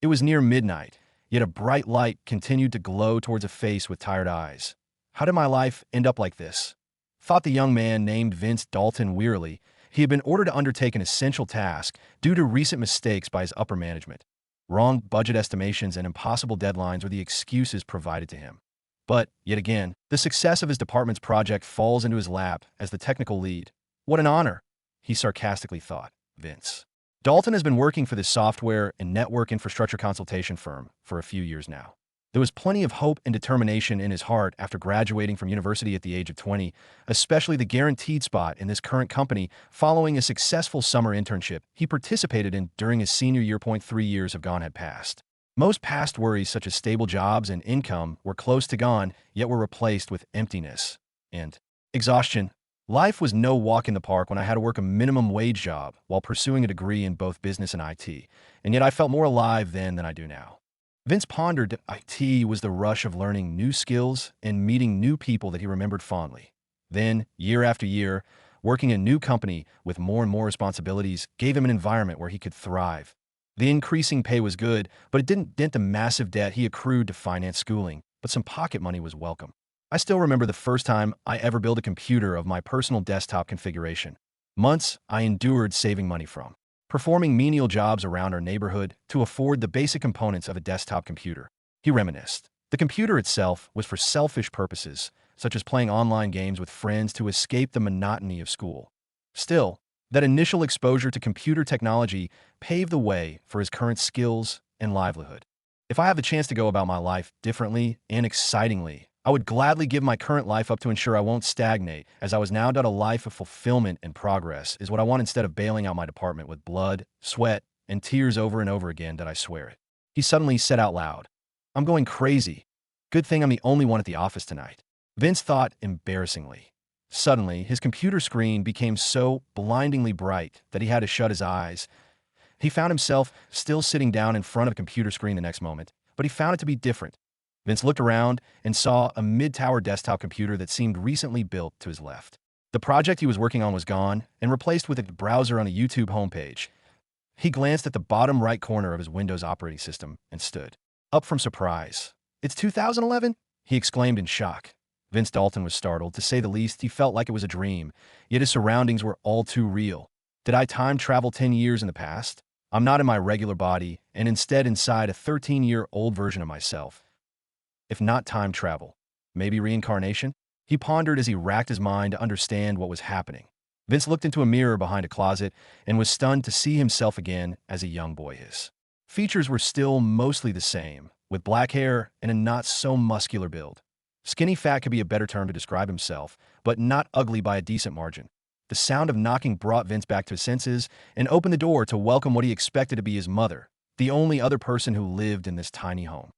It was near midnight, yet a bright light continued to glow towards a face with tired eyes. How did my life end up like this? Thought the young man named Vince Dalton wearily. He had been ordered to undertake an essential task due to recent mistakes by his upper management. Wrong budget estimations and impossible deadlines were the excuses provided to him. But, yet again, the success of his department's project falls into his lap as the technical lead. What an honor, he sarcastically thought. Vince Dalton has been working for this software and network infrastructure consultation firm for a few years now. There was plenty of hope and determination in his heart after graduating from university at the age of 20, especially the guaranteed spot in this current company following a successful summer internship he participated in during his senior year. 3 years have gone had passed. Most past worries such as stable jobs and income were close to gone, yet were replaced with emptiness and exhaustion. Life was no walk in the park when I had to work a minimum wage job while pursuing a degree in both business and IT, and yet I felt more alive then than I do now. Vince pondered that IT was the rush of learning new skills and meeting new people that he remembered fondly. Then, year after year, working in a new company with more and more responsibilities gave him an environment where he could thrive. The increasing pay was good, but it didn't dent the massive debt he accrued to finance schooling, but some pocket money was welcome. I still remember the first time I ever built a computer of my personal desktop configuration. Months I endured saving money from performing menial jobs around our neighborhood to afford the basic components of a desktop computer. He reminisced. The computer itself was for selfish purposes, such as playing online games with friends to escape the monotony of school. Still, that initial exposure to computer technology paved the way for his current skills and livelihood. If I have the chance to go about my life differently and excitingly, I would gladly give my current life up to ensure I won't stagnate, as I was now done a life of fulfillment and progress is what I want instead of bailing out my department with blood, sweat, and tears over and over again, did I swear it. He suddenly said out loud, "I'm going crazy. Good thing I'm the only one at the office tonight." Vince thought embarrassingly. Suddenly, his computer screen became so blindingly bright that he had to shut his eyes. He found himself still sitting down in front of a computer screen the next moment, but he found it to be different. Vince looked around and saw a mid-tower desktop computer that seemed recently built to his left. The project he was working on was gone and replaced with a browser on a YouTube homepage. He glanced at the bottom right corner of his Windows operating system and stood up from surprise. "It's 2011?" he exclaimed in shock. Vince Dalton was startled. To say the least, he felt like it was a dream, yet his surroundings were all too real. Did I time travel 10 years in the past? I'm not in my regular body, and instead inside a 13-year-old version of myself. If not time travel, maybe reincarnation? He pondered as he racked his mind to understand what was happening. Vince looked into a mirror behind a closet and was stunned to see himself again as a young boy. His features were still mostly the same, with black hair and a not-so-muscular build. Skinny fat could be a better term to describe himself, but not ugly by a decent margin. The sound of knocking brought Vince back to his senses and opened the door to welcome what he expected to be his mother, the only other person who lived in this tiny home.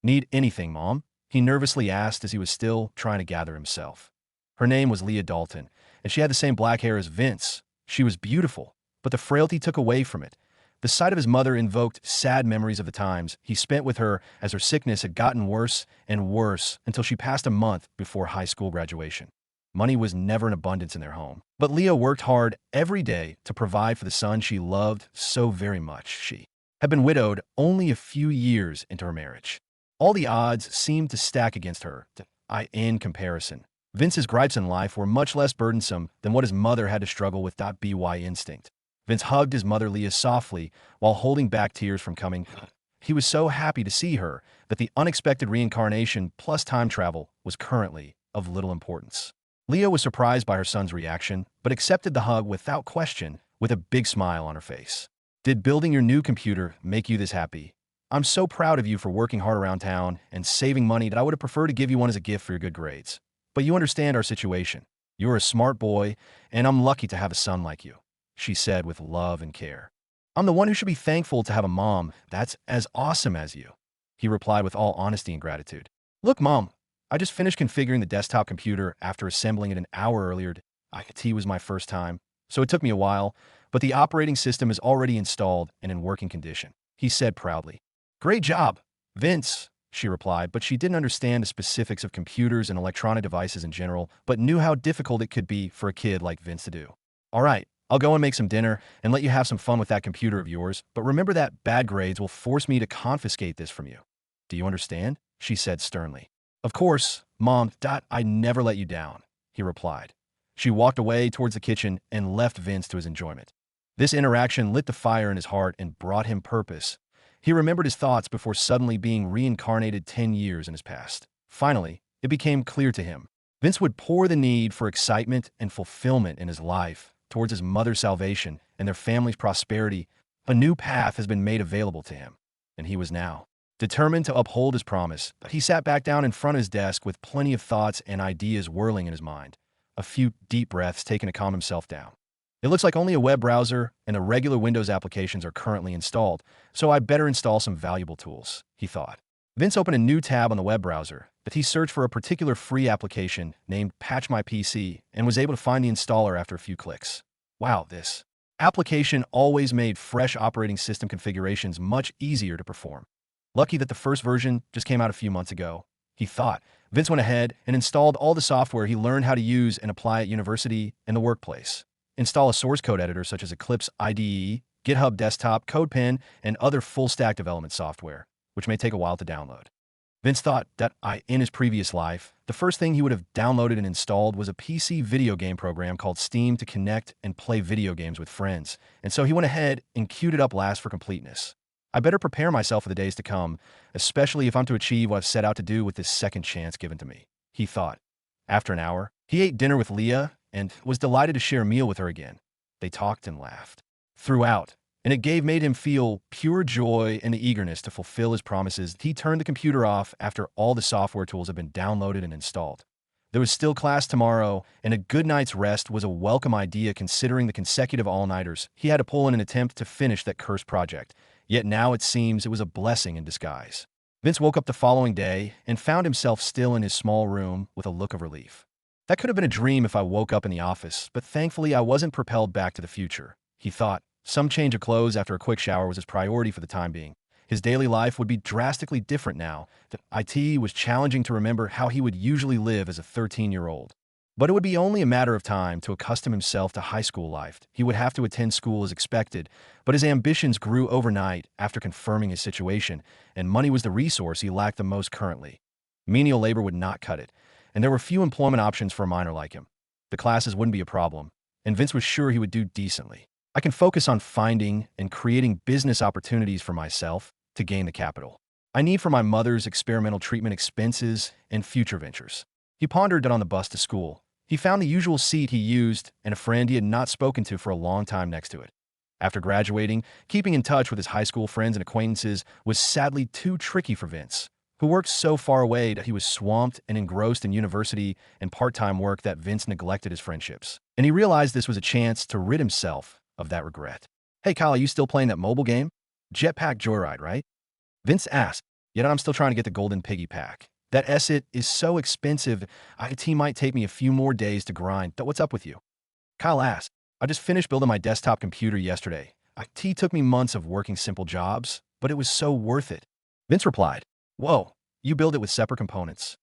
"Need anything, Mom?" he nervously asked as he was still trying to gather himself. Her name was Leah Dalton, and she had the same black hair as Vince. She was beautiful, but the frailty took away from it. The sight of his mother invoked sad memories of the times he spent with her as her sickness had gotten worse and worse until she passed a month before high school graduation. Money was never in abundance in their home, but Leah worked hard every day to provide for the son she loved so very much. She had been widowed only a few years into her marriage. All the odds seemed to stack against her. In comparison, Vince's gripes in life were much less burdensome than what his mother had to struggle with. By instinct, Vince hugged his mother Leah softly while holding back tears from coming. He was so happy to see her that the unexpected reincarnation plus time travel was currently of little importance. Leah was surprised by her son's reaction, but accepted the hug without question with a big smile on her face. "Did building your new computer make you this happy? I'm so proud of you for working hard around town and saving money that I would have preferred to give you one as a gift for your good grades. But you understand our situation. You're a smart boy, and I'm lucky to have a son like you," she said with love and care. "I'm the one who should be thankful to have a mom that's as awesome as you," he replied with all honesty and gratitude. "Look, Mom, I just finished configuring the desktop computer after assembling it an hour earlier. IT was my first time, so it took me a while, but the operating system is already installed and in working condition," he said proudly. "Great job, Vince," she replied, but she didn't understand the specifics of computers and electronic devices in general, but knew how difficult it could be for a kid like Vince to do. "All right, I'll go and make some dinner and let you have some fun with that computer of yours, but remember that bad grades will force me to confiscate this from you. Do you understand? She said sternly. Of course, Mom. I never let you down, he replied. She walked away towards the kitchen and left Vince to his enjoyment. This interaction lit the fire in his heart and brought him purpose. He remembered his thoughts before suddenly being reincarnated 10 years in his past. Finally, it became clear to him. Vince would pour the need for excitement and fulfillment in his life towards his mother's salvation and their family's prosperity. A new path has been made available to him, and he was now determined to uphold his promise. But he sat back down in front of his desk with plenty of thoughts and ideas whirling in his mind. A few deep breaths taken to calm himself down. It looks like only a web browser and the regular Windows applications are currently installed, so I better install some valuable tools, he thought. Vince opened a new tab on the web browser, but he searched for a particular free application named Patch My PC and was able to find the installer after a few clicks. Wow, this application always made fresh operating system configurations much easier to perform. Lucky that the first version just came out a few months ago, he thought. Vince went ahead and installed all the software he learned how to use and apply at university and the workplace. Install a source code editor such as Eclipse IDE, GitHub Desktop, CodePen, and other full-stack development software, which may take a while to download. Vince thought that in his previous life, the first thing he would have downloaded and installed was a PC video game program called Steam to connect and play video games with friends, and so he went ahead and queued it up last for completeness. I better prepare myself for the days to come, especially if I'm to achieve what I've set out to do with this second chance given to me, he thought. After an hour, he ate dinner with Leah and was delighted to share a meal with her again. They talked and laughed throughout, and it made him feel pure joy and the eagerness to fulfill his promises. He turned the computer off after all the software tools had been downloaded and installed. There was still class tomorrow, and a good night's rest was a welcome idea considering the consecutive all-nighters he had to pull in an attempt to finish that cursed project. Yet now it seems it was a blessing in disguise. Vince woke up the following day and found himself still in his small room with a look of relief. That could have been a dream if I woke up in the office, but thankfully I wasn't propelled back to the future, he thought. Some change of clothes after a quick shower was his priority for the time being. His daily life would be drastically different now that IT was challenging to remember how he would usually live as a 13-year-old. But it would be only a matter of time to accustom himself to high school life. He would have to attend school as expected, but his ambitions grew overnight after confirming his situation, and money was the resource he lacked the most currently. Menial labor would not cut it, and there were few employment options for a minor like him. The classes wouldn't be a problem, and Vince was sure he would do decently. I can focus on finding and creating business opportunities for myself to gain the capital I need for my mother's experimental treatment expenses and future ventures. He pondered that on the bus to school. He found the usual seat he used and a friend he had not spoken to for a long time next to it. After graduating, keeping in touch with his high school friends and acquaintances was sadly too tricky for Vince, who worked so far away that he was swamped and engrossed in university and part-time work that Vince neglected his friendships. And he realized this was a chance to rid himself of that regret. Hey Kyle, are you still playing that mobile game? Jetpack Joyride, right? Vince asked, yet I'm still trying to get the golden piggy pack. That asset is so expensive, IT might take me a few more days to grind. What's up with you? Kyle asked, I just finished building my desktop computer yesterday. IT took me months of working simple jobs, but it was so worth it. Vince replied, Whoa, you build it with separate components.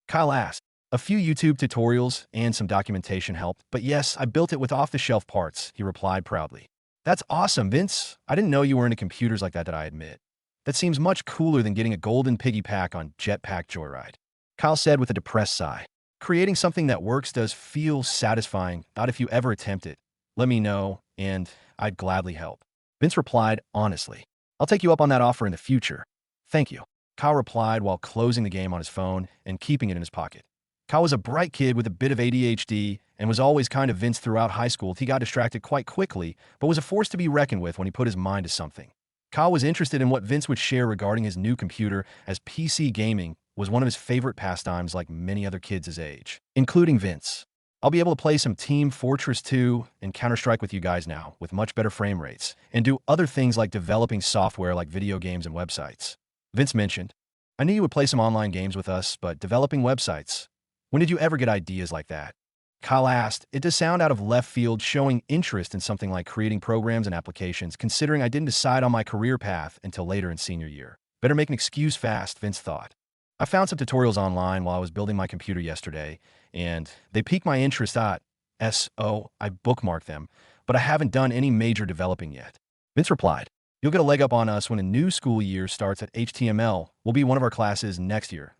Kyle asked, a few YouTube tutorials and some documentation helped, but yes, I built it with off-the-shelf parts, he replied proudly. That's awesome, Vince. I didn't know you were into computers like that, I admit. That seems much cooler than getting a golden piggy pack on Jetpack Joyride. Kyle said with a depressed sigh. Creating something that works does feel satisfying, not if you ever attempt it. Let me know, and I'd gladly help. Vince replied honestly. I'll take you up on that offer in the future. Thank you. Kyle replied while closing the game on his phone and keeping it in his pocket. Kyle was a bright kid with a bit of ADHD and was always kind of Vince throughout high school. He got distracted quite quickly, but was a force to be reckoned with when he put his mind to something. Kyle was interested in what Vince would share regarding his new computer, as PC gaming was one of his favorite pastimes like many other kids his age, including Vince. I'll be able to play some Team Fortress 2 and Counter-Strike with you guys now, with much better frame rates, and do other things like developing software like video games and websites. Vince mentioned, I knew you would play some online games with us, but developing websites, when did you ever get ideas like that? Kyle asked, it does sound out of left field, showing interest in something like creating programs and applications, considering I didn't decide on my career path until later in senior year. Better make an excuse fast, Vince thought. I found some tutorials online while I was building my computer yesterday, and they piqued my interest. So I bookmarked them. but I haven't done any major developing yet. Vince replied, you'll get a leg up on us when a new school year starts at HTML. Will be one of our classes next year.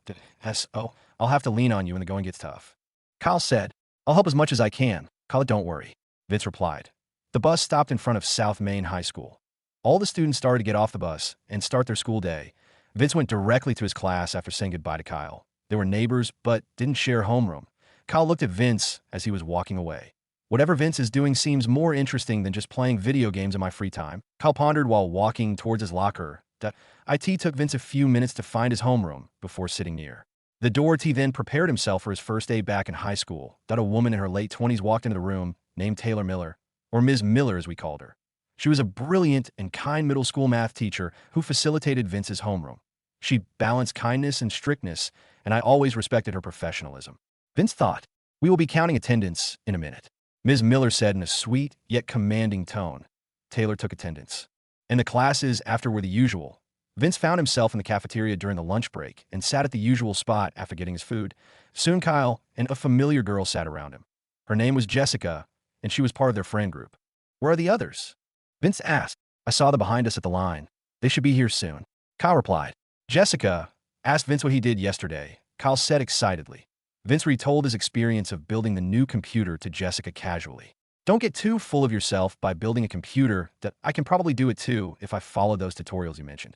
SO, I'll have to lean on you when the going gets tough. Kyle said, I'll help as much as I can. Kyle, don't worry. Vince replied. The bus stopped in front of South Main High School. All the students started to get off the bus and start their school day. Vince went directly to his class after saying goodbye to Kyle. They were neighbors, but didn't share homeroom. Kyle looked at Vince as he was walking away. Whatever Vince is doing seems more interesting than just playing video games in my free time. Kyle pondered while walking towards his locker. It took Vince a few minutes to find his homeroom before sitting near the door. He then prepared himself for his first day back in high school. A woman in her late 20s walked into the room, named Taylor Miller, or Ms. Miller as we called her. She was a brilliant and kind middle school math teacher who facilitated Vince's homeroom. She balanced kindness and strictness, and I always respected her professionalism. Vince thought, we will be counting attendance in a minute. Ms. Miller said in a sweet yet commanding tone. Taylor took attendance. And the classes after were the usual. Vince found himself in the cafeteria during the lunch break and sat at the usual spot after getting his food. Soon Kyle and a familiar girl sat around him. Her name was Jessica, and she was part of their friend group. Where are the others? Vince asked. I saw them behind us at the line. They should be here soon. Kyle replied. Jessica asked Vince what he did yesterday. Kyle said excitedly. Vince retold his experience of building the new computer to Jessica casually. Don't get too full of yourself by building a computer. That I can probably do it too if I followed those tutorials you mentioned.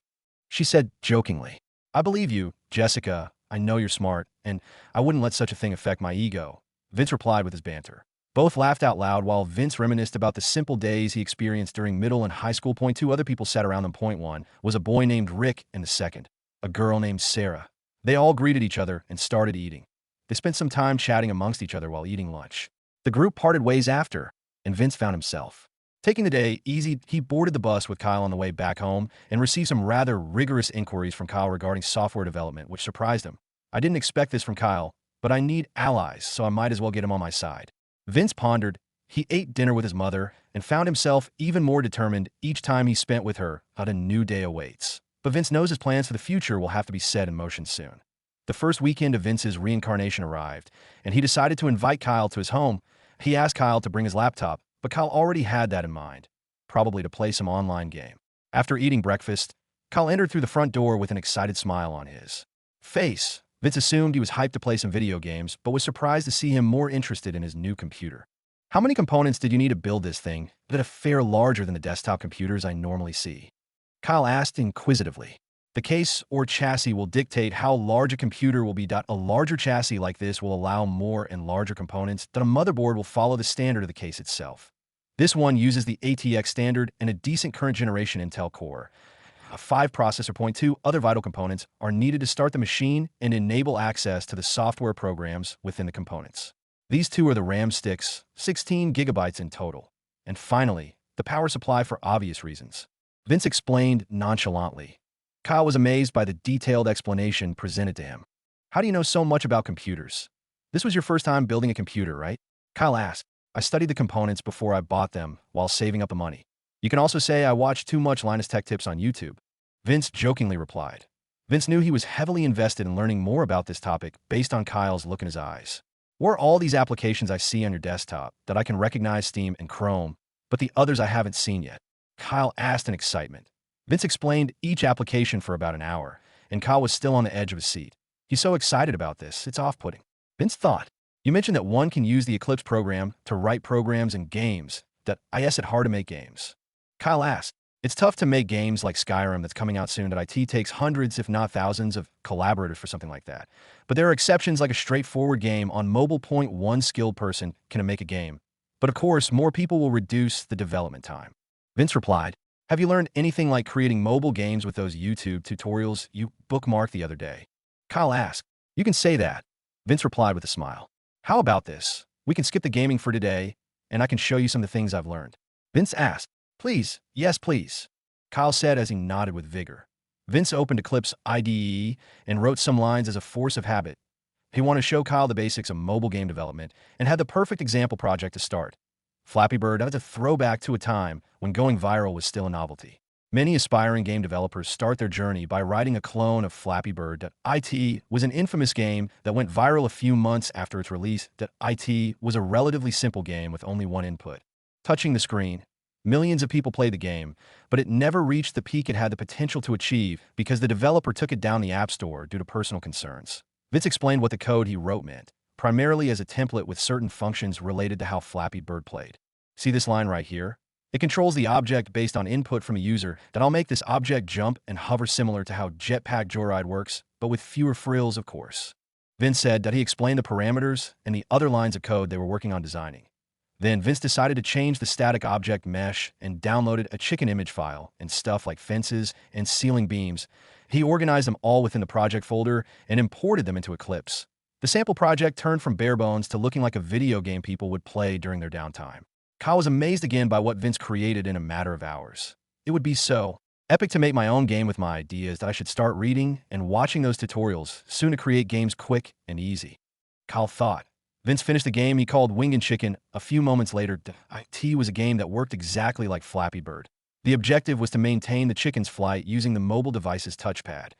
She said jokingly. I believe you, Jessica. I know you're smart, and I wouldn't let such a thing affect my ego. Vince replied with his banter. Both laughed out loud while Vince reminisced about the simple days he experienced during middle and high school. Point two other people sat around them. Point one was a boy named Rick, and the second, a girl named Sarah. They all greeted each other and started eating. They spent some time chatting amongst each other while eating lunch. The group parted ways after, and Vince found himself taking the day easy. He boarded the bus with Kyle on the way back home and received some rather rigorous inquiries from Kyle regarding software development, which surprised him. I didn't expect this from Kyle, but I need allies, so I might as well get him on my side. Vince pondered. He ate dinner with his mother and found himself even more determined each time he spent with her. A new day awaits. But Vince knows his plans for the future will have to be set in motion soon. The first weekend of Vince's reincarnation arrived, and he decided to invite Kyle to his home. He asked Kyle to bring his laptop, but Kyle already had that in mind, probably to play some online game. After eating breakfast, Kyle entered through the front door with an excited smile on his face. Vince assumed he was hyped to play some video games, but was surprised to see him more interested in his new computer. How many components did you need to build this thing? That a fair larger than the desktop computers I normally see? Kyle asked inquisitively. The case or chassis will dictate how large a computer will be. A larger chassis like this will allow more and larger components. A motherboard will follow the standard of the case itself. This one uses the ATX standard and a decent current generation Intel Core. A 5 processor. Point two other vital components are needed to start the machine and enable access to the software programs within the components. These two are the RAM sticks, 16 gigabytes in total. And finally, the power supply for obvious reasons. Vince explained nonchalantly. Kyle was amazed by the detailed explanation presented to him. How do you know so much about computers? This was your first time building a computer, right? Kyle asked. I studied the components before I bought them while saving up the money. You can also say I watched too much Linus Tech Tips on YouTube. Vince jokingly replied. Vince knew he was heavily invested in learning more about this topic based on Kyle's look in his eyes. What are all these applications I see on your desktop that I can recognize Steam and Chrome, but the others I haven't seen yet? Kyle asked in excitement. Vince explained each application for about an hour, and Kyle was still on the edge of his seat. He's so excited about this, it's off-putting. Vince thought, you mentioned that one can use the Eclipse program to write programs and games. That I guess it's hard to make games. Kyle asked, it's tough to make games like Skyrim that's coming out soon. That IT takes hundreds, if not thousands, of collaborators for something like that. But there are exceptions like a straightforward game on mobile. Point one skilled person can make a game. But of course, more people will reduce the development time. Vince replied, have you learned anything like creating mobile games with those YouTube tutorials you bookmarked the other day? Kyle asked, you can say that. Vince replied with a smile. How about this? We can skip the gaming for today, and I can show you some of the things I've learned. Vince asked, please, yes please. Kyle said as he nodded with vigor. Vince opened Eclipse IDE and wrote some lines as a force of habit. He wanted to show Kyle the basics of mobile game development and had the perfect example project to start. Flappy Bird had a throwback to a time when going viral was still a novelty. Many aspiring game developers start their journey by writing a clone of Flappy Bird. IT was an infamous game that went viral a few months after its release. IT was a relatively simple game with only one input. touching the screen. Millions of people played the game, but it never reached the peak it had the potential to achieve because the developer took it down the App Store due to personal concerns. Vince explained what the code he wrote meant, primarily as a template with certain functions related to how Flappy Bird played. See this line right here? It controls the object based on input from a user that I'll make this object jump and hover similar to how Jetpack Joyride works, but with fewer frills, of course. Vince said that he explained the parameters and the other lines of code they were working on designing. Then Vince decided to change the static object mesh and downloaded a chicken image file and stuff like fences and ceiling beams. He organized them all within the project folder and imported them into Eclipse. The sample project turned from bare bones to looking like a video game people would play during their downtime. Kyle was amazed again by what Vince created in a matter of hours. It would be so epic to make my own game with my ideas that I should start reading and watching those tutorials soon to create games quick and easy. Kyle thought. Vince finished the game he called Wingin' Chicken. A few moments later, IT was a game that worked exactly like Flappy Bird. The objective was to maintain the chicken's flight using the mobile device's touchpad.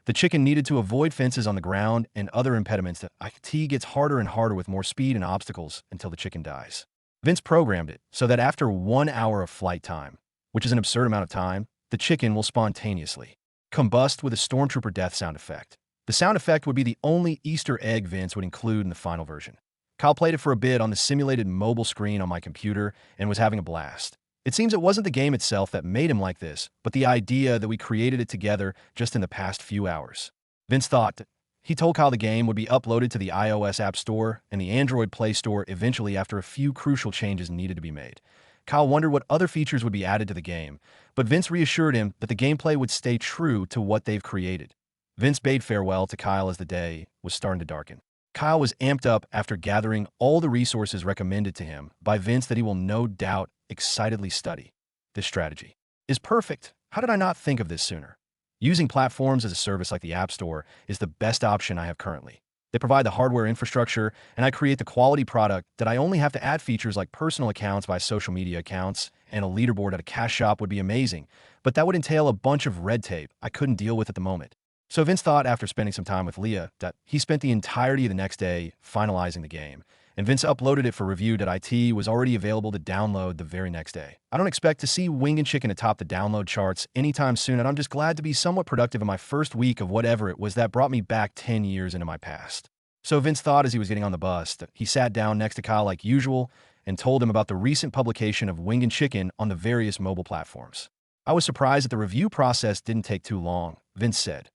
The chicken needed to avoid fences on the ground and other impediments. The IT gets harder and harder with more speed and obstacles until the chicken dies. Vince programmed it so that after 1 hour of flight time, which is an absurd amount of time, the chicken will spontaneously combust with a stormtrooper death sound effect. The sound effect would be the only Easter egg Vince would include in the final version. Kyle played it for a bit on the simulated mobile screen on my computer and was having a blast. It seems it wasn't the game itself that made him like this, but the idea that we created it together just in the past few hours. Vince thought that he told Kyle the game would be uploaded to the iOS App Store and the Android Play Store eventually after a few crucial changes needed to be made. Kyle wondered what other features would be added to the game, but Vince reassured him that the gameplay would stay true to what they've created. Vince bade farewell to Kyle as the day was starting to darken. Kyle was amped up after gathering all the resources recommended to him by Vince that he will no doubt excitedly study. This strategy is perfect. How did I not think of this sooner? Using platforms as a service like the App Store is the best option I have currently. They provide the hardware infrastructure, and I create the quality product that I only have to add features like personal accounts by social media accounts, and a leaderboard at a cash shop would be amazing, but that would entail a bunch of red tape I couldn't deal with at the moment. So Vince thought after spending some time with Leah that he spent the entirety of the next day finalizing the game, and Vince uploaded it for review. IT was already available to download the very next day. I don't expect to see Wingin' Chicken atop the download charts anytime soon, and I'm just glad to be somewhat productive in my first week of whatever it was that brought me back 10 years into my past. So Vince thought as he was getting on the bus that he sat down next to Kyle like usual and told him about the recent publication of Wingin' Chicken on the various mobile platforms. I was surprised that the review process didn't take too long, Vince said.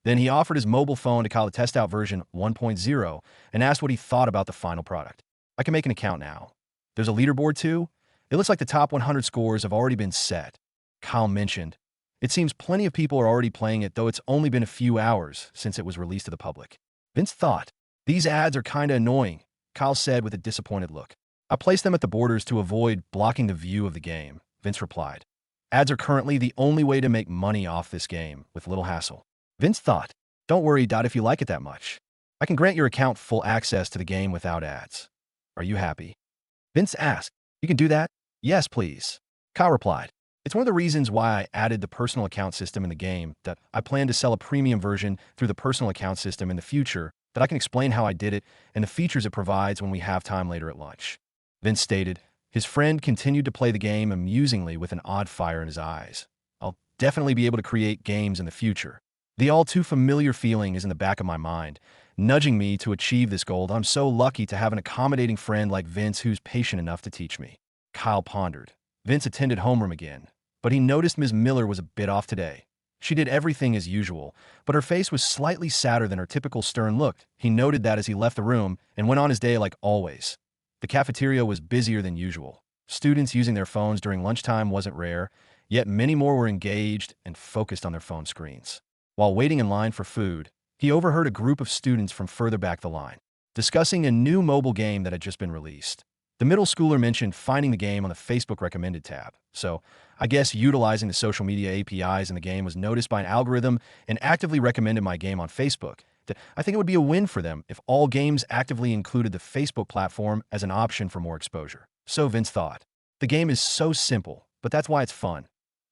Then he offered his mobile phone to Kyle to test out version 1.0 and asked what he thought about the final product. I can make an account now. There's a leaderboard too? It looks like the top 100 scores have already been set. Kyle mentioned. It seems plenty of people are already playing it, though it's only been a few hours since it was released to the public. Vince thought. These ads are kinda annoying, Kyle said with a disappointed look. I placed them at the borders to avoid blocking the view of the game, Vince replied. Ads are currently the only way to make money off this game, with little hassle. Vince thought, don't worry, if you like it that much. I can grant your account full access to the game without ads. Are you happy? Vince asked, you can do that? Yes, please. Kyle replied, it's one of the reasons why I added the personal account system in the game, that I plan to sell a premium version through the personal account system in the future, that I can explain how I did it and the features it provides when we have time later at lunch. Vince stated. His friend continued to play the game amusingly with an odd fire in his eyes. I'll definitely be able to create games in the future. The all-too-familiar feeling is in the back of my mind, nudging me to achieve this goal. I'm so lucky to have an accommodating friend like Vince who's patient enough to teach me. Kyle pondered. Vince attended homeroom again, but he noticed Ms. Miller was a bit off today. She did everything as usual, but her face was slightly sadder than her typical stern look. He noted that as he left the room and went on his day like always. The cafeteria was busier than usual. Students using their phones during lunchtime wasn't rare, yet many more were engaged and focused on their phone screens. While waiting in line for food, he overheard a group of students from further back the line discussing a new mobile game that had just been released. The middle schooler mentioned finding the game on the Facebook recommended tab, so I guess utilizing the social media APIs in the game was noticed by an algorithm and actively recommended my game on Facebook. I think it would be a win for them if all games actively included the Facebook platform as an option for more exposure. So Vince thought. The game is so simple, but that's why it's fun.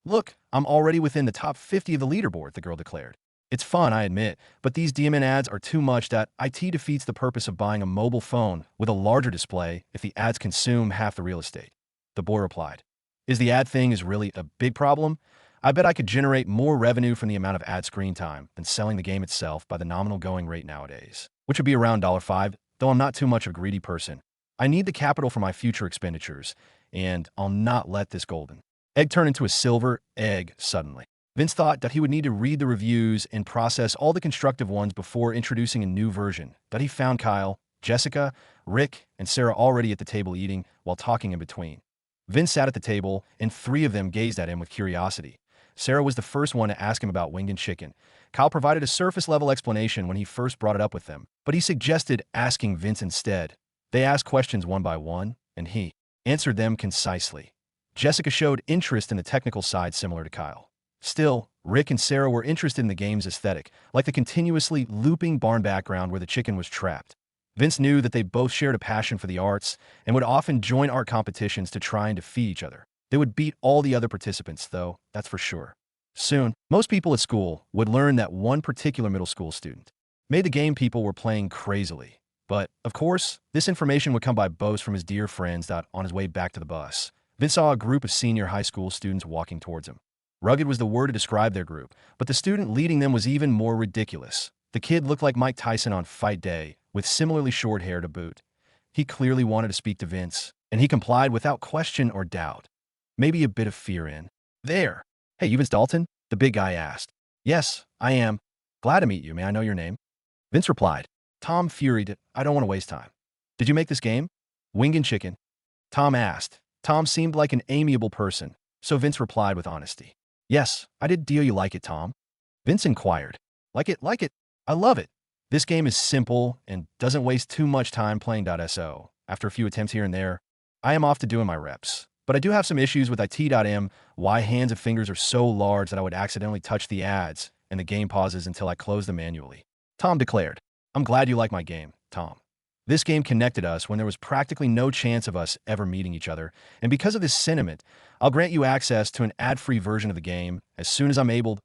Look, I'm already within the top 50 of the leaderboard, the girl declared. It's fun, I admit, but these DMN ads are too much. That IT defeats the purpose of buying a mobile phone with a larger display if the ads consume half the real estate. the boy replied. Is the ad thing is really a big problem? I bet I could generate more revenue from the amount of ad screen time than selling the game itself by the nominal going rate nowadays, which would be around $5, though I'm not too much of a greedy person. I need the capital for my future expenditures, and I'll not let this golden egg turn into a silver egg suddenly. Vince thought that he would need to read the reviews and process all the constructive ones before introducing a new version, that he found Kyle, Jessica, Rick, and Sarah already at the table eating while talking in between. Vince sat at the table, and three of them gazed at him with curiosity. Sarah was the first one to ask him about winged chicken. Kyle provided a surface-level explanation when he first brought it up with them, but he suggested asking Vince instead. They asked questions one by one, and he answered them concisely. Jessica showed interest in the technical side similar to Kyle. Still, Rick and Sarah were interested in the game's aesthetic, like the continuously looping barn background where the chicken was trapped. Vince knew that they both shared a passion for the arts and would often join art competitions to try and defeat each other. They would beat all the other participants, though, that's for sure. Soon, most people at school would learn that one particular middle school student made the game people were playing crazily. But, of course, this information would come by boast from his dear friends that on his way back to the bus, Vince saw a group of senior high school students walking towards him. Rugged was the word to describe their group, but the student leading them was even more ridiculous. The kid looked like Mike Tyson on fight day, with similarly short hair to boot. He clearly wanted to speak to Vince, and he complied without question or doubt. Maybe a bit of fear in there. Hey, you Vince Dalton? The big guy asked. Yes, I am. Glad to meet you. May I know your name? Vince replied. Tom furied. I don't want to waste time. Did you make this game? Wing and chicken? Tom asked. Tom seemed like an amiable person, so Vince replied with honesty. Yes, I did. Do you like it, Tom? Vince inquired. Like it. I love it. This game is simple and doesn't waste too much time playing .so. After a few attempts here and there, I am off to doing my reps. But I do have some issues with it.m, why hands and fingers are so large that I would accidentally touch the ads, and the game pauses until I close them manually. Tom declared. I'm glad you like my game, Tom. This game connected us when there was practically no chance of us ever meeting each other, and because of this sentiment, I'll grant you access to an ad-free version of the game as soon as I'm able.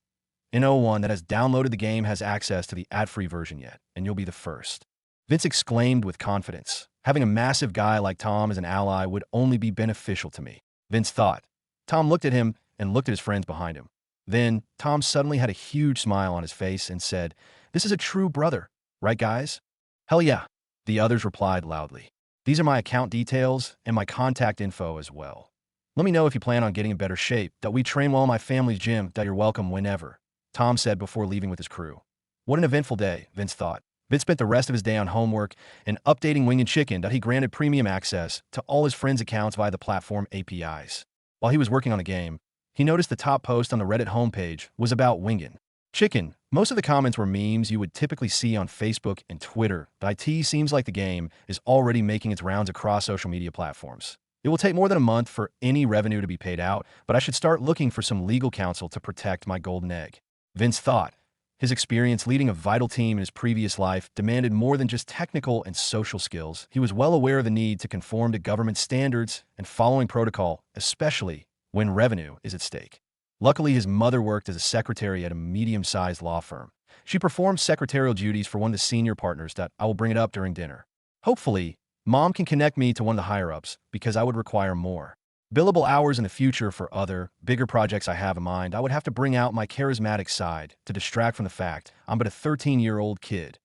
No one that has downloaded the game has access to the ad-free version yet, and you'll be the first. Vince exclaimed with confidence. Having a massive guy like Tom as an ally would only be beneficial to me, Vince thought. Tom looked at him and looked at his friends behind him. Then, Tom suddenly had a huge smile on his face and said, This is a true brother, right guys? Hell yeah, the others replied loudly. These are my account details and my contact info as well. Let me know if you plan on getting in better shape, that we train well in my family's gym, that you're welcome whenever, Tom said before leaving with his crew. What an eventful day, Vince thought. Vince spent the rest of his day on homework and updating Wing and Chicken that he granted premium access to all his friends' accounts via the platform APIs. While he was working on the game, he noticed the top post on the Reddit homepage was about Wingin' Chicken. Most of the comments were memes you would typically see on Facebook and Twitter, but it seems like the game is already making its rounds across social media platforms. It will take more than a month for any revenue to be paid out, but I should start looking for some legal counsel to protect my golden egg, Vince thought. His experience leading a vital team in his previous life demanded more than just technical and social skills. He was well aware of the need to conform to government standards and following protocol, especially when revenue is at stake. Luckily, his mother worked as a secretary at a medium-sized law firm. She performed secretarial duties for one of the senior partners that I will bring it up during dinner. Hopefully, Mom can connect me to one of the higher-ups because I would require more billable hours in the future for other, bigger projects I have in mind. I would have to bring out my charismatic side to distract from the fact I'm but a 13-year-old kid.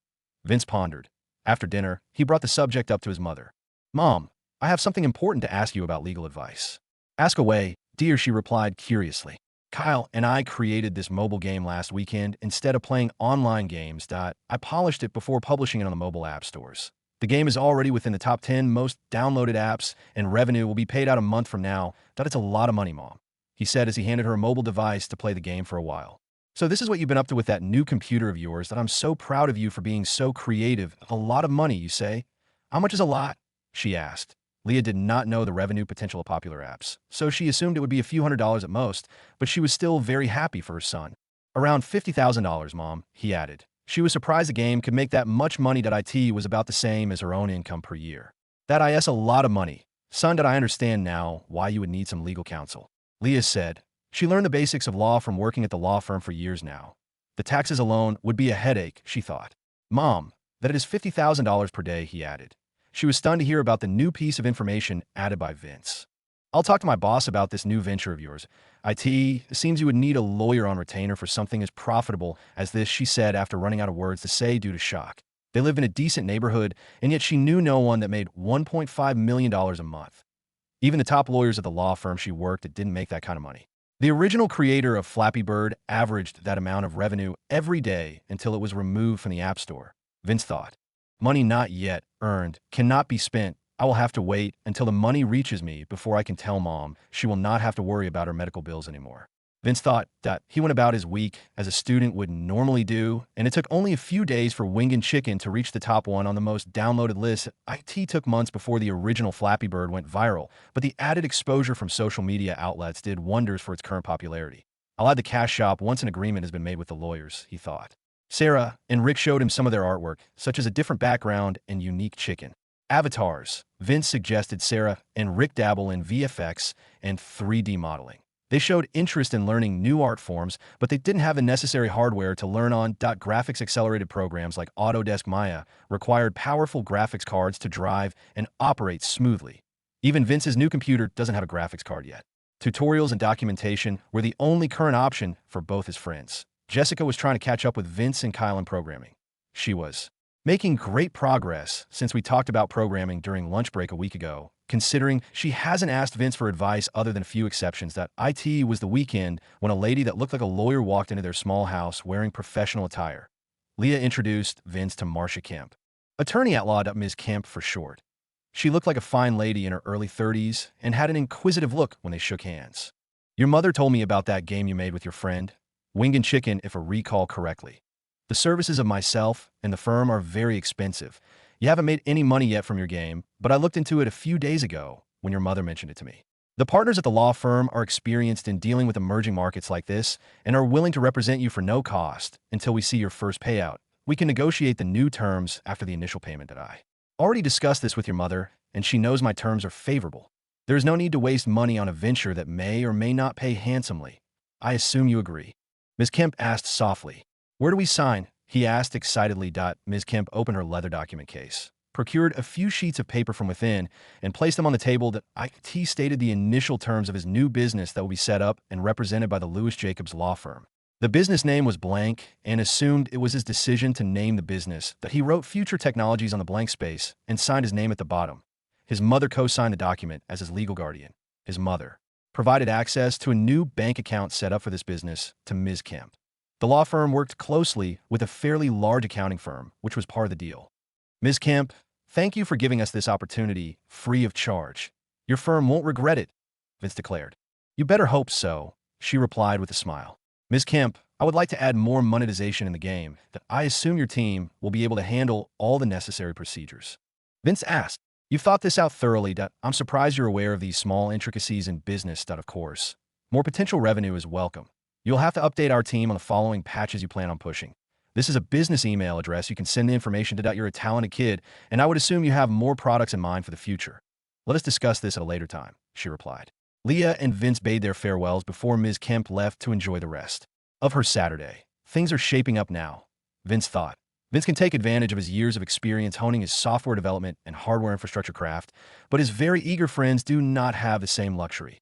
Vince pondered. After dinner, he brought the subject up to his mother. Mom, I have something important to ask you about legal advice. Ask away, dear, she replied curiously. Kyle and I created this mobile game last weekend instead of playing online games. I polished it before publishing it on the mobile app stores. The game is already within the top 10 most downloaded apps, and revenue will be paid out a month from now. It's a lot of money, Mom, he said as he handed her a mobile device to play the game for a while. So this is what you've been up to with that new computer of yours. That I'm so proud of you for being so creative. A lot of money, you say? How much is a lot? She asked. Leah did not know the revenue potential of popular apps, so she assumed it would be a few $100s at most, but she was still very happy for her son. Around $50,000, Mom, he added. She was surprised the game could make that much money. It was about the same as her own income per year. That is a lot of money. Son, I understand now why you would need some legal counsel, Leah said. She learned the basics of law from working at the law firm for years now. The taxes alone would be a headache, she thought. Mom, that it is $50,000 per day, he added. She was stunned to hear about the new piece of information added by Vince. I'll talk to my boss about this new venture of yours. It seems you would need a lawyer on retainer for something as profitable as this, she said after running out of words to say due to shock. They live in a decent neighborhood, and yet she knew no one that made $1.5 million a month. Even the top lawyers at the law firm she worked at didn't make that kind of money. The original creator of Flappy Bird averaged that amount of revenue every day until it was removed from the App Store. Vince thought, money not yet earned cannot be spent. I will have to wait until the money reaches me before I can tell Mom she will not have to worry about her medical bills anymore. Vince thought that he went about his week as a student would normally do, and it took only a few days for Wingin' Chicken to reach the top one on the most downloaded list. It took months before the original Flappy Bird went viral, but the added exposure from social media outlets did wonders for its current popularity. I'll add the cash shop once an agreement has been made with the lawyers, he thought. Sarah and Rick showed him some of their artwork, such as a different background and unique chicken. Avatars, Vince suggested. Sarah and Rick dabble in VFX and 3D modeling. They showed interest in learning new art forms, but they didn't have the necessary hardware to learn on. Graphics-accelerated programs like Autodesk Maya required powerful graphics cards to drive and operate smoothly. Even Vince's new computer doesn't have a graphics card yet. Tutorials and documentation were the only current option for both his friends. Jessica was trying to catch up with Vince and Kyle in programming. She was making great progress since we talked about programming during lunch break a week ago, considering she hasn't asked Vince for advice other than a few exceptions. It was the weekend when a lady that looked like a lawyer walked into their small house wearing professional attire. Leah introduced Vince to Marcia Kemp, attorney at law, Ms. Kemp for short. She looked like a fine lady in her early 30s and had an inquisitive look when they shook hands. Your mother told me about that game you made with your friend, Wingin' Chicken, if I recall correctly. The services of myself and the firm are very expensive. You haven't made any money yet from your game, but I looked into it a few days ago when your mother mentioned it to me. The partners at the law firm are experienced in dealing with emerging markets like this and are willing to represent you for no cost until we see your first payout. We can negotiate the new terms after the initial payment. I already discussed this with your mother, and she knows my terms are favorable. There is no need to waste money on a venture that may or may not pay handsomely. I assume you agree. Ms. Kemp asked softly. Where do we sign? He asked excitedly. Ms. Kemp opened her leather document case, procured a few sheets of paper from within, and placed them on the table. It stated the initial terms of his new business that will be set up and represented by the Lewis Jacobs law firm. The business name was blank and assumed it was his decision to name the business that he wrote Future Technologies on the blank space and signed his name at the bottom. His mother co-signed the document as his legal guardian. His mother provided access to a new bank account set up for this business to Ms. Kemp. The law firm worked closely with a fairly large accounting firm, which was part of the deal. Ms. Kemp, thank you for giving us this opportunity, free of charge. Your firm won't regret it, Vince declared. You better hope so, she replied with a smile. Ms. Kemp, I would like to add more monetization in the game that I assume your team will be able to handle all the necessary procedures. Vince asked, you've thought this out thoroughly. I'm surprised you're aware of these small intricacies in business. Of course, more potential revenue is welcome. You'll have to update our team on the following patches you plan on pushing. This is a business email address you can send the information to. You're a talented kid, and I would assume you have more products in mind for the future. Let us discuss this at a later time, she replied. Leah and Vince bade their farewells before Ms. Kemp left to enjoy the rest of her Saturday. Things are shaping up now, Vince thought. Vince can take advantage of his years of experience honing his software development and hardware infrastructure craft, but his very eager friends do not have the same luxury.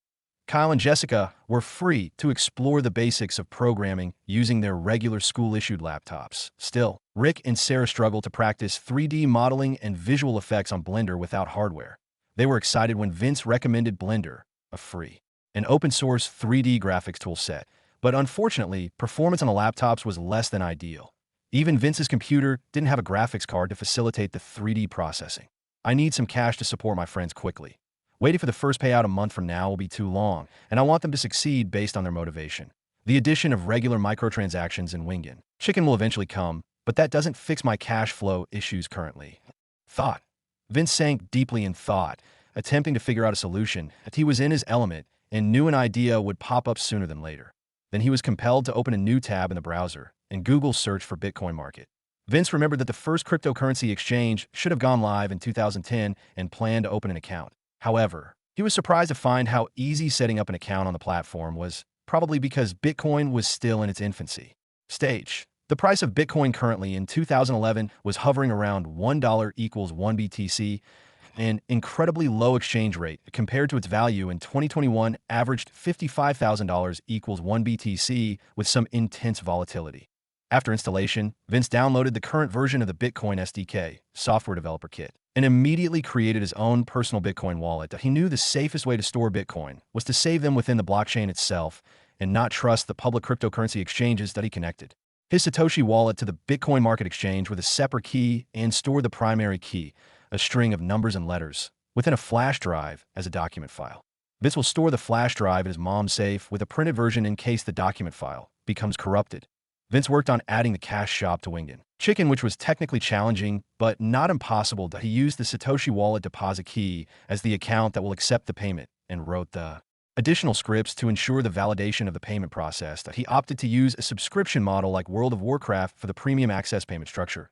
Kyle and Jessica were free to explore the basics of programming using their regular school-issued laptops. Still, Rick and Sarah struggled to practice 3D modeling and visual effects on Blender without hardware. They were excited when Vince recommended Blender, a free and open-source 3D graphics tool set, but unfortunately, performance on the laptops was less than ideal. Even Vince's computer didn't have a graphics card to facilitate the 3D processing. I need some cash to support my friends quickly. Waiting for the first payout a month from now will be too long, and I want them to succeed based on their motivation. The addition of regular microtransactions in Wingin' Chicken will eventually come, but that doesn't fix my cash flow issues currently. Thought. Vince sank deeply in thought, attempting to figure out a solution. He was in his element and knew an idea would pop up sooner than later. Then he was compelled to open a new tab in the browser and Google search for Bitcoin market. Vince remembered that the first cryptocurrency exchange should have gone live in 2010 and planned to open an account. However, he was surprised to find how easy setting up an account on the platform was, probably because Bitcoin was still in its infancy stage. The price of Bitcoin currently in 2011 was hovering around $1 equals 1 BTC. an incredibly low exchange rate compared to its value in 2021 averaged $55,000 equals 1 BTC with some intense volatility. After installation, Vince downloaded the current version of the Bitcoin SDK, software developer kit, and immediately created his own personal Bitcoin wallet. He knew the safest way to store Bitcoin was to save them within the blockchain itself and not trust the public cryptocurrency exchanges that he connected. His Satoshi wallet to the Bitcoin market exchange with a separate key and stored the primary key, a string of numbers and letters, within a flash drive as a document file. Vince will store the flash drive in his mom's safe with a printed version in case the document file becomes corrupted. Vince worked on adding the cash shop to Winged Chicken, which was technically challenging, but not impossible. He used the Satoshi wallet deposit key as the account that will accept the payment and wrote the additional scripts to ensure the validation of the payment process. That he opted to use a subscription model like World of Warcraft for the premium access payment structure.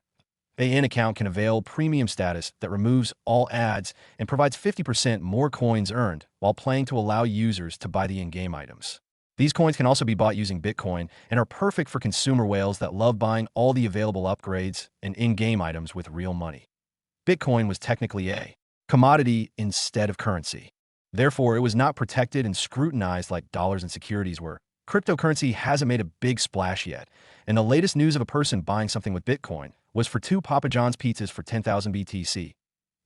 An account can avail premium status that removes all ads and provides 50% more coins earned while playing to allow users to buy the in-game items. These coins can also be bought using Bitcoin and are perfect for consumer whales that love buying all the available upgrades and in-game items with real money. Bitcoin was technically a commodity instead of currency. Therefore, it was not protected and scrutinized like dollars and securities were. Cryptocurrency hasn't made a big splash yet, and the latest news of a person buying something with Bitcoin was for 2 Papa John's pizzas for 10,000 BTC.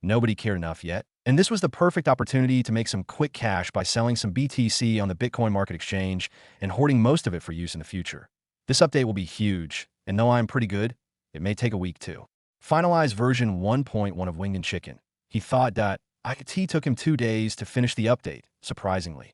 Nobody cared enough yet, and this was the perfect opportunity to make some quick cash by selling some BTC on the Bitcoin market exchange and hoarding most of it for use in the future. This update will be huge, and though I'm pretty good, it may take a week to finalize version 1.1 of Winged Chicken. He thought that it took him 2 days to finish the update, surprisingly.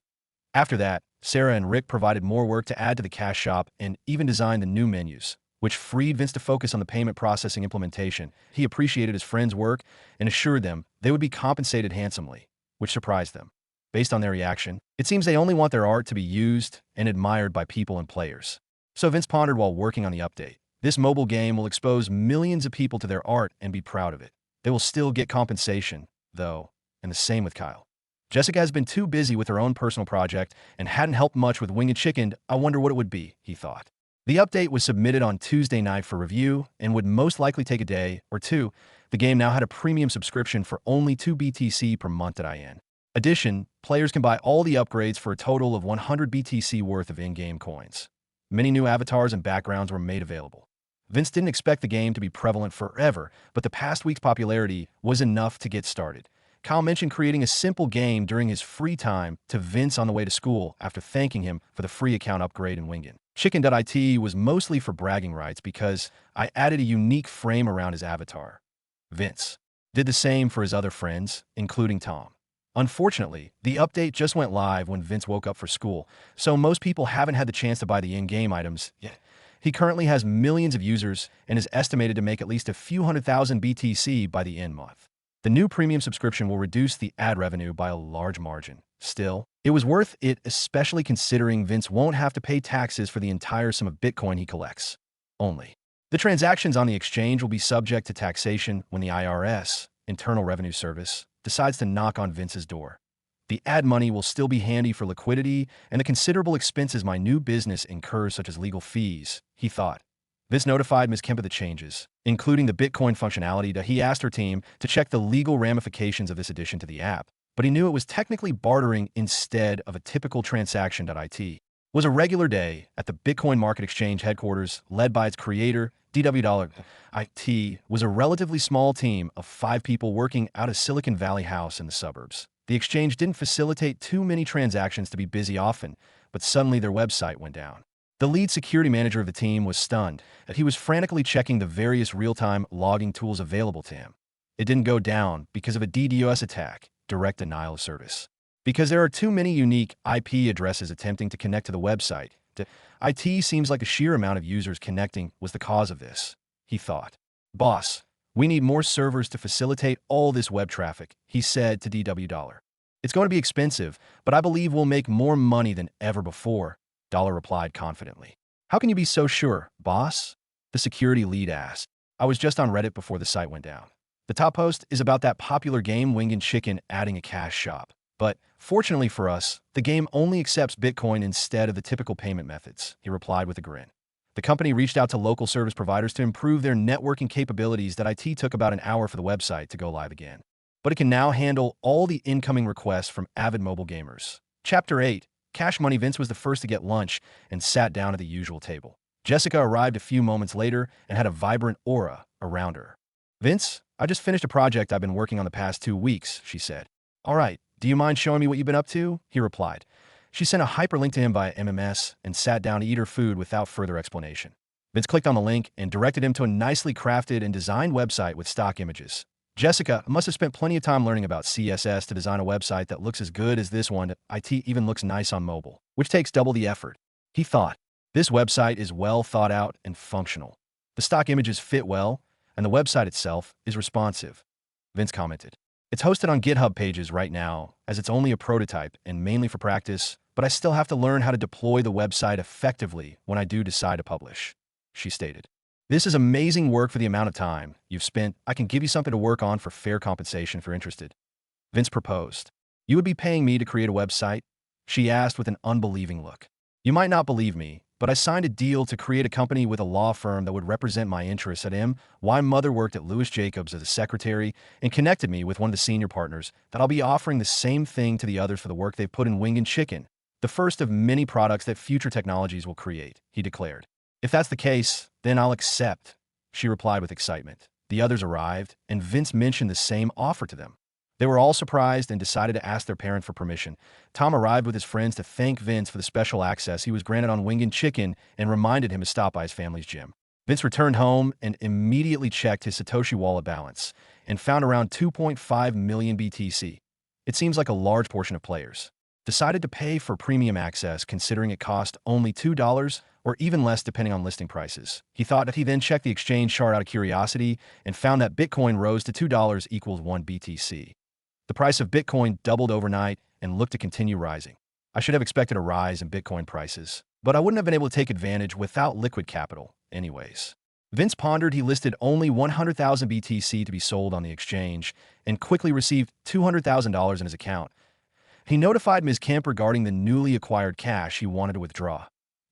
After that, Sarah and Rick provided more work to add to the cash shop and even designed the new menus, which freed Vince to focus on the payment processing implementation. He appreciated his friends' work and assured them they would be compensated handsomely, which surprised them. Based on their reaction, it seems they only want their art to be used and admired by people and players. So Vince pondered while working on the update. This mobile game will expose millions of people to their art and be proud of it. They will still get compensation, though, and the same with Kyle. Jessica has been too busy with her own personal project and hadn't helped much with Winged Chicken. I wonder what it would be, he thought. The update was submitted on Tuesday night for review and would most likely take a day or two. The game now had a premium subscription for only 2 BTC per month at IN. Addition, players can buy all the upgrades for a total of 100 BTC worth of in-game coins. Many new avatars and backgrounds were made available. Vince didn't expect the game to be prevalent forever, but the past week's popularity was enough to get started. Kyle mentioned creating a simple game during his free time to Vince on the way to school after thanking him for the free account upgrade in Winged Chicken.it was mostly for bragging rights because I added a unique frame around his avatar. Vince did the same for his other friends, including Tom. Unfortunately, the update just went live when Vince woke up for school, so most people haven't had the chance to buy the in-game items yet. He currently has millions of users and is estimated to make at least a few 100,000 BTC by the end month. The new premium subscription will reduce the ad revenue by a large margin. Still, it was worth it, especially considering Vince won't have to pay taxes for the entire sum of Bitcoin he collects. Only. The transactions on the exchange will be subject to taxation when the IRS, Internal Revenue Service, decides to knock on Vince's door. The ad money will still be handy for liquidity and the considerable expenses my new business incurs, such as legal fees, he thought. Vince notified Ms. Kemp of the changes, including the Bitcoin functionality. That he asked her team to check the legal ramifications of this addition to the app, but he knew it was technically bartering instead of a typical transaction. It was a regular day at the Bitcoin market exchange headquarters, led by its creator, DW. It was a relatively small team of 5 people working out of Silicon Valley House in the suburbs. The exchange didn't facilitate too many transactions to be busy often, but suddenly their website went down. The lead security manager of the team was stunned that he was frantically checking the various real-time logging tools available to him. It didn't go down because of a DDoS attack, direct denial of service. Because there are too many unique IP addresses attempting to connect to the website. IT seems like a sheer amount of users connecting was the cause of this, he thought. Boss, we need more servers to facilitate all this web traffic, he said to DW. It's going to be expensive, but I believe we'll make more money than ever before. Dollar replied confidently. How can you be so sure, boss? The security lead asked. I was just on Reddit before the site went down. The top post is about that popular game Winged Chicken adding a cash shop. But fortunately for us, the game only accepts Bitcoin instead of the typical payment methods, he replied with a grin. The company reached out to local service providers to improve their networking capabilities. That IT took about an hour for the website to go live again. but it can now handle all the incoming requests from avid mobile gamers. Chapter 8. Cash Money. Vince was the first to get lunch and sat down at the usual table. Jessica arrived a few moments later and had a vibrant aura around her. "Vince, I just finished a project I've been working on the past 2 weeks," she said. "All right, do you mind showing me what you've been up to?" he replied. She sent a hyperlink to him via MMS and sat down to eat her food without further explanation. Vince clicked on the link and directed him to a nicely crafted and designed website with stock images. Jessica must have spent plenty of time learning about CSS to design a website that looks as good as this one. It even looks nice on mobile, which takes double the effort. He thought, this website is well thought out and functional. The stock images fit well, and the website itself is responsive. Vince commented, "It's hosted on GitHub pages right now, as it's only a prototype and mainly for practice, but I still have to learn how to deploy the website effectively when I do decide to publish," she stated. "This is amazing work for the amount of time you've spent. I can give you something to work on for fair compensation if you're interested." Vince proposed. "You would be paying me to create a website?" she asked with an unbelieving look. "You might not believe me, but I signed a deal to create a company with a law firm that would represent my interests at M. My mother worked at Lewis Jacobs as a secretary and connected me with one of the senior partners that I'll be offering the same thing to the others for the work they've put in Wing and Chicken, the first of many products that future technologies will create," he declared. "If that's the case, then I'll accept," she replied with excitement. The others arrived, and Vince mentioned the same offer to them. They were all surprised and decided to ask their parent for permission. Tom arrived with his friends to thank Vince for the special access he was granted on Wing and Chicken and reminded him to stop by his family's gym. Vince returned home and immediately checked his Satoshi wallet balance and found around 2.5 million BTC. It seems like a large portion of players decided to pay for premium access considering it cost only $2 or even less depending on listing prices. He thought that he then checked the exchange chart out of curiosity and found that Bitcoin rose to $2 equals 1 BTC. The price of Bitcoin doubled overnight and looked to continue rising. "I should have expected a rise in Bitcoin prices, but I wouldn't have been able to take advantage without liquid capital anyways." Vince pondered. He listed only 100,000 BTC to be sold on the exchange and quickly received $200,000 in his account. He notified Ms. Kemp regarding the newly acquired cash he wanted to withdraw.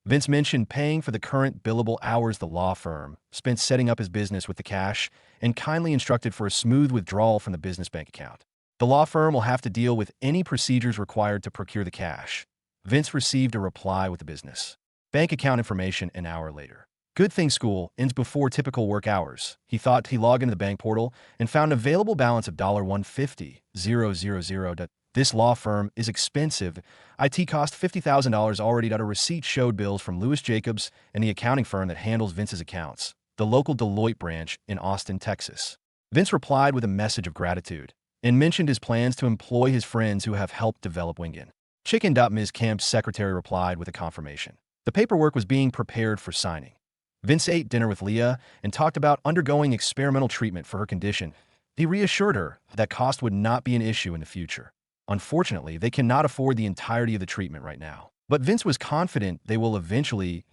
Vince mentioned paying for the current billable hours the law firm spent setting up his business with the cash and kindly instructed for a smooth withdrawal from the business bank account. The law firm will have to deal with any procedures required to procure the cash. Vince received a reply with the business bank account information an hour later. Good thing school ends before typical work hours. He thought. He logged into the bank portal and found an available balance of $150,000. This law firm is expensive. IT cost $50,000 already. A receipt showed bills from Lewis Jacobs and the accounting firm that handles Vince's accounts, the local Deloitte branch in Austin, Texas. Vince replied with a message of gratitude and mentioned his plans to employ his friends who have helped develop Wingin. Chicken. Ms. Kemp's secretary replied with a confirmation. The paperwork was being prepared for signing. Vince ate dinner with Leah and talked about undergoing experimental treatment for her condition. He reassured her that cost would not be an issue in the future. Unfortunately, they cannot afford the entirety of the treatment right now. But Vince was confident they will eventually.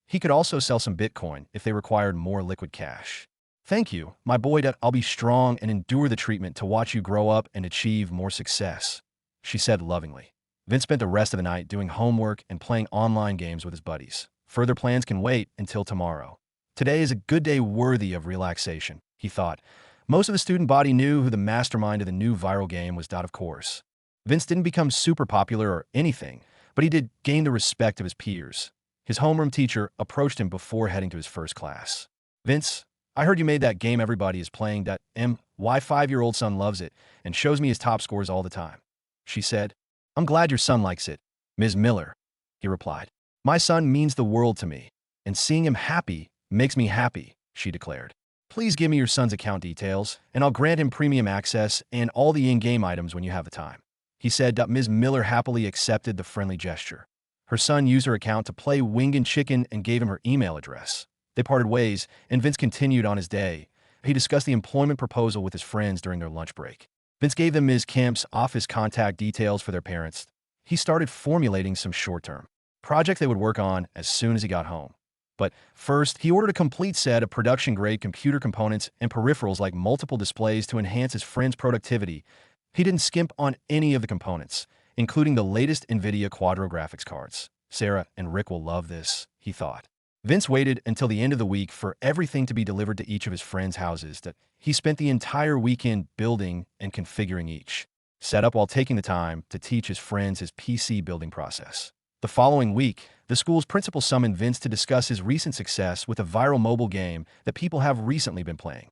He could also sell some Bitcoin if they required more liquid cash. "Thank you, my boy. I'll be strong and endure the treatment to watch you grow up and achieve more success," she said lovingly. Vince spent the rest of the night doing homework and playing online games with his buddies. Further plans can wait until tomorrow. Today is a good day worthy of relaxation, he thought. Most of the student body knew who the mastermind of the new viral game was. Of course, Vince didn't become super popular or anything, but he did gain the respect of his peers. His homeroom teacher approached him before heading to his first class. "Vince, I heard you made that game everybody is playing. My 5-year-old son loves it and shows me his top scores all the time," she said. "I'm glad your son likes it, Ms. Miller," he replied. "My son means the world to me, and seeing him happy makes me happy," she declared. "Please give me your son's account details, and I'll grant him premium access and all the in-game items when you have the time," he said. Ms. Miller happily accepted the friendly gesture. Her son used her account to play Wing and Chicken and gave him her email address. They parted ways, and Vince continued on his day. He discussed the employment proposal with his friends during their lunch break. Vince gave them Ms. Kemp's office contact details for their parents. He started formulating some short-term projects they would work on as soon as he got home. But first, he ordered a complete set of production-grade computer components and peripherals like multiple displays to enhance his friend's productivity. He didn't skimp on any of the components, including the latest NVIDIA Quadro graphics cards. "Sarah and Rick will love this," he thought. Vince waited until the end of the week for everything to be delivered to each of his friends' houses that he spent the entire weekend building and configuring each setup while taking the time to teach his friends his PC building process. The following week, the school's principal summoned Vince to discuss his recent success with a viral mobile game that people have recently been playing.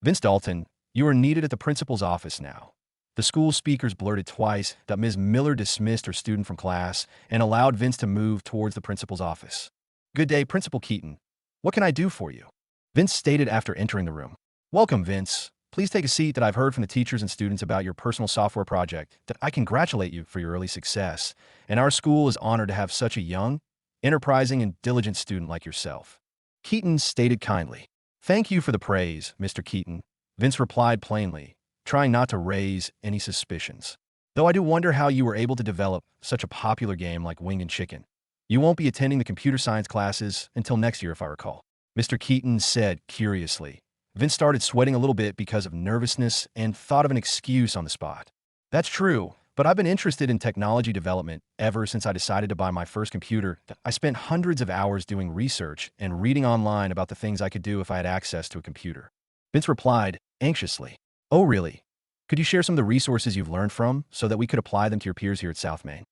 Vince Dalton, you are needed at the principal's office now. The school speakers blurted twice that Ms. Miller dismissed her student from class and allowed Vince to move towards the principal's office. Good day, Principal Keaton. What can I do for you? Vince stated after entering the room. Welcome, Vince. Please take a seat. That I've heard from the teachers and students about your personal software project. That I congratulate you for your early success, and our school is honored to have such a young, enterprising, and diligent student like yourself. Keaton stated kindly. Thank you for the praise, Mr. Keaton. Vince replied plainly, trying not to raise any suspicions. Though I do wonder how you were able to develop such a popular game like Wing and Chicken. You won't be attending the computer science classes until next year, if I recall. Mr. Keaton said curiously. Vince started sweating a little bit because of nervousness and thought of an excuse on the spot. That's true, but I've been interested in technology development ever since I decided to buy my first computer. I spent hundreds of hours doing research and reading online about the things I could do if I had access to a computer. Vince replied, anxiously. Oh, really? Could you share some of the resources you've learned from so that we could apply them to your peers here at South Main?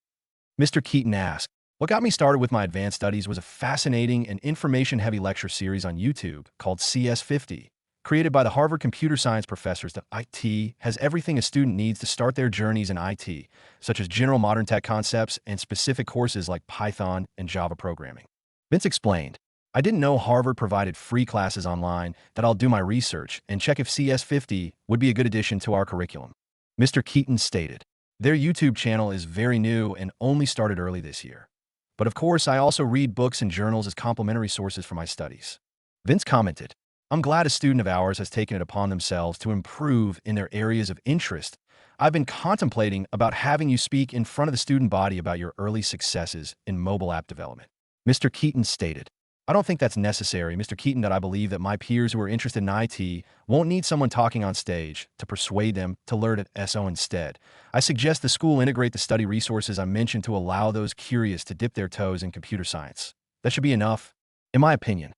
Mr. Keaton asked. What got me started with my advanced studies was a fascinating and information-heavy lecture series on YouTube called CS50. Created by the Harvard computer science professors, that IT has everything a student needs to start their journeys in IT, such as general modern tech concepts and specific courses like Python and Java programming. Vince explained, I didn't know Harvard provided free classes online. That I'll do my research and check if CS50 would be a good addition to our curriculum. Mr. Keaton stated, their YouTube channel is very new and only started early this year. But of course, I also read books and journals as complementary sources for my studies. Vince commented, I'm glad a student of ours has taken it upon themselves to improve in their areas of interest. I've been contemplating about having you speak in front of the student body about your early successes in mobile app development. Mr. Keaton stated, I don't think that's necessary, Mr. Keaton, that I believe that my peers who are interested in IT won't need someone talking on stage to persuade them to learn at SO instead. I suggest the school integrate the study resources I mentioned to allow those curious to dip their toes in computer science. That should be enough, in my opinion.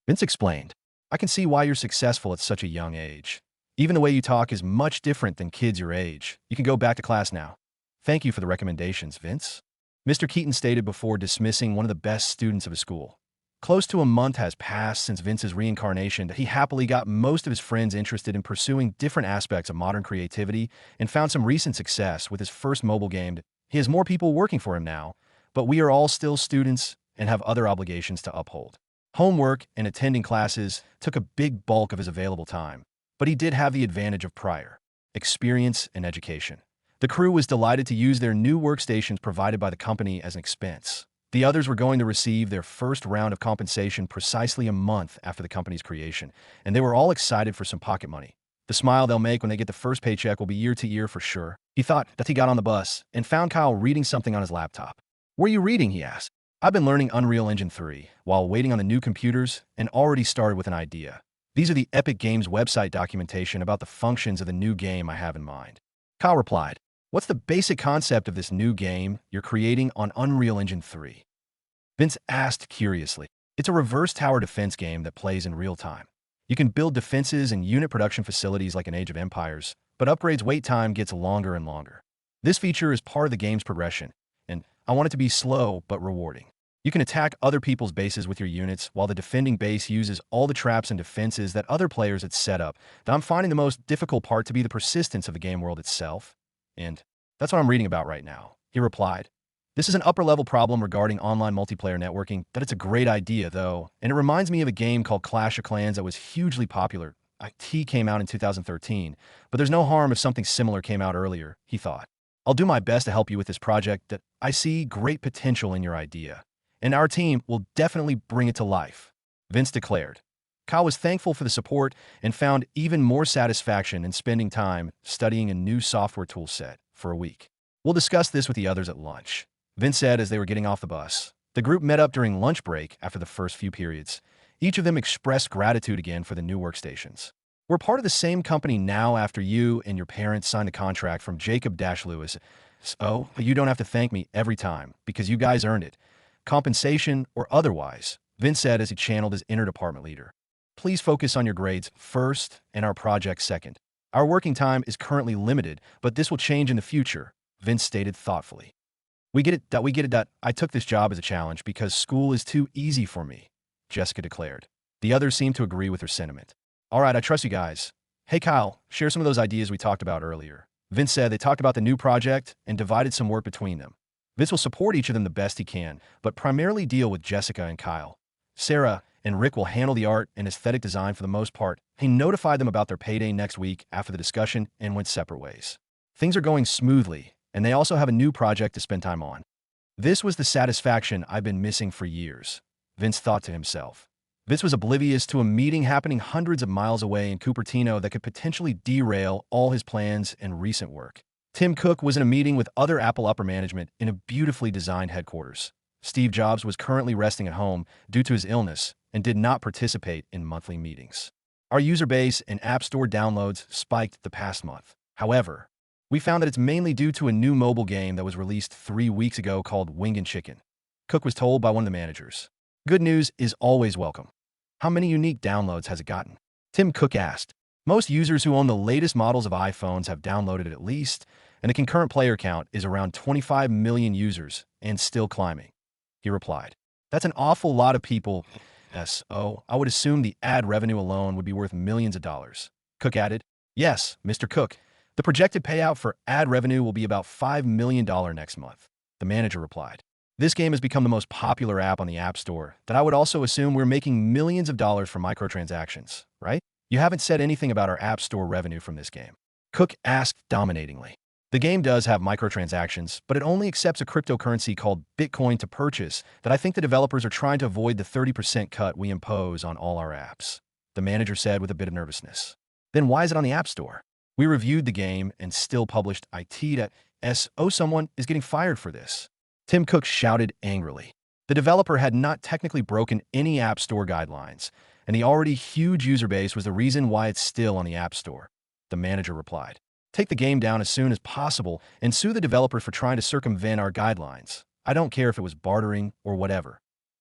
Vince explained, I can see why you're successful at such a young age. Even the way you talk is much different than kids your age. You can go back to class now. Thank you for the recommendations, Vince. Mr. Keaton stated before dismissing one of the best students of his school. Close to a month has passed since Vince's reincarnation that he happily got most of his friends interested in pursuing different aspects of modern creativity and found some recent success with his first mobile game. He has more people working for him now, but we are all still students and have other obligations to uphold. Homework and attending classes took a big bulk of his available time, but he did have the advantage of prior experience and education. The crew was delighted to use their new workstations provided by the company as an expense. The others were going to receive their first round of compensation precisely a month after the company's creation, and they were all excited for some pocket money. The smile they'll make when they get the first paycheck will be year to year for sure. He thought that he got on the bus and found Kyle reading something on his laptop. What are you reading? He asked. I've been learning Unreal Engine 3 while waiting on the new computers and already started with an idea. These are the Epic Games website documentation about the functions of the new game I have in mind. Kyle replied, what's the basic concept of this new game you're creating on Unreal Engine 3? Vince asked curiously. It's a reverse tower defense game that plays in real time. You can build defenses and unit production facilities like in Age of Empires, but upgrades wait time gets longer and longer. This feature is part of the game's progression, and I want it to be slow but rewarding. You can attack other people's bases with your units while the defending base uses all the traps and defenses that other players had set up. That I'm finding the most difficult part to be the persistence of the game world itself. And that's what I'm reading about right now, he replied. This is an upper-level problem regarding online multiplayer networking. That it's a great idea, though, and it reminds me of a game called Clash of Clans that was hugely popular. IT came out in 2013, but there's no harm if something similar came out earlier, he thought. I'll do my best to help you with this project. That I see great potential in your idea, and our team will definitely bring it to life, Vince declared. Kyle was thankful for the support and found even more satisfaction in spending time studying a new software tool set for a week. We'll discuss this with the others at lunch, Vince said as they were getting off the bus. The group met up during lunch break after the first few periods. Each of them expressed gratitude again for the new workstations. We're part of the same company now after you and your parents signed a contract from Jacob-Lewis. So you don't have to thank me every time because you guys earned it, compensation or otherwise, Vince said as he channeled his inner department leader. Please focus on your grades first and our project second. Our working time is currently limited, but this will change in the future, Vince stated thoughtfully. We get it. I took this job as a challenge because school is too easy for me, Jessica declared. The others seemed to agree with her sentiment. All right, I trust you guys. Hey, Kyle, share some of those ideas we talked about earlier. Vince said they talked about the new project and divided some work between them. Vince will support each of them the best he can, but primarily deal with Jessica and Kyle. Sarah and Rick will handle the art and aesthetic design for the most part. He notified them about their payday next week after the discussion and went separate ways. Things are going smoothly, and they also have a new project to spend time on. This was the satisfaction I've been missing for years, Vince thought to himself. Vince was oblivious to a meeting happening hundreds of miles away in Cupertino that could potentially derail all his plans and recent work. Tim Cook was in a meeting with other Apple upper management in a beautifully designed headquarters. Steve Jobs was currently resting at home due to his illness and did not participate in monthly meetings. Our user base and App Store downloads spiked the past month. However, we found that it's mainly due to a new mobile game that was released 3 weeks ago called Winged Chicken, Cook was told by one of the managers. Good news is always welcome. How many unique downloads has it gotten? Tim Cook asked. Most users who own the latest models of iPhones have downloaded it at least, and the concurrent player count is around 25 million users and still climbing, he replied. That's an awful lot of people. So, I would assume the ad revenue alone would be worth millions of dollars. Cook added, Yes, Mr. Cook. The projected payout for ad revenue will be about $5 million next month, the manager replied. This game has become the most popular app on the App Store, that I would also assume we're making millions of dollars from microtransactions, right? You haven't said anything about our App Store revenue from this game. Cook asked dominatingly. The game does have microtransactions, but it only accepts a cryptocurrency called Bitcoin to purchase that I think the developers are trying to avoid the 30% cut we impose on all our apps, the manager said with a bit of nervousness. Then why is it on the App Store? We reviewed the game and still published it. Someone is getting fired for this. Tim Cook shouted angrily. The developer had not technically broken any App Store guidelines, and the already huge user base was the reason why it's still on the App Store, the manager replied. Take the game down as soon as possible and sue the developers for trying to circumvent our guidelines. I don't care if it was bartering or whatever.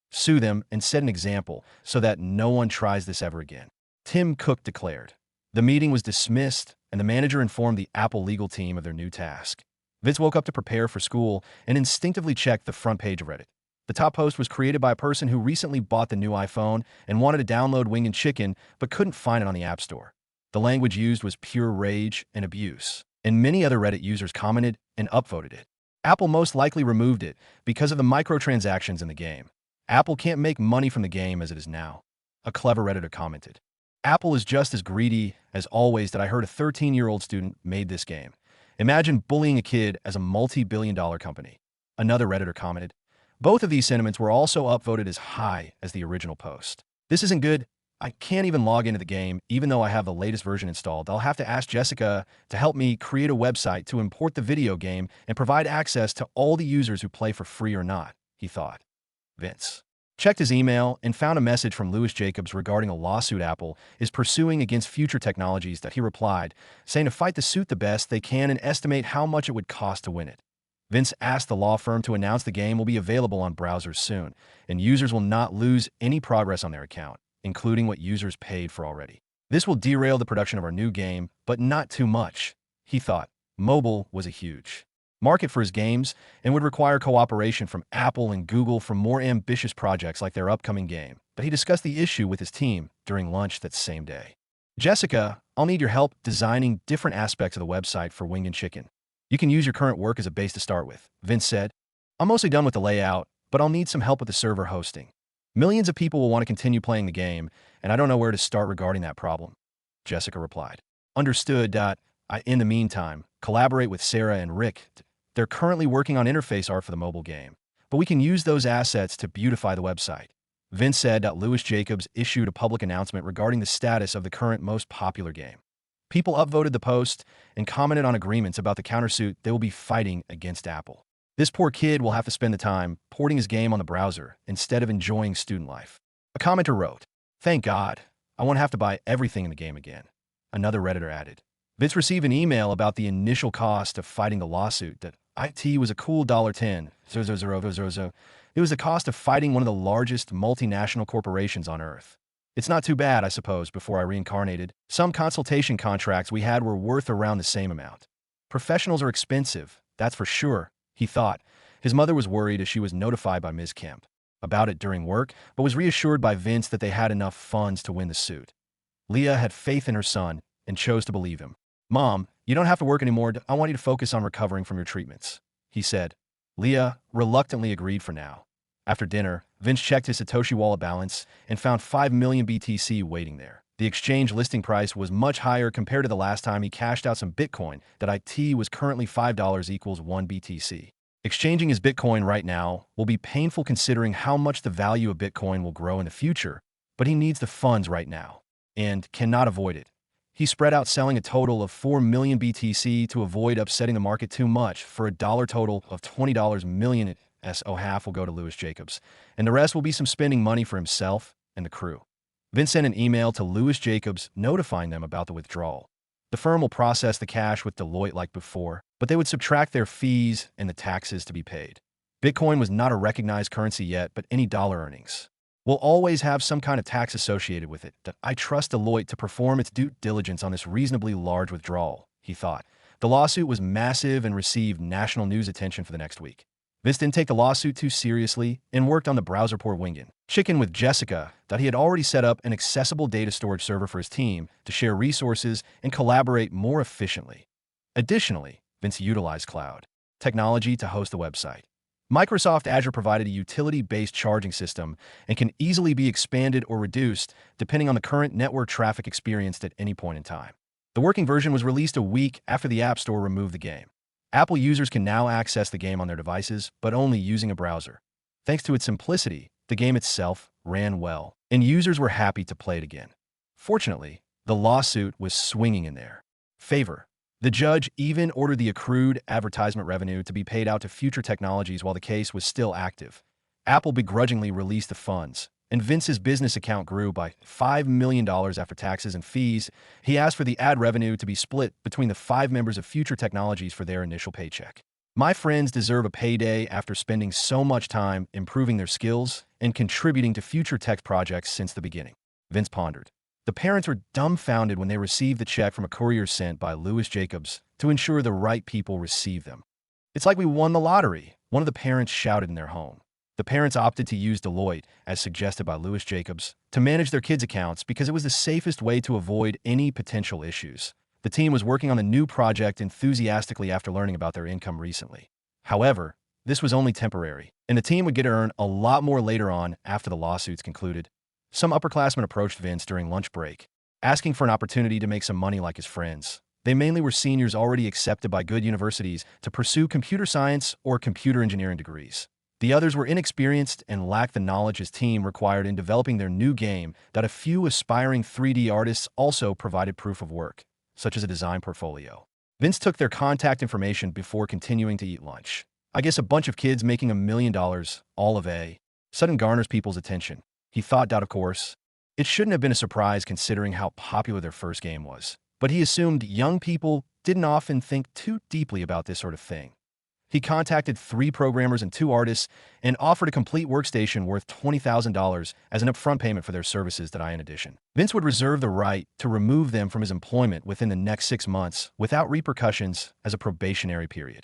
Sue them and set an example so that no one tries this ever again, Tim Cook declared. The meeting was dismissed, and the manager informed the Apple legal team of their new task. Vince woke up to prepare for school and instinctively checked the front page of Reddit. The top post was created by a person who recently bought the new iPhone and wanted to download Winged Chicken but couldn't find it on the App Store. The language used was pure rage and abuse, and many other Reddit users commented and upvoted it. Apple most likely removed it because of the microtransactions in the game. Apple can't make money from the game as it is now, a clever Redditor commented. Apple is just as greedy as always that I heard a 13-year-old student made this game. Imagine bullying a kid as a multi-billion-dollar company. Another Redditor commented. Both of these sentiments were also upvoted as high as the original post. This isn't good. I can't even log into the game, even though I have the latest version installed. I'll have to ask Jessica to help me create a website to import the video game and provide access to all the users who play for free or not, he thought. Vince checked his email and found a message from Louis Jacobs regarding a lawsuit Apple is pursuing against future technologies that he replied, saying to fight the suit the best they can and estimate how much it would cost to win it. Vince asked the law firm to announce the game will be available on browsers soon, and users will not lose any progress on their account, including what users paid for already. This will derail the production of our new game, but not too much, he thought. Mobile was a huge market for his games and would require cooperation from Apple and Google for more ambitious projects like their upcoming game, but he discussed the issue with his team during lunch that same day. Jessica, I'll need your help designing different aspects of the website for Winged Chicken. You can use your current work as a base to start with, Vince said. I'm mostly done with the layout, but I'll need some help with the server hosting. Millions of people will want to continue playing the game, and I don't know where to start regarding that problem, Jessica replied. Understood. In the meantime, collaborate with Sarah and Rick. They're currently working on interface art for the mobile game, but we can use those assets to beautify the website. Vince said that Louis Jacobs issued a public announcement regarding the status of the current most popular game. People upvoted the post and commented on agreements about the countersuit they will be fighting against Apple. This poor kid will have to spend the time porting his game on the browser instead of enjoying student life. A commenter wrote, Thank God, I won't have to buy everything in the game again. Another Redditor added. Vince received an email about the initial cost of fighting the lawsuit that IT was a cool $10. It was the cost of fighting one of the largest multinational corporations on Earth. It's not too bad, I suppose, before I reincarnated. Some consultation contracts we had were worth around the same amount. Professionals are expensive, that's for sure, he thought. His mother was worried as she was notified by Ms. Kemp about it during work, but was reassured by Vince that they had enough funds to win the suit. Leah had faith in her son and chose to believe him. Mom, you don't have to work anymore. I want you to focus on recovering from your treatments, he said. Leah reluctantly agreed for now. After dinner, Vince checked his Satoshi wallet balance and found 5 million BTC waiting there. The exchange listing price was much higher compared to the last time he cashed out some Bitcoin. That IT was currently $5 equals 1 BTC. Exchanging his Bitcoin right now will be painful considering how much the value of Bitcoin will grow in the future, but he needs the funds right now and cannot avoid it. He spread out selling a total of 4 million BTC to avoid upsetting the market too much for a dollar total of $20 million. So half will go to Louis Jacobs, and the rest will be some spending money for himself and the crew. Vince sent an email to Louis Jacobs notifying them about the withdrawal. The firm will process the cash with Deloitte like before, but they would subtract their fees and the taxes to be paid. Bitcoin was not a recognized currency yet, but any dollar earnings will always have some kind of tax associated with it. I trust Deloitte to perform its due diligence on this reasonably large withdrawal, he thought. The lawsuit was massive and received national news attention for the next week. Vince didn't take the lawsuit too seriously and worked on the browser port Wingen Chicken with Jessica that he had already set up an accessible data storage server for his team to share resources and collaborate more efficiently. Additionally, Vince utilized cloud technology to host the website. Microsoft Azure provided a utility-based charging system and can easily be expanded or reduced depending on the current network traffic experienced at any point in time. The working version was released a week after the App Store removed the game. Apple users can now access the game on their devices, but only using a browser. Thanks to its simplicity, the game itself ran well, and users were happy to play it again. Fortunately, the lawsuit was swinging in their favor. The judge even ordered the accrued advertisement revenue to be paid out to future technologies while the case was still active. Apple begrudgingly released the funds, and Vince's business account grew by $5 million after taxes and fees. He asked for the ad revenue to be split between the 5 members of Future Technologies for their initial paycheck. My friends deserve a payday after spending so much time improving their skills and contributing to future tech projects since the beginning, Vince pondered. The parents were dumbfounded when they received the check from a courier sent by Louis Jacobs to ensure the right people receive them. It's like we won the lottery, one of the parents shouted in their home. The parents opted to use Deloitte, as suggested by Louis Jacobs, to manage their kids' accounts because it was the safest way to avoid any potential issues. The team was working on a new project enthusiastically after learning about their income recently. However, this was only temporary, and the team would get to earn a lot more later on after the lawsuits concluded. Some upperclassmen approached Vince during lunch break, asking for an opportunity to make some money like his friends. They mainly were seniors already accepted by good universities to pursue computer science or computer engineering degrees. The others were inexperienced and lacked the knowledge his team required in developing their new game. That a few aspiring 3D artists also provided proof of work, such as a design portfolio. Vince took their contact information before continuing to eat lunch. I guess a bunch of kids making $1 million, all of a sudden garners people's attention. He thought that, of course, it shouldn't have been a surprise considering how popular their first game was. But he assumed young people didn't often think too deeply about this sort of thing. He contacted 3 programmers and 2 artists and offered a complete workstation worth $20,000 as an upfront payment for their services. In addition, Vince would reserve the right to remove them from his employment within the next 6 months without repercussions as a probationary period.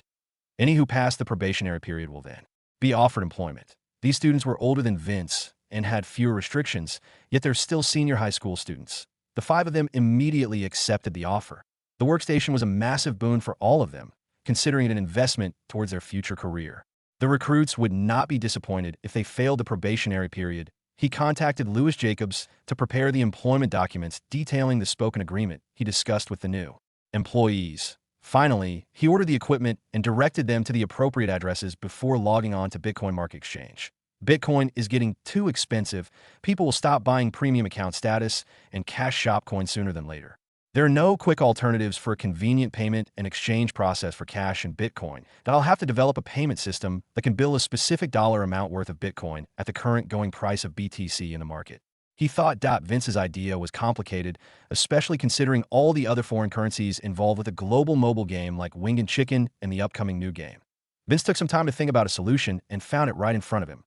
Any who passed the probationary period will then be offered employment. These students were older than Vince and had fewer restrictions, yet they're still senior high school students. The 5 of them immediately accepted the offer. The workstation was a massive boon for all of them, considering it an investment towards their future career. The recruits would not be disappointed if they failed the probationary period. He contacted Louis Jacobs to prepare the employment documents detailing the spoken agreement he discussed with the new employees. Finally, he ordered the equipment and directed them to the appropriate addresses before logging on to Bitcoin Market Exchange. Bitcoin is getting too expensive. People will stop buying premium account status and cash shop coin sooner than later. There are no quick alternatives for a convenient payment and exchange process for cash and Bitcoin. That I'll have to develop a payment system that can bill a specific dollar amount worth of Bitcoin at the current going price of BTC in the market. He thought Vince's idea was complicated, especially considering all the other foreign currencies involved with a global mobile game like Wing and Chicken and the upcoming new game. Vince took some time to think about a solution and found it right in front of him.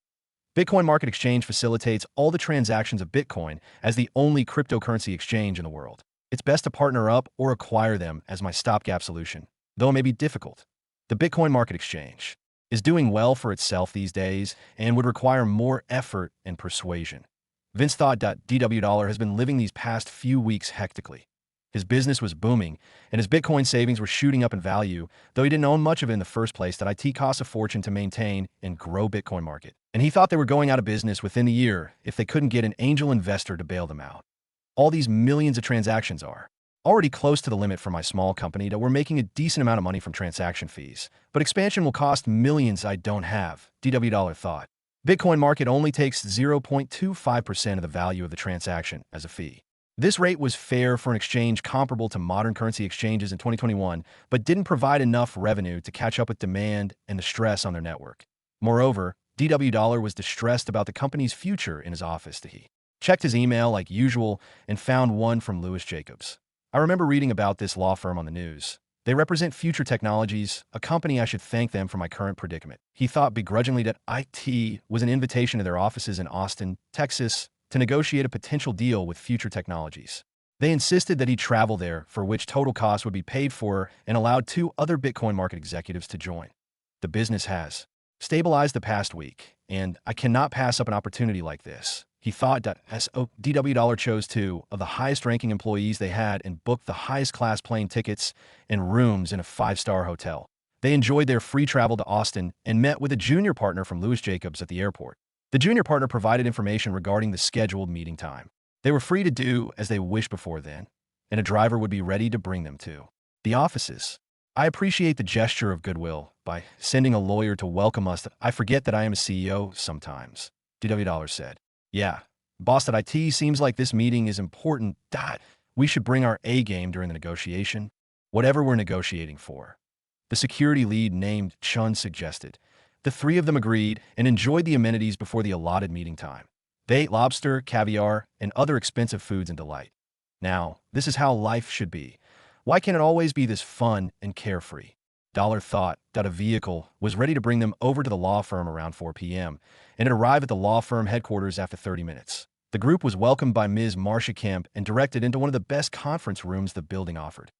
Bitcoin Market Exchange facilitates all the transactions of Bitcoin as the only cryptocurrency exchange in the world. It's best to partner up or acquire them as my stopgap solution, though it may be difficult. The Bitcoin Market Exchange is doing well for itself these days and would require more effort and persuasion. Vince thought DW has been living these past few weeks hectically. His business was booming, and his Bitcoin savings were shooting up in value, though he didn't own much of it in the first place. That IT costs a fortune to maintain and grow Bitcoin market. And he thought they were going out of business within a year if they couldn't get an angel investor to bail them out. All these millions of transactions are already close to the limit for my small company that we're making a decent amount of money from transaction fees, but expansion will cost millions I don't have, DW thought. Bitcoin market only takes 0.25% of the value of the transaction as a fee. This rate was fair for an exchange comparable to modern currency exchanges in 2021, but didn't provide enough revenue to catch up with demand and the stress on their network. Moreover, DW was distressed about the company's future in his office. He checked his email like usual and found one from Louis Jacobs. I remember reading about this law firm on the news. They represent Future Technologies, a company I should thank them for my current predicament. He thought begrudgingly that IT was an invitation to their offices in Austin, Texas, to negotiate a potential deal with Future Technologies. They insisted that he travel there, for which total cost would be paid for, and allowed 2 other Bitcoin market executives to join. The business has stabilized the past week, and I cannot pass up an opportunity like this. He thought DW chose 2 of the highest-ranking employees they had and booked the highest-class plane tickets and rooms in a 5-star hotel. They enjoyed their free travel to Austin and met with a junior partner from Louis Jacobs at the airport. The junior partner provided information regarding the scheduled meeting time. They were free to do as they wished before then, and a driver would be ready to bring them to the offices. I appreciate the gesture of goodwill by sending a lawyer to welcome us. I forget that I am a CEO sometimes, DW said. Yeah, boss at IT seems like this meeting is important. We should bring our A game during the negotiation, whatever we're negotiating for. The security lead named Chun suggested. The 3 of them agreed and enjoyed the amenities before the allotted meeting time. They ate lobster, caviar, and other expensive foods and delight. Now, this is how life should be. Why can't it always be this fun and carefree? Dollar thought that a vehicle was ready to bring them over to the law firm around 4 p.m., and it arrived at the law firm headquarters after 30 minutes. The group was welcomed by Ms. Marcia Kemp and directed into one of the best conference rooms the building offered.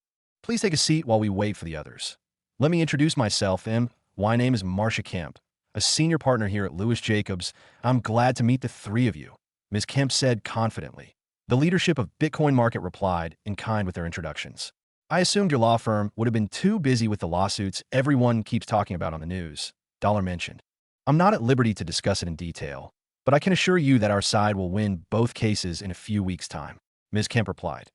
Please take a seat while we wait for the others. Let me introduce myself, My name is Marcia Kemp, a senior partner here at Louis Jacobs. I'm glad to meet the 3 of you, Ms. Kemp said confidently. The leadership of Bitcoin Market replied in kind with their introductions. I assumed your law firm would have been too busy with the lawsuits everyone keeps talking about on the news, Dollar mentioned. I'm not at liberty to discuss it in detail, but I can assure you that our side will win both cases in a few weeks' time, Ms. Kemp replied.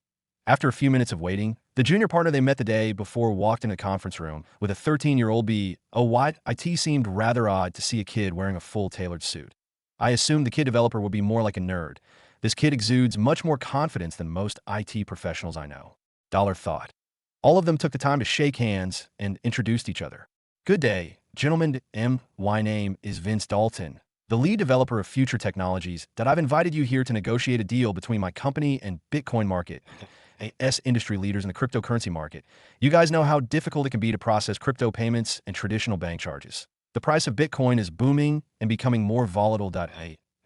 After a few minutes of waiting, the junior partner they met the day before walked into the conference room with a 13-year-old IT seemed rather odd to see a kid wearing a full tailored suit. I assumed the kid developer would be more like a nerd. This kid exudes much more confidence than most IT professionals I know, Dollar thought. All of them took the time to shake hands and introduced each other. Good day, gentlemen. My name is Vince Dalton, the lead developer of Future Technologies, that I've invited you here to negotiate a deal between my company and Bitcoin Market, industry leaders in the cryptocurrency market. You guys know how difficult it can be to process crypto payments and traditional bank charges. The price of Bitcoin is booming and becoming more volatile.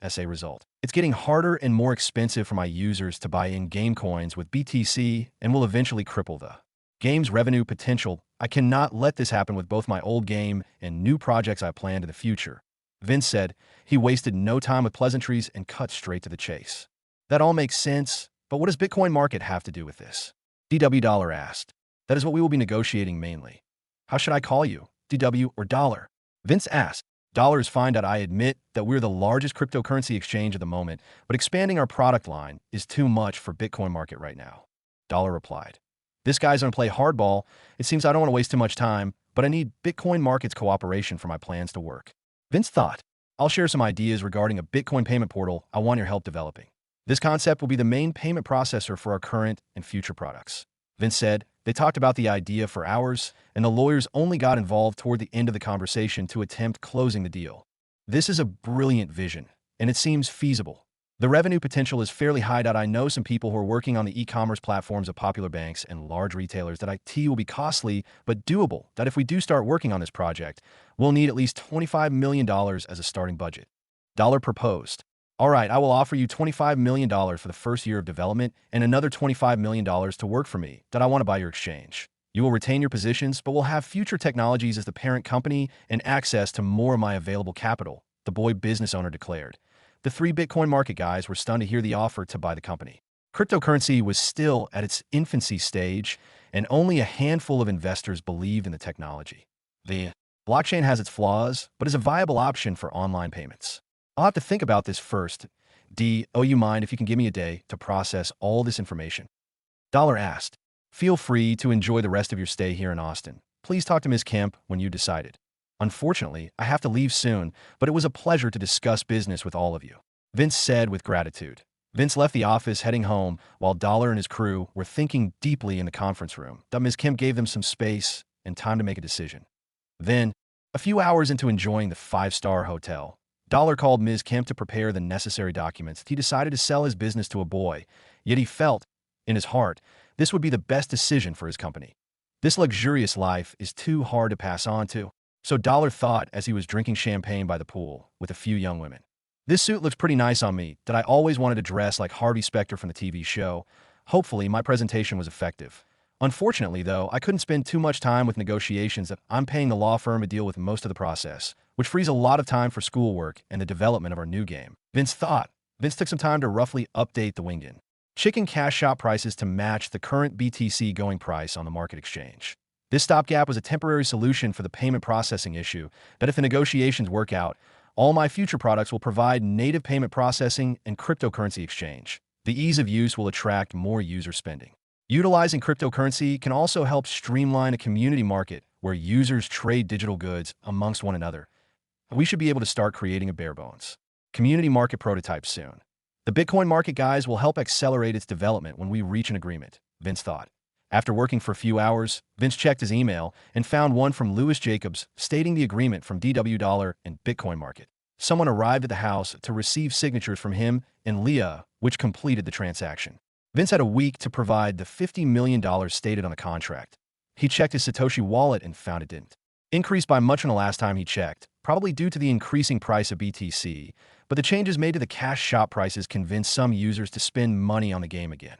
As a result, it's getting harder and more expensive for my users to buy in-game coins with BTC and will eventually cripple the game's revenue potential. I cannot let this happen with both my old game and new projects I planned in the future, Vince said. He wasted no time with pleasantries and cut straight to the chase. That all makes sense. But what does Bitcoin Market have to do with this? DW asked. That is what we will be negotiating mainly. How should I call you, DW or Dollar? Vince asked. Dollar is fine. I admit that we're the largest cryptocurrency exchange at the moment, but expanding our product line is too much for Bitcoin Market right now, Dollar replied. This guy's gonna play hardball. It seems I don't want to waste too much time, but I need Bitcoin Market's cooperation for my plans to work. Vince thought. I'll share some ideas regarding a Bitcoin payment portal I want your help developing. This concept will be the main payment processor for our current and future products, Vince said. They talked about the idea for hours, and the lawyers only got involved toward the end of the conversation to attempt closing the deal. This is a brilliant vision, and it seems feasible. The revenue potential is fairly high. I know some people who are working on the e-commerce platforms of popular banks and large retailers. That IT will be costly, but doable. That if we do start working on this project, we'll need at least $25 million as a starting budget. Dollar proposed. All right, I will offer you $25 million for the first year of development and another $25 million to work for me. That I want to buy your exchange. You will retain your positions, but will have future technologies as the parent company and access to more of my available capital, the boy business owner declared. The 3 Bitcoin market guys were stunned to hear the offer to buy the company. Cryptocurrency was still at its infancy stage, and only a handful of investors believed in the technology. The blockchain has its flaws, but is a viable option for online payments. I'll have to think about this first. You mind if you can give me a day to process all this information? Dollar asked. Feel free to enjoy the rest of your stay here in Austin. Please talk to Ms. Kemp when you decided. Unfortunately, I have to leave soon, but it was a pleasure to discuss business with all of you, Vince said with gratitude. Vince left the office heading home while Dollar and his crew were thinking deeply in the conference room. Ms. Kemp gave them some space and time to make a decision. Then, a few hours into enjoying the 5-star hotel, Dollar called Ms. Kemp to prepare the necessary documents. He decided to sell his business to a boy, yet he felt, in his heart, this would be the best decision for his company. This luxurious life is too hard to pass on to. So Dollar thought as he was drinking champagne by the pool with a few young women. This suit looks pretty nice on me. That I always wanted to dress like Harvey Specter from the TV show. Hopefully my presentation was effective. Unfortunately, though, I couldn't spend too much time with negotiations. I'm paying the law firm to deal with most of the process, which frees a lot of time for schoolwork and the development of our new game. Vince thought. Vince took some time to roughly update the Wingen Chicken Cash Shop prices to match the current BTC going price on the market exchange. This stopgap was a temporary solution for the payment processing issue, that if the negotiations work out, all my future products will provide native payment processing and cryptocurrency exchange. The ease of use will attract more user spending. Utilizing cryptocurrency can also help streamline a community market where users trade digital goods amongst one another. We should be able to start creating a bare bones community market prototype soon. The Bitcoin market guys will help accelerate its development when we reach an agreement, Vince thought. After working for a few hours, Vince checked his email and found one from Louis Jacobs stating the agreement from DW Dollar and Bitcoin Market. Someone arrived at the house to receive signatures from him and Leah, which completed the transaction. Vince had a week to provide the $50 million stated on the contract. He checked his Satoshi wallet and found it didn't increase by much from the last time he checked, probably due to the increasing price of BTC, but the changes made to the cash shop prices convinced some users to spend money on the game again.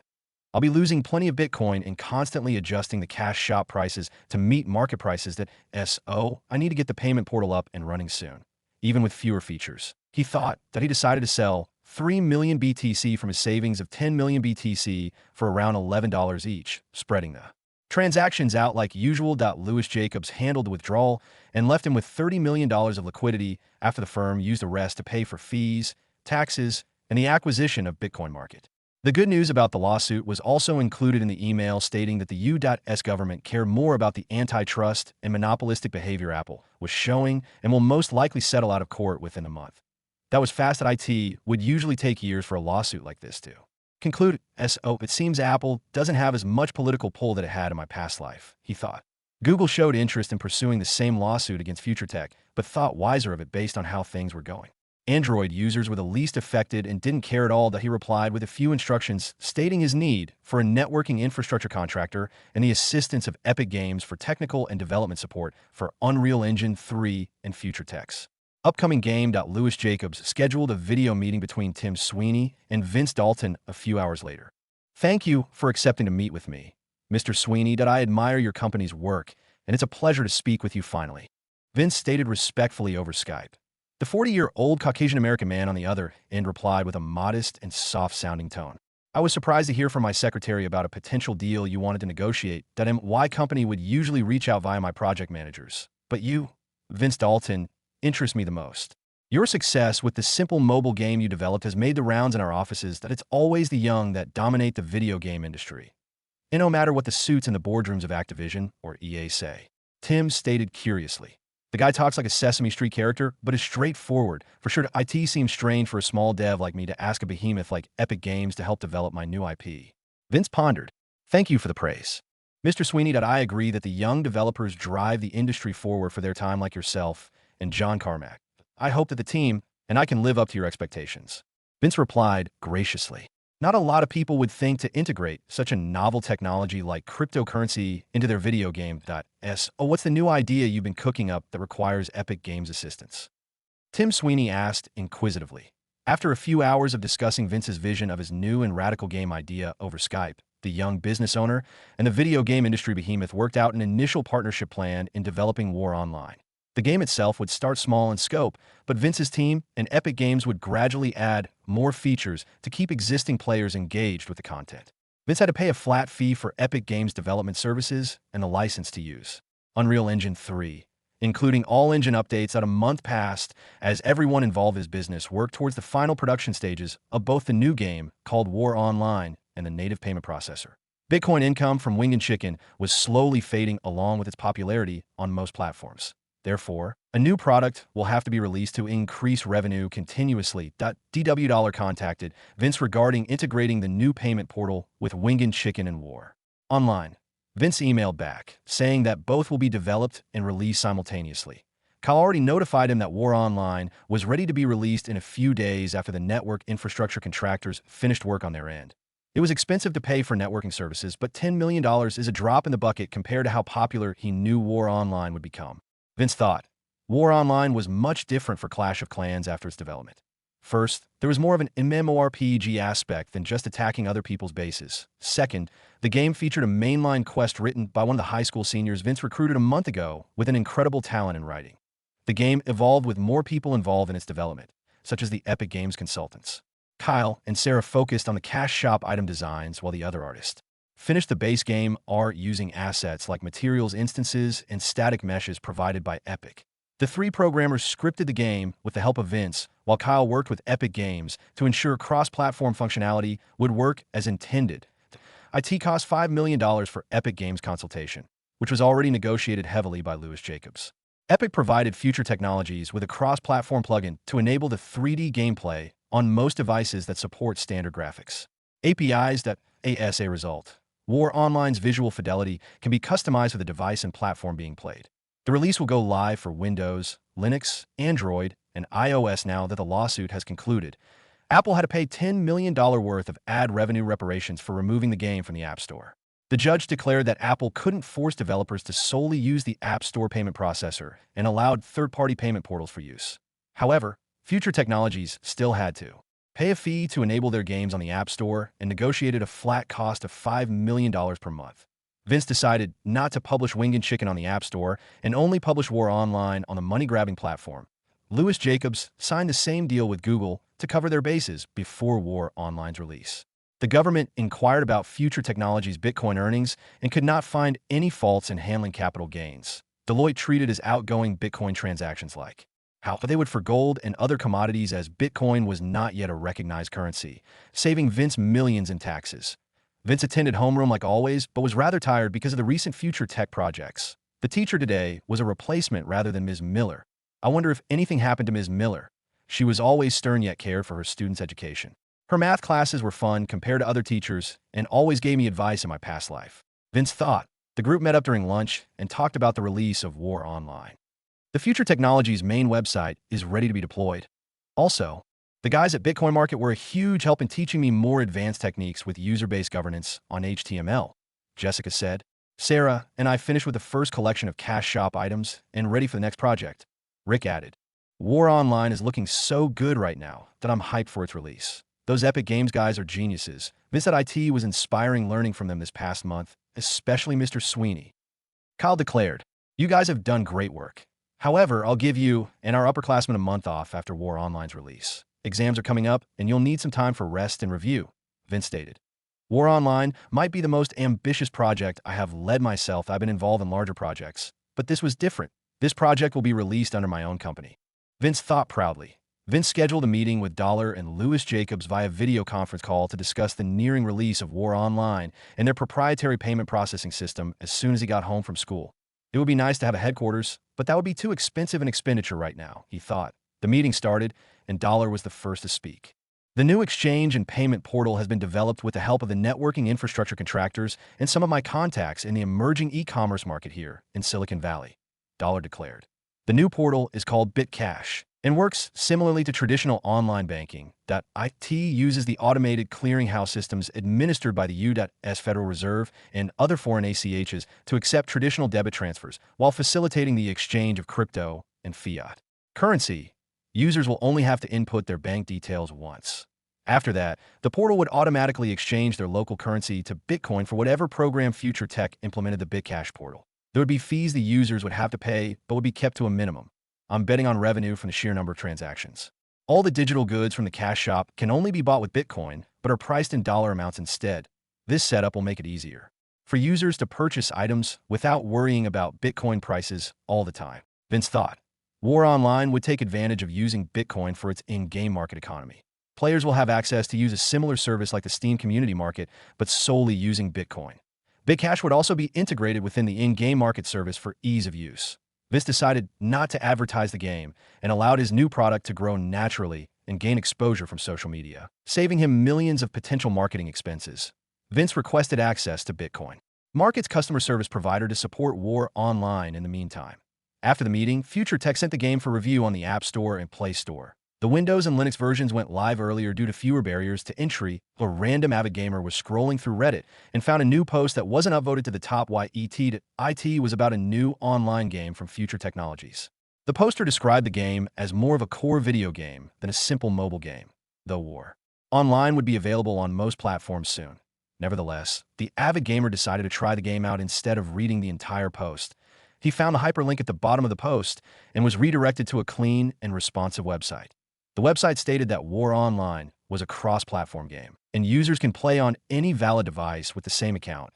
I'll be losing plenty of Bitcoin and constantly adjusting the cash shop prices to meet market prices. I need to get the payment portal up and running soon, even with fewer features. He thought that he decided to sell 3 million BTC from his savings of 10 million BTC for around $11 each, spreading the transactions out like usual. Louis Jacobs handled the withdrawal and left him with $30 million of liquidity after the firm used the rest to pay for fees, taxes, and the acquisition of Bitcoin Market. The good news about the lawsuit was also included in the email stating that the U.S. government cared more about the antitrust and monopolistic behavior Apple was showing and will most likely settle out of court within a month. That was fast. At IT would usually take years for a lawsuit like this to conclude. It seems Apple doesn't have as much political pull that it had in my past life, he thought. Google showed interest in pursuing the same lawsuit against Future Tech, but thought wiser of it based on how things were going. Android users were the least affected and didn't care at all. That he replied with a few instructions stating his need for a networking infrastructure contractor and the assistance of Epic Games for technical and development support for Unreal Engine 3 and Future Tech's upcoming game. Louis Jacobs scheduled a video meeting between Tim Sweeney and Vince Dalton a few hours later. Thank you for accepting to meet with me, Mr. Sweeney. I admire your company's work, and it's a pleasure to speak with you finally, Vince stated respectfully over Skype. The 40-year-old Caucasian-American man on the other end replied with a modest and soft-sounding tone. I was surprised to hear from my secretary about a potential deal you wanted to negotiate. My company would usually reach out via my project managers. But you, Vince Dalton, interest me the most. Your success with the simple mobile game you developed has made the rounds in our offices. It's always the young that dominate the video game industry. And no matter what the suits in the boardrooms of Activision or EA say, Tim stated curiously. The guy talks like a Sesame Street character, but is straightforward. For sure, IT seems strange for a small dev like me to ask a behemoth like Epic Games to help develop my new IP. Vince pondered. Thank you for the praise, Mr. Sweeney. I agree that the young developers drive the industry forward for their time, like yourself and John Carmack. I hope that the team and I can live up to your expectations. Vince replied graciously. Not a lot of people would think to integrate such a novel technology like cryptocurrency into their video game. Oh, what's the new idea you've been cooking up that requires Epic Games' assistance? Tim Sweeney asked inquisitively. After a few hours of discussing Vince's vision of his new and radical game idea over Skype, the young business owner and the video game industry behemoth worked out an initial partnership plan in developing War Online. The game itself would start small in scope, but Vince's team and Epic Games would gradually add more features to keep existing players engaged with the content. Vince had to pay a flat fee for Epic Games development services and the license to use Unreal Engine 3, including all engine updates. At a month passed as everyone involved in his business worked towards the final production stages of both the new game, called War Online, and the native payment processor. Bitcoin income from Winged Chicken was slowly fading along with its popularity on most platforms. Therefore, a new product will have to be released to increase revenue continuously. DW contacted Vince regarding integrating the new payment portal with Winged Chicken and War Online. Vince emailed back, saying that both will be developed and released simultaneously. Kyle already notified him that War Online was ready to be released in a few days after the network infrastructure contractors finished work on their end. It was expensive to pay for networking services, but $10 million is a drop in the bucket compared to how popular he knew War Online would become. Vince thought War Online was much different for Clash of Clans after its development. First, there was more of an MMORPG aspect than just attacking other people's bases. Second, the game featured a mainline quest written by one of the high school seniors Vince recruited a month ago with an incredible talent in writing. The game evolved with more people involved in its development, such as the Epic Games consultants. Kyle and Sarah focused on the cash shop item designs while the other artist finished the base game art using assets like materials instances and static meshes provided by Epic. The three programmers scripted the game with the help of Vince, while Kyle worked with Epic Games to ensure cross-platform functionality would work as intended. IT cost $5 million for Epic Games consultation, which was already negotiated heavily by Louis Jacobs. Epic provided future technologies with a cross-platform plugin to enable the 3D gameplay on most devices that support standard graphics. APIs that as a result. War Online's visual fidelity can be customized for the device and platform being played. The release will go live for Windows, Linux, Android, and iOS now that the lawsuit has concluded. Apple had to pay $10 million worth of ad revenue reparations for removing the game from the App Store. The judge declared that Apple couldn't force developers to solely use the App Store payment processor and allowed third-party payment portals for use. However, future technologies still had to pay a fee to enable their games on the App Store and negotiated a flat cost of $5 million per month. Vince decided not to publish Winged Chicken on the App Store and only publish War Online on the money-grabbing platform. Louis Jacobs signed the same deal with Google to cover their bases before War Online's release. The government inquired about future technologies' Bitcoin earnings and could not find any faults in handling capital gains. Deloitte treated as outgoing Bitcoin transactions like how they would for gold and other commodities, as Bitcoin was not yet a recognized currency, saving Vince millions in taxes. Vince attended homeroom like always, but was rather tired because of the recent future tech projects. The teacher today was a replacement rather than Ms. Miller. I wonder if anything happened to Ms. Miller. She was always stern yet cared for her students' education. Her math classes were fun compared to other teachers and always gave me advice in my past life. Vince thought. The group met up during lunch and talked about the release of War Online. The Future Technologies main website is ready to be deployed. Also, the guys at Bitcoin Market were a huge help in teaching me more advanced techniques with user-based governance on HTML, Jessica said. Sarah and I finished with the first collection of cash shop items and ready for the next project. Rick added, War Online is looking so good right now that I'm hyped for its release. Those Epic Games guys are geniuses. Vince at IT was inspiring learning from them this past month, especially Mr. Sweeney. Kyle declared, you guys have done great work. However, I'll give you and our upperclassmen a month off after War Online's release. Exams are coming up, and you'll need some time for rest and review, Vince stated. War Online might be the most ambitious project I have led myself. I've been involved in larger projects, but this was different. This project will be released under my own company. Vince thought proudly. Vince scheduled a meeting with Dalton and Louis Jacobs via video conference call to discuss the nearing release of War Online and their proprietary payment processing system as soon as he got home from school. It would be nice to have a headquarters, but that would be too expensive an expenditure right now, he thought. The meeting started, and Dalton was the first to speak. The new exchange and payment portal has been developed with the help of the networking infrastructure contractors and some of my contacts in the emerging e-commerce market here in Silicon Valley, Dalton declared. The new portal is called BitCash, and works similarly to traditional online banking. IT uses the automated clearinghouse systems administered by the U.S. Federal Reserve and other foreign ACHs to accept traditional debit transfers while facilitating the exchange of crypto and fiat currency. Users will only have to input their bank details once. After that, the portal would automatically exchange their local currency to Bitcoin for whatever program Future Tech implemented the BitCash portal. There would be fees the users would have to pay, but would be kept to a minimum. I'm betting on revenue from the sheer number of transactions. All the digital goods from the cash shop can only be bought with Bitcoin, but are priced in dollar amounts instead. This setup will make it easier for users to purchase items without worrying about Bitcoin prices all the time. Vince thought War Online would take advantage of using Bitcoin for its in-game market economy. Players will have access to use a similar service like the Steam community market, but solely using Bitcoin. BitCash would also be integrated within the in-game market service for ease of use. Vince decided not to advertise the game and allowed his new product to grow naturally and gain exposure from social media, saving him millions of potential marketing expenses. Vince requested access to Bitcoin Market's customer service provider to support War Online in the meantime. After the meeting, Future Tech sent the game for review on the App Store and Play Store. The Windows and Linux versions went live earlier due to fewer barriers to entry. A random avid gamer was scrolling through Reddit and found a new post that wasn't upvoted to the top. It was about a new online game from Future Technologies. The poster described the game as more of a core video game than a simple mobile game, though War Online would be available on most platforms soon. Nevertheless, the avid gamer decided to try the game out instead of reading the entire post. He found the hyperlink at the bottom of the post and was redirected to a clean and responsive website. The website stated that War Online was a cross-platform game, and users can play on any valid device with the same account.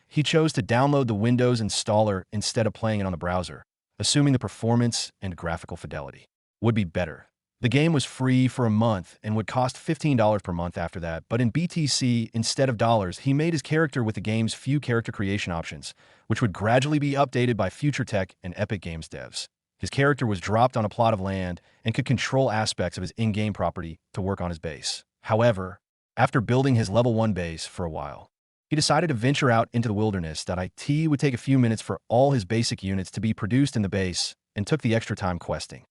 He chose to download the Windows installer instead of playing it on the browser, assuming the performance and graphical fidelity would be better. The game was free for a month and would cost $15 per month after that, but in BTC instead of dollars, he made his character with the game's few character creation options, which would gradually be updated by Future Tech and Epic Games devs. His character was dropped on a plot of land and could control aspects of his in-game property to work on his base. However, after building his level 1 base for a while, he decided to venture out into the wilderness. It would take a few minutes for all his basic units to be produced in the base and took the extra time questing.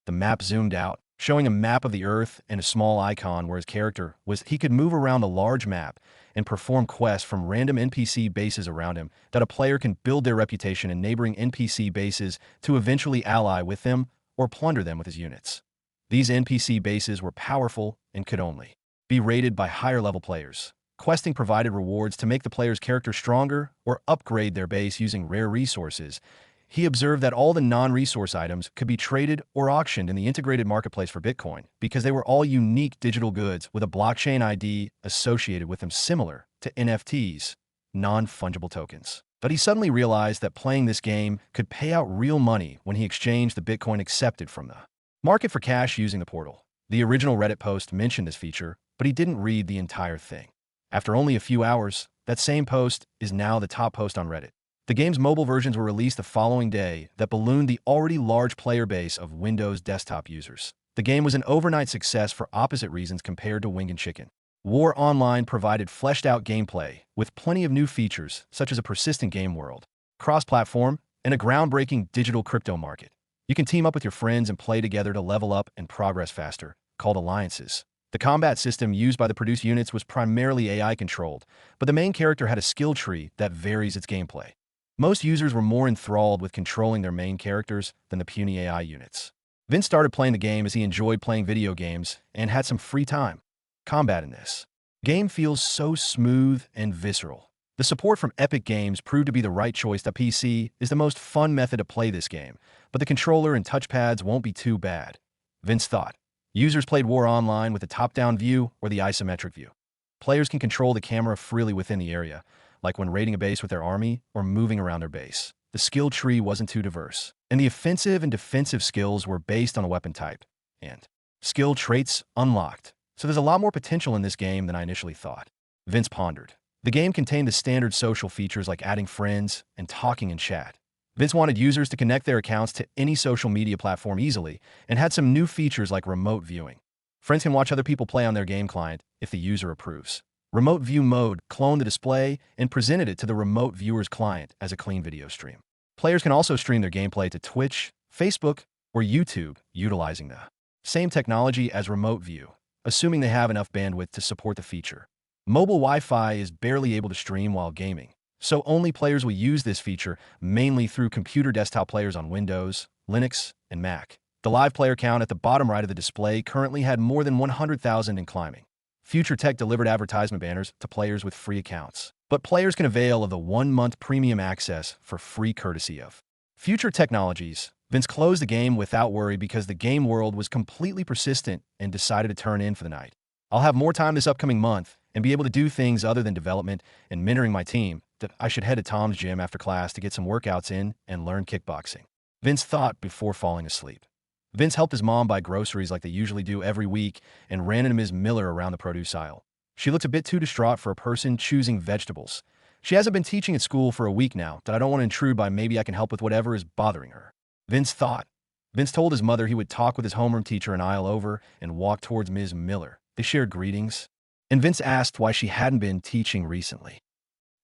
The map zoomed out, showing a map of the Earth and a small icon where his character was. He could move around a large map and perform quests from random NPC bases around him. A player can build their reputation in neighboring NPC bases to eventually ally with them or plunder them with his units. These NPC bases were powerful and could only be raided by higher-level players. Questing provided rewards to make the player's character stronger or upgrade their base using rare resources. He observed that all the non-resource items could be traded or auctioned in the integrated marketplace for Bitcoin because they were all unique digital goods with a blockchain ID associated with them, similar to NFTs, non-fungible tokens. But he suddenly realized that playing this game could pay out real money when he exchanged the Bitcoin accepted from the market for cash using the portal. The original Reddit post mentioned this feature, but he didn't read the entire thing. After only a few hours, that same post is now the top post on Reddit. The game's mobile versions were released the following day that ballooned the already large player base of Windows desktop users. The game was an overnight success for opposite reasons compared to Wing and Chicken. War Online provided fleshed-out gameplay with plenty of new features such as a persistent game world, cross-platform, and a groundbreaking digital crypto market. You can team up with your friends and play together to level up and progress faster, called alliances. The combat system used by the produced units was primarily AI-controlled, but the main character had a skill tree that varies its gameplay. Most users were more enthralled with controlling their main characters than the puny AI units. Vince started playing the game as he enjoyed playing video games and had some free time. Combat in this game feels so smooth and visceral. The support from Epic Games proved to be the right choice. The PC is the most fun method to play this game, but the controller and touchpads won't be too bad. Vince thought. Users played War Online with the top-down view or the isometric view. Players can control the camera freely within the area, like when raiding a base with their army or moving around their base. The skill tree wasn't too diverse, and the offensive and defensive skills were based on a weapon type and skill traits unlocked. So there's a lot more potential in this game than I initially thought. Vince pondered. The game contained the standard social features like adding friends and talking in chat. Vince wanted users to connect their accounts to any social media platform easily and had some new features like remote viewing. Friends can watch other people play on their game client if the user approves. Remote view mode cloned the display and presented it to the remote viewer's client as a clean video stream. Players can also stream their gameplay to Twitch, Facebook, or YouTube utilizing the Same technology as remote view, assuming they have enough bandwidth to support the feature. Mobile Wi-Fi is barely able to stream while gaming, so only players will use this feature mainly through computer desktop players on Windows, Linux, and Mac. The live player count at the bottom right of the display currently had more than 100,000 and climbing. Future Tech delivered advertisement banners to players with free accounts, but players can avail of the 1-month premium access for free courtesy of Future Technologies. Vince closed the game without worry because the game world was completely persistent and decided to turn in for the night. I'll have more time this upcoming month and be able to do things other than development and mentoring my team that I should head to Tom's gym after class to get some workouts in and learn kickboxing. Vince thought before falling asleep. Vince helped his mom buy groceries like they usually do every week and ran into Ms. Miller around the produce aisle. She looked a bit too distraught for a person choosing vegetables. She hasn't been teaching at school for a week now that I don't want to intrude by maybe I can help with whatever is bothering her. Vince thought. Vince told his mother he would talk with his homeroom teacher an aisle over and walk towards Ms. Miller. They shared greetings, and Vince asked why she hadn't been teaching recently.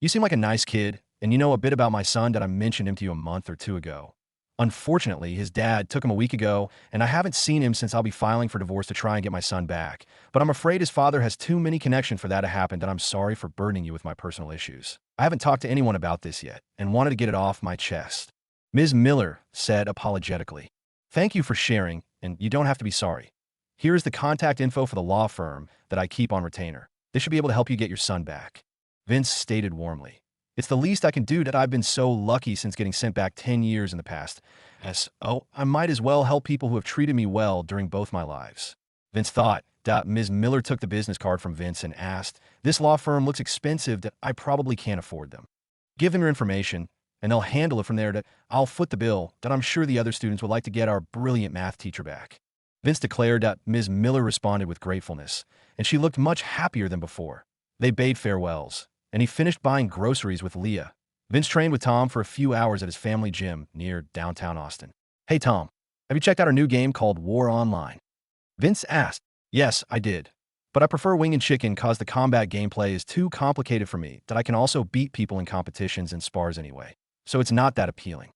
You seem like a nice kid, and you know a bit about my son that I mentioned him to you a month or two ago. Unfortunately, his dad took him a week ago, and I haven't seen him since I'll be filing for divorce to try and get my son back. But I'm afraid his father has too many connections for that to happen, and I'm sorry for burdening you with my personal issues. I haven't talked to anyone about this yet, and wanted to get it off my chest. Ms. Miller said apologetically. Thank you for sharing, and you don't have to be sorry. Here is the contact info for the law firm that I keep on retainer. They should be able to help you get your son back. Vince stated warmly. It's the least I can do that I've been so lucky since getting sent back 10 years in the past. I might as well help people who have treated me well during both my lives. Vince thought. Ms. Miller took the business card from Vince and asked, this law firm looks expensive that I probably can't afford them. Give them your information, and they'll handle it from there. I'll foot the bill that I'm sure the other students would like to get our brilliant math teacher back. Vince declared. Ms. Miller responded with gratefulness, and she looked much happier than before. They bade farewells, and he finished buying groceries with Leah. Vince trained with Tom for a few hours at his family gym near downtown Austin. Hey Tom, have you checked out our new game called War Online? Vince asked. Yes, I did. But I prefer Wing and Chicken cause the combat gameplay is too complicated for me that I can also beat people in competitions and spars anyway. So it's not that appealing.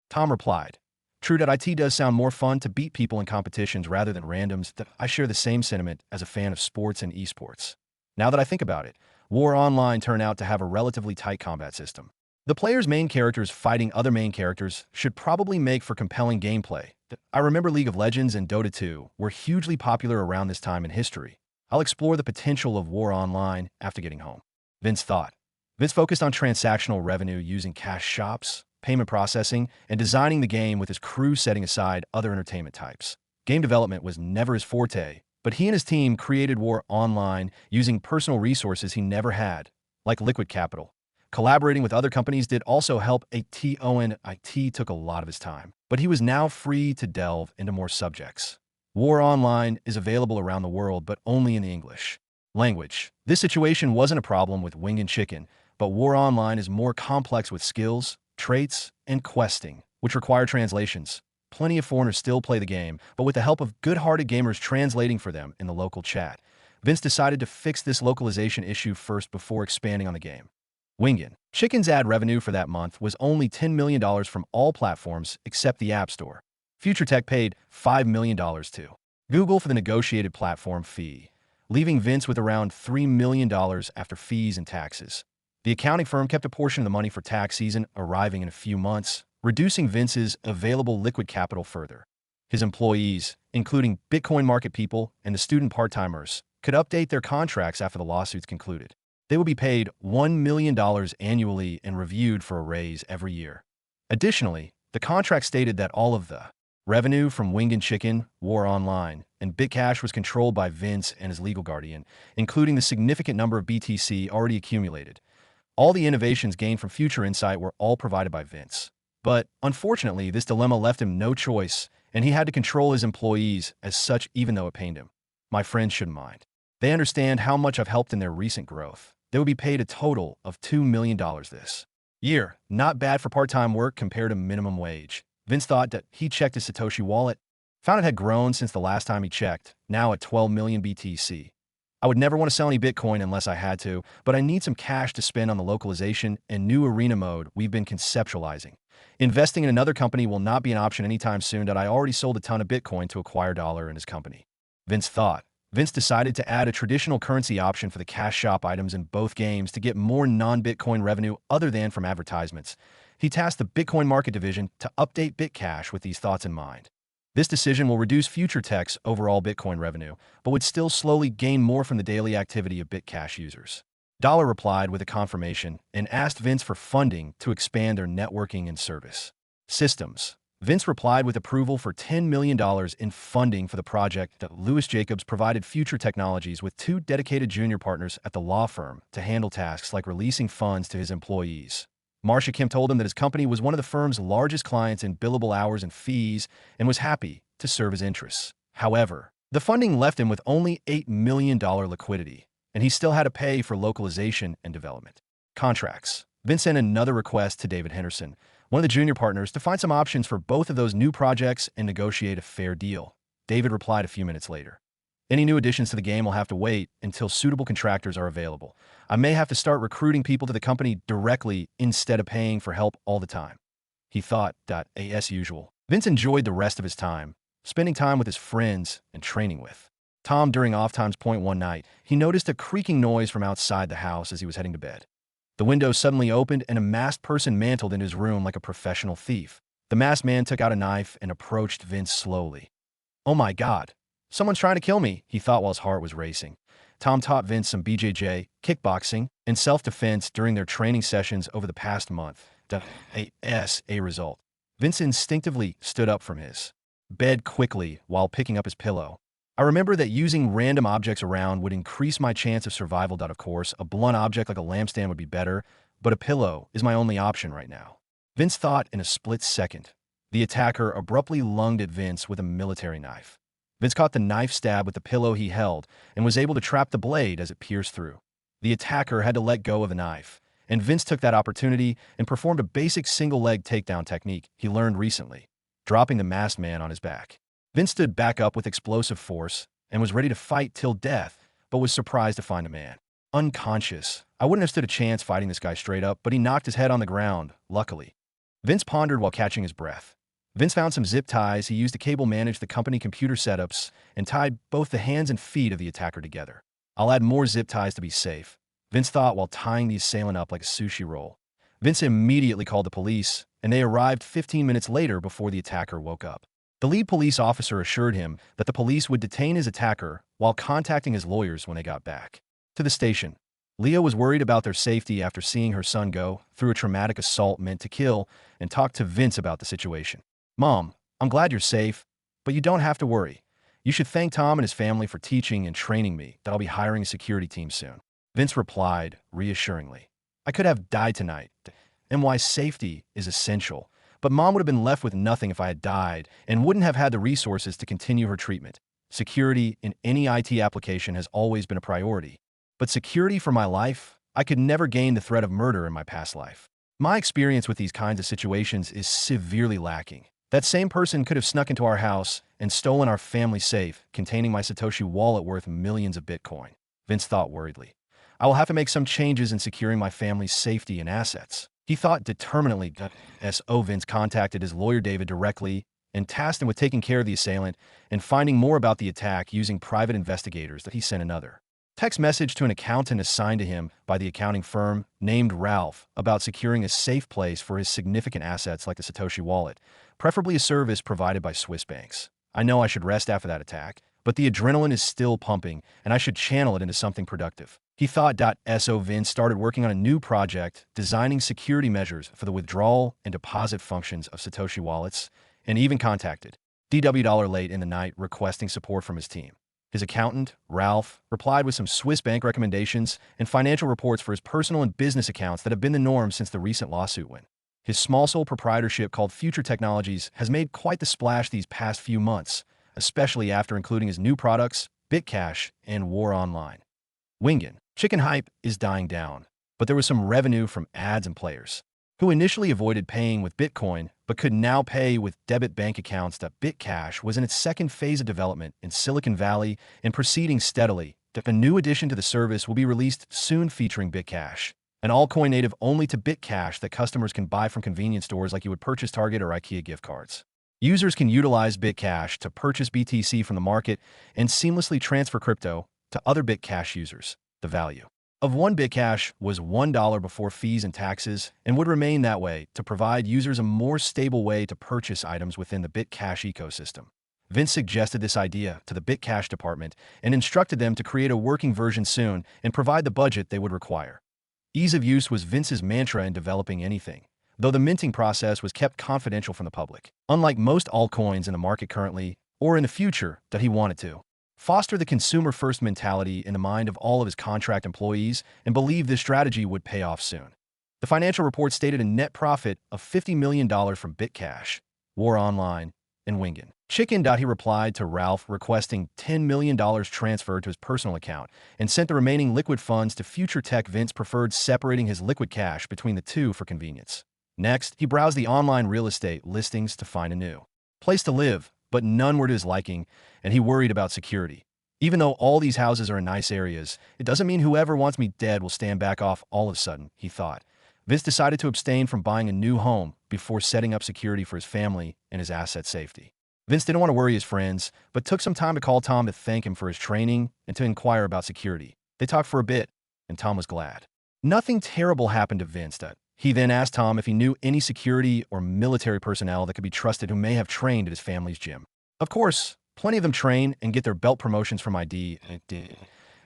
Tom replied. True that IT does sound more fun to beat people in competitions rather than randoms. That I share the same sentiment as a fan of sports and esports. Now that I think about it, War Online turned out to have a relatively tight combat system. The player's main characters fighting other main characters should probably make for compelling gameplay. I remember League of Legends and Dota 2 were hugely popular around this time in history. I'll explore the potential of War Online after getting home. Vince thought. Vince focused on transactional revenue using cash shops, payment processing, and designing the game with his crew setting aside other entertainment types. Game development was never his forte, but he and his team created War Online using personal resources he never had, like liquid capital. Collaborating with other companies did also help. IT took a lot of his time, but he was now free to delve into more subjects. War Online is available around the world, but only in the English language. This situation wasn't a problem with Wing and Chicken, but War Online is more complex with skills, traits, and questing, which require translations. Plenty of foreigners still play the game, but with the help of good-hearted gamers translating for them in the local chat. Vince decided to fix this localization issue first before expanding on the game. Wingin' Chicken's ad revenue for that month was only $10 million from all platforms except the App Store. Future Tech paid $5 million to Google for the negotiated platform fee, leaving Vince with around $3 million after fees and taxes. The accounting firm kept a portion of the money for tax season arriving in a few months, reducing Vince's available liquid capital further. His employees, including Bitcoin market people and the student part-timers, could update their contracts after the lawsuits concluded. They would be paid $1 million annually and reviewed for a raise every year. Additionally, the contract stated that all of the revenue from Wing and Chicken, War Online, and BitCash was controlled by Vince and his legal guardian, including the significant number of BTC already accumulated. All the innovations gained from Future Insight were all provided by Vince. But, unfortunately, this dilemma left him no choice, and he had to control his employees as such even though it pained him. My friends shouldn't mind. They understand how much I've helped in their recent growth. They would be paid a total of $2 million this year. Not bad for part-time work compared to minimum wage. Vince thought that he checked his Satoshi wallet, found it had grown since the last time he checked, now at 12 million BTC. I would never want to sell any Bitcoin unless I had to, but I need some cash to spend on the localization and new arena mode we've been conceptualizing. Investing in another company will not be an option anytime soon that I already sold a ton of Bitcoin to acquire Dollar in his company. Vince thought. Vince decided to add a traditional currency option for the cash shop items in both games to get more non-Bitcoin revenue other than from advertisements. He tasked the Bitcoin market division to update BitCash with these thoughts in mind. This decision will reduce Future Tech's overall Bitcoin revenue, but would still slowly gain more from the daily activity of BitCash users. Dollar replied with a confirmation and asked Vince for funding to expand their networking and service systems. Vince replied with approval for $10 million in funding for the project that Louis Jacobs provided Future Technologies with 2 dedicated junior partners at the law firm to handle tasks like releasing funds to his employees. Marcia Kim told him that his company was one of the firm's largest clients in billable hours and fees and was happy to serve his interests. However, the funding left him with only $8 million liquidity, and he still had to pay for localization and development contracts. Vince sent another request to David Henderson, one of the junior partners, to find some options for both of those new projects and negotiate a fair deal. David replied a few minutes later. Any new additions to the game will have to wait until suitable contractors are available. I may have to start recruiting people to the company directly instead of paying for help all the time. He thought, as usual. Vince enjoyed the rest of his time, spending time with his friends and training with Tom. During off times point one night, he noticed a creaking noise from outside the house as he was heading to bed. The window suddenly opened and a masked person mantled in his room like a professional thief. The masked man took out a knife and approached Vince slowly. "Oh my God. Someone's trying to kill me," he thought while his heart was racing. Tom taught Vince some BJJ, kickboxing, and self-defense during their training sessions over the past month. A result. Vince instinctively stood up from his bed quickly while picking up his pillow. I remember that using random objects around would increase my chance of survival. Of course, a blunt object like a lampstand would be better, but a pillow is my only option right now. Vince thought in a split second. The attacker abruptly lunged at Vince with a military knife. Vince caught the knife stab with the pillow he held and was able to trap the blade as it pierced through. The attacker had to let go of the knife, and Vince took that opportunity and performed a basic single-leg takedown technique he learned recently, dropping the masked man on his back. Vince stood back up with explosive force and was ready to fight till death, but was surprised to find the man unconscious. I wouldn't have stood a chance fighting this guy straight up, but he knocked his head on the ground, luckily. Vince pondered while catching his breath. Vince found some zip ties he used to cable manage the company computer setups and tied both the hands and feet of the attacker together. I'll add more zip ties to be safe, Vince thought while tying the assailant up like a sushi roll. Vince immediately called the police, and they arrived 15 minutes later before the attacker woke up. The lead police officer assured him that the police would detain his attacker while contacting his lawyers when they got back to the station. Leah was worried about their safety after seeing her son go through a traumatic assault meant to kill and talked to Vince about the situation. "Mom, I'm glad you're safe, but you don't have to worry. You should thank Tom and his family for teaching and training me that I'll be hiring a security team soon," Vince replied reassuringly. "I could have died tonight, and why safety is essential, but Mom would have been left with nothing if I had died and wouldn't have had the resources to continue her treatment. Security in any IT application has always been a priority, but security for my life, I could never gain the threat of murder in my past life. My experience with these kinds of situations is severely lacking. That same person could have snuck into our house and stolen our family safe containing my Satoshi wallet worth millions of Bitcoin," Vince thought worriedly. "I will have to make some changes in securing my family's safety and assets," he thought determinedly. Vince contacted his lawyer David directly and tasked him with taking care of the assailant and finding more about the attack using private investigators that he sent another text message to an accountant assigned to him by the accounting firm named Ralph about securing a safe place for his significant assets like the Satoshi wallet, preferably a service provided by Swiss banks. "I know I should rest after that attack, but the adrenaline is still pumping and I should channel it into something productive," he thought. Vince started working on a new project designing security measures for the withdrawal and deposit functions of Satoshi wallets and even contacted DW late in the night requesting support from his team. His accountant, Ralph, replied with some Swiss bank recommendations and financial reports for his personal and business accounts that have been the norm since the recent lawsuit win. His small sole proprietorship called Future Technologies has made quite the splash these past few months, especially after including his new products, BitCash and War Online. Wingen. Chicken hype is dying down, but there was some revenue from ads and players who initially avoided paying with Bitcoin but could now pay with debit bank accounts. BitCash was in its second phase of development in Silicon Valley and proceeding steadily, that a new addition to the service will be released soon featuring BitCash, an altcoin native only to BitCash that customers can buy from convenience stores like you would purchase Target or IKEA gift cards. Users can utilize BitCash to purchase BTC from the market and seamlessly transfer crypto to other BitCash users. The value of one BitCash was $1 before fees and taxes and would remain that way to provide users a more stable way to purchase items within the BitCash ecosystem. Vince suggested this idea to the BitCash department and instructed them to create a working version soon and provide the budget they would require. Ease of use was Vince's mantra in developing anything, though the minting process was kept confidential from the public, unlike most altcoins in the market currently or in the future that he wanted to foster the consumer-first mentality in the mind of all of his contract employees and believed this strategy would pay off soon. The financial report stated a net profit of $50 million from BitCash, War Online, and Wingen. Chicken. He replied to Ralph requesting $10 million transferred to his personal account and sent the remaining liquid funds to Future Tech. Vince preferred separating his liquid cash between the two for convenience. Next, he browsed the online real estate listings to find a new place to live, but none were to his liking, and he worried about security. Even though all these houses are in nice areas, it doesn't mean whoever wants me dead will stand back off all of a sudden, he thought. Vince decided to abstain from buying a new home before setting up security for his family and his asset safety. Vince didn't want to worry his friends, but took some time to call Tom to thank him for his training and to inquire about security. They talked for a bit, and Tom was glad. Nothing terrible happened to Vince. He then asked Tom if he knew any security or military personnel that could be trusted who may have trained at his family's gym. Of course, plenty of them train and get their belt promotions from ID,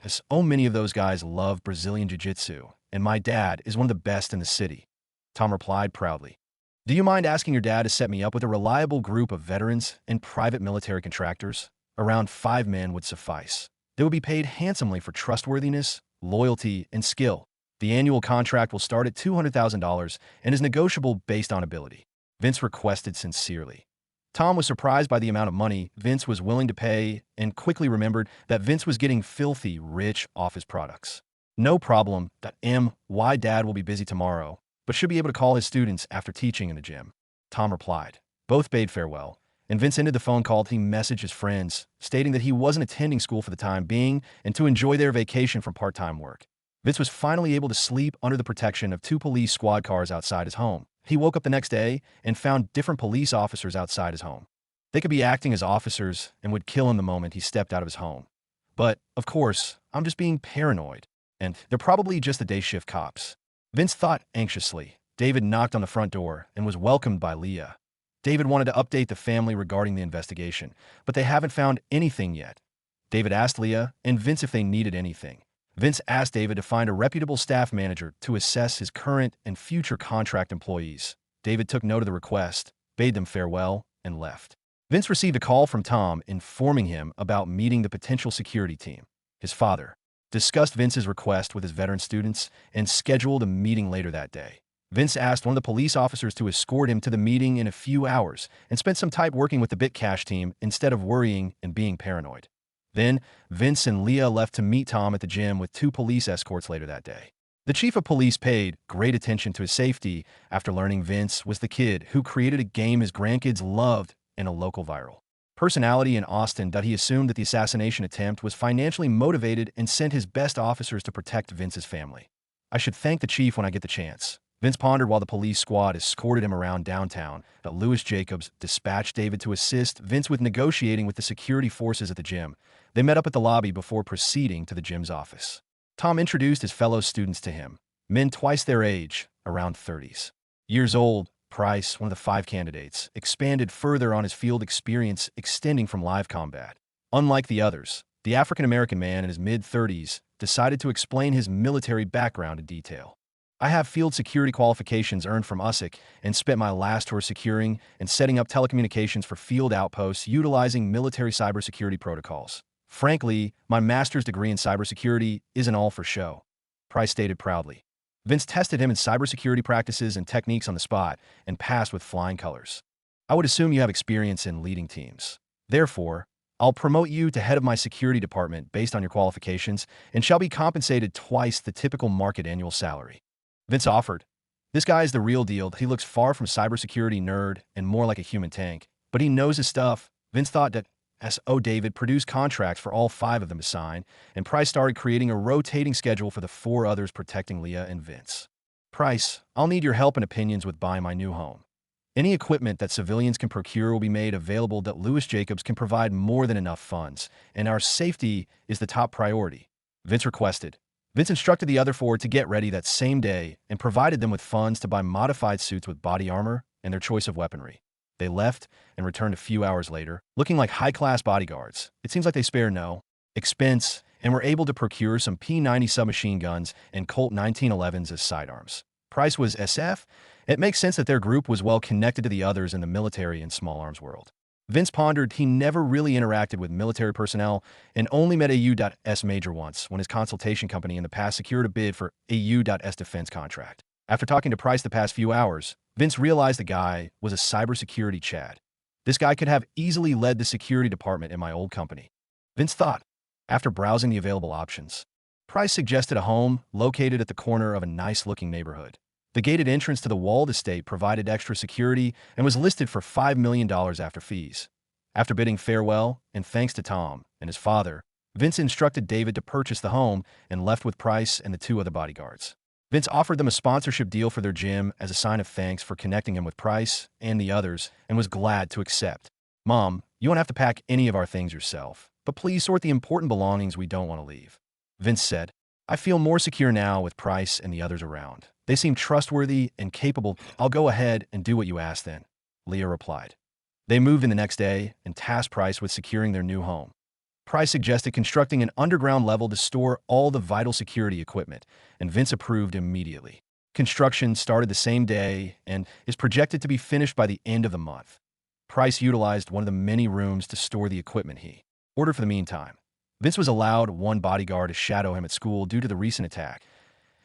as so many of those guys love Brazilian Jiu-Jitsu, and my dad is one of the best in the city. Tom replied proudly. Do you mind asking your dad to set me up with a reliable group of veterans and private military contractors? Around 5 men would suffice. They would be paid handsomely for trustworthiness, loyalty, and skill. The annual contract will start at $200,000 and is negotiable based on ability. Vince requested sincerely. Tom was surprised by the amount of money Vince was willing to pay and quickly remembered that Vince was getting filthy rich off his products. No problem. My dad will be busy tomorrow, but should be able to call his students after teaching in the gym. Tom replied. Both bade farewell, and Vince ended the phone call. He messaged his friends, stating that he wasn't attending school for the time being and to enjoy their vacation from part-time work. Vince was finally able to sleep under the protection of 2 police squad cars outside his home. He woke up the next day and found different police officers outside his home. They could be acting as officers and would kill him the moment he stepped out of his home. But, of course, I'm just being paranoid, and they're probably just the day shift cops. Vince thought anxiously. David knocked on the front door and was welcomed by Leah. David wanted to update the family regarding the investigation, but they haven't found anything yet. David asked Leah and Vince if they needed anything. Vince asked David to find a reputable staff manager to assess his current and future contract employees. David took note of the request, bade them farewell, and left. Vince received a call from Tom informing him about meeting the potential security team. His father discussed Vince's request with his veteran students and scheduled a meeting later that day. Vince asked one of the police officers to escort him to the meeting in a few hours and spent some time working with the BitCash team instead of worrying and being paranoid. Then, Vince and Leah left to meet Tom at the gym with 2 police escorts later that day. The chief of police paid great attention to his safety after learning Vince was the kid who created a game his grandkids loved in a local viral personality in Austin. He assumed that the assassination attempt was financially motivated and sent his best officers to protect Vince's family. I should thank the chief when I get the chance. Vince pondered while the police squad escorted him around downtown. Louis Jacobs dispatched David to assist Vince with negotiating with the security forces at the gym. They met up at the lobby before proceeding to the gym's office. Tom introduced his fellow students to him, men twice their age, around 30s. Years old, Price, one of the 5 candidates, expanded further on his field experience extending from live combat. Unlike the others, the African-American man in his mid-30s decided to explain his military background in detail. I have field security qualifications earned from USIC and spent my last tour securing and setting up telecommunications for field outposts utilizing military cybersecurity protocols. Frankly, my master's degree in cybersecurity isn't all for show, Price stated proudly. Vince tested him in cybersecurity practices and techniques on the spot and passed with flying colors. I would assume you have experience in leading teams. Therefore, I'll promote you to head of my security department based on your qualifications and shall be compensated twice the typical market annual salary. Vince offered. This guy is the real deal. He looks far from cybersecurity nerd and more like a human tank, but he knows his stuff. Vince thought that S.O. David produced contracts for all 5 of them to sign, and Price started creating a rotating schedule for the 4 others protecting Leah and Vince. Price, I'll need your help and opinions with buying my new home. Any equipment that civilians can procure will be made available that Lewis Jacobs can provide more than enough funds, and our safety is the top priority, Vince requested. Vince instructed the other 4 to get ready that same day and provided them with funds to buy modified suits with body armor and their choice of weaponry. They left and returned a few hours later, looking like high-class bodyguards. It seems like they spared no expense and were able to procure some P-90 submachine guns and Colt 1911s as sidearms. Price was SF. It makes sense that their group was well connected to the others in the military and small arms world. Vince pondered he never really interacted with military personnel and only met a U.S. major once when his consultation company in the past secured a bid for a U.S. defense contract. After talking to Price the past few hours, Vince realized the guy was a cybersecurity Chad. This guy could have easily led the security department in my old company. Vince thought, after browsing the available options. Price suggested a home located at the corner of a nice-looking neighborhood. The gated entrance to the walled estate provided extra security and was listed for $5 million after fees. After bidding farewell, and thanks to Tom and his father, Vince instructed David to purchase the home and left with Price and the 2 other bodyguards. Vince offered them a sponsorship deal for their gym as a sign of thanks for connecting him with Price and the others, and was glad to accept. Mom, you won't have to pack any of our things yourself, but please sort the important belongings we don't want to leave. Vince said, I feel more secure now with Price and the others around. They seem trustworthy and capable. I'll go ahead and do what you asked then, Leah replied. They moved in the next day and tasked Price with securing their new home. Price suggested constructing an underground level to store all the vital security equipment, and Vince approved immediately. Construction started the same day and is projected to be finished by the end of the month. Price utilized one of the many rooms to store the equipment he ordered for the meantime. Vince was allowed 1 bodyguard to shadow him at school due to the recent attack.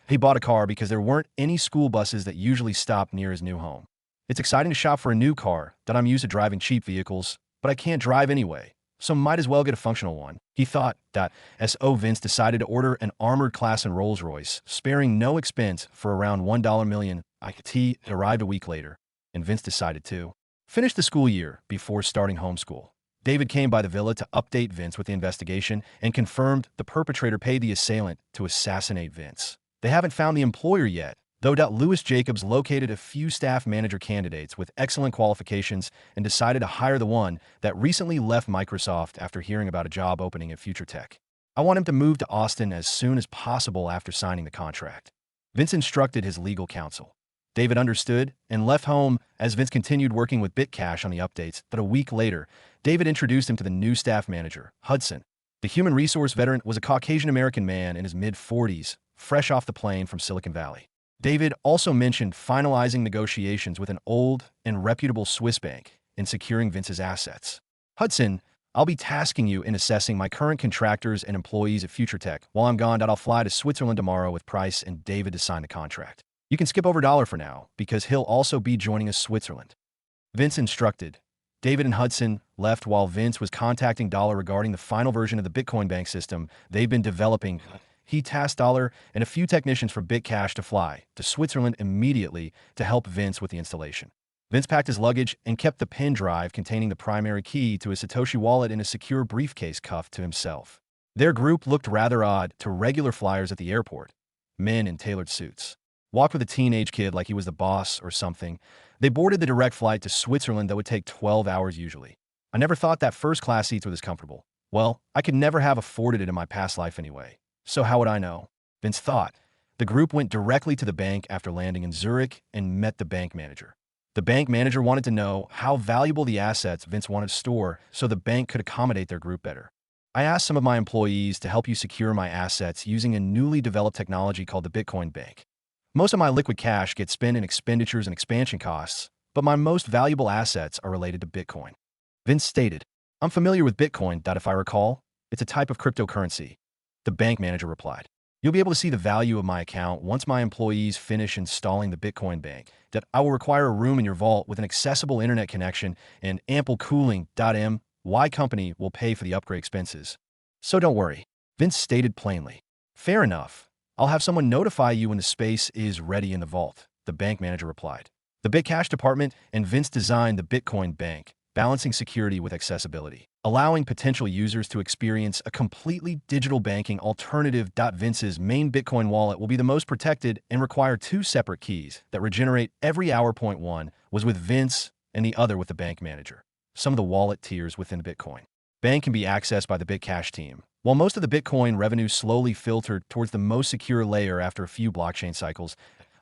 He bought a car because there weren't any school buses that usually stopped near his new home. It's exciting to shop for a new car that I'm used to driving cheap vehicles, but I can't drive anyway, so might as well get a functional one. He thought that S.O. Vince decided to order an armored class in Rolls-Royce, sparing no expense for around $1 million. It arrived a week later, and Vince decided to finish the school year before starting homeschool. David came by the villa to update Vince with the investigation and confirmed the perpetrator paid the assailant to assassinate Vince. They haven't found the employer yet, though Lewis Jacobs located a few staff manager candidates with excellent qualifications and decided to hire the one that recently left Microsoft after hearing about a job opening at Future Tech. I want him to move to Austin as soon as possible after signing the contract. Vince instructed his legal counsel. David understood and left home as Vince continued working with BitCash on the updates, but a week later, David introduced him to the new staff manager, Hudson. The human resource veteran was a Caucasian-American man in his mid-40s, fresh off the plane from Silicon Valley. David also mentioned finalizing negotiations with an old and reputable Swiss bank in securing Vince's assets. Hudson, I'll be tasking you in assessing my current contractors and employees at Future Tech. While I'm gone, I'll fly to Switzerland tomorrow with Price and David to sign the contract. You can skip over Dollar for now, because he'll also be joining us Switzerland. Vince instructed. David and Hudson left while Vince was contacting Dollar regarding the final version of the Bitcoin bank system they've been developing. He tasked Dollar and a few technicians from BitCash to fly to Switzerland immediately to help Vince with the installation. Vince packed his luggage and kept the pen drive containing the primary key to his Satoshi wallet in a secure briefcase cuffed to himself. Their group looked rather odd to regular flyers at the airport, men in tailored suits. Walked with a teenage kid like he was the boss or something. They boarded the direct flight to Switzerland that would take 12 hours usually. I never thought that first-class seats were this comfortable. Well, I could never have afforded it in my past life anyway. So how would I know? Vince thought. The group went directly to the bank after landing in Zurich and met the bank manager. The bank manager wanted to know how valuable the assets Vince wanted to store so the bank could accommodate their group better. I asked some of my employees to help you secure my assets using a newly developed technology called the Bitcoin Bank. Most of my liquid cash gets spent in expenditures and expansion costs, but my most valuable assets are related to Bitcoin. Vince stated, I'm familiar with Bitcoin, if I recall. It's a type of cryptocurrency. The bank manager replied, you'll be able to see the value of my account once my employees finish installing the Bitcoin Bank. I will require a room in your vault with an accessible internet connection and ample cooling. My company will pay for the upgrade expenses. So don't worry, Vince stated plainly. Fair enough. I'll have someone notify you when the space is ready in the vault, the bank manager replied. The BitCash department and Vince designed the Bitcoin Bank balancing security with accessibility, allowing potential users to experience a completely digital banking alternative. Vince's main Bitcoin wallet will be the most protected and require two separate keys that regenerate every hour. Point one was with Vince and the other with the bank manager. Some of the wallet tiers within the Bitcoin bank can be accessed by the BitCash team, while most of the Bitcoin revenue slowly filtered towards the most secure layer after a few blockchain cycles.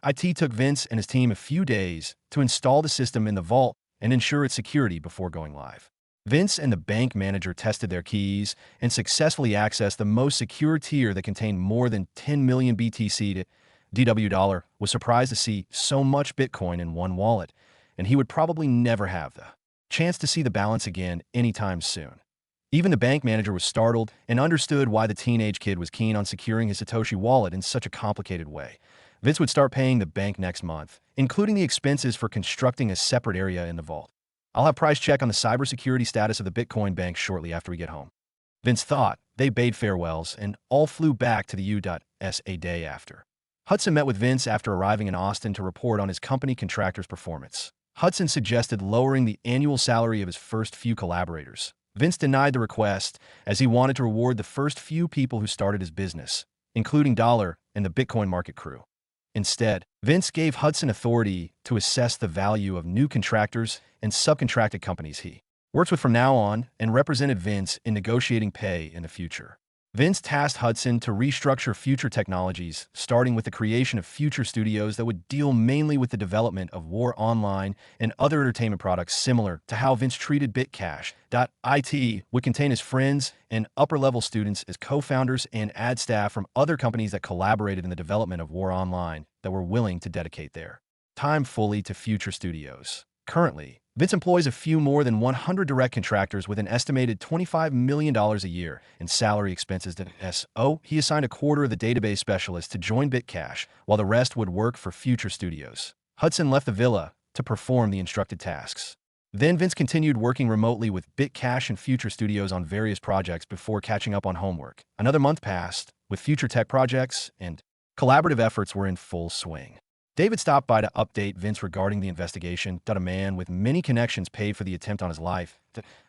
IT took Vince and his team a few days to install the system in the vault and ensure its security before going live. Vince and the bank manager tested their keys and successfully accessed the most secure tier that contained more than 10 million BTC. DW was surprised to see so much Bitcoin in one wallet, and he would probably never have the chance to see the balance again anytime soon. Even the bank manager was startled and understood why the teenage kid was keen on securing his Satoshi wallet in such a complicated way. Vince would start paying the bank next month, including the expenses for constructing a separate area in the vault. I'll have Price check on the cybersecurity status of the Bitcoin bank shortly after we get home. Vince thought. They bade farewells and all flew back to the U.S. a day after. Hudson met with Vince after arriving in Austin to report on his company contractor's performance. Hudson suggested lowering the annual salary of his first few collaborators. Vince denied the request as he wanted to reward the first few people who started his business, including Dollar and the Bitcoin market crew. Instead, Vince gave Hudson authority to assess the value of new contractors and subcontracted companies he works with from now on and represented Vince in negotiating pay in the future. Vince tasked Hudson to restructure future technologies, starting with the creation of future studios that would deal mainly with the development of War Online and other entertainment products similar to how Vince treated BitCash. IT would contain his friends and upper-level students as co-founders and ad staff from other companies that collaborated in the development of War Online that were willing to dedicate their time fully to future studios. Currently, Vince employs a few more than 100 direct contractors with an estimated $25 million a year in salary expenses. He assigned a quarter of the database specialists to join BitCash, while the rest would work for future studios. Hudson left the villa to perform the instructed tasks. Then Vince continued working remotely with BitCash and future studios on various projects before catching up on homework. Another month passed, with future tech projects and collaborative efforts were in full swing. David stopped by to update Vince regarding the investigation. A man with many connections paid for the attempt on his life.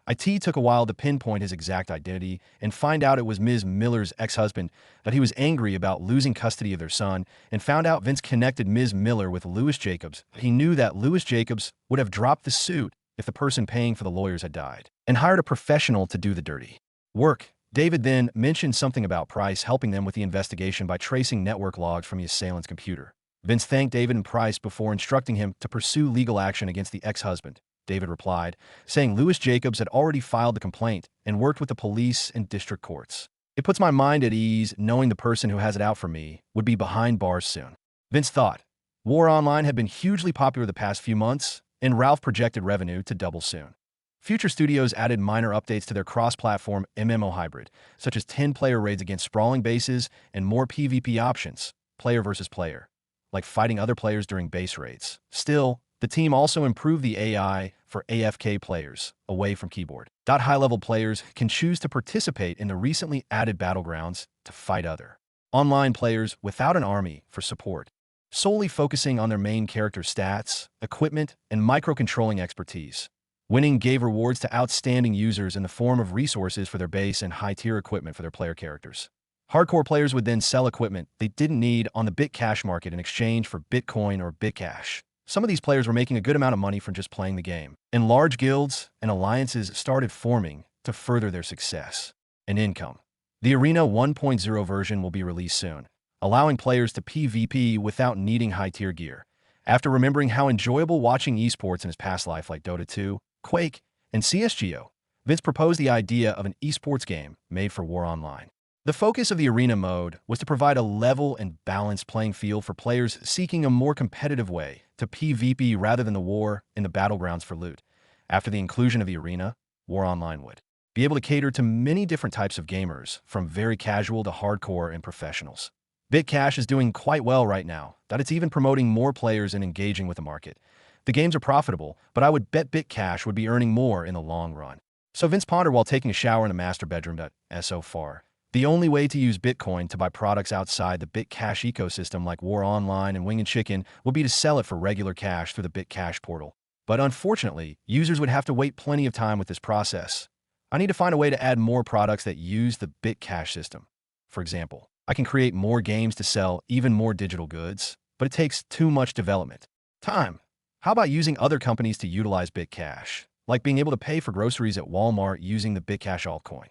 IT took a while to pinpoint his exact identity and find out it was Ms. Miller's ex-husband, that he was angry about losing custody of their son, and found out Vince connected Ms. Miller with Louis Jacobs. He knew that Louis Jacobs would have dropped the suit if the person paying for the lawyers had died, and hired a professional to do the dirty work. David then mentioned something about Price helping them with the investigation by tracing network logs from the assailant's computer. Vince thanked David and Price before instructing him to pursue legal action against the ex-husband. David replied, saying Louis Jacobs had already filed the complaint and worked with the police and district courts. It puts my mind at ease knowing the person who has it out for me would be behind bars soon. Vince thought. War Online had been hugely popular the past few months, and Ralph projected revenue to double soon. Future studios added minor updates to their cross-platform MMO hybrid, such as 10-player raids against sprawling bases and more PvP options, player versus player, like fighting other players during base raids. Still, the team also improved the AI for AFK players, away from keyboard. High-level players can choose to participate in the recently added battlegrounds to fight other online players without an army for support, solely focusing on their main character stats, equipment, and microcontrolling expertise. Winning gave rewards to outstanding users in the form of resources for their base and high-tier equipment for their player characters. Hardcore players would then sell equipment they didn't need on the BitCash market in exchange for Bitcoin or BitCash. Some of these players were making a good amount of money from just playing the game, and large guilds and alliances started forming to further their success and income. The Arena 1.0 version will be released soon, allowing players to PvP without needing high-tier gear. After remembering how enjoyable watching esports in his past life like Dota 2, Quake, and CSGO, Vince proposed the idea of an esports game made for War Online. The focus of the Arena mode was to provide a level and balanced playing field for players seeking a more competitive way to PvP rather than the war in the battlegrounds for loot. After the inclusion of the Arena, War Online would be able to cater to many different types of gamers, from very casual to hardcore and professionals. BitCash is doing quite well right now, that it's even promoting more players and engaging with the market. The games are profitable, but I would bet BitCash would be earning more in the long run. So Vince pondered while taking a shower in the master bedroom. So far, the only way to use Bitcoin to buy products outside the BitCash ecosystem like War Online and Wing and Chicken would be to sell it for regular cash through the BitCash portal. But unfortunately, users would have to wait plenty of time with this process. I need to find a way to add more products that use the BitCash system. For example, I can create more games to sell even more digital goods, but it takes too much development time. How about using other companies to utilize BitCash, like being able to pay for groceries at Walmart using the BitCash altcoin?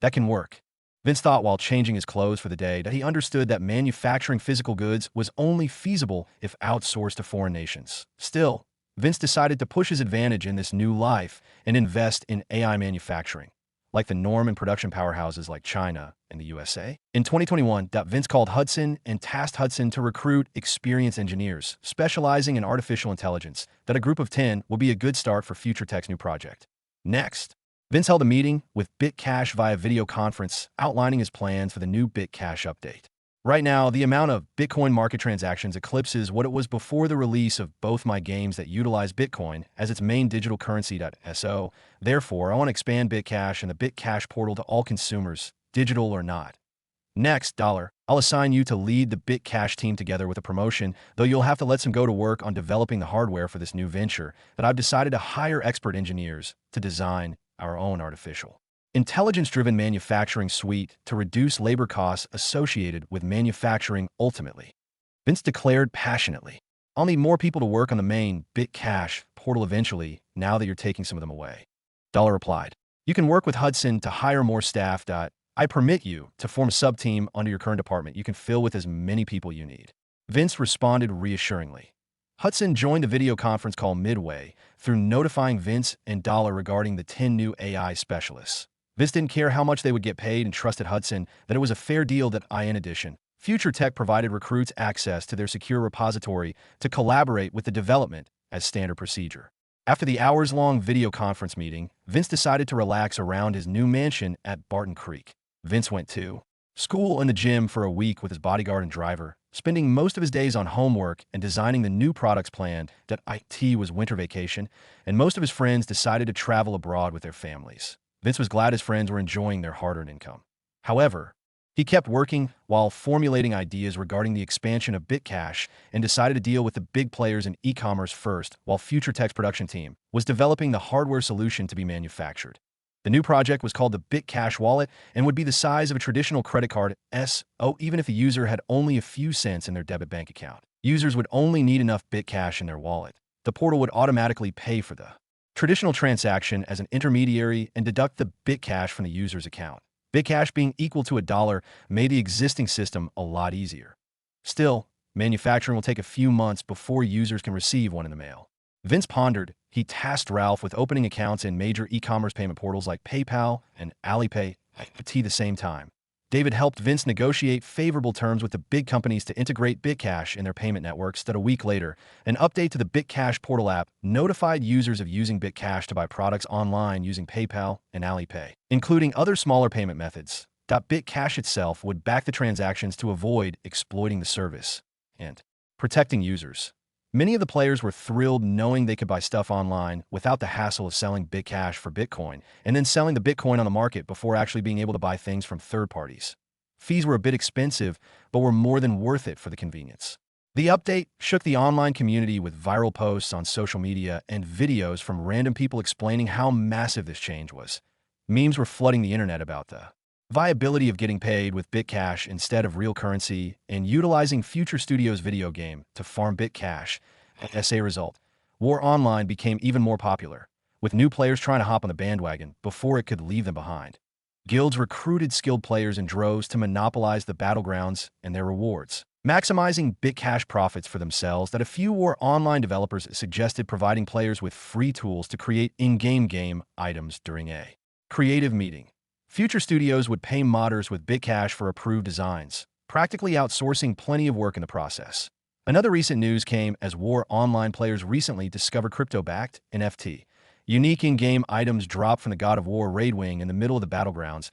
That can work. Vince thought while changing his clothes for the day that he understood that manufacturing physical goods was only feasible if outsourced to foreign nations. Still, Vince decided to push his advantage in this new life and invest in AI manufacturing, like the norm in production powerhouses like China and the USA. In 2021, Vince called Hudson and tasked Hudson to recruit experienced engineers specializing in artificial intelligence, that a group of 10 will be a good start for future tech's new project. Next, Vince held a meeting with BitCash via video conference, outlining his plans for the new BitCash update. Right now, the amount of Bitcoin market transactions eclipses what it was before the release of both my games that utilize Bitcoin as its main digital currency. So, therefore, I want to expand BitCash and the BitCash portal to all consumers, digital or not. Next, Dollar, I'll assign you to lead the BitCash team together with a promotion, though you'll have to let some go to work on developing the hardware for this new venture that I've decided to hire expert engineers to design our own artificial intelligence-driven manufacturing suite to reduce labor costs associated with manufacturing ultimately. Vince declared passionately, I'll need more people to work on the main BitCash portal eventually, now that you're taking some of them away. Dollar replied, you can work with Hudson to hire more staff. I permit you to form a sub-team under your current department you can fill with as many people you need. Vince responded reassuringly. Hudson joined the video conference call midway through notifying Vince and Dollar regarding the 10 new AI specialists. Vince didn't care how much they would get paid and trusted Hudson that it was a fair deal. In addition, Future Tech provided recruits access to their secure repository to collaborate with the development as standard procedure. After the hours-long video conference meeting, Vince decided to relax around his new mansion at Barton Creek. Vince went to school and the gym for a week with his bodyguard and driver, spending most of his days on homework and designing the new products planned. It was winter vacation, and most of his friends decided to travel abroad with their families. Vince was glad his friends were enjoying their hard-earned income. However, he kept working while formulating ideas regarding the expansion of BitCash and decided to deal with the big players in e-commerce first, while Future Tech's production team was developing the hardware solution to be manufactured. The new project was called the BitCash Wallet and would be the size of a traditional credit card, even if the user had only a few cents in their debit bank account. Users would only need enough BitCash in their wallet. The portal would automatically pay for the traditional transaction as an intermediary and deduct the BitCash from the user's account. BitCash being equal to $1 made the existing system a lot easier. Still, manufacturing will take a few months before users can receive one in the mail. Vince pondered. He tasked Ralph with opening accounts in major e-commerce payment portals like PayPal and Alipay at the same time. David helped Vince negotiate favorable terms with the big companies to integrate BitCash in their payment networks. A week later, an update to the BitCash portal app notified users of using BitCash to buy products online using PayPal and Alipay, including other smaller payment methods. BitCash itself would back the transactions to avoid exploiting the service and protecting users. Many of the players were thrilled knowing they could buy stuff online without the hassle of selling BitCash for Bitcoin and then selling the Bitcoin on the market before actually being able to buy things from third parties. Fees were a bit expensive, but were more than worth it for the convenience. The update shook the online community with viral posts on social media and videos from random people explaining how massive this change was. Memes were flooding the internet about the viability of getting paid with BitCash instead of real currency and utilizing Future Studios' video game to farm BitCash. As a result, War Online became even more popular, with new players trying to hop on the bandwagon before it could leave them behind. Guilds recruited skilled players in droves to monopolize the battlegrounds and their rewards, maximizing BitCash profits for themselves. A few War Online developers suggested providing players with free tools to create in-game game items during a creative meeting. Future Studios would pay modders with BitCash for approved designs, practically outsourcing plenty of work in the process. Another recent news came as War Online players recently discovered crypto-backed NFT. Unique in-game items dropped from the God of War raid wing in the middle of the battlegrounds.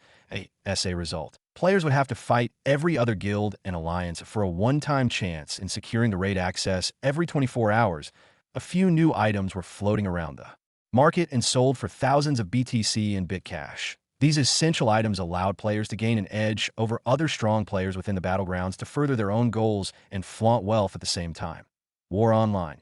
As a result, players would have to fight every other guild and alliance for a one-time chance in securing the raid access every 24 hours. A few new items were floating around the market and sold for thousands of BTC and BitCash. These essential items allowed players to gain an edge over other strong players within the battlegrounds to further their own goals and flaunt wealth at the same time. War Online,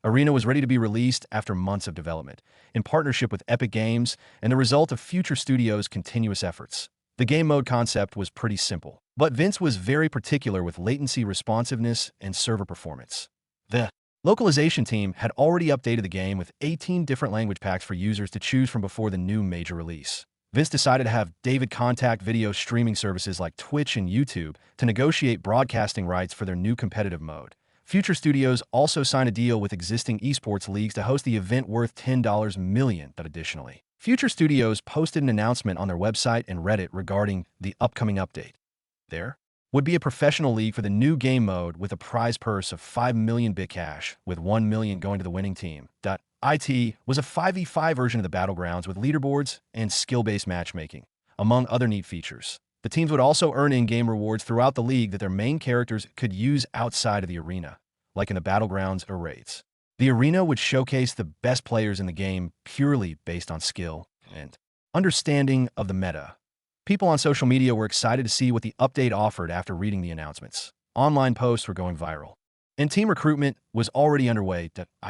Arena was ready to be released after months of development, in partnership with Epic Games and the result of Future Studios' continuous efforts. The game mode concept was pretty simple, but Vince was very particular with latency responsiveness and server performance. The localization team had already updated the game with 18 different language packs for users to choose from before the new major release. Vince decided to have David contact video streaming services like Twitch and YouTube to negotiate broadcasting rights for their new competitive mode. Future Studios also signed a deal with existing esports leagues to host the event worth $10 million. Additionally, Future Studios posted an announcement on their website and Reddit regarding the upcoming update. There would be a professional league for the new game mode with a prize purse of 5 million Bitcash, with 1 million going to the winning team. It was a 5v5 version of the Battlegrounds with leaderboards and skill-based matchmaking, among other neat features. The teams would also earn in-game rewards throughout the league that their main characters could use outside of the arena, like in the Battlegrounds or raids. The arena would showcase the best players in the game purely based on skill and understanding of the meta. People on social media were excited to see what the update offered after reading the announcements. Online posts were going viral, and team recruitment was already underway.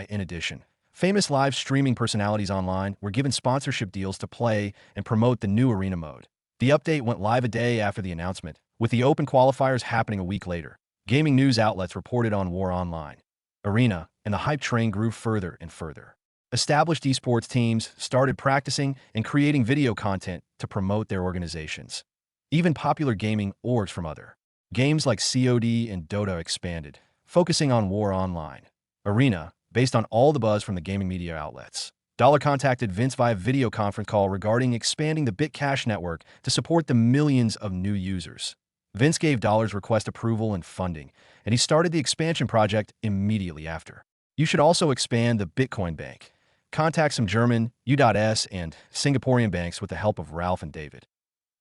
In addition, famous live streaming personalities online were given sponsorship deals to play and promote the new arena mode. The update went live a day after the announcement, with the open qualifiers happening a week later. Gaming news outlets reported on War Online, Arena, and the hype train grew further and further. Established esports teams started practicing and creating video content to promote their organizations. Even popular gaming orgs from other games like COD and Dota expanded, focusing on War Online. Arena, based on all the buzz from the gaming media outlets. Dollar contacted Vince via video conference call regarding expanding the Bitcash network to support the millions of new users. Vince gave Dollar's request approval and funding, and he started the expansion project immediately after. You should also expand the Bitcoin Bank. Contact some German, U.S. and Singaporean banks with the help of Ralph and David.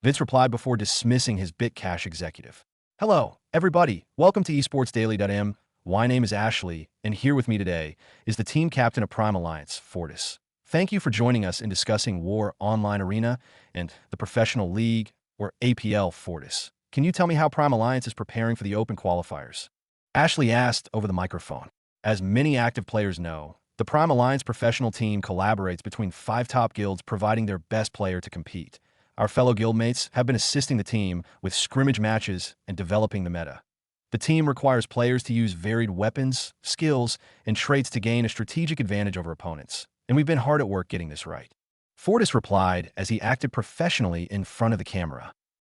Vince replied before dismissing his Bitcash executive. Hello, everybody. Welcome to esportsdaily.m. My name is Ashley, and here with me today is the team captain of Prime Alliance, Fortis. Thank you for joining us in discussing War Online Arena and the Professional League, or APL, Fortis. Can you tell me how Prime Alliance is preparing for the open qualifiers? Ashley asked over the microphone. As many active players know, the Prime Alliance professional team collaborates between 5 top guilds providing their best player to compete. Our fellow guildmates have been assisting the team with scrimmage matches and developing the meta. The team requires players to use varied weapons, skills, and traits to gain a strategic advantage over opponents, and we've been hard at work getting this right. Fortis replied as he acted professionally in front of the camera.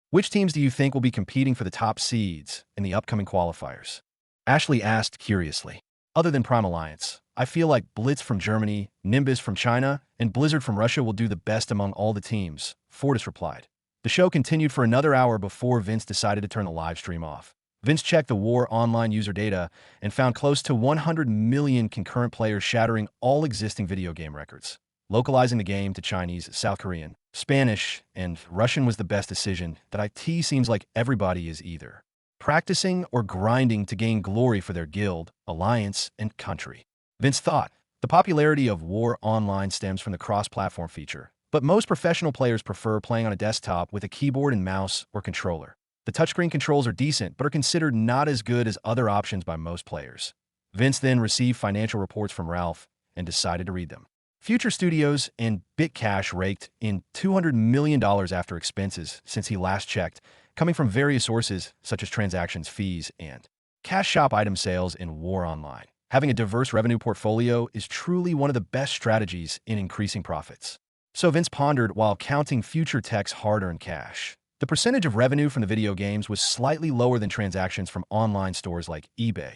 Which teams do you think will be competing for the top seeds in the upcoming qualifiers? Ashley asked curiously. Other than Prime Alliance, I feel like Blitz from Germany, Nimbus from China, and Blizzard from Russia will do the best among all the teams, Fortis replied. The show continued for another hour before Vince decided to turn the live stream off. Vince checked the War Online user data and found close to 100 million concurrent players, shattering all existing video game records. Localizing the game to Chinese, South Korean, Spanish, and Russian was the best decision. That it seems like everybody is either practicing or grinding to gain glory for their guild, alliance, and country. Vince thought, the popularity of War Online stems from the cross-platform feature, but most professional players prefer playing on a desktop with a keyboard and mouse or controller. The touchscreen controls are decent, but are considered not as good as other options by most players. Vince then received financial reports from Ralph and decided to read them. Future Studios and Bitcash raked in $200 million after expenses since he last checked, coming from various sources such as transactions fees and cash shop item sales in War Online. Having a diverse revenue portfolio is truly one of the best strategies in increasing profits. So Vince pondered while counting Future Tech's hard-earned cash. The percentage of revenue from the video games was slightly lower than transactions from online stores like eBay.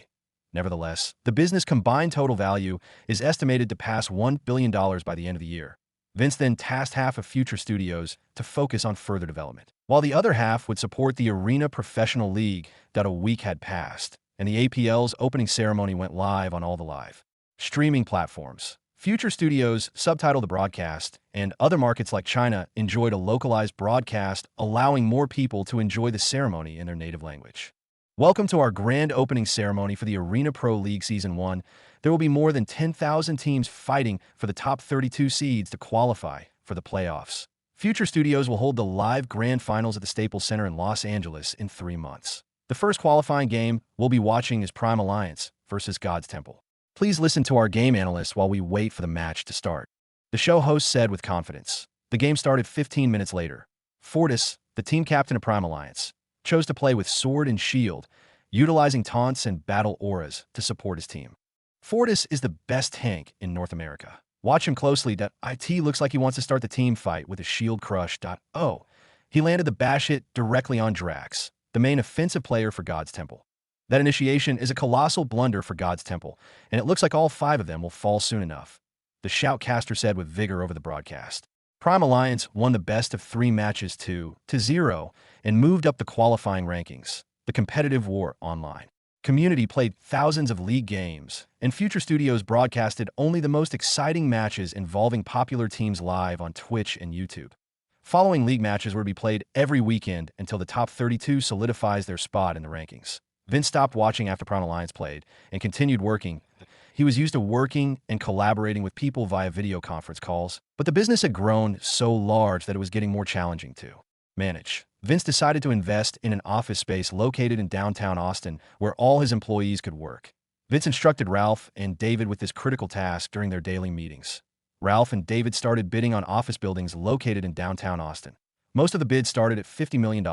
Nevertheless, the business combined total value is estimated to pass $1 billion by the end of the year. Vince then tasked half of Future Studios to focus on further development, while the other half would support the Arena Professional League. A week had passed, and the APL's opening ceremony went live on all the live streaming platforms. Future Studios subtitled the broadcast, and other markets like China enjoyed a localized broadcast, allowing more people to enjoy the ceremony in their native language. Welcome to our grand opening ceremony for the Arena Pro League Season 1. There will be more than 10,000 teams fighting for the top 32 seeds to qualify for the playoffs. Future Studios will hold the live grand finals at the Staples Center in Los Angeles in 3 months. The first qualifying game we'll be watching is Prime Alliance versus God's Temple. Please listen to our game analyst while we wait for the match to start. The show host said with confidence. The game started 15 minutes later. Fortis, the team captain of Prime Alliance, chose to play with sword and shield, utilizing taunts and battle auras to support his team. Fortis is the best tank in North America. Watch him closely. It looks like he wants to start the team fight with a shield crush. Oh, he landed the bash hit directly on Drax, the main offensive player for God's Temple. That initiation is a colossal blunder for God's Temple, and it looks like all 5 of them will fall soon enough, the shoutcaster said with vigor over the broadcast. Prime Alliance won the best of 3 matches 2-0 and moved up the qualifying rankings. The competitive war online. Community played thousands of league games, and Future Studios broadcasted only the most exciting matches involving popular teams live on Twitch and YouTube. Following league matches were to be played every weekend until the top 32 solidifies their spot in the rankings. Vince stopped watching after Prime Alliance played and continued working. He was used to working and collaborating with people via video conference calls, but the business had grown so large that it was getting more challenging to manage. Vince decided to invest in an office space located in downtown Austin where all his employees could work. Vince instructed Ralph and David with this critical task during their daily meetings. Ralph and David started bidding on office buildings located in downtown Austin. Most of the bids started at $50 million,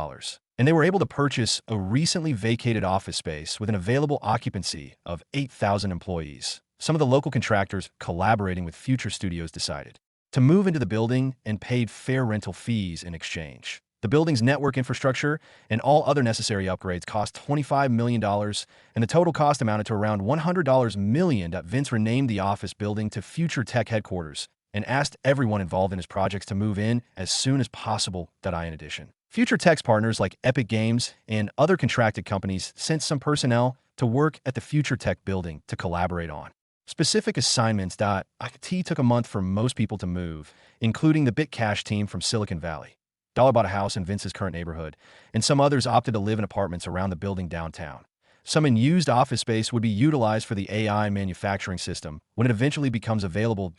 and they were able to purchase a recently vacated office space with an available occupancy of 8,000 employees. Some of the local contractors collaborating with Future Studios decided to move into the building and paid fair rental fees in exchange. The building's network infrastructure and all other necessary upgrades cost $25 million, and the total cost amounted to around $100 million. Vince renamed the office building to Future Tech Headquarters and asked everyone involved in his projects to move in as soon as possible. In addition, Future Tech's partners like Epic Games and other contracted companies sent some personnel to work at the Future Tech building to collaborate on specific assignments. It took a month for most people to move, including the BitCash team from Silicon Valley. Dollar bought a house in Vince's current neighborhood, and some others opted to live in apartments around the building downtown. Some unused office space would be utilized for the AI manufacturing system when it eventually becomes available.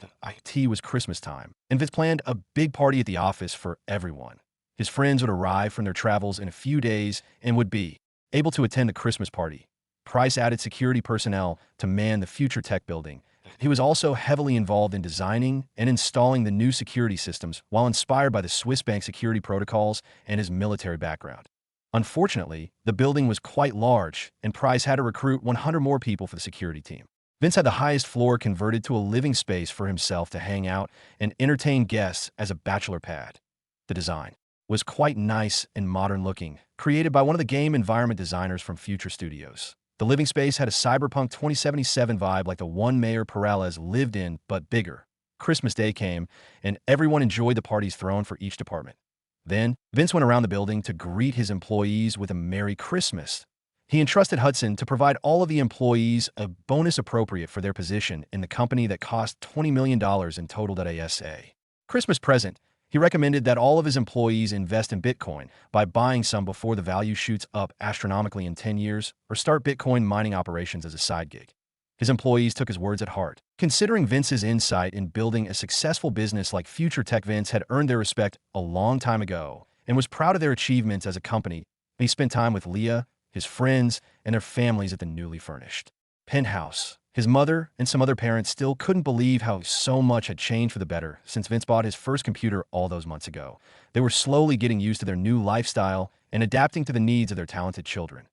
It was Christmas time, and Vince planned a big party at the office for everyone. His friends would arrive from their travels in a few days and would be able to attend the Christmas party. Price added security personnel to man the Future Tech building. He was also heavily involved in designing and installing the new security systems while inspired by the Swiss bank security protocols and his military background. Unfortunately, the building was quite large, and Price had to recruit 100 more people for the security team. Vince had the highest floor converted to a living space for himself to hang out and entertain guests as a bachelor pad. The design was quite nice and modern looking, created by one of the game environment designers from Future Studios. The living space had a cyberpunk 2077 vibe like the one Mayor Perales lived in, but bigger. Christmas Day came, and everyone enjoyed the parties thrown for each department. Then, Vince went around the building to greet his employees with a Merry Christmas. He entrusted Hudson to provide all of the employees a bonus appropriate for their position in the company that cost $20 million in total. Christmas present, he recommended that all of his employees invest in Bitcoin by buying some before the value shoots up astronomically in 10 years, or start Bitcoin mining operations as a side gig. His employees took his words at heart. Considering Vince's insight in building a successful business like Future Tech, Vince had earned their respect a long time ago and was proud of their achievements as a company. He spent time with Leah, his friends, and their families at the newly furnished penthouse. His mother and some other parents still couldn't believe how so much had changed for the better since Vince bought his first computer all those months ago. They were slowly getting used to their new lifestyle and adapting to the needs of their talented children.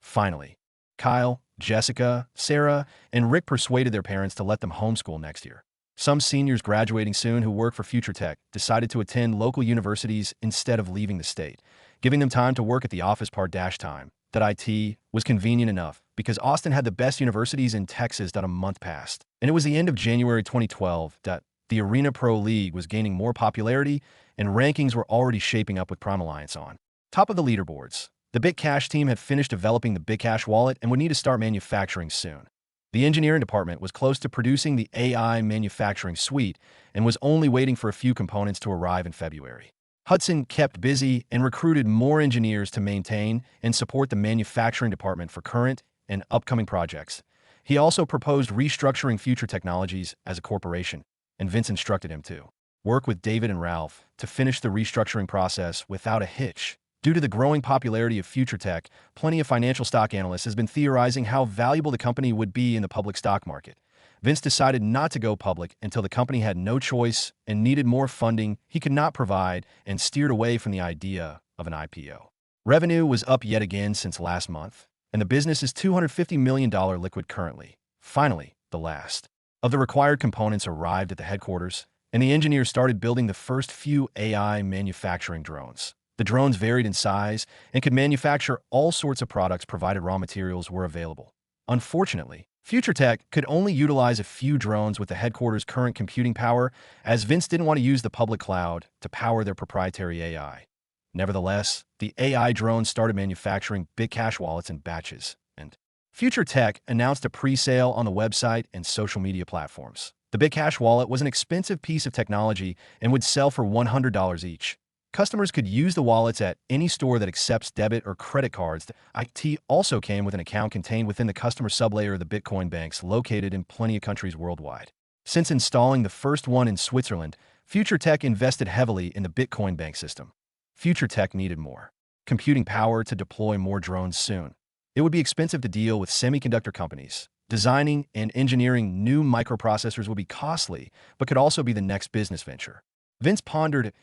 Finally, Kyle, Jessica, Sarah, and Rick persuaded their parents to let them homeschool next year. Some seniors graduating soon who work for Future Tech decided to attend local universities instead of leaving the state, giving them time to work at the office part-time. IT was convenient enough because Austin had the best universities in Texas. A month passed, and it was the end of January 2012. The Arena Pro League was gaining more popularity, and rankings were already shaping up with Prime Alliance on top of the leaderboards. The BitCash team had finished developing the BitCash wallet and would need to start manufacturing soon. The engineering department was close to producing the AI manufacturing suite and was only waiting for a few components to arrive in February. Hudson kept busy and recruited more engineers to maintain and support the manufacturing department for current and upcoming projects. He also proposed restructuring Future Technologies as a corporation, and Vince instructed him to work with David and Ralph to finish the restructuring process without a hitch. Due to the growing popularity of Future Tech, plenty of financial stock analysts has been theorizing how valuable the company would be in the public stock market. Vince decided not to go public until the company had no choice and needed more funding he could not provide and steered away from the idea of an IPO. Revenue was up yet again since last month, and the business is $250 million liquid currently. Finally, the last of the required components arrived at the headquarters, and the engineers started building the first few AI manufacturing drones. The drones varied in size and could manufacture all sorts of products provided raw materials were available. Unfortunately, Future Tech could only utilize a few drones with the headquarters' current computing power, as Vince didn't want to use the public cloud to power their proprietary AI. Nevertheless, the AI drones started manufacturing big cash wallets in batches, and Future Tech announced a pre-sale on the website and social media platforms. The Big Cash wallet was an expensive piece of technology and would sell for $100 each. Customers could use the wallets at any store that accepts debit or credit cards. The IT also came with an account contained within the customer sublayer of the Bitcoin banks located in plenty of countries worldwide. Since installing the first one in Switzerland, Future Tech invested heavily in the Bitcoin bank system. Future Tech needed more computing power to deploy more drones soon. It would be expensive to deal with semiconductor companies. Designing and engineering new microprocessors would be costly, but could also be the next business venture. Vince pondered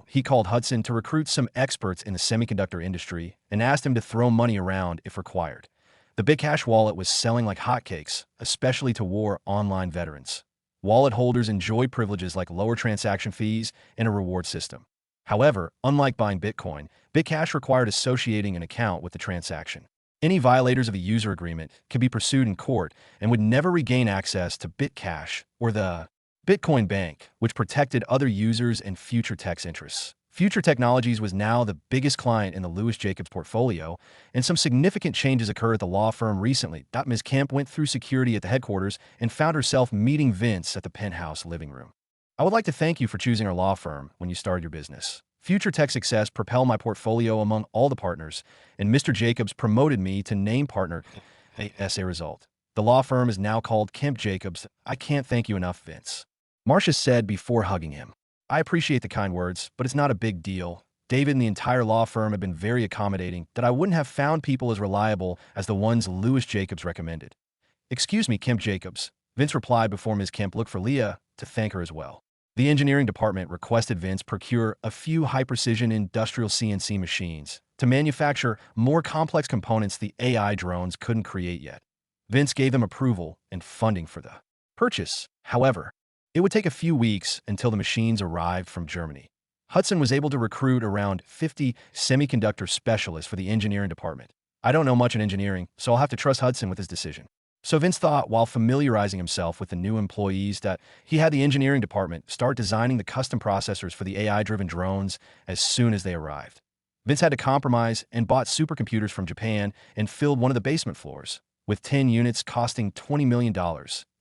he called Hudson to recruit some experts in the semiconductor industry and asked him to throw money around if required. The Big Cash wallet was selling like hotcakes, especially to war online veterans. Wallet holders enjoyed privileges like lower transaction fees and a reward system. However, unlike buying Bitcoin, Big Cash required associating an account with the transaction. Any violators of a user agreement could be pursued in court and would never regain access to BitCash or the Bitcoin Bank, which protected other users and Future Tech's interests. Future Technologies was now the biggest client in the Lewis Jacobs portfolio, and some significant changes occurred at the law firm recently. Ms. Kemp went through security at the headquarters and found herself meeting Vince at the penthouse living room. I would like to thank you for choosing our law firm when you started your business. Future Tech's success propelled my portfolio among all the partners, and Mr. Jacobs promoted me to name partner as a result. The law firm is now called Kemp Jacobs. I can't thank you enough, Vince. Marcia said before hugging him. I appreciate the kind words, but it's not a big deal. David and the entire law firm have been very accommodating that I wouldn't have found people as reliable as the ones Lewis Jacobs recommended. Excuse me, Kemp Jacobs. Vince replied before Ms. Kemp looked for Leah to thank her as well. The engineering department requested Vince procure a few high-precision industrial CNC machines to manufacture more complex components the AI drones couldn't create yet. Vince gave them approval and funding for the purchase. However, it would take a few weeks until the machines arrived from Germany. Hudson was able to recruit around 50 semiconductor specialists for the engineering department. I don't know much in engineering, so I'll have to trust Hudson with his decision. So Vince thought, while familiarizing himself with the new employees, that he had the engineering department start designing the custom processors for the AI-driven drones as soon as they arrived. Vince had to compromise and bought supercomputers from Japan and filled one of the basement floors, with 10 units costing $20 million,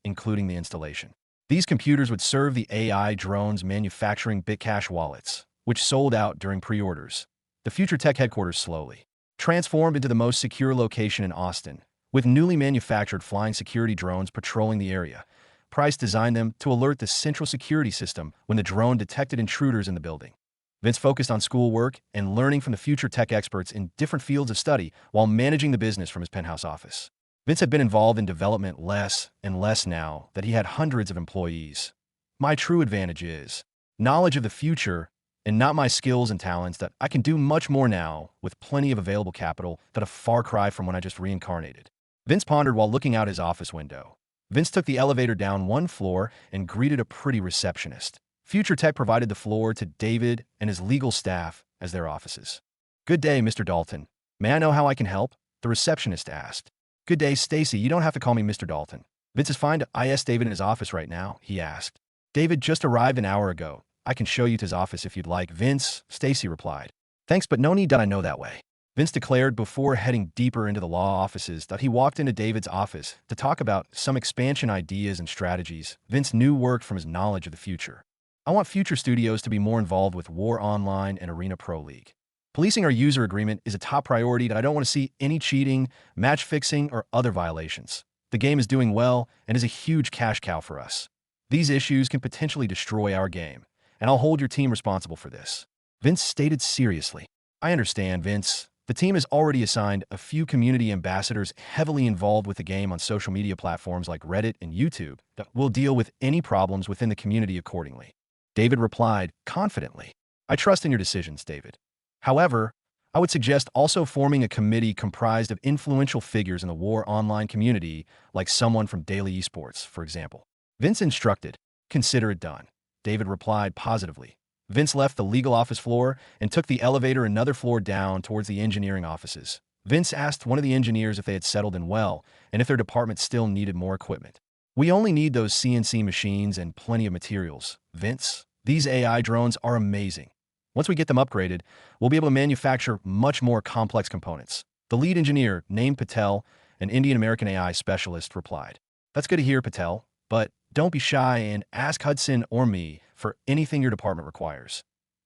including the installation. These computers would serve the AI drones manufacturing BitCash wallets, which sold out during pre-orders. The Future Tech headquarters slowly transformed into the most secure location in Austin, with newly manufactured flying security drones patrolling the area. Price designed them to alert the central security system when the drone detected intruders in the building. Vince focused on schoolwork and learning from the Future Tech experts in different fields of study while managing the business from his penthouse office. Vince had been involved in development less and less now that he had hundreds of employees. My true advantage is knowledge of the future and not my skills and talents that I can do much more now with plenty of available capital that a far cry from when I just reincarnated. Vince pondered while looking out his office window. Vince took the elevator down one floor and greeted a pretty receptionist. Future Tech provided the floor to David and his legal staff as their offices. Good day, Mr. Dalton. May I know how I can help? The receptionist asked. Good day, Stacy. You don't have to call me Mr. Dalton. Vince is fine. I asked David in his office right now, he asked. David just arrived an hour ago. I can show you to his office if you'd like. Vince, Stacy replied. Thanks, but no need that I know that way. Vince declared before heading deeper into the law offices that he walked into David's office to talk about some expansion ideas and strategies Vince knew worked from his knowledge of the future. I want future studios to be more involved with War Online and Arena Pro League. Policing our user agreement is a top priority that I don't want to see any cheating, match fixing, or other violations. The game is doing well and is a huge cash cow for us. These issues can potentially destroy our game, and I'll hold your team responsible for this. Vince stated seriously. I understand, Vince. The team has already assigned a few community ambassadors heavily involved with the game on social media platforms like Reddit and YouTube that will deal with any problems within the community accordingly. David replied confidently, I trust in your decisions, David. However, I would suggest also forming a committee comprised of influential figures in the War Online community, like someone from Daily Esports, for example. Vince instructed, consider it done. David replied positively. Vince left the legal office floor and took the elevator another floor down towards the engineering offices. Vince asked one of the engineers if they had settled in well and if their department still needed more equipment. We only need those CNC machines and plenty of materials. Vince, these AI drones are amazing. Once we get them upgraded, we'll be able to manufacture much more complex components. The lead engineer, named Patel, an Indian-American AI specialist, replied. That's good to hear, Patel, but don't be shy and ask Hudson or me for anything your department requires.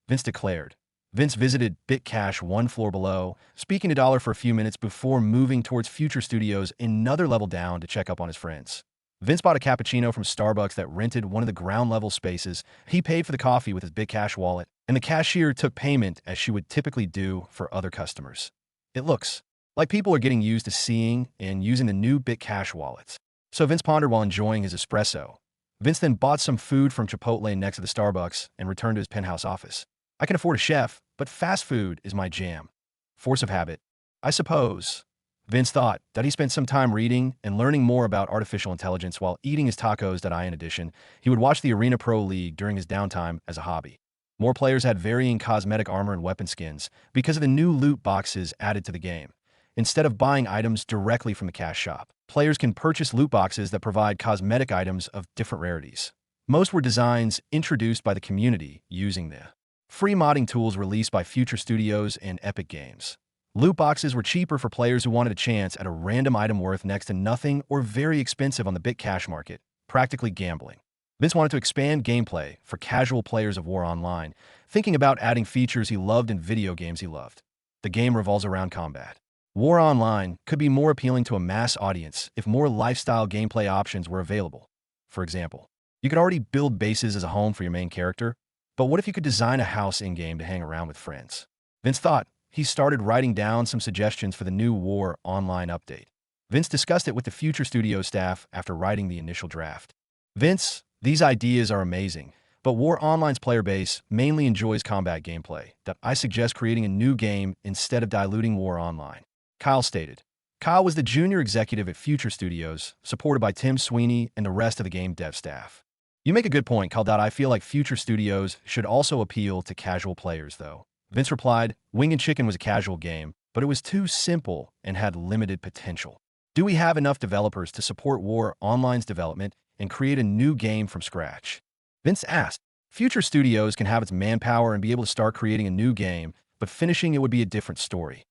Vince declared. Vince visited BitCash one floor below, speaking to Dollar for a few minutes before moving towards Future Studios another level down to check up on his friends. Vince bought a cappuccino from Starbucks that rented one of the ground-level spaces. He paid for the coffee with his BitCash wallet, and the cashier took payment as she would typically do for other customers. It looks like people are getting used to seeing and using the new BitCash wallets. So Vince pondered while enjoying his espresso. Vince then bought some food from Chipotle next to the Starbucks and returned to his penthouse office. I can afford a chef, but fast food is my jam. Force of habit, I suppose. Vince thought that he spent some time reading and learning more about artificial intelligence while eating his tacos. In addition, he would watch the Arena Pro League during his downtime as a hobby. More players had varying cosmetic armor and weapon skins because of the new loot boxes added to the game. Instead of buying items directly from the cash shop, players can purchase loot boxes that provide cosmetic items of different rarities. Most were designs introduced by the community using the free modding tools released by Future Studios and Epic Games. Loot boxes were cheaper for players who wanted a chance at a random item worth next to nothing or very expensive on the BitCash market, practically gambling. Vince wanted to expand gameplay for casual players of War Online, thinking about adding features he loved in video games he loved. The game revolves around combat. War Online could be more appealing to a mass audience if more lifestyle gameplay options were available. For example, you could already build bases as a home for your main character, but what if you could design a house in-game to hang around with friends? Vince thought. He started writing down some suggestions for the new War Online update. Vince discussed it with the Future Studios staff after writing the initial draft. Vince, these ideas are amazing, but War Online's player base mainly enjoys combat gameplay. That I suggest creating a new game instead of diluting War Online. Kyle stated. Kyle was the junior executive at Future Studios, supported by Tim Sweeney and the rest of the game dev staff. You make a good point, Kyle. I feel like Future Studios should also appeal to casual players, though. Vince replied, Wing and Chicken was a casual game, but it was too simple and had limited potential. Do we have enough developers to support War Online's development and create a new game from scratch? Vince asked. Future Studios can have its manpower and be able to start creating a new game, but finishing it would be a different story.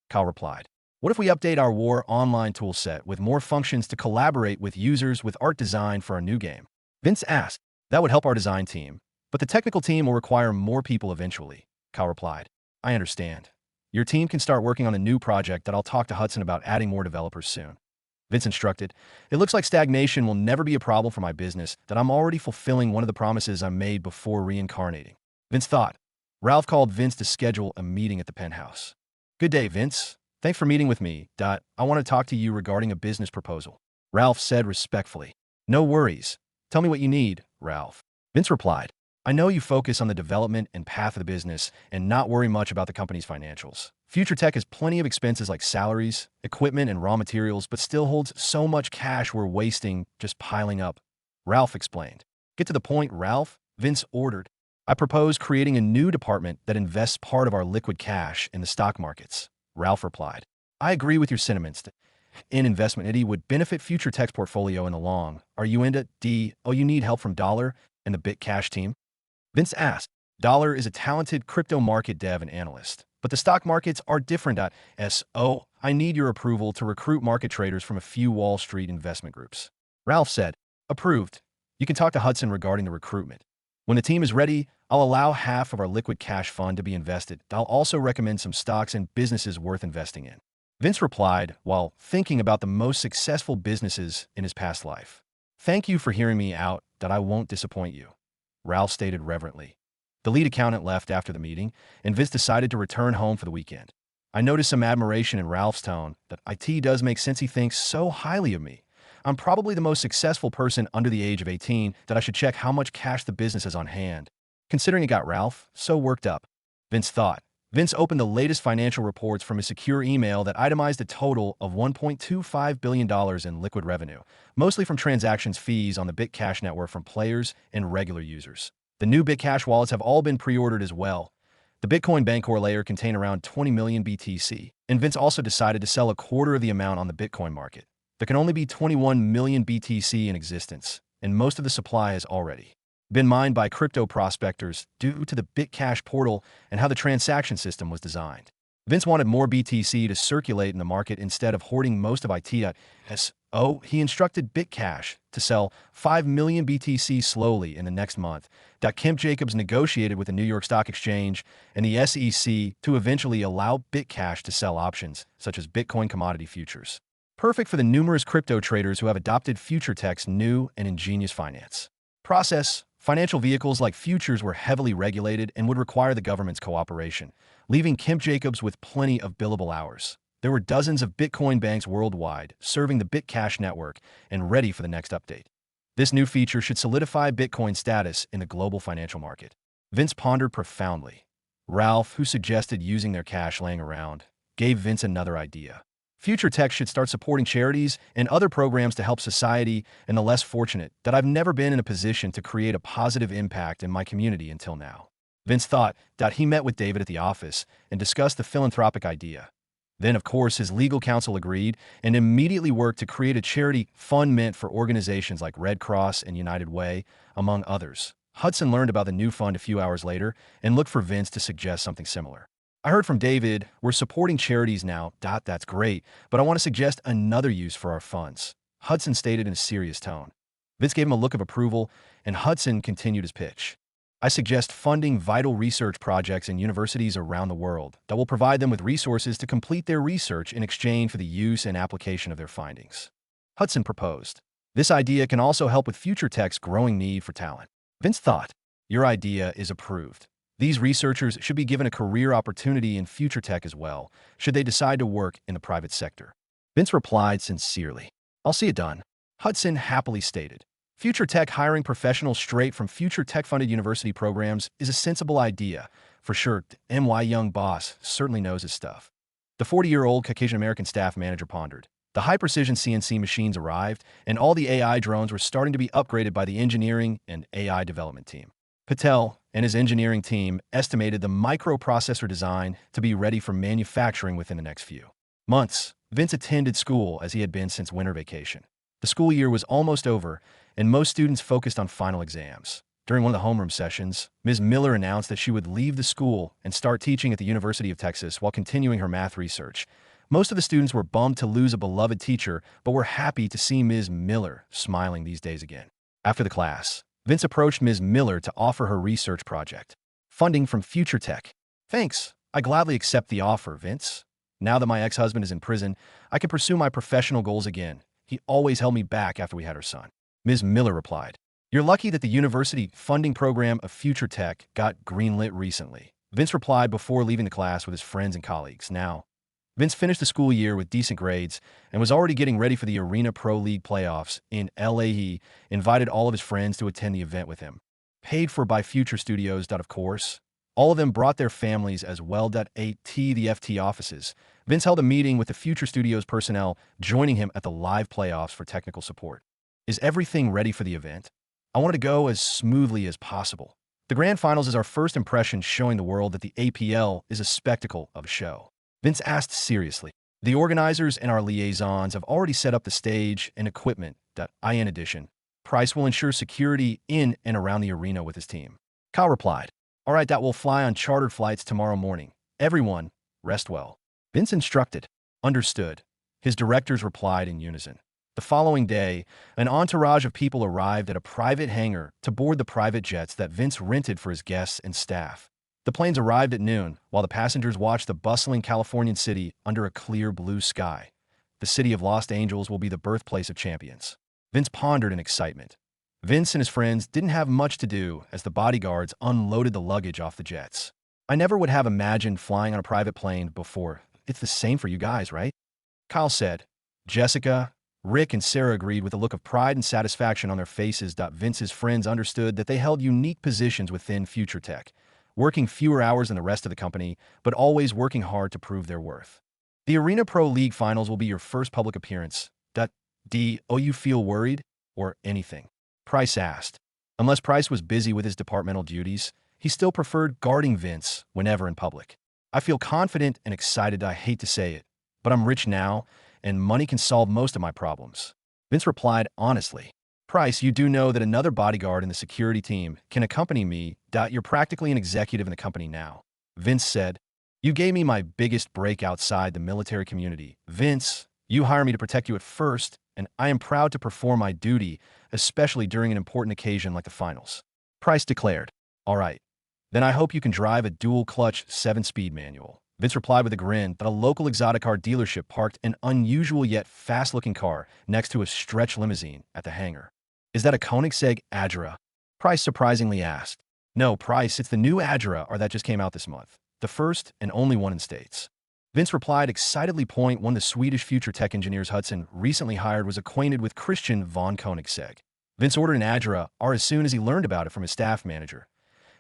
Kyle replied, what if we update our War Online toolset with more functions to collaborate with users with art design for our new game? Vince asked. That would help our design team, but the technical team will require more people eventually. Kyle replied, I understand. Your team can start working on a new project that I'll talk to Hudson about adding more developers soon. Vince instructed, it looks like stagnation will never be a problem for my business, that I'm already fulfilling one of the promises I made before reincarnating. Vince thought. Ralph called Vince to schedule a meeting at the penthouse. Good day, Vince. Thanks for meeting with me. I want to talk to you regarding a business proposal. Ralph said respectfully. No worries. Tell me what you need, Ralph. Vince replied. I know you focus on the development and path of the business and not worry much about the company's financials. Future Tech has plenty of expenses like salaries, equipment, and raw materials, but still holds so much cash we're wasting just piling up. Ralph explained. Get to the point, Ralph, Vince ordered. I propose creating a new department that invests part of our liquid cash in the stock markets. Ralph replied. I agree with your sentiments. An investment entity would benefit Future Tech's portfolio in the long. Are you into Oh, you need help from Dollar and the BitCash team? Vince asked. Dollar is a talented crypto market dev and analyst, but the stock markets are different. I need your approval to recruit market traders from a few Wall Street investment groups. Ralph said, approved. You can talk to Hudson regarding the recruitment. When the team is ready, I'll allow half of our liquid cash fund to be invested. I'll also recommend some stocks and businesses worth investing in. Vince replied while thinking about the most successful businesses in his past life. Thank you for hearing me out. I won't disappoint you. Ralph stated reverently. The lead accountant left after the meeting, and Vince decided to return home for the weekend. I noticed some admiration in Ralph's tone. That IT does make sense he thinks so highly of me. I'm probably the most successful person under the age of 18 that I should check how much cash the business has on hand. Considering it got Ralph so worked up. Vince thought. Vince opened the latest financial reports from his secure email that itemized a total of $1.25 billion in liquid revenue, mostly from transactions fees on the BitCash network from players and regular users. The new BitCash wallets have all been pre-ordered as well. The Bitcoin Bancor layer contained around 20 million BTC, and Vince also decided to sell a quarter of the amount on the Bitcoin market. There can only be 21 million BTC in existence, and most of the supply has already been mined by crypto prospectors due to the BitCash portal and how the transaction system was designed. Vince wanted more BTC to circulate in the market instead of hoarding most of ITS. He instructed BitCash to sell 5 million BTC slowly in the next month. Kemp Jacobs negotiated with the New York Stock Exchange and the SEC to eventually allow BitCash to sell options, such as Bitcoin commodity futures. Perfect for the numerous crypto traders who have adopted FutureTech's new and ingenious finance process. Financial vehicles like futures were heavily regulated and would require the government's cooperation, leaving Kemp Jacobs with plenty of billable hours. There were dozens of Bitcoin banks worldwide serving the BitCash network and ready for the next update. This new feature should solidify Bitcoin's status in the global financial market. Vince pondered profoundly. Ralph, who suggested using their cash laying around, gave Vince another idea. FutureTech should start supporting charities and other programs to help society and the less fortunate. That I've never been in a position to create a positive impact in my community until now. Vince thought that he met with David at the office and discussed the philanthropic idea. Then, of course, his legal counsel agreed and immediately worked to create a charity fund meant for organizations like Red Cross and United Way, among others. Hudson learned about the new fund a few hours later and looked for Vince to suggest something similar. I heard from David, we're supporting charities now. That's great, but I want to suggest another use for our funds, Hudson stated in a serious tone. Vince gave him a look of approval, and Hudson continued his pitch. I suggest funding vital research projects in universities around the world that will provide them with resources to complete their research in exchange for the use and application of their findings. Hudson proposed. This idea can also help with FutureTech's growing need for talent. Vince thought, your idea is approved. These researchers should be given a career opportunity in FutureTech as well, should they decide to work in the private sector. Vince replied sincerely, I'll see it done. Hudson happily stated. FutureTech hiring professionals straight from FutureTech-funded university programs is a sensible idea. For sure, MY Young boss certainly knows his stuff. The 40-year-old Caucasian-American staff manager pondered. The high-precision CNC machines arrived, and all the AI drones were starting to be upgraded by the engineering and AI development team. Patel and his engineering team estimated the microprocessor design to be ready for manufacturing within the next few months. Vince attended school as he had been since winter vacation. The school year was almost over, and most students focused on final exams. During one of the homeroom sessions, Ms. Miller announced that she would leave the school and start teaching at the University of Texas while continuing her math research. Most of the students were bummed to lose a beloved teacher, but were happy to see Ms. Miller smiling these days again. After the class, Vince approached Ms. Miller to offer her research project. Funding from FutureTech. Thanks. I gladly accept the offer, Vince. Now that my ex-husband is in prison, I can pursue my professional goals again. He always held me back after we had our son. Ms. Miller replied, You're lucky that the university funding program of FutureTech got greenlit recently. Vince replied before leaving the class with his friends and colleagues. Now, Vince finished the school year with decent grades and was already getting ready for the Arena Pro League playoffs in LA. He invited all of his friends to attend the event with him. Paid for by Future Studios. Of course, all of them brought their families as well. At the FT offices, Vince held a meeting with the Future Studios personnel, joining him at the live playoffs for technical support. Is everything ready for the event? I want to go as smoothly as possible. The grand finals is our first impression, showing the world that the APL is a spectacle of a show. Vince asked seriously. The organizers and our liaisons have already set up the stage and equipment. In addition, Price will ensure security in and around the arena with his team. Kyle replied, All right, that will fly on chartered flights tomorrow morning. Everyone, rest well. Vince instructed. Understood. His directors replied in unison. The following day, an entourage of people arrived at a private hangar to board the private jets that Vince rented for his guests and staff. The planes arrived at noon, while the passengers watched the bustling Californian city under a clear blue sky. The city of Los Angeles will be the birthplace of champions. Vince pondered in excitement. Vince and his friends didn't have much to do as the bodyguards unloaded the luggage off the jets. I never would have imagined flying on a private plane before. It's the same for you guys, right? Kyle said. Jessica, Rick, and Sarah agreed with a look of pride and satisfaction on their faces. Vince's friends understood that they held unique positions within Future Tech, working fewer hours than the rest of the company, but always working hard to prove their worth. The Arena Pro League Finals will be your first public appearance. Do you feel worried? Or anything? Price asked. Unless Price was busy with his departmental duties, he still preferred guarding Vince whenever in public. I feel confident and excited. I hate to say it, but I'm rich now, and money can solve most of my problems. Vince replied honestly. Price, you do know that another bodyguard in the security team can accompany me. You're practically an executive in the company now. Vince said. You gave me my biggest break outside the military community. Vince, you hire me to protect you at first, and I am proud to perform my duty, especially during an important occasion like the finals. Price declared. All right. Then I hope you can drive a dual-clutch 7-speed manual. Vince replied with a grin that a local exotic car dealership parked an unusual yet fast-looking car next to a stretch limousine at the hangar. Is that a Koenigsegg Agera? Price surprisingly asked. No, Price, it's the new Agera that just came out this month. The first and only one in States. Vince replied excitedly. One of the Swedish future tech engineers Hudson recently hired was acquainted with Christian von Koenigsegg. Vince ordered an Agera as soon as he learned about it from his staff manager.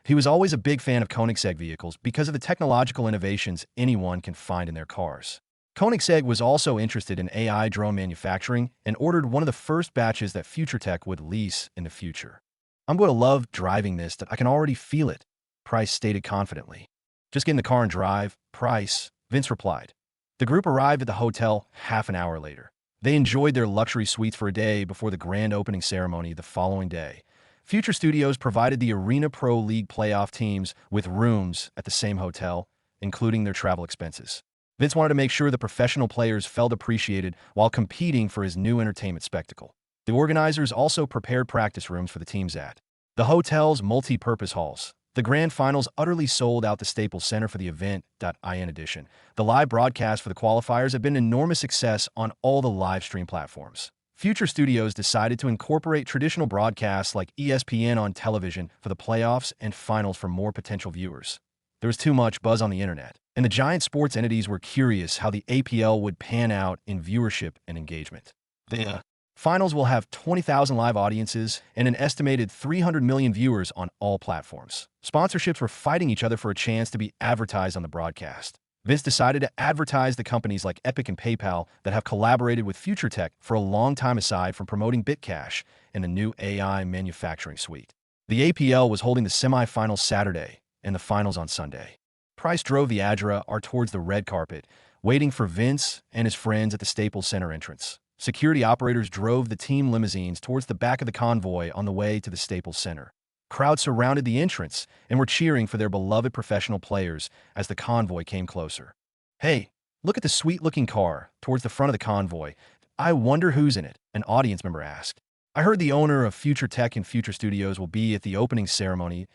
He was always a big fan of Koenigsegg vehicles because of the technological innovations anyone can find in their cars. Koenigsegg was also interested in AI drone manufacturing and ordered one of the first batches that Future Tech would lease in the future. I'm going to love driving this. I can already feel it, Price stated confidently. Just get in the car and drive, Price, Vince replied. The group arrived at the hotel half an hour later. They enjoyed their luxury suites for a day before the grand opening ceremony the following day. Future Studios provided the Arena Pro League playoff teams with rooms at the same hotel, including their travel expenses. Vince wanted to make sure the professional players felt appreciated while competing for his new entertainment spectacle. The organizers also prepared practice rooms for the teams at the hotel's multi-purpose halls. The grand finals utterly sold out the Staples Center for the event. In addition, the live broadcast for the qualifiers had been an enormous success on all the live stream platforms. Future Studios decided to incorporate traditional broadcasts like ESPN on television for the playoffs and finals for more potential viewers. There was too much buzz on the internet, and the giant sports entities were curious how the APL would pan out in viewership and engagement. The finals will have 20,000 live audiences and an estimated 300 million viewers on all platforms. Sponsorships were fighting each other for a chance to be advertised on the broadcast. Vince decided to advertise the companies like Epic and PayPal that have collaborated with Future Tech for a long time aside from promoting BitCash and the new AI manufacturing suite. The APL was holding the semifinals Saturday and the finals on Sunday. Price drove the Agera towards the red carpet, waiting for Vince and his friends at the Staples Center entrance. Security operators drove the team limousines towards the back of the convoy on the way to the Staples Center. Crowds surrounded the entrance and were cheering for their beloved professional players as the convoy came closer. Hey, look at the sweet-looking car towards the front of the convoy. I wonder who's in it, an audience member asked. I heard the owner of Future Tech and Future Studios will be at the opening ceremony.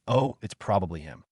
Oh, it's probably him.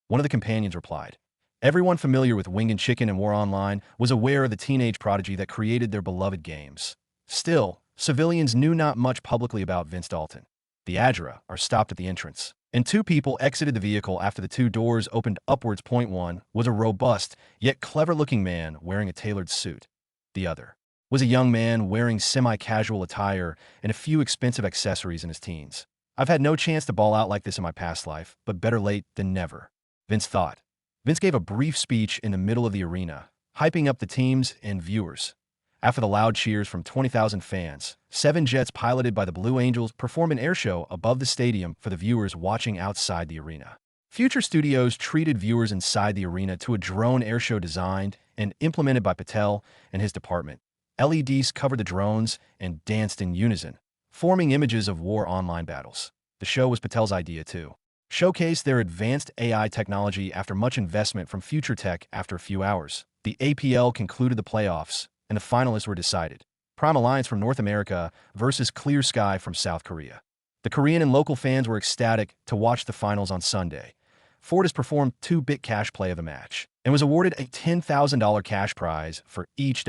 One of the companions replied. Everyone familiar with Wing and Chicken and War Online was aware of the teenage prodigy that created their beloved games. Still, civilians knew not much publicly about Vince Dalton. The Agera stopped at the entrance, and two people exited the vehicle after the two doors opened upwards. One was a robust, yet clever-looking man wearing a tailored suit. The other was a young man wearing semi-casual attire and a few expensive accessories in his teens. I've had no chance to ball out like this in my past life, but better late than never, Vince thought. Vince gave a brief speech in the middle of the arena, hyping up the teams and viewers. After the loud cheers from 20,000 fans, 7 jets piloted by the Blue Angels performed an airshow above the stadium for the viewers watching outside the arena. Future Studios treated viewers inside the arena to a drone airshow designed and implemented by Patel and his department. LEDs covered the drones and danced in unison, forming images of War Online battles. The show was Patel's idea too. Showcased their advanced AI technology after much investment from Future Tech. After a few hours, the APL concluded the playoffs, and the finalists were decided. Prime Alliance from North America versus Clear Sky from South Korea. The Korean and local fans were ecstatic to watch the finals on Sunday. Fortis performed 2-bit cash play of the match and was awarded a $10,000 cash prize for each.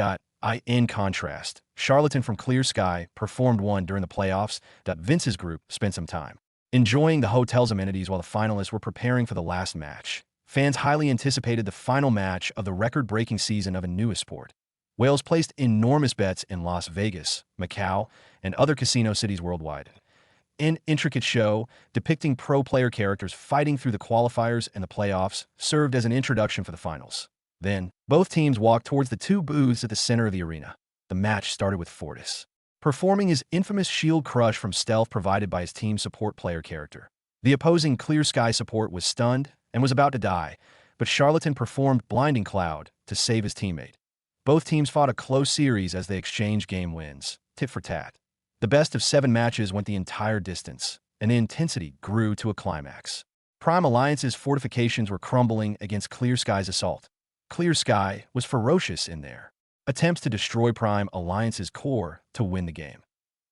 In contrast, Charlatan from Clear Sky performed one during the playoffs. Vince's group spent some time enjoying the hotel's amenities while the finalists were preparing for the last match. Fans highly anticipated the final match of the record-breaking season of a newest sport. Whales placed enormous bets in Las Vegas, Macau, and other casino cities worldwide. An intricate show depicting pro player characters fighting through the qualifiers and the playoffs served as an introduction for the finals. Then, both teams walked towards the two booths at the center of the arena. The match started with Fortis performing his infamous shield crush from stealth provided by his team's support player character. The opposing Clear Sky support was stunned and was about to die, but Charlatan performed Blinding Cloud to save his teammate. Both teams fought a close series as they exchanged game wins, tit for tat. The best of 7 matches went the entire distance, and the intensity grew to a climax. Prime Alliance's fortifications were crumbling against Clear Sky's assault. Clear Sky was ferocious in their attempts to destroy Prime Alliance's core to win the game.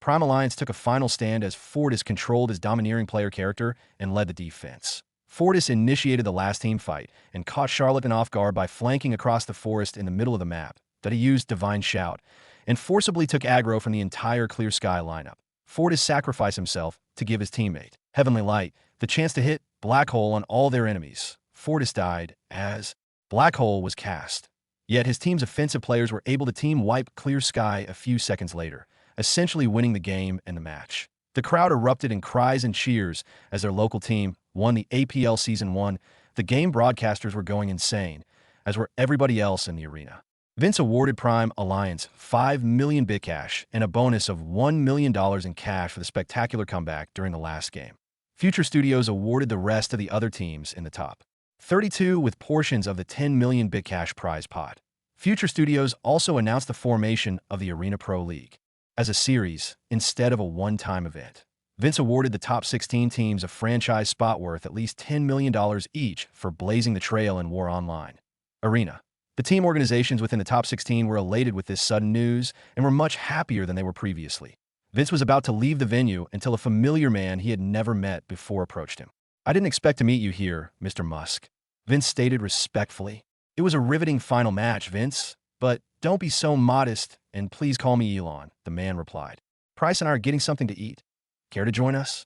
Prime Alliance took a final stand as Fortis controlled his domineering player character and led the defense. Fortis initiated the last team fight and caught Charlatan off guard by flanking across the forest in the middle of the map. That he used Divine Shout and forcibly took aggro from the entire Clear Sky lineup. Fortis sacrificed himself to give his teammate, Heavenly Light, the chance to hit Black Hole on all their enemies. Fortis died as Black Hole was cast. Yet his team's offensive players were able to team wipe Clear Sky a few seconds later, essentially winning the game and the match. The crowd erupted in cries and cheers as their local team won the APL Season 1. The game broadcasters were going insane, as were everybody else in the arena. Vince awarded Prime Alliance 5 million Bitcash and a bonus of $1 million in cash for the spectacular comeback during the last game. Future Studios awarded the rest of the other teams in the top 32 with portions of the 10 million Bitcash prize pot. Future Studios also announced the formation of the Arena Pro League as a series instead of a one-time event. Vince awarded the top 16 teams a franchise spot worth at least $10 million each for blazing the trail in War Online. Arena. The team organizations within the top 16 were elated with this sudden news and were much happier than they were previously. Vince was about to leave the venue until a familiar man he had never met before approached him. "I didn't expect to meet you here, Mr. Musk," Vince stated respectfully. "It was a riveting final match, Vince, but don't be so modest and please call me Elon," the man replied. "Price and I are getting something to eat. Care to join us?"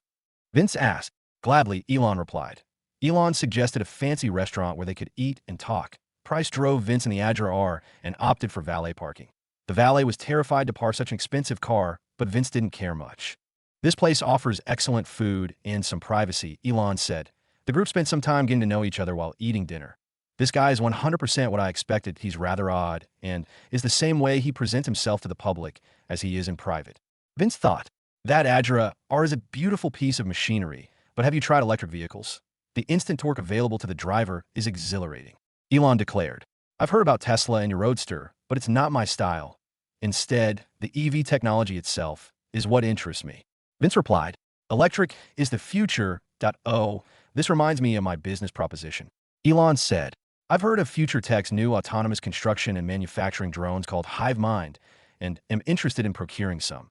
Vince asked. "Gladly," Elon replied. Elon suggested a fancy restaurant where they could eat and talk. Price drove Vince in the Agera R and opted for valet parking. The valet was terrified to park such an expensive car, but Vince didn't care much. "This place offers excellent food and some privacy," Elon said. The group spent some time getting to know each other while eating dinner. "This guy is 100% what I expected. He's rather odd and is the same way he presents himself to the public as he is in private." Vince thought, "That Agera R is a beautiful piece of machinery, but have you tried electric vehicles? The instant torque available to the driver is exhilarating." Elon declared, "I've heard about Tesla and your Roadster, but it's not my style. Instead, the EV technology itself is what interests me." Vince replied, "Electric is the future. Oh, this reminds me of my business proposition." Elon said, "I've heard of Future Tech's new autonomous construction and manufacturing drones called HiveMind and am interested in procuring some."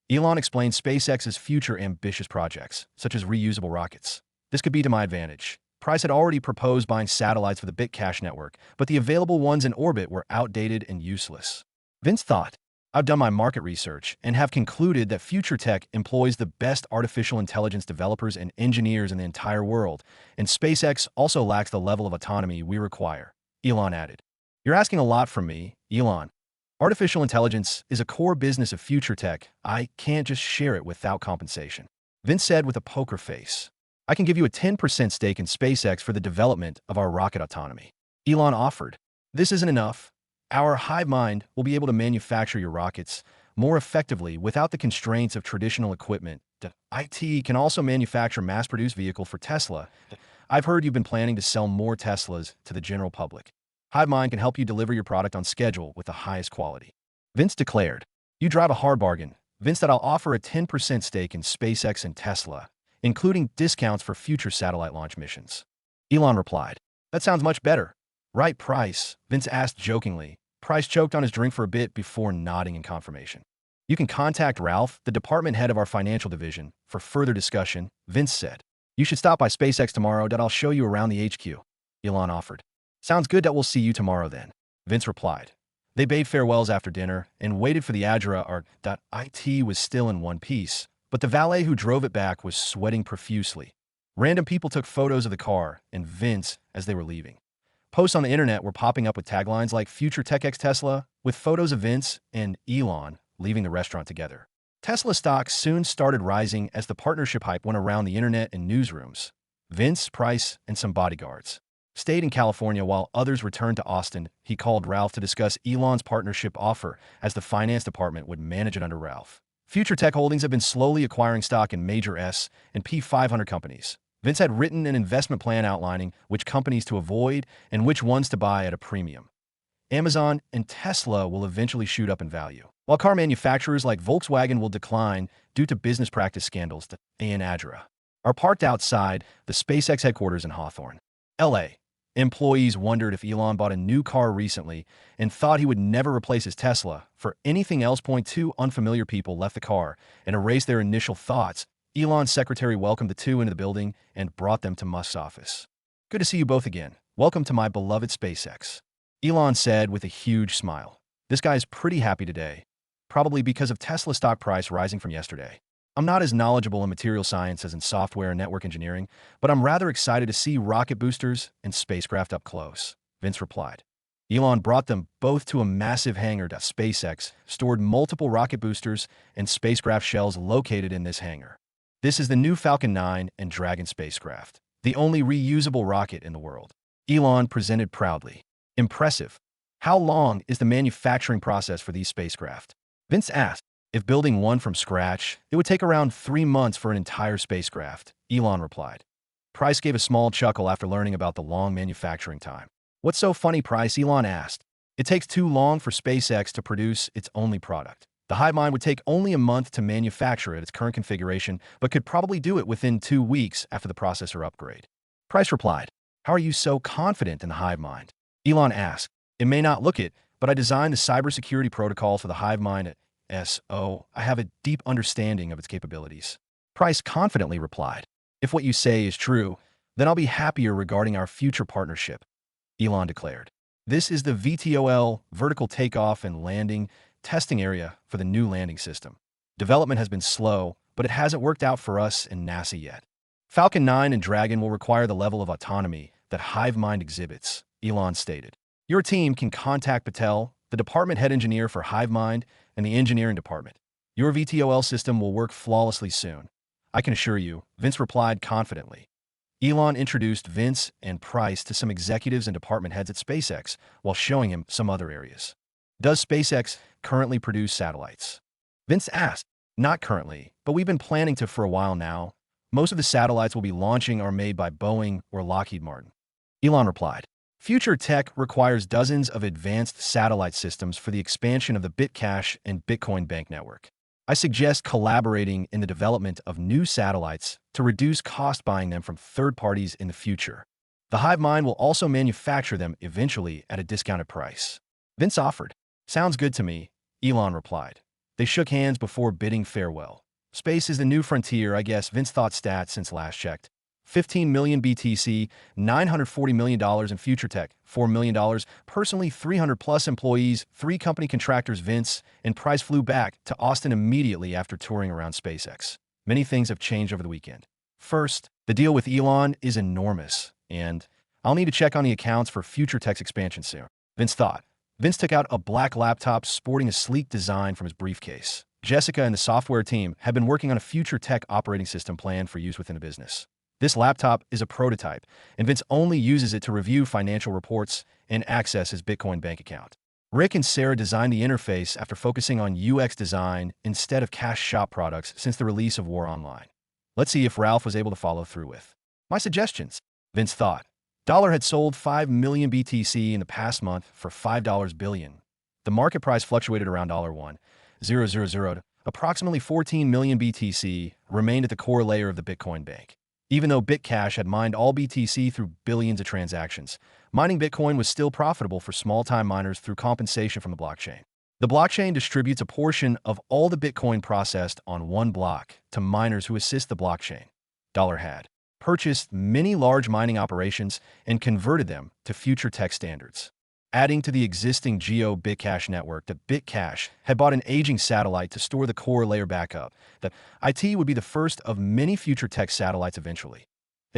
Elon explained SpaceX's future ambitious projects, such as reusable rockets. "This could be to my advantage." Price had already proposed buying satellites for the Bitcash network, but the available ones in orbit were outdated and useless. Vince thought, "I've done my market research and have concluded that Future Tech employs the best artificial intelligence developers and engineers in the entire world, and SpaceX also lacks the level of autonomy we require." Elon added, "You're asking a lot from me, Elon. Artificial intelligence is a core business of Future Tech. I can't just share it without compensation." Vince said with a poker face, "I can give you a 10% stake in SpaceX for the development of our rocket autonomy." Elon offered, "This isn't enough. Our HiveMind will be able to manufacture your rockets more effectively without the constraints of traditional equipment. IT can also manufacture mass-produced vehicle for Tesla. I've heard you've been planning to sell more Teslas to the general public. HiveMind can help you deliver your product on schedule with the highest quality." Vince declared, "You drive a hard bargain, Vince, that I'll offer a 10% stake in SpaceX and Tesla, including discounts for future satellite launch missions." Elon replied, "That sounds much better. Right price?" Vince asked jokingly. Price choked on his drink for a bit before nodding in confirmation. "You can contact Ralph, the department head of our financial division, for further discussion," Vince said. "You should stop by SpaceX tomorrow. I'll show you around the HQ," Elon offered. "Sounds good. That we'll see you tomorrow then," Vince replied. They bade farewells after dinner and waited for the Agera R. IT was still in one piece, but the valet who drove it back was sweating profusely. Random people took photos of the car and Vince as they were leaving. Posts on the internet were popping up with taglines like Future Tech X Tesla, with photos of Vince and Elon leaving the restaurant together. Tesla stocks soon started rising as the partnership hype went around the internet and newsrooms. Vince, Price, and some bodyguards stayed in California while others returned to Austin. He called Ralph to discuss Elon's partnership offer, as the finance department would manage it under Ralph. Future Tech Holdings have been slowly acquiring stock in major S and P 500 companies. Vince had written an investment plan outlining which companies to avoid and which ones to buy at a premium. Amazon and Tesla will eventually shoot up in value, while car manufacturers like Volkswagen will decline due to business practice scandals. And Adra are parked outside the SpaceX headquarters in Hawthorne, LA. Employees wondered if Elon bought a new car recently and thought he would never replace his Tesla for anything else. Two unfamiliar people left the car and erased their initial thoughts. Elon's secretary welcomed the two into the building and brought them to Musk's office. "Good to see you both again. Welcome to my beloved SpaceX," Elon said with a huge smile. "This guy's pretty happy today, probably because of Tesla stock price rising from yesterday. I'm not as knowledgeable in material science as in software and network engineering, but I'm rather excited to see rocket boosters and spacecraft up close," Vince replied. Elon brought them both to a massive hangar. SpaceX stored multiple rocket boosters and spacecraft shells located in this hangar. "This is the new Falcon 9 and Dragon spacecraft, the only reusable rocket in the world," Elon presented proudly. "Impressive. How long is the manufacturing process for these spacecraft?" Vince asked. "If building one from scratch, it would take around 3 months for an entire spacecraft," Elon replied. Price gave a small chuckle after learning about the long manufacturing time. "What's so funny, Price?" Elon asked. "It takes too long for SpaceX to produce its only product. The hive mind would take only a month to manufacture at its current configuration, but could probably do it within 2 weeks after the processor upgrade." Price replied. "How are you so confident in the hive mind?" Elon asked. "It may not look it, but I designed the cybersecurity protocol for the hive mind at SO. I have a deep understanding of its capabilities." Price confidently replied. "If what you say is true, then I'll be happier regarding our future partnership," Elon declared. "This is the VTOL, vertical takeoff and landing, testing area for the new landing system. Development has been slow, but it hasn't worked out for us and NASA yet. Falcon 9 and Dragon will require the level of autonomy that HiveMind exhibits," Elon stated. "Your team can contact Patel, the department head engineer for HiveMind, and the engineering department. Your VTOL system will work flawlessly soon, I can assure you," Vince replied confidently. Elon introduced Vince and Price to some executives and department heads at SpaceX while showing him some other areas. "Does SpaceX currently produce satellites?" Vince asked. "Not currently, but we've been planning to for a while now. Most of the satellites we'll be launching are made by Boeing or Lockheed Martin," Elon replied. "Future tech requires dozens of advanced satellite systems for the expansion of the Bitcash and Bitcoin Bank network. I suggest collaborating in the development of new satellites to reduce cost buying them from third parties in the future. The hive mind will also manufacture them eventually at a discounted price," Vince offered. "Sounds good to me," Elon replied. They shook hands before bidding farewell. "Space is the new frontier, I guess," Vince thought. Stats since last checked. 15 million BTC, $940 million in future tech, $4 million, personally 300-plus employees, 3 company contractors. Vince and Price flew back to Austin immediately after touring around SpaceX. Many things have changed over the weekend. First, the deal with Elon is enormous, and I'll need to check on the accounts for future tech's expansion soon, Vince thought. Vince took out a black laptop sporting a sleek design from his briefcase. Jessica and the software team had been working on a future tech operating system planned for use within the business. This laptop is a prototype, and Vince only uses it to review financial reports and access his Bitcoin bank account. Rick and Sarah designed the interface after focusing on UX design instead of cash shop products since the release of War Online. Let's see if Ralph was able to follow through with my suggestions, Vince thought. Dollar had sold 5 million BTC in the past month for $5 billion. The market price fluctuated around $1,000 to approximately 14 million BTC remained at the core layer of the Bitcoin bank. Even though Bitcash had mined all BTC through billions of transactions, mining Bitcoin was still profitable for small-time miners through compensation from the blockchain. The blockchain distributes a portion of all the Bitcoin processed on one block to miners who assist the blockchain. Dollar had purchased many large mining operations and converted them to future tech standards. Adding to the existing Geo Bitcash network, the Bitcash had bought an aging satellite to store the core layer backup. The IT would be the first of many future tech satellites eventually.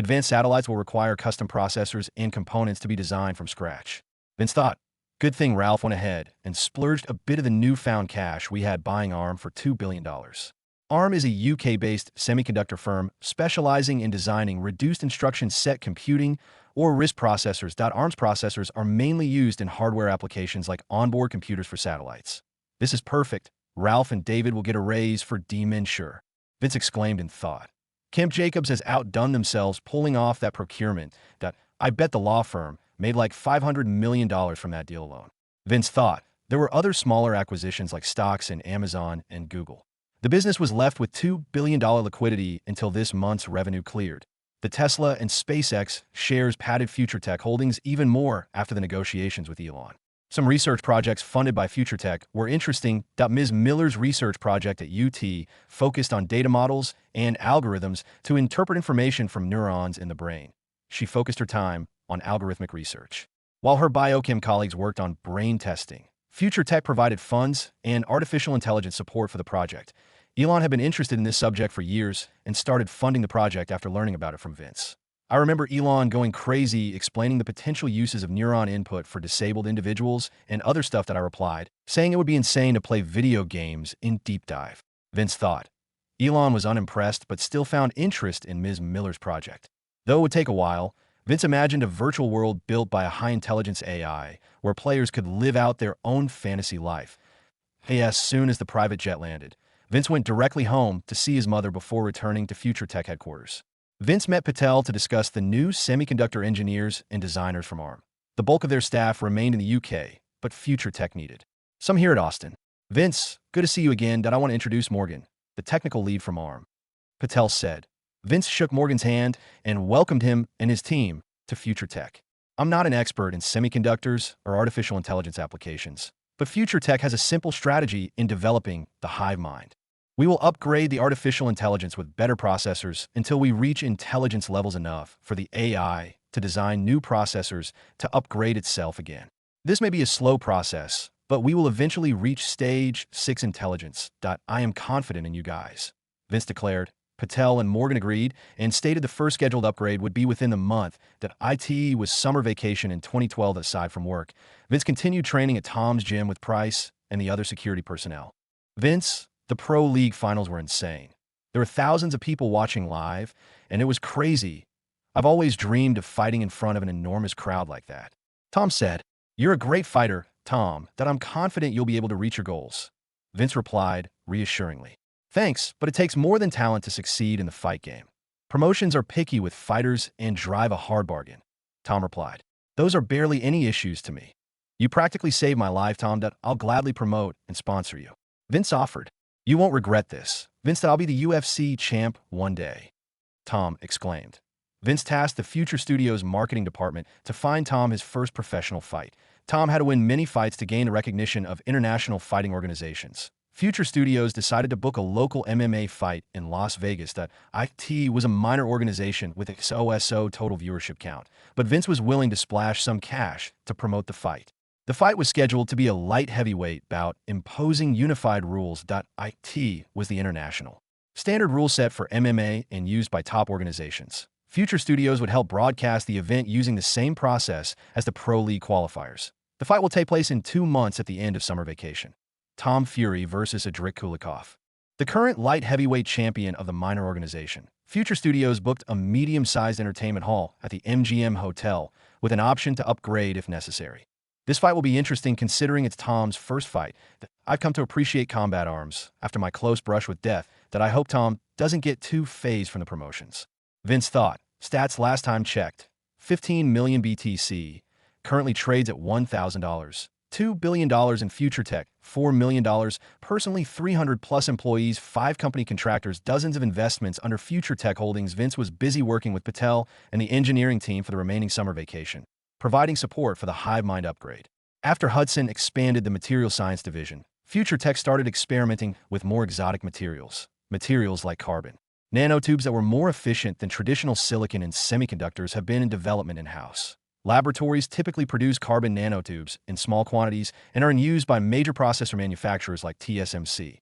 Advanced satellites will require custom processors and components to be designed from scratch. Vince thought, good thing Ralph went ahead and splurged a bit of the newfound cash we had buying ARM for $2 billion. ARM is a UK-based semiconductor firm specializing in designing reduced instruction set computing or RISC processors. ARM's processors are mainly used in hardware applications like onboard computers for satellites. This is perfect. Ralph and David will get a raise for demon sure. Vince exclaimed in thought. Kemp Jacobs has outdone themselves pulling off that procurement. I bet the law firm made like $500 million from that deal alone. Vince thought. There were other smaller acquisitions like stocks in Amazon and Google. The business was left with $2 billion liquidity until this month's revenue cleared. The Tesla and SpaceX shares padded FutureTech holdings even more after the negotiations with Elon. Some research projects funded by FutureTech were interesting. Ms. Miller's research project at UT focused on data models and algorithms to interpret information from neurons in the brain. She focused her time on algorithmic research. While her biochem colleagues worked on brain testing, FutureTech provided funds and artificial intelligence support for the project. Elon had been interested in this subject for years and started funding the project after learning about it from Vince. I remember Elon going crazy explaining the potential uses of neuron input for disabled individuals and other stuff that I replied, saying it would be insane to play video games in deep dive. Vince thought. Elon was unimpressed but still found interest in Ms. Miller's project. Though it would take a while, Vince imagined a virtual world built by a high-intelligence AI where players could live out their own fantasy life. As soon as the private jet landed, Vince went directly home to see his mother before returning to FutureTech headquarters. Vince met Patel to discuss the new semiconductor engineers and designers from ARM. The bulk of their staff remained in the UK, but FutureTech needed some here at Austin. Vince, good to see you again. I want to introduce Morgan, the technical lead from ARM, Patel said. Vince shook Morgan's hand and welcomed him and his team to FutureTech. I'm not an expert in semiconductors or artificial intelligence applications, but FutureTech has a simple strategy in developing the hive mind. We will upgrade the artificial intelligence with better processors until we reach intelligence levels enough for the AI to design new processors to upgrade itself again. This may be a slow process, but we will eventually reach stage 6 intelligence. I am confident in you guys, Vince declared. Patel and Morgan agreed and stated the first scheduled upgrade would be within the month. That IT was summer vacation in 2012 aside from work. Vince continued training at Tom's gym with Price and the other security personnel. Vince, the Pro League finals were insane. There were thousands of people watching live, and it was crazy. I've always dreamed of fighting in front of an enormous crowd like that. Tom said, You're a great fighter, Tom, that I'm confident you'll be able to reach your goals. Vince replied reassuringly. Thanks, but it takes more than talent to succeed in the fight game. Promotions are picky with fighters and drive a hard bargain. Tom replied. Those are barely any issues to me. You practically saved my life, Tom, that I'll gladly promote and sponsor you. Vince offered. You won't regret this. Vince, that I'll be the UFC champ one day. Tom exclaimed. Vince tasked the Future Studios marketing department to find Tom his first professional fight. Tom had to win many fights to gain the recognition of international fighting organizations. Future Studios decided to book a local MMA fight in Las Vegas. That IT was a minor organization with its OSO total viewership count, but Vince was willing to splash some cash to promote the fight. The fight was scheduled to be a light heavyweight bout imposing unified rules. IT was the international standard rule set for MMA and used by top organizations. Future Studios would help broadcast the event using the same process as the Pro League qualifiers. The fight will take place in 2 months at the end of summer vacation. Tom Fury versus Adrik Kulikov. The current light heavyweight champion of the minor organization. Future Studios booked a medium-sized entertainment hall at the MGM Hotel with an option to upgrade if necessary. This fight will be interesting considering it's Tom's first fight. I've come to appreciate combat arms after my close brush with death that I hope Tom doesn't get too phased from the promotions. Vince thought. Stats last time checked. 15 million BTC. Currently trades at $1,000. $2 billion in FutureTech, $4 million, personally 300-plus employees, 5 company contractors, dozens of investments under FutureTech Holdings. Vince was busy working with Patel and the engineering team for the remaining summer vacation, providing support for the hive mind upgrade. After Hudson expanded the material science division, FutureTech started experimenting with more exotic materials like carbon. Nanotubes that were more efficient than traditional silicon and semiconductors have been in development in-house. Laboratories typically produce carbon nanotubes in small quantities and are in use by major processor manufacturers like TSMC.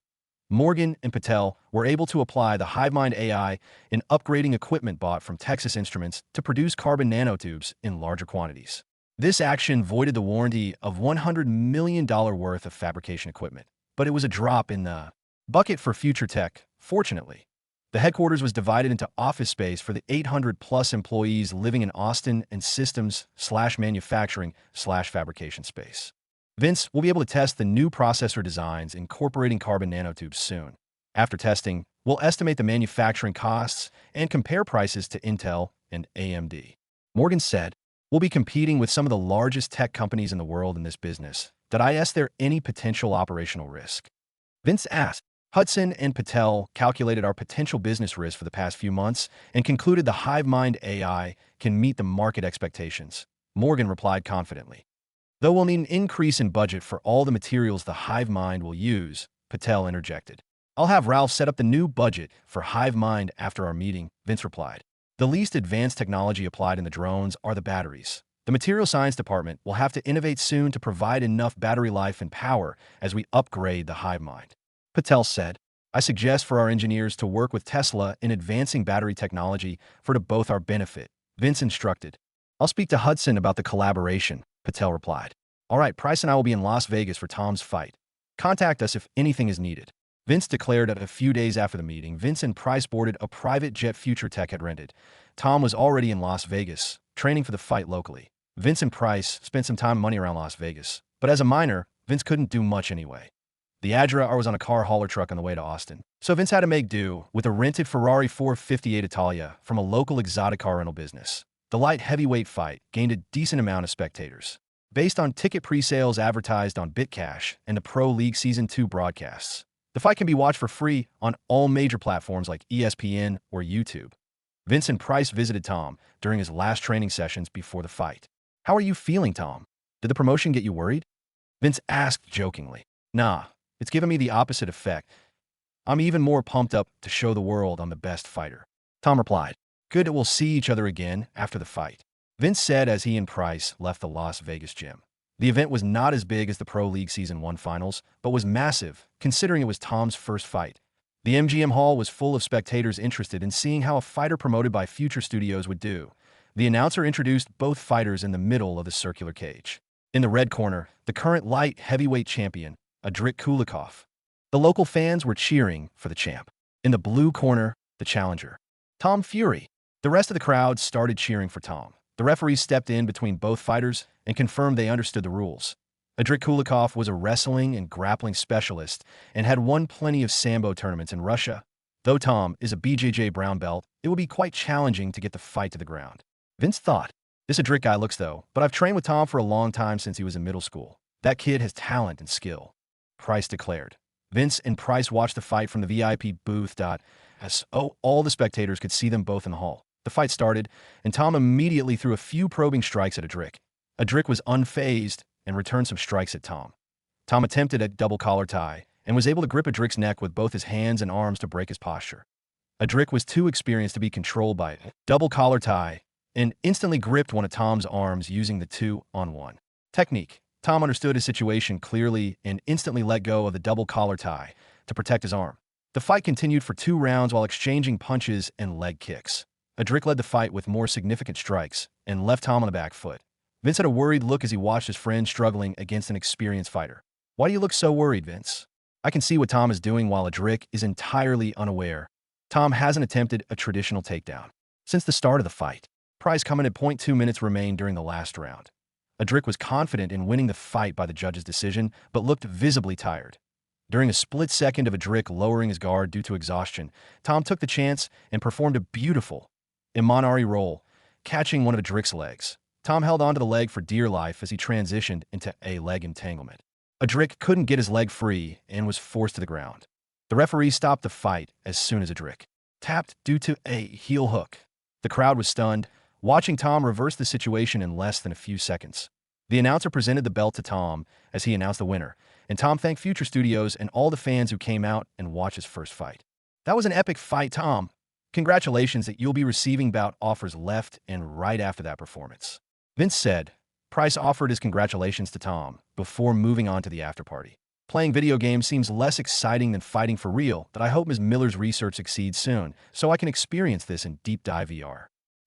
Morgan and Patel were able to apply the HiveMind AI in upgrading equipment bought from Texas Instruments to produce carbon nanotubes in larger quantities. This action voided the warranty of $100 million worth of fabrication equipment, but it was a drop in the bucket for future tech, fortunately. The headquarters was divided into office space for the 800-plus employees living in Austin and systems/manufacturing/fabrication space. Vince will be able to test the new processor designs incorporating carbon nanotubes soon. After testing, we'll estimate the manufacturing costs and compare prices to Intel and AMD. Morgan said, "We'll be competing with some of the largest tech companies in the world in this business. Is there any potential operational risk?" Vince asked. Hudson and Patel calculated our potential business risk for the past few months and concluded the HiveMind AI can meet the market expectations. Morgan replied confidently. "Though we'll need an increase in budget for all the materials the HiveMind will use," Patel interjected. "I'll have Ralph set up the new budget for HiveMind after our meeting," Vince replied. "The least advanced technology applied in the drones are the batteries. The material science department will have to innovate soon to provide enough battery life and power as we upgrade the HiveMind." Patel said, "I suggest for our engineers to work with Tesla in advancing battery technology for to both our benefit," Vince instructed. "I'll speak to Hudson about the collaboration," Patel replied. "All right, Price and I will be in Las Vegas for Tom's fight. Contact us if anything is needed," Vince declared. A few days after the meeting, Vince and Price boarded a private jet Future Tech had rented. Tom was already in Las Vegas, training for the fight locally. Vince and Price spent some time and money around Las Vegas, but as a minor, Vince couldn't do much anyway. The Adra was on a car hauler truck on the way to Austin, so Vince had to make do with a rented Ferrari 458 Italia from a local exotic car rental business. The light heavyweight fight gained a decent amount of spectators. Based on ticket pre-sales advertised on BitCash and the Pro League Season 2 broadcasts, the fight can be watched for free on all major platforms like ESPN or YouTube. Vince and Price visited Tom during his last training sessions before the fight. "How are you feeling, Tom? Did the promotion get you worried?" Vince asked jokingly. "Nah. It's given me the opposite effect. I'm even more pumped up to show the world I'm the best fighter." Tom replied. "Good that we'll see each other again after the fight," Vince said as he and Price left the Las Vegas gym. The event was not as big as the Pro League Season 1 finals, but was massive, considering it was Tom's first fight. The MGM Hall was full of spectators interested in seeing how a fighter promoted by Future Studios would do. The announcer introduced both fighters in the middle of the circular cage. In the red corner, the current light heavyweight champion, Adrik Kulikov. The local fans were cheering for the champ. In the blue corner, the challenger, Tom Fury. The rest of the crowd started cheering for Tom. The referees stepped in between both fighters and confirmed they understood the rules. Adrik Kulikov was a wrestling and grappling specialist and had won plenty of Sambo tournaments in Russia. Though Tom is a BJJ brown belt, it would be quite challenging to get the fight to the ground. Vince thought, "This Adrik guy looks though, but I've trained with Tom for a long time since he was in middle school. That kid has talent and skill," Price declared. Vince and Price watched the fight from the VIP booth. As all the spectators could see them both in the hall. The fight started, and Tom immediately threw a few probing strikes at Adrik. Adrik was unfazed and returned some strikes at Tom. Tom attempted a double collar tie and was able to grip Adrik's neck with both his hands and arms to break his posture. Adrik was too experienced to be controlled by a double collar tie and instantly gripped one of Tom's arms using the 2-on-1 technique. Tom understood his situation clearly and instantly let go of the double collar tie to protect his arm. The fight continued for 2 rounds while exchanging punches and leg kicks. Adrik led the fight with more significant strikes and left Tom on the back foot. Vince had a worried look as he watched his friend struggling against an experienced fighter. "Why do you look so worried, Vince?" "I can see what Tom is doing while Adrik is entirely unaware. Tom hasn't attempted a traditional takedown since the start of the fight." Price commented. 0.2 minutes remained during the last round. Adrik was confident in winning the fight by the judge's decision, but looked visibly tired. During a split second of Adrik lowering his guard due to exhaustion, Tom took the chance and performed a beautiful Imanari roll, catching one of Adrik's legs. Tom held onto the leg for dear life as he transitioned into a leg entanglement. Adrik couldn't get his leg free and was forced to the ground. The referee stopped the fight as soon as Adrik tapped due to a heel hook. The crowd was stunned, watching Tom reverse the situation in less than a few seconds. The announcer presented the belt to Tom as he announced the winner, and Tom thanked Future Studios and all the fans who came out and watched his first fight. "That was an epic fight, Tom. Congratulations that you'll be receiving bout offers left and right after that performance," Vince said. Price offered his congratulations to Tom before moving on to the after party. Playing video games seems less exciting than fighting for real, that I hope Ms. Miller's research succeeds soon, so I can experience this in deep dive VR.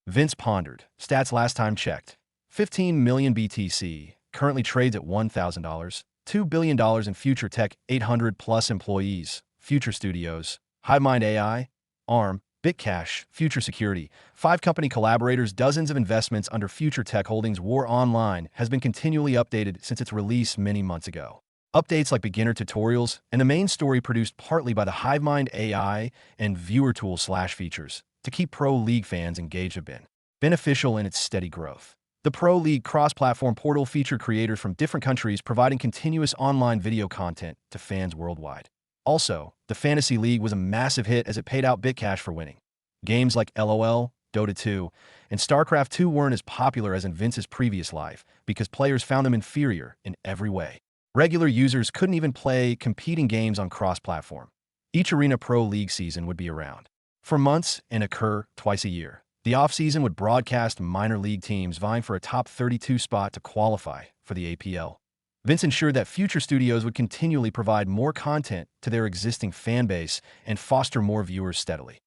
Vince pondered. Stats last time checked. 15 million BTC, currently trades at $1,000. $2 billion in future tech, 800-plus employees, future studios, HiveMind AI, ARM, Bitcash, future security, 5 company collaborators, dozens of investments under future tech holdings. War Online has been continually updated since its release many months ago. Updates like beginner tutorials and the main story produced partly by the HiveMind AI and viewer tools/features to keep Pro League fans engaged have been beneficial in its steady growth. The Pro League cross-platform portal featured creators from different countries providing continuous online video content to fans worldwide. Also, the Fantasy League was a massive hit as it paid out Bitcash for winning. Games like LOL, Dota 2, and StarCraft 2 weren't as popular as in Vince's previous life because players found them inferior in every way. Regular users couldn't even play competing games on cross-platform. Each Arena Pro League season would be around for months and occur twice a year. The off-season would broadcast minor league teams vying for a top 32 spot to qualify for the APL. Vince ensured that future studios would continually provide more content to their existing fan base and foster more viewers steadily.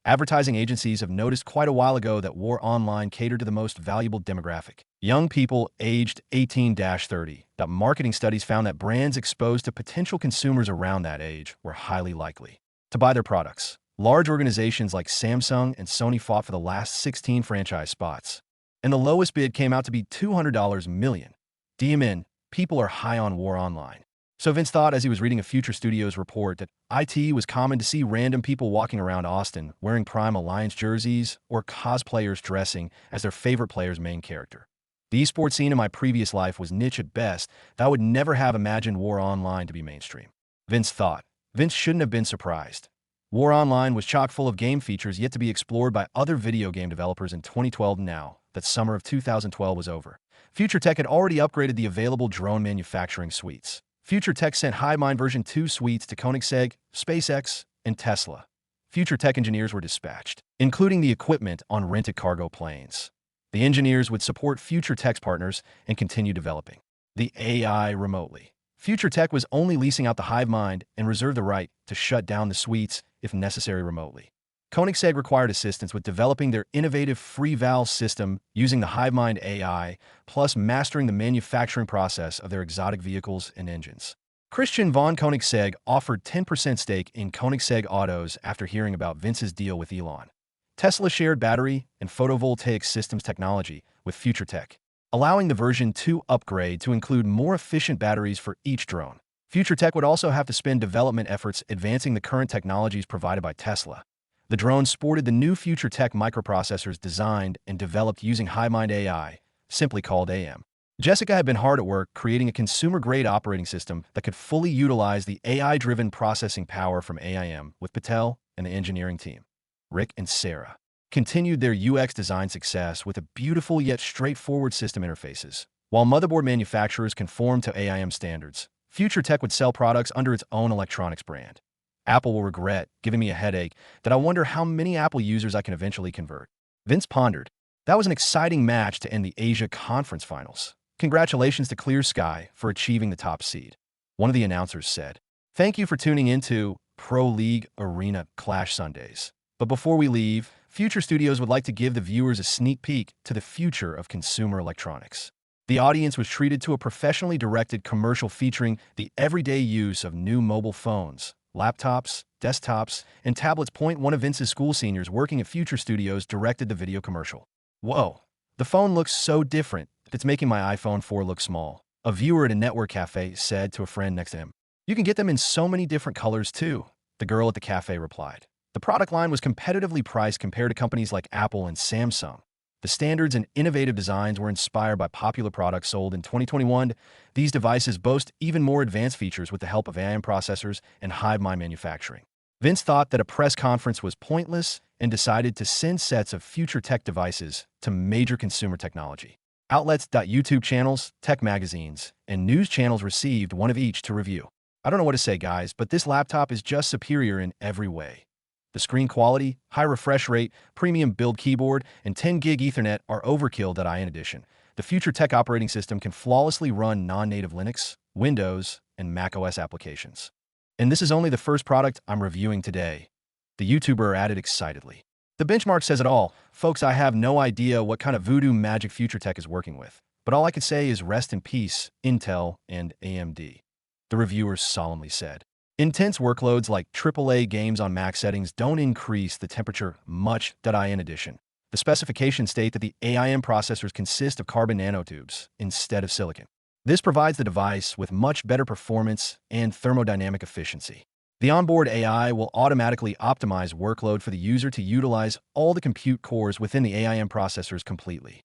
Advertising agencies have noticed quite a while ago that War Online catered to the most valuable demographic, young people aged 18-30. That marketing studies found that brands exposed to potential consumers around that age were highly likely to buy their products. Large organizations like Samsung and Sony fought for the last 16 franchise spots, and the lowest bid came out to be $200 million. DMN, people are high on War Online. So Vince thought as he was reading a Future Studios report that it was common to see random people walking around Austin wearing Prime Alliance jerseys or cosplayers dressing as their favorite player's main character. The esports scene in my previous life was niche at best that I would never have imagined War Online to be mainstream. Vince thought. Vince shouldn't have been surprised. War Online was chock full of game features yet to be explored by other video game developers in 2012. Now that summer of 2012 was over, Future Tech had already upgraded the available drone manufacturing suites. Future Tech sent HiveMind version 2 suites to Koenigsegg, SpaceX, and Tesla. Future Tech engineers were dispatched, including the equipment on rented cargo planes. The engineers would support Future Tech's partners and continue developing the AI remotely. Future Tech was only leasing out the HiveMind and reserved the right to shut down the suites if necessary remotely. Koenigsegg required assistance with developing their innovative free-valve system using the HiveMind AI, plus mastering the manufacturing process of their exotic vehicles and engines. Christian von Koenigsegg offered 10% stake in Koenigsegg Autos after hearing about Vince's deal with Elon. Tesla shared battery and photovoltaic systems technology with Future Tech, allowing the version 2 upgrade to include more efficient batteries for each drone. Future Tech would also have to spend development efforts advancing the current technologies provided by Tesla. The drone sported the new Future Tech microprocessors designed and developed using HiveMind AI, simply called AM. Jessica had been hard at work creating a consumer-grade operating system that could fully utilize the AI-driven processing power from AIM with Patel and the engineering team. Rick and Sarah continued their UX design success with a beautiful yet straightforward system interfaces. While motherboard manufacturers conformed to AIM standards, Future Tech would sell products under its own electronics brand. Apple will regret giving me a headache that I wonder how many Apple users I can eventually convert. Vince pondered. That was an exciting match to end the Asia Conference Finals. Congratulations to Clear Sky for achieving the top seed. One of the announcers said, "Thank you for tuning into Pro League Arena Clash Sundays. But before we leave, Future Studios would like to give the viewers a sneak peek to the future of consumer electronics." The audience was treated to a professionally directed commercial featuring the everyday use of new mobile phones, laptops, desktops, and tablets. One of Vince's school seniors working at Future Studios directed the video commercial. "Whoa, the phone looks so different, it's making my iPhone 4 look small," a viewer at a network cafe said to a friend next to him. "You can get them in so many different colors too," the girl at the cafe replied. The product line was competitively priced compared to companies like Apple and Samsung. The standards and innovative designs were inspired by popular products sold in 2021. These devices boast even more advanced features with the help of AIM processors and HiveMind manufacturing. Vince thought that a press conference was pointless and decided to send sets of Future Tech devices to major consumer technology outlets. YouTube channels, tech magazines, and news channels received one of each to review. "I don't know what to say, guys, but this laptop is just superior in every way. The screen quality, high refresh rate, premium build keyboard, and 10 gig Ethernet are overkill." In addition, The future tech operating system can flawlessly run non-native Linux, Windows, and macOS applications. And this is only the first product I'm reviewing today, the YouTuber added excitedly. The benchmark says it all. Folks, I have no idea what kind of voodoo magic future tech is working with, but all I can say is rest in peace, Intel and AMD. The reviewers solemnly said. Intense workloads like AAA games on max settings don't increase the temperature much. In addition, the specifications state that the AIM processors consist of carbon nanotubes instead of silicon. This provides the device with much better performance and thermodynamic efficiency. The onboard AI will automatically optimize workload for the user to utilize all the compute cores within the AIM processors completely.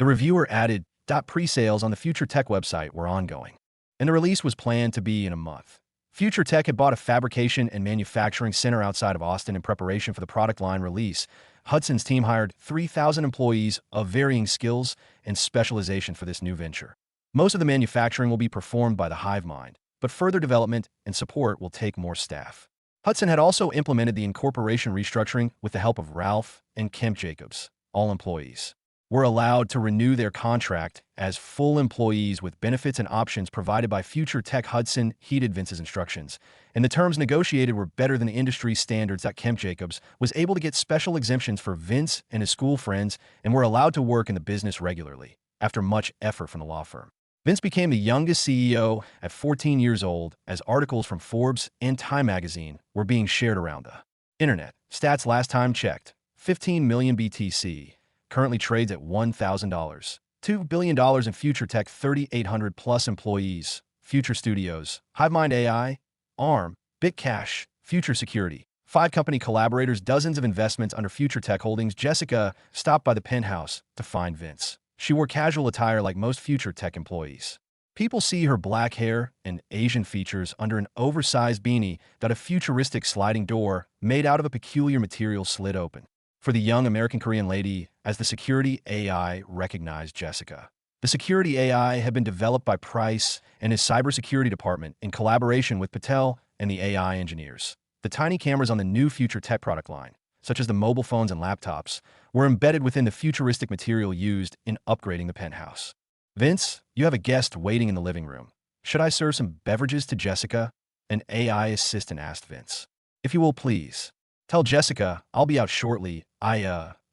The reviewer added, pre-sales on the Future Tech website were ongoing, and the release was planned to be in a month. Future Tech had bought a fabrication and manufacturing center outside of Austin in preparation for the product line release. Hudson's team hired 3,000 employees of varying skills and specialization for this new venture. Most of the manufacturing will be performed by the hive mind, but further development and support will take more staff. Hudson had also implemented the incorporation restructuring with the help of Ralph and Kemp Jacobs. All employees were allowed to renew their contract as full employees with benefits and options provided by Future Tech. Hudson heeded Vince's instructions, and the terms negotiated were better than the industry standards. Kemp Jacobs was able to get special exemptions for Vince and his school friends and were allowed to work in the business regularly, after much effort from the law firm. Vince became the youngest CEO at 14 years old as articles from Forbes and Time magazine were being shared around the internet. Stats last time checked, 15 million BTC, currently trades at $1,000. $2 billion in Future Tech, 3,800 plus employees, Future Studios, HiveMind AI, ARM, BitCash, Future Security. 5 company collaborators, dozens of investments under Future Tech Holdings. Jessica stopped by the penthouse to find Vince. She wore casual attire like most Future Tech employees. People see her black hair and Asian features under an oversized beanie that a futuristic sliding door made out of a peculiar material slid open. For the young American-Korean lady, as the security AI recognized Jessica. The security AI had been developed by Price and his cybersecurity department in collaboration with Patel and the AI engineers. The tiny cameras on the new Future Tech product line, such as the mobile phones and laptops, were embedded within the futuristic material used in upgrading the penthouse. Vince, you have a guest waiting in the living room. Should I serve some beverages to Jessica? An AI assistant asked Vince. If you will, please. Tell Jessica, I'll be out shortly.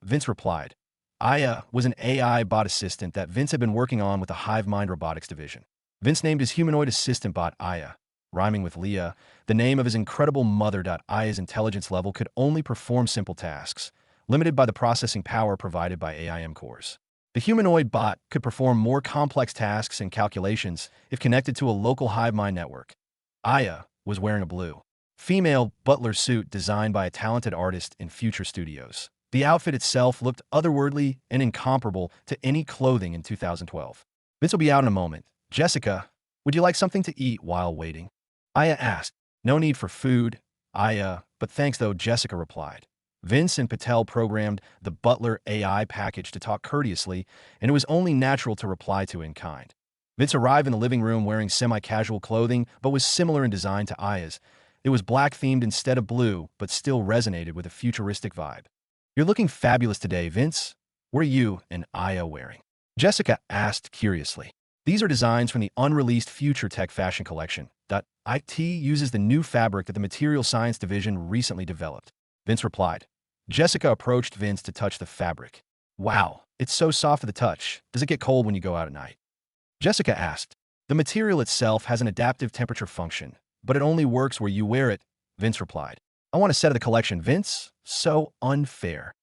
Vince replied. Aya was an AI bot assistant that Vince had been working on with the HiveMind robotics division. Vince named his humanoid assistant bot Aya, rhyming with Leah, the name of his incredible mother. Aya's intelligence level could only perform simple tasks, limited by the processing power provided by AIM cores. The humanoid bot could perform more complex tasks and calculations if connected to a local HiveMind network. Aya was wearing a blue, female butler suit designed by a talented artist in Future Studios. The outfit itself looked otherworldly and incomparable to any clothing in 2012. Vince will be out in a moment. Jessica, would you like something to eat while waiting? Aya asked. No need for food, Aya, but thanks though, Jessica replied. Vince and Patel programmed the Butler AI package to talk courteously, and it was only natural to reply to in kind. Vince arrived in the living room wearing semi-casual clothing, but was similar in design to Aya's. It was black-themed instead of blue, but still resonated with a futuristic vibe. You're looking fabulous today, Vince. What are you and Aya wearing? Jessica asked curiously. These are designs from the unreleased Future Tech fashion collection. IT uses the new fabric that the Material Science Division recently developed. Vince replied. Jessica approached Vince to touch the fabric. Wow, it's so soft to the touch. Does it get cold when you go out at night? Jessica asked. The material itself has an adaptive temperature function, but it only works where you wear it, Vince replied. I want a set of the collection, Vince. So unfair.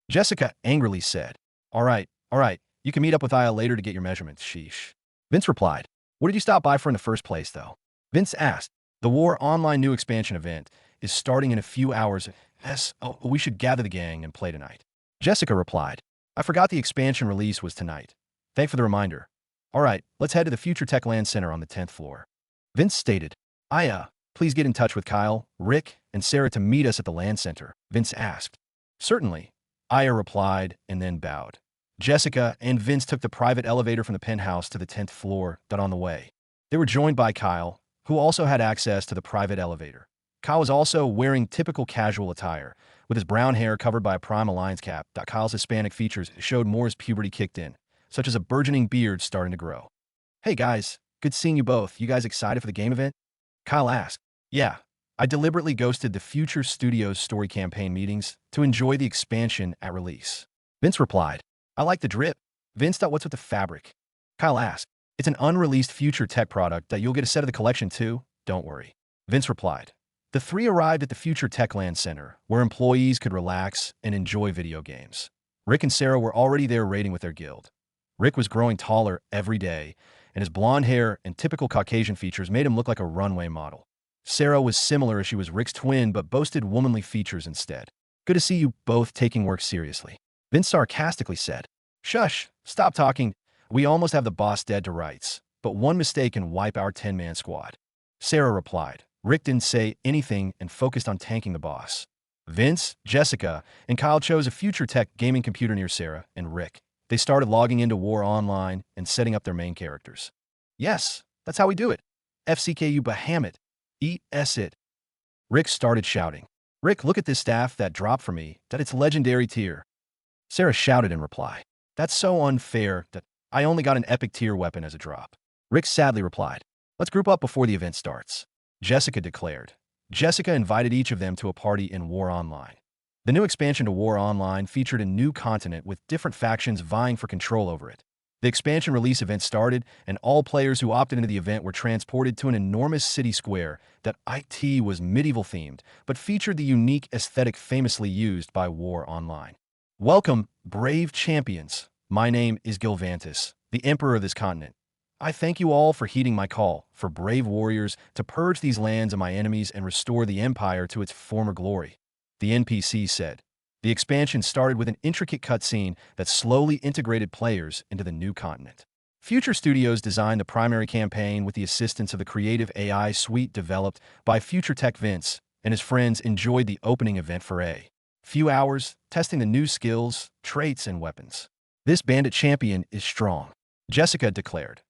Jessica angrily said. All right, you can meet up with Aya later to get your measurements, sheesh. Vince replied. What did you stop by for in the first place, though? Vince asked. The War Online new expansion event is starting in a few hours. Yes, we should gather the gang and play tonight. Jessica replied. I forgot the expansion release was tonight. Thanks for the reminder. All right, let's head to the Future Tech Land Center on the 10th floor. Vince stated. Aya, please get in touch with Kyle, Rick, and Sarah to meet us at the Land Center, Vince asked. Certainly, Aya replied and then bowed. Jessica and Vince took the private elevator from the penthouse to the 10th floor. On the way, they were joined by Kyle, who also had access to the private elevator. Kyle was also wearing typical casual attire, with his brown hair covered by a Prime Alliance cap. Kyle's Hispanic features showed more as puberty kicked in, such as a burgeoning beard starting to grow. Hey guys, good seeing you both. You guys excited for the game event? Kyle asked. Yeah, I deliberately ghosted the Future Studios story campaign meetings to enjoy the expansion at release. Vince replied. I like the drip. Vince thought, what's with the fabric? Kyle asked. It's an unreleased future tech product that you'll get a set of the collection too. Don't worry. Vince replied. The three arrived at the Future Techland Center, where employees could relax and enjoy video games. Rick and Sarah were already there raiding with their guild. Rick was growing taller every day, and his blonde hair and typical Caucasian features made him look like a runway model. Sarah was similar as she was Rick's twin, but boasted womanly features instead. Good to see you both taking work seriously. Vince sarcastically said. Shush, stop talking. We almost have the boss dead to rights, but one mistake can wipe our 10-man squad. Sarah replied. Rick didn't say anything and focused on tanking the boss. Vince, Jessica, and Kyle chose a future tech gaming computer near Sarah and Rick. They started logging into War Online and setting up their main characters. Yes, that's how we do it. FCKU Bahamut. Eat it. Rick started shouting. Rick, look at this staff that dropped for me, that it's legendary tier. Sarah shouted in reply. That's so unfair that I only got an epic tier weapon as a drop. Rick sadly replied. Let's group up before the event starts. Jessica declared. Jessica invited each of them to a party in War Online. The new expansion to War Online featured a new continent with different factions vying for control over it. The expansion release event started, and all players who opted into the event were transported to an enormous city square that IT was medieval-themed, but featured the unique aesthetic famously used by War Online. Welcome, brave champions. My name is Gilvantis, the Emperor of this continent. I thank you all for heeding my call, for brave warriors to purge these lands of my enemies and restore the Empire to its former glory. The NPC said. The expansion started with an intricate cutscene that slowly integrated players into the new continent. Future Studios designed the primary campaign with the assistance of the creative AI suite developed by Future Tech Vince, and his friends enjoyed the opening event for a few hours, testing the new skills, traits, and weapons. This bandit champion is strong, Jessica declared.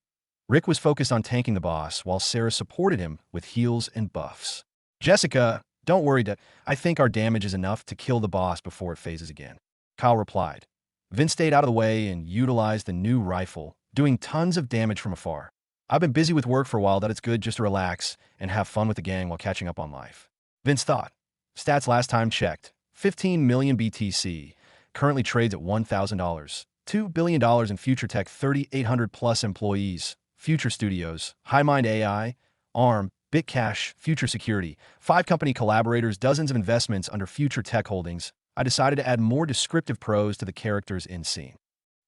Rick was focused on tanking the boss, while Sarah supported him with heals and buffs. Jessica, don't worry, I think our damage is enough to kill the boss before it phases again. Kyle replied. Vince stayed out of the way and utilized the new rifle, doing tons of damage from afar. I've been busy with work for a while that it's good just to relax and have fun with the gang while catching up on life. Vince thought. Stats last time checked. 15 million BTC, currently trades at $1,000. $2 billion in Future Tech, 3,800 plus employees. Future Studios, HighMind AI, ARM, BitCash, Future Security, 5 company collaborators, dozens of investments under Future Tech Holdings. I decided to add more descriptive prose to the characters in scene.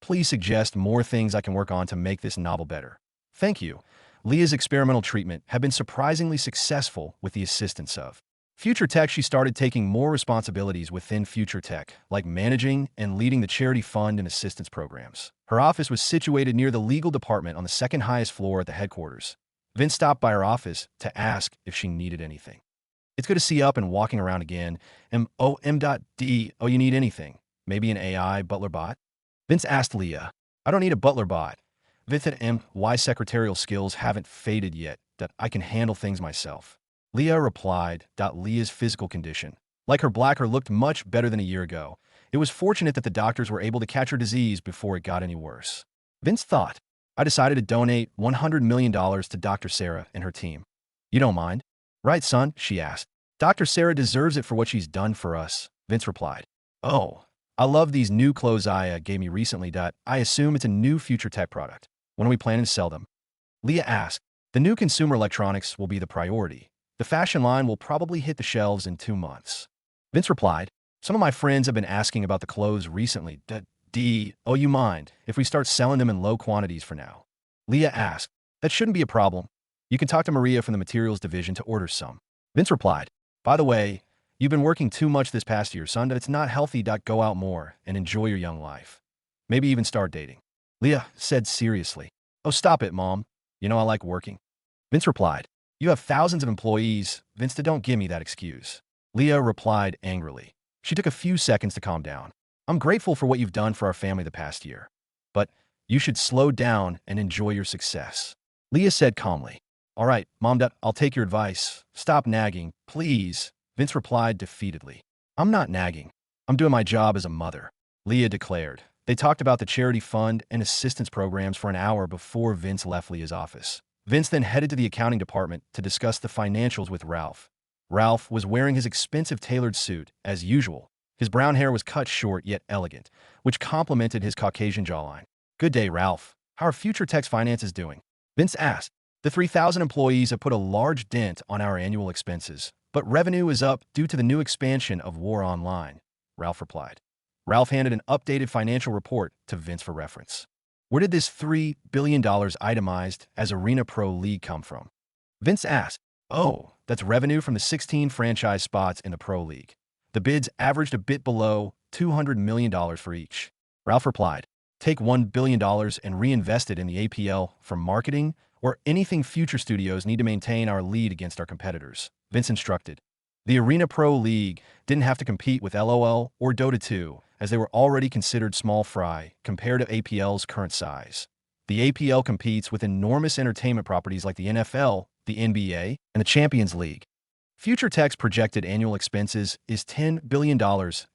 Please suggest more things I can work on to make this novel better. Thank you. Leah's experimental treatment had been surprisingly successful with the assistance of Future Tech. She started taking more responsibilities within Future Tech, like managing and leading the charity fund and assistance programs. Her office was situated near the legal department on the second highest floor at the headquarters. Vince stopped by her office to ask if she needed anything. It's good to see you up and walking around again. M.D. Oh, you need anything? Maybe an AI butler bot? Vince asked Leah. I don't need a butler bot. Vince and M.Y. secretarial skills haven't faded yet, that I can handle things myself. Leah replied. Leah's physical condition, like her black hair, looked much better than a year ago. It was fortunate that the doctors were able to catch her disease before it got any worse. Vince thought. I decided to donate $100 million to Dr. Sarah and her team. You don't mind? Right, son? She asked. Dr. Sarah deserves it for what she's done for us, Vince replied. Oh, I love these new clothes I gave me recently. I assume it's a new Future Tech product. When are we planning to sell them? Leah asked. The new consumer electronics will be the priority. The fashion line will probably hit the shelves in 2 months. Vince replied. Some of my friends have been asking about the clothes recently. Oh, you mind if we start selling them in low quantities for now? Leah asked. That shouldn't be a problem. You can talk to Maria from the materials division to order some. Vince replied. By the way, you've been working too much this past year, son. It's not healthy. Go out more and enjoy your young life. Maybe even start dating. Leah said seriously. Oh, stop it, Mom. You know I like working. Vince replied. You have thousands of employees. Vince, don't give me that excuse. Leah replied angrily. She took a few seconds to calm down. I'm grateful for what you've done for our family the past year. But you should slow down and enjoy your success. Leah said calmly. All right, Mom, I'll take your advice. Stop nagging, please. Vince replied defeatedly. I'm not nagging. I'm doing my job as a mother, Leah declared. They talked about the charity fund and assistance programs for an hour before Vince left Leah's office. Vince then headed to the accounting department to discuss the financials with Ralph. Ralph was wearing his expensive tailored suit, as usual. His brown hair was cut short yet elegant, which complemented his Caucasian jawline. "Good day, Ralph. How are Future Tech's finances doing?" Vince asked. "The 3,000 employees have put a large dent on our annual expenses, but revenue is up due to the new expansion of War Online," Ralph replied. Ralph handed an updated financial report to Vince for reference. "Where did this $3 billion itemized as Arena Pro League come from?" Vince asked. "Oh, that's revenue from the 16 franchise spots in the Pro League. The bids averaged a bit below $200 million for each." Ralph replied. "Take $1 billion and reinvest it in the APL for marketing or anything future studios need to maintain our lead against our competitors," Vince instructed. The Arena Pro League didn't have to compete with LOL or Dota 2, as they were already considered small fry compared to APL's current size. The APL competes with enormous entertainment properties like the NFL, the NBA, and the Champions League. Future Tech's projected annual expenses is $10 billion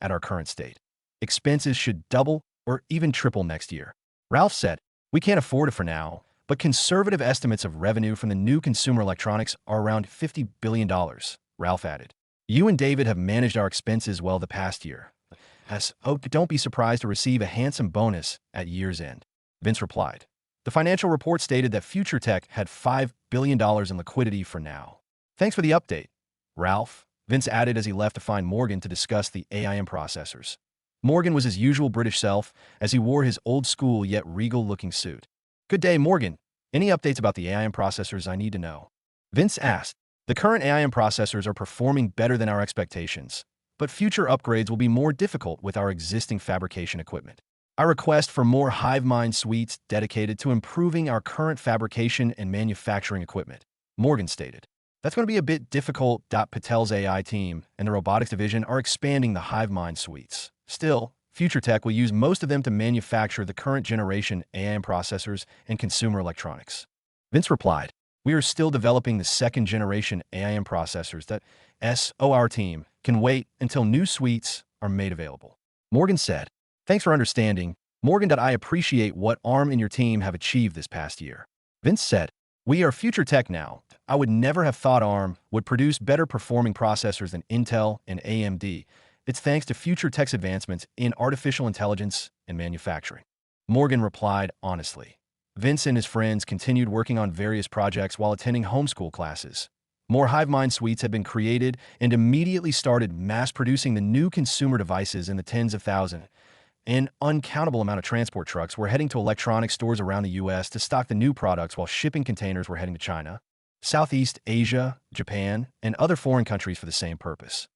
at our current state. Expenses should double or even triple next year. Ralph said, "We can't afford it for now, but conservative estimates of revenue from the new consumer electronics are around $50 billion, Ralph added. "You and David have managed our expenses well the past year. Don't be surprised to receive a handsome bonus at year's end," Vince replied. The financial report stated that Future Tech had $5 billion in liquidity for now. "Thanks for the update, Ralph," Vince added as he left to find Morgan to discuss the AIM processors. Morgan was his usual British self, as he wore his old-school yet regal-looking suit. "Good day, Morgan. Any updates about the AIM processors I need to know?" Vince asked. "The current AIM processors are performing better than our expectations, but future upgrades will be more difficult with our existing fabrication equipment. I request for more HiveMind suites dedicated to improving our current fabrication and manufacturing equipment," Morgan stated. "That's going to be a bit difficult. Patel's AI team and the robotics division are expanding the HiveMind suites. Still, Future Tech will use most of them to manufacture the current generation AIM processors and consumer electronics." Vince replied. "We are still developing the second generation AIM processors that our team can wait until new suites are made available," Morgan said. "Thanks for understanding, Morgan. I appreciate what ARM and your team have achieved this past year," Vince said. "We are Future Tech now. I would never have thought ARM would produce better performing processors than Intel and AMD. It's thanks to Future Tech's advancements in artificial intelligence and manufacturing," Morgan replied honestly. Vince and his friends continued working on various projects while attending homeschool classes. More HiveMind suites had been created and immediately started mass-producing the new consumer devices in the tens of thousands. An uncountable amount of transport trucks were heading to electronics stores around the U.S. to stock the new products, while shipping containers were heading to China, Southeast Asia, Japan, and other foreign countries for the same purpose.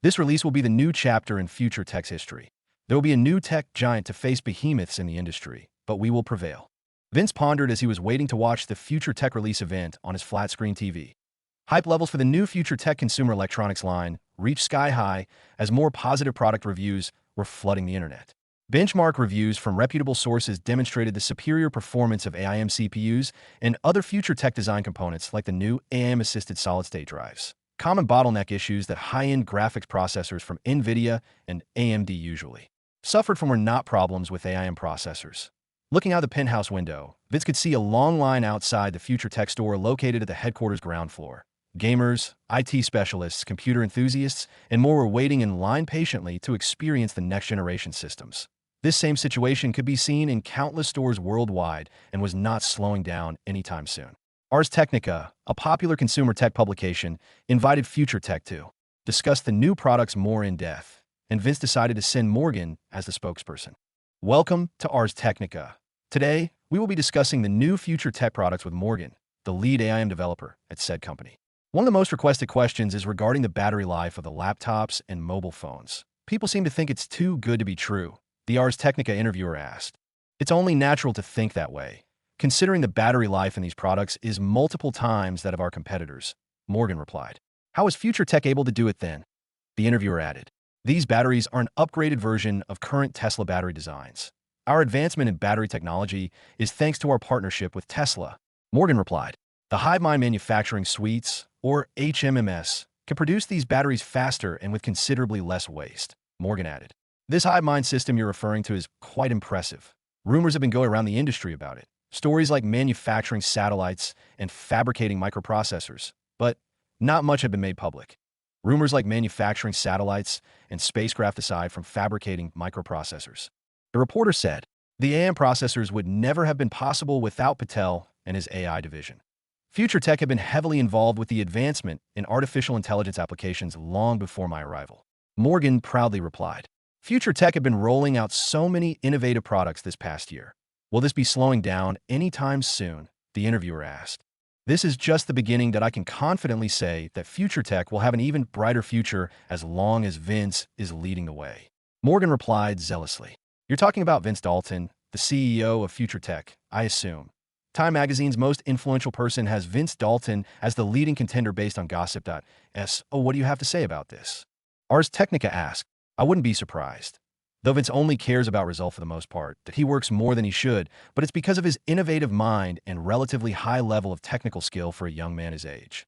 This release will be the new chapter in Future Tech's history. There will be a new tech giant to face behemoths in the industry, but we will prevail," Vince pondered as he was waiting to watch the Future Tech release event on his flat-screen TV. Hype levels for the new Future Tech consumer electronics line reached sky high as more positive product reviews were flooding the internet. Benchmark reviews from reputable sources demonstrated the superior performance of AIM CPUs and other Future Tech design components like the new AIM-assisted solid-state drives. Common bottleneck issues that high-end graphics processors from NVIDIA and AMD usually suffered from were not problems with AIM processors. Looking out the penthouse window, Vince could see a long line outside the Future Tech store located at the headquarters ground floor. Gamers, IT specialists, computer enthusiasts, and more were waiting in line patiently to experience the next-generation systems. This same situation could be seen in countless stores worldwide and was not slowing down anytime soon. Ars Technica, a popular consumer tech publication, invited Future Tech to discuss the new products more in depth, and Vince decided to send Morgan as the spokesperson. "Welcome to Ars Technica. Today, we will be discussing the new Future Tech products with Morgan, the lead AIM developer at said company." One of the most requested questions is regarding the battery life of the laptops and mobile phones. "People seem to think it's too good to be true," the Ars Technica interviewer asked. "It's only natural to think that way, considering the battery life in these products is multiple times that of our competitors," Morgan replied. "How is Future Tech able to do it then?" the interviewer added. "These batteries are an upgraded version of current Tesla battery designs. Our advancement in battery technology is thanks to our partnership with Tesla," Morgan replied. "The HiveMind manufacturing suites, or HMMS, can produce these batteries faster and with considerably less waste," Morgan added. This hive mind system you're referring to is quite impressive. Rumors have been going around the industry about it. Stories like manufacturing satellites and fabricating microprocessors, but not much have been made public. Rumors like manufacturing satellites and spacecraft aside from fabricating microprocessors. The reporter said, the AM processors would never have been possible without Patel and his AI division. Future Tech had been heavily involved with the advancement in artificial intelligence applications long before my arrival. Morgan proudly replied, Future Tech had been rolling out so many innovative products this past year. Will this be slowing down anytime soon? The interviewer asked. This is just the beginning that I can confidently say that Future Tech will have an even brighter future as long as Vince is leading the way. Morgan replied zealously. You're talking about Vince Dalton, the CEO of Future Tech, I assume. Time Magazine's most influential person has Vince Dalton as the leading contender based on gossip.s. Oh, what do you have to say about this? Ars Technica asked. I wouldn't be surprised. Though Vince only cares about results for the most part, that he works more than he should, but it's because of his innovative mind and relatively high level of technical skill for a young man his age.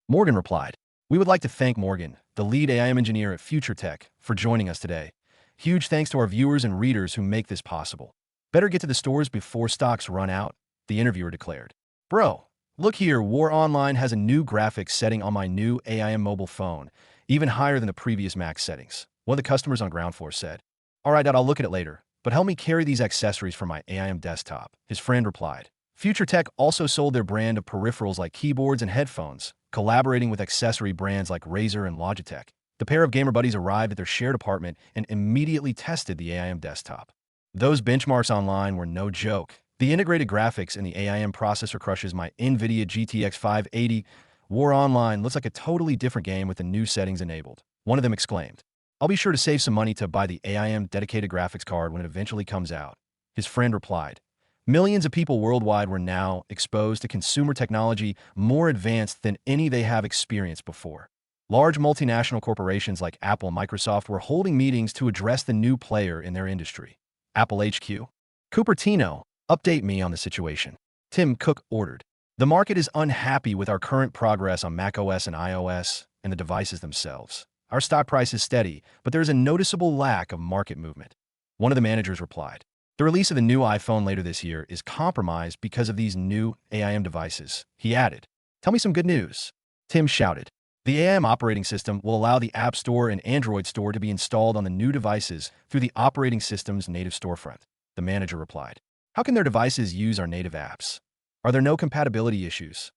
Morgan replied, We would like to thank Morgan, the lead AI engineer at Future Tech, for joining us today. Huge thanks to our viewers and readers who make this possible. Better get to the stores before stocks run out, the interviewer declared. Bro, look here, War Online has a new graphics setting on my new AIM mobile phone, even higher than the previous max settings, one of the customers on ground floor said. All right, Dad, I'll look at it later, but help me carry these accessories for my AIM desktop, his friend replied. Future Tech also sold their brand of peripherals like keyboards and headphones, collaborating with accessory brands like Razer and Logitech. The pair of gamer buddies arrived at their shared apartment and immediately tested the AIM desktop. Those benchmarks online were no joke. The integrated graphics in the AIM processor crushes my NVIDIA GTX 580. War Online looks like a totally different game with the new settings enabled, one of them exclaimed. I'll be sure to save some money to buy the AIM dedicated graphics card when it eventually comes out, his friend replied. Millions of people worldwide were now exposed to consumer technology more advanced than any they have experienced before. Large multinational corporations like Apple and Microsoft were holding meetings to address the new player in their industry. Apple HQ. Cupertino, update me on the situation. Tim Cook ordered. The market is unhappy with our current progress on macOS and iOS and the devices themselves. Our stock price is steady, but there is a noticeable lack of market movement. One of the managers replied. The release of the new iPhone later this year is compromised because of these new AIM devices. He added, Tell me some good news. Tim shouted. The AIM operating system will allow the App Store and Android Store to be installed on the new devices through the operating system's native storefront. The manager replied. How can their devices use our native apps? Are there no compatibility issues?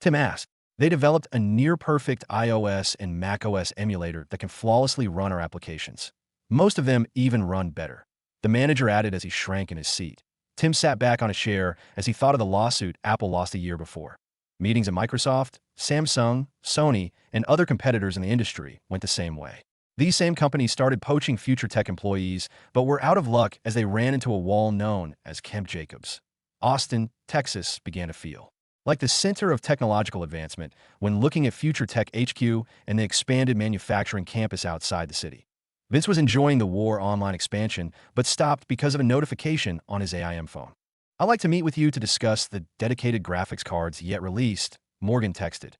Tim asked. They developed a near-perfect iOS and macOS emulator that can flawlessly run our applications. Most of them even run better. The manager added as he shrank in his seat. Tim sat back on a chair as he thought of the lawsuit Apple lost a year before. Meetings at Microsoft, Samsung, Sony, and other competitors in the industry went the same way. These same companies started poaching Future Tech employees, but were out of luck as they ran into a wall known as Camp Jacobs. Austin, Texas began to feel like the center of technological advancement when looking at Future Tech HQ and the expanded manufacturing campus outside the city. Vince was enjoying the War Online expansion, but stopped because of a notification on his AIM phone. I'd like to meet with you to discuss the dedicated graphics cards yet released, Morgan texted.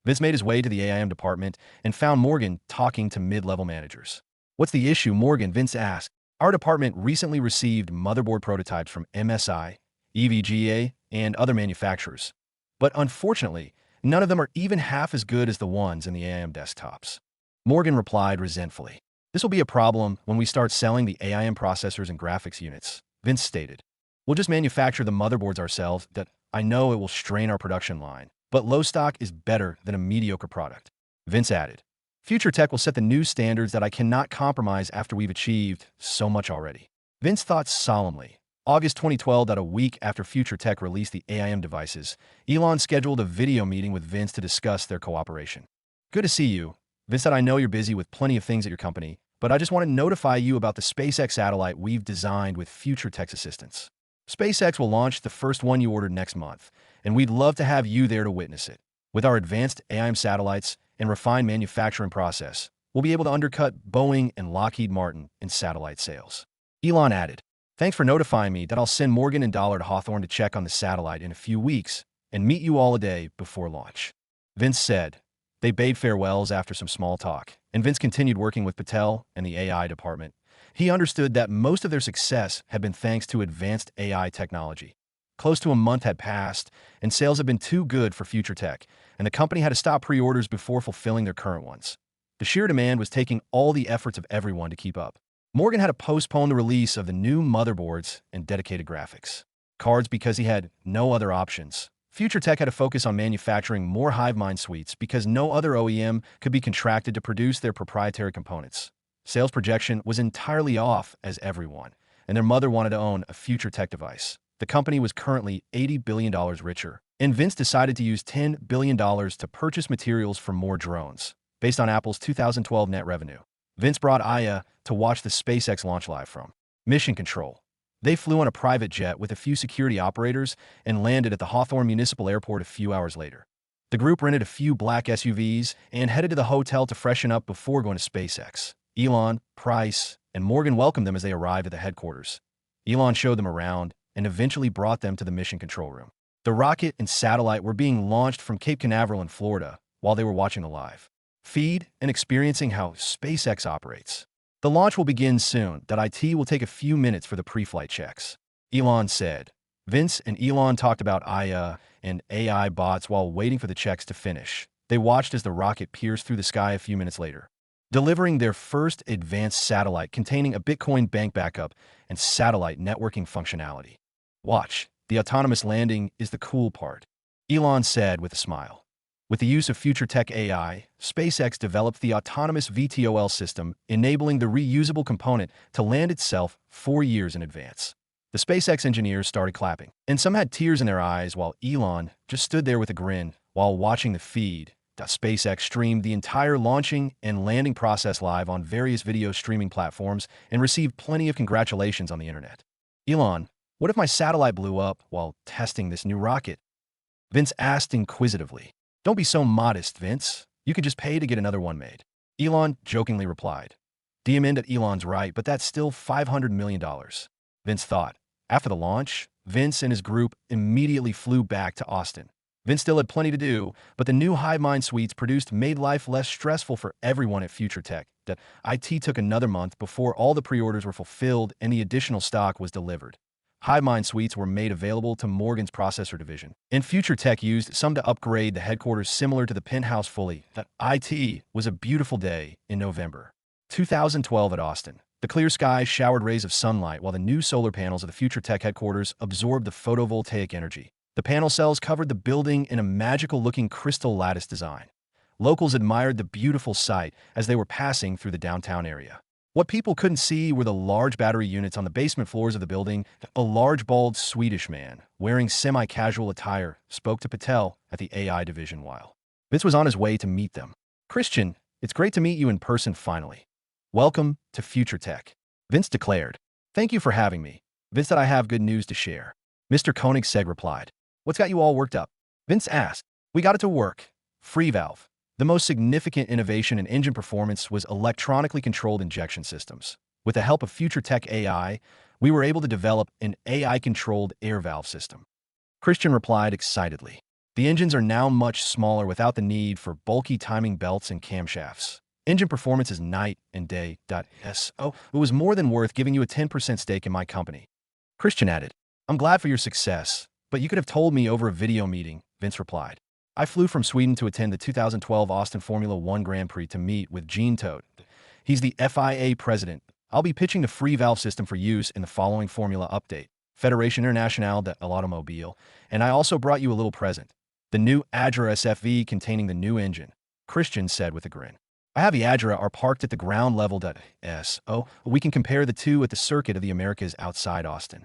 Vince made his way to the AIM department and found Morgan talking to mid-level managers. What's the issue, Morgan? Vince asked. Our department recently received motherboard prototypes from MSI, EVGA, and other manufacturers. But unfortunately, none of them are even half as good as the ones in the AIM desktops. Morgan replied resentfully. This will be a problem when we start selling the AIM processors and graphics units, Vince stated. We'll just manufacture the motherboards ourselves. That I know it will strain our production line, but low stock is better than a mediocre product, Vince added. Future Tech will set the new standards that I cannot compromise after we've achieved so much already. Vince thought solemnly. August 2012, a week after Future Tech released the AIM devices, Elon scheduled a video meeting with Vince to discuss their cooperation. Good to see you. Vince said, I know you're busy with plenty of things at your company, but I just want to notify you about the SpaceX satellite we've designed with Future Tech's assistance. SpaceX will launch the first one you ordered next month, and we'd love to have you there to witness it. With our advanced AIM satellites and refined manufacturing process, we'll be able to undercut Boeing and Lockheed Martin in satellite sales. Elon added, Thanks for notifying me that I'll send Morgan and Dollar to Hawthorne to check on the satellite in a few weeks and meet you all a day before launch. Vince said. They bade farewells after some small talk, and Vince continued working with Patel and the AI department, He understood that most of their success had been thanks to advanced AI technology. Close to a month had passed, and sales had been too good for future tech, and the company had to stop pre-orders before fulfilling their current ones. The sheer demand was taking all the efforts of everyone to keep up. Morgan had to postpone the release of the new motherboards and dedicated graphics cards because he had no other options. Future Tech had to focus on manufacturing more HiveMind suites because no other OEM could be contracted to produce their proprietary components. Sales projection was entirely off as everyone, and their mother wanted to own a Future Tech device. The company was currently $80 billion richer, and Vince decided to use $10 billion to purchase materials for more drones, based on Apple's 2012 net revenue. Vince brought Aya to watch the SpaceX launch live from Mission Control. They flew on a private jet with a few security operators and landed at the Hawthorne Municipal Airport a few hours later. The group rented a few black SUVs and headed to the hotel to freshen up before going to SpaceX. Elon, Price, and Morgan welcomed them as they arrived at the headquarters. Elon showed them around and eventually brought them to the mission control room. The rocket and satellite were being launched from Cape Canaveral in Florida while they were watching the live feed and experiencing how SpaceX operates. The launch will begin soon. IT will take a few minutes for the pre-flight checks, Elon said. Vince and Elon talked about Aya and AI bots while waiting for the checks to finish. They watched as the rocket pierced through the sky a few minutes later, delivering their first advanced satellite containing a Bitcoin bank backup and satellite networking functionality. Watch, the autonomous landing is the cool part, Elon said with a smile. With the use of future tech AI, SpaceX developed the autonomous VTOL system, enabling the reusable component to land itself 4 years in advance. The SpaceX engineers started clapping, and some had tears in their eyes while Elon just stood there with a grin while watching the feed. SpaceX streamed the entire launching and landing process live on various video streaming platforms and received plenty of congratulations on the internet. Elon, what if my satellite blew up while testing this new rocket? Vince asked inquisitively. Don't be so modest, Vince. You could just pay to get another one made. Elon jokingly replied. DM that Elon's right, but that's still $500 million. Vince thought. After the launch, Vince and his group immediately flew back to Austin. Vince still had plenty to do, but the new HiveMind suites produced made life less stressful for everyone at Future Tech. IT took another month before all the pre-orders were fulfilled and the additional stock was delivered. HiveMind suites were made available to Morgan's processor division, and Future Tech used some to upgrade the headquarters similar to the penthouse fully. IT was a beautiful day in November 2012 at Austin. The clear sky showered rays of sunlight while the new solar panels of the Future Tech headquarters absorbed the photovoltaic energy. The panel cells covered the building in a magical-looking crystal lattice design. Locals admired the beautiful sight as they were passing through the downtown area. What people couldn't see were the large battery units on the basement floors of the building. A large, bald Swedish man, wearing semi-casual attire, spoke to Patel at the AI division while Vince was on his way to meet them. Christian, it's great to meet you in person finally. Welcome to Future Tech, Vince declared. Thank you for having me. Vince said I have good news to share. Mr. Koenigsegg replied. What's got you all worked up? Vince asked. We got it to work. Free valve. The most significant innovation in engine performance was electronically controlled injection systems. With the help of Future Tech AI, we were able to develop an AI-controlled air valve system. Christian replied excitedly. The engines are now much smaller without the need for bulky timing belts and camshafts. Engine performance is night and day. So it was more than worth giving you a 10% stake in my company. Christian added, I'm glad for your success, but you could have told me over a video meeting, Vince replied. I flew from Sweden to attend the 2012 Austin Formula One Grand Prix to meet with Gene Todt. He's the FIA president. I'll be pitching the free valve system for use in the following Formula update, Fédération Internationale de l'Automobile, and I also brought you a little present, the new Adra SFV containing the new engine, Christian said with a grin. I have the Adra are parked at the ground level. So we can compare the two at the Circuit of the Americas outside Austin.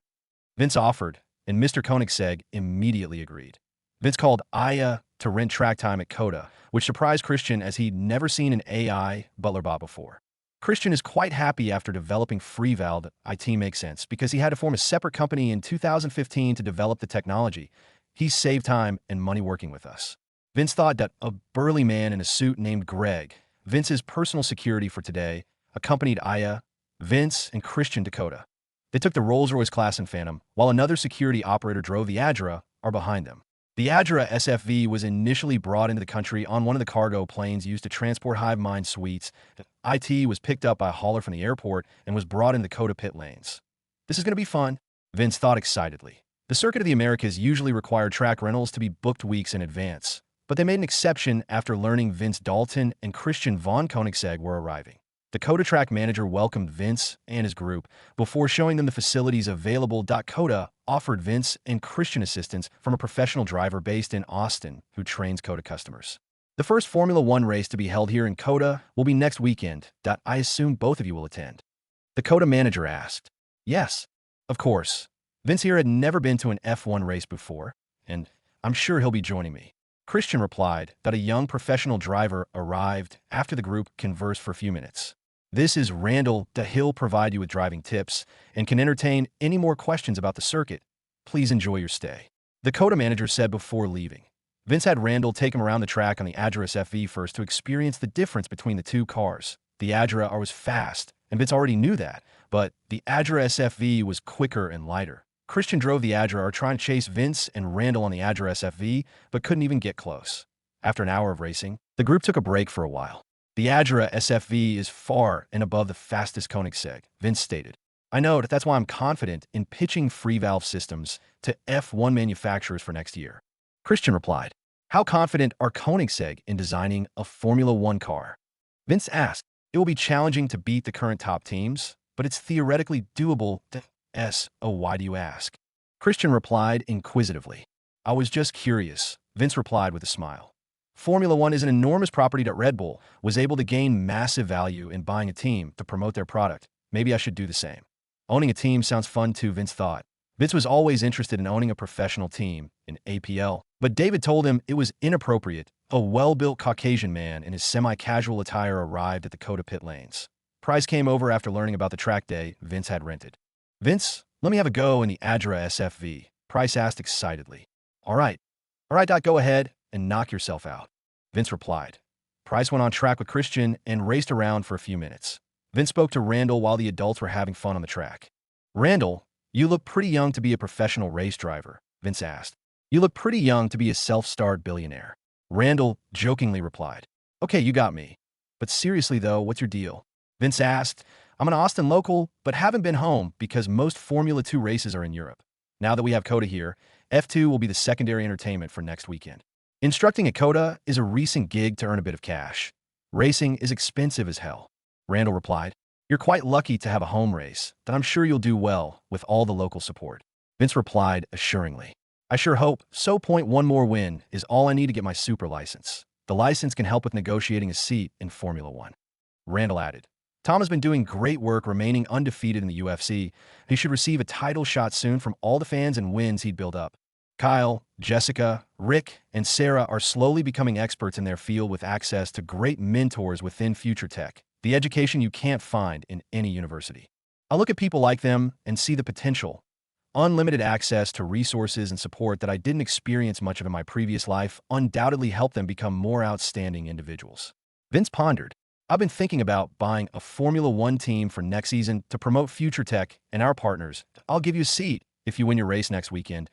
Vince offered, and Mr. Koenigsegg immediately agreed. Vince called Aya to rent track time at Coda, which surprised Christian as he'd never seen an AI butler bot before. Christian is quite happy after developing FreeValve. IT makes sense because he had to form a separate company in 2015 to develop the technology. He saved time and money working with us. Vince thought that a burly man in a suit named Greg, Vince's personal security for today, accompanied Aya, Vince, and Christian to Coda. They took the Rolls-Royce class and Phantom, while another security operator drove the Adra are behind them. The Adra SFV was initially brought into the country on one of the cargo planes used to transport HiveMind suites. IT was picked up by a hauler from the airport and was brought in the Coda pit lanes. This is going to be fun, Vince thought excitedly. The Circuit of the Americas usually required track rentals to be booked weeks in advance, but they made an exception after learning Vince Dalton and Christian von Koenigsegg were arriving. The Coda track manager welcomed Vince and his group before showing them the facilities available. Coda offered Vince and Christian assistance from a professional driver based in Austin who trains Coda customers. The first Formula One race to be held here in Coda will be next weekend. I assume both of you will attend. The Coda manager asked. Yes, of course. Vince here had never been to an F1 race before, and I'm sure he'll be joining me. Christian replied that a young professional driver arrived after the group conversed for a few minutes. This is Randall. He'll provide you with driving tips and can entertain any more questions about the circuit. Please enjoy your stay. The Coda manager said before leaving. Vince had Randall take him around the track on the Agera SFV first to experience the difference between the two cars. The Agera was fast, and Vince already knew that, but the Agera SFV was quicker and lighter. Christian drove the Agera trying to chase Vince and Randall on the Agera SFV, but couldn't even get close. After an hour of racing, the group took a break for a while. The Agera SFV is far and above the fastest Koenigsegg, Vince stated. I know that's why I'm confident in pitching free valve systems to F1 manufacturers for next year. Christian replied, how confident are Koenigsegg in designing a Formula One car? Vince asked, it will be challenging to beat the current top teams, but it's theoretically doable. Why do you ask? Christian replied inquisitively. I was just curious, Vince replied with a smile. Formula One is an enormous property that Red Bull was able to gain massive value in buying a team to promote their product. Maybe I should do the same. Owning a team sounds fun too, Vince thought. Vince was always interested in owning a professional team in APL, but David told him it was inappropriate. A well-built Caucasian man in his semi-casual attire arrived at the Coda pit lanes. Price came over after learning about the track day Vince had rented. Vince, let me have a go in the Agera SFV, Price asked excitedly. All right, go ahead and knock yourself out, Vince replied. Price went on track with Christian and raced around for a few minutes. Vince spoke to Randall while the adults were having fun on the track. Randall, you look pretty young to be a professional race driver, Vince asked. You look pretty young to be a self-starred billionaire. Randall jokingly replied. Okay, you got me. But seriously though, what's your deal? Vince asked. I'm an Austin local, but haven't been home because most Formula 2 races are in Europe. Now that we have Coda here, F2 will be the secondary entertainment for next weekend. Instructing at Coda is a recent gig to earn a bit of cash. Racing is expensive as hell. Randall replied. You're quite lucky to have a home race, that I'm sure you'll do well with all the local support. Vince replied assuringly. I sure hope so. One more win is all I need to get my super license. The license can help with negotiating a seat in Formula One. Randall added. Tom has been doing great work remaining undefeated in the UFC. He should receive a title shot soon from all the fans and wins he'd built up. Kyle, Jessica, Rick, and Sarah are slowly becoming experts in their field with access to great mentors within Future Tech, the education you can't find in any university. I look at people like them and see the potential. Unlimited access to resources and support that I didn't experience much of in my previous life undoubtedly helped them become more outstanding individuals. Vince pondered. I've been thinking about buying a Formula One team for next season to promote Future Tech and our partners. I'll give you a seat if you win your race next weekend.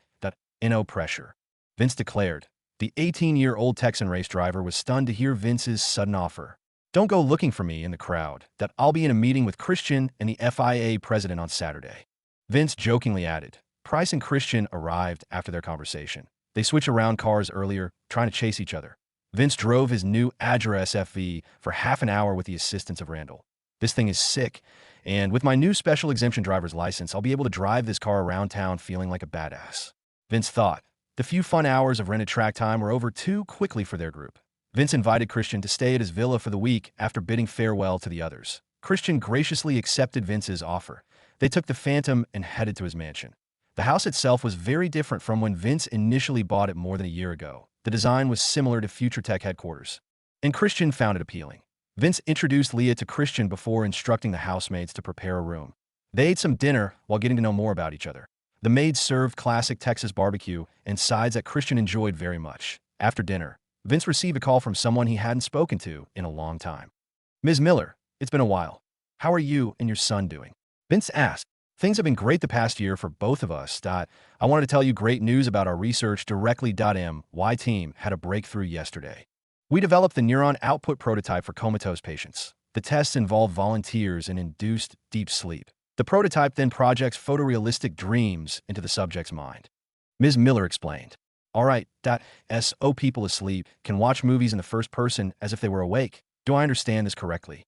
No pressure, Vince declared. The 18-year-old Texan race driver was stunned to hear Vince's sudden offer. Don't go looking for me in the crowd. I'll be in a meeting with Christian and the FIA president on Saturday. Vince jokingly added. Price and Christian arrived after their conversation. They switched around cars earlier, trying to chase each other. Vince drove his new Agera SFV for half an hour with the assistance of Randall. This thing is sick, and with my new special exemption driver's license, I'll be able to drive this car around town feeling like a badass. Vince thought. The few fun hours of rented track time were over too quickly for their group. Vince invited Christian to stay at his villa for the week after bidding farewell to the others. Christian graciously accepted Vince's offer. They took the Phantom and headed to his mansion. The house itself was very different from when Vince initially bought it more than a year ago. The design was similar to Future Tech headquarters, and Christian found it appealing. Vince introduced Leah to Christian before instructing the housemaids to prepare a room. They ate some dinner while getting to know more about each other. The maids served classic Texas barbecue and sides that Christian enjoyed very much. After dinner, Vince received a call from someone he hadn't spoken to in a long time. Ms. Miller, it's been a while. How are you and your son doing? Vince asked. Things have been great the past year for both of us. I wanted to tell you great news about our research directly. My team had a breakthrough yesterday. We developed the neuron output prototype for comatose patients. The tests involve volunteers and induced deep sleep. The prototype then projects photorealistic dreams into the subject's mind. Ms. Miller explained. All right, so people asleep can watch movies in the first person as if they were awake. Do I understand this correctly?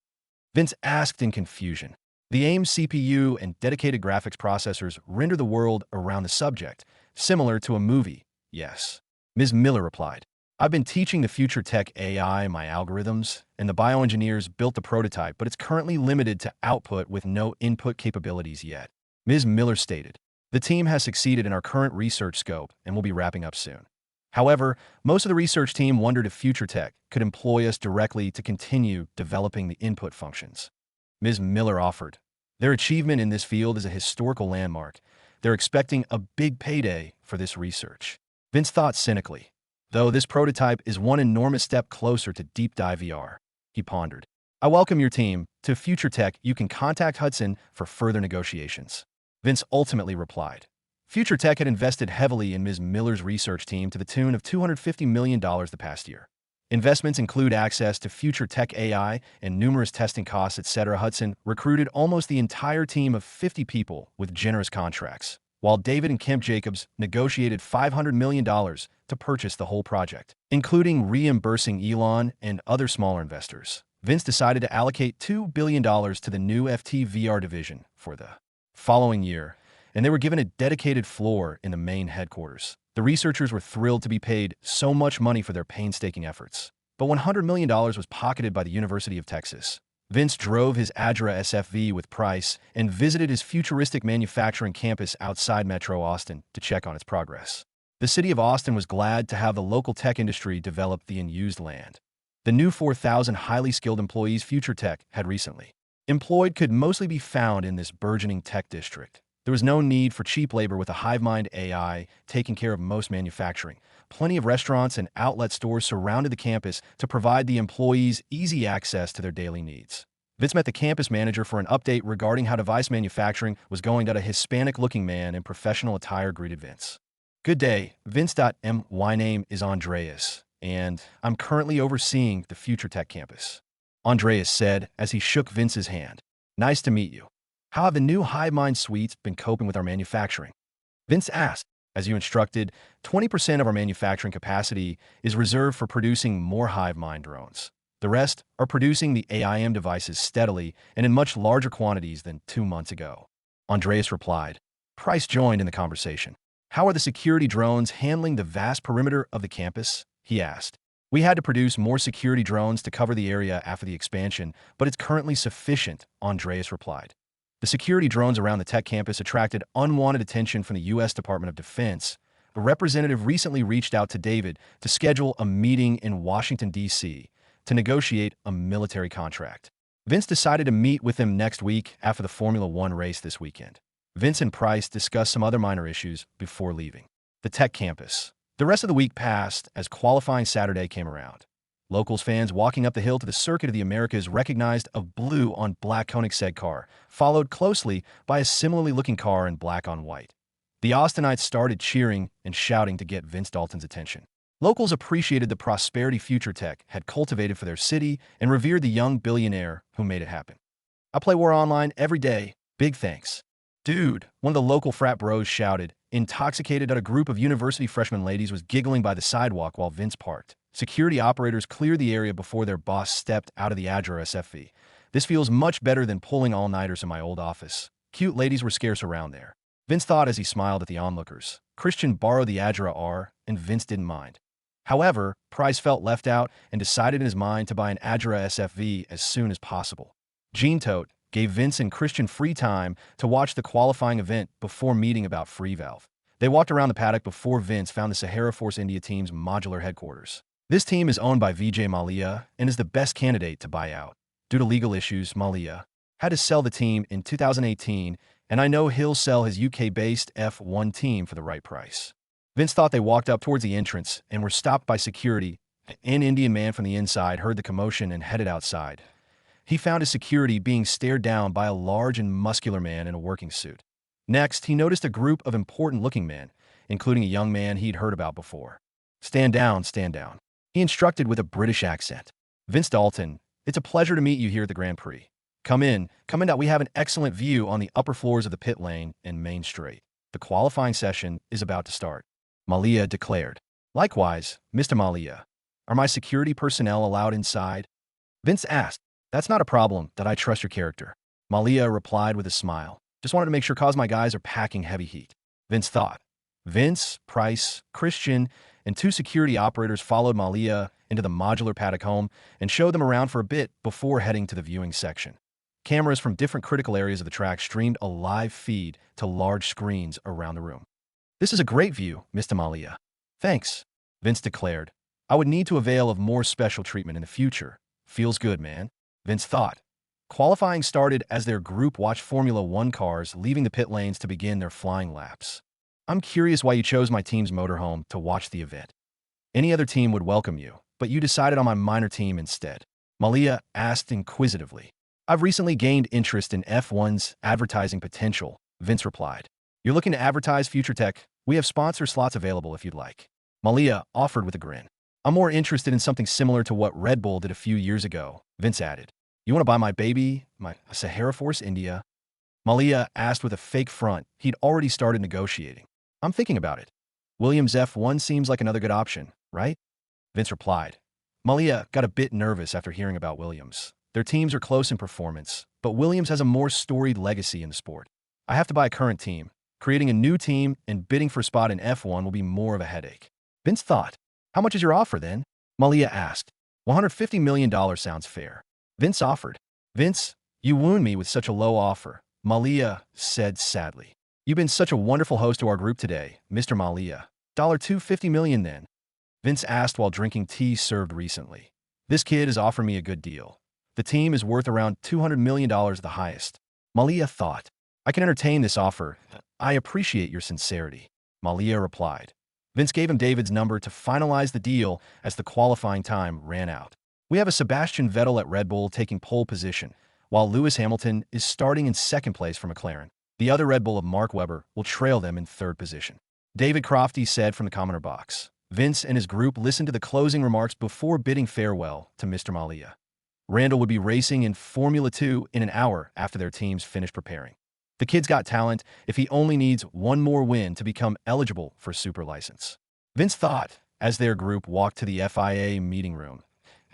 Vince asked in confusion. The AIM CPU and dedicated graphics processors render the world around the subject, similar to a movie. Yes. Ms. Miller replied. I've been teaching the future tech AI my algorithms, and the bioengineers built the prototype, but it's currently limited to output with no input capabilities yet. Ms. Miller stated. The team has succeeded in our current research scope and will be wrapping up soon. However, most of the research team wondered if future tech could employ us directly to continue developing the input functions. Ms. Miller offered. Their achievement in this field is a historical landmark. They're expecting a big payday for this research. Vince thought cynically. Though this prototype is one enormous step closer to deep dive VR, he pondered. I welcome your team. To Future Tech, you can contact Hudson for further negotiations. Vince ultimately replied. Future Tech had invested heavily in Ms. Miller's research team to the tune of $250 million the past year. Investments include access to Future Tech AI and numerous testing costs, etc. Hudson recruited almost the entire team of 50 people with generous contracts, while David and Kemp Jacobs negotiated $500 million to purchase the whole project, including reimbursing Elon and other smaller investors. Vince decided to allocate $2 billion to the new FT-VR division for the following year, and they were given a dedicated floor in the main headquarters. The researchers were thrilled to be paid so much money for their painstaking efforts. But $100 million was pocketed by the University of Texas. Vince drove his Adra SFV with Price and visited his futuristic manufacturing campus outside Metro Austin to check on its progress. The city of Austin was glad to have the local tech industry develop the unused land. The new 4,000 highly skilled employees Future Tech had recently employed could mostly be found in this burgeoning tech district. There was no need for cheap labor with a hive-mind AI taking care of most manufacturing. Plenty of restaurants and outlet stores surrounded the campus to provide the employees easy access to their daily needs. Vince met the campus manager for an update regarding how device manufacturing was going. A Hispanic-looking man in professional attire greeted Vince. Good day, Vince. My name is Andreas, and I'm currently overseeing the Future Tech campus. Andreas said as he shook Vince's hand. Nice to meet you. How have the new HiveMind suites been coping with our manufacturing? Vince asked. As you instructed, 20% of our manufacturing capacity is reserved for producing more HiveMind drones. The rest are producing the AIM devices steadily and in much larger quantities than 2 months ago. Andreas replied. Price joined in the conversation. How are the security drones handling the vast perimeter of the campus? He asked. We had to produce more security drones to cover the area after the expansion, but it's currently sufficient, Andreas replied. The security drones around the tech campus attracted unwanted attention from the U.S. Department of Defense. A representative recently reached out to David to schedule a meeting in Washington, D.C. to negotiate a military contract. Vince decided to meet with him next week after the Formula One race this weekend. Vince and Price discussed some other minor issues before leaving the tech campus. The rest of the week passed as qualifying Saturday came around. Locals fans walking up the hill to the Circuit of the Americas recognized a blue on black Koenigsegg car, followed closely by a similarly looking car in black on white. The Austinites started cheering and shouting to get Vince Dalton's attention. Locals appreciated the prosperity Future Tech had cultivated for their city and revered the young billionaire who made it happen. I play War Online every day. Big thanks. Dude, one of the local frat bros shouted, intoxicated at a group of university freshman ladies was giggling by the sidewalk while Vince parked. Security operators cleared the area before their boss stepped out of the Adra SFV. This feels much better than pulling all-nighters in my old office. Cute ladies were scarce around there. Vince thought as he smiled at the onlookers. Christian borrowed the Adra R, and Vince didn't mind. However, Price felt left out and decided in his mind to buy an Adra SFV as soon as possible. Gene Tote gave Vince and Christian free time to watch the qualifying event before meeting about FreeValve. They walked around the paddock before Vince found the Sahara Force India team's modular headquarters. This team is owned by Vijay Mallya and is the best candidate to buy out. Due to legal issues, Mallya had to sell the team in 2018, and I know he'll sell his UK-based F1 team for the right price. Vince thought they walked up towards the entrance and were stopped by security. An Indian man from the inside heard the commotion and headed outside. He found his security being stared down by a large and muscular man in a working suit. Next, he noticed a group of important-looking men, including a young man he'd heard about before. Stand down, stand down. He instructed with a British accent. Vince Dalton, It's a pleasure to meet you here at the Grand Prix. Come in. We have an excellent view on the upper floors of the pit lane and main straight. The qualifying session is about to start. Malia declared. Likewise, Mr. Malia. Are my security personnel allowed inside? Vince asked. That's not a problem, that I trust your character. Malia replied with a smile. Just wanted to make sure cause my guys are packing heavy heat. Vince thought. Vince, Price, Christian, and two security operators followed Malia into the modular paddock home and showed them around for a bit before heading to the viewing section. Cameras from different critical areas of the track streamed a live feed to large screens around the room. This is a great view, Mr. Malia. Thanks, Vince declared. I would need to avail of more special treatment in the future. Feels good, man, Vince thought. Qualifying started as their group watched Formula One cars leaving the pit lanes to begin their flying laps. I'm curious why you chose my team's motorhome to watch the event. Any other team would welcome you, but you decided on my minor team instead. Malia asked inquisitively. I've recently gained interest in F1's advertising potential, Vince replied. You're looking to advertise future tech? We have sponsor slots available if you'd like. Malia offered with a grin. I'm more interested in something similar to what Red Bull did a few years ago, Vince added. You want to buy my baby, my Sahara Force India? Malia asked with a fake front. He'd already started negotiating. I'm thinking about it. Williams F1 seems like another good option, right? Vince replied. Malia got a bit nervous after hearing about Williams. Their teams are close in performance, but Williams has a more storied legacy in the sport. I have to buy a current team. Creating a new team and bidding for a spot in F1 will be more of a headache. Vince thought. How much is your offer then? Malia asked. $150 million sounds fair. Vince offered. Vince, you wound me with such a low offer, Malia said sadly. You've been such a wonderful host to our group today, Mr. Malia. $250 million then? Vince asked while drinking tea served recently. This kid is offering me a good deal. The team is worth around $200 million the highest. Malia thought. I can entertain this offer. I appreciate your sincerity, Malia replied. Vince gave him David's number to finalize the deal as the qualifying time ran out. We have a Sebastian Vettel at Red Bull taking pole position, while Lewis Hamilton is starting in second place for McLaren. The other Red Bull of Mark Webber will trail them in third position. David Crofty said from the commenter box. Vince and his group listened to the closing remarks before bidding farewell to Mr. Malia. Randall would be racing in Formula 2 in an hour after their teams finished preparing. The kid's got talent if he only needs one more win to become eligible for super license. Vince thought as their group walked to the FIA meeting room.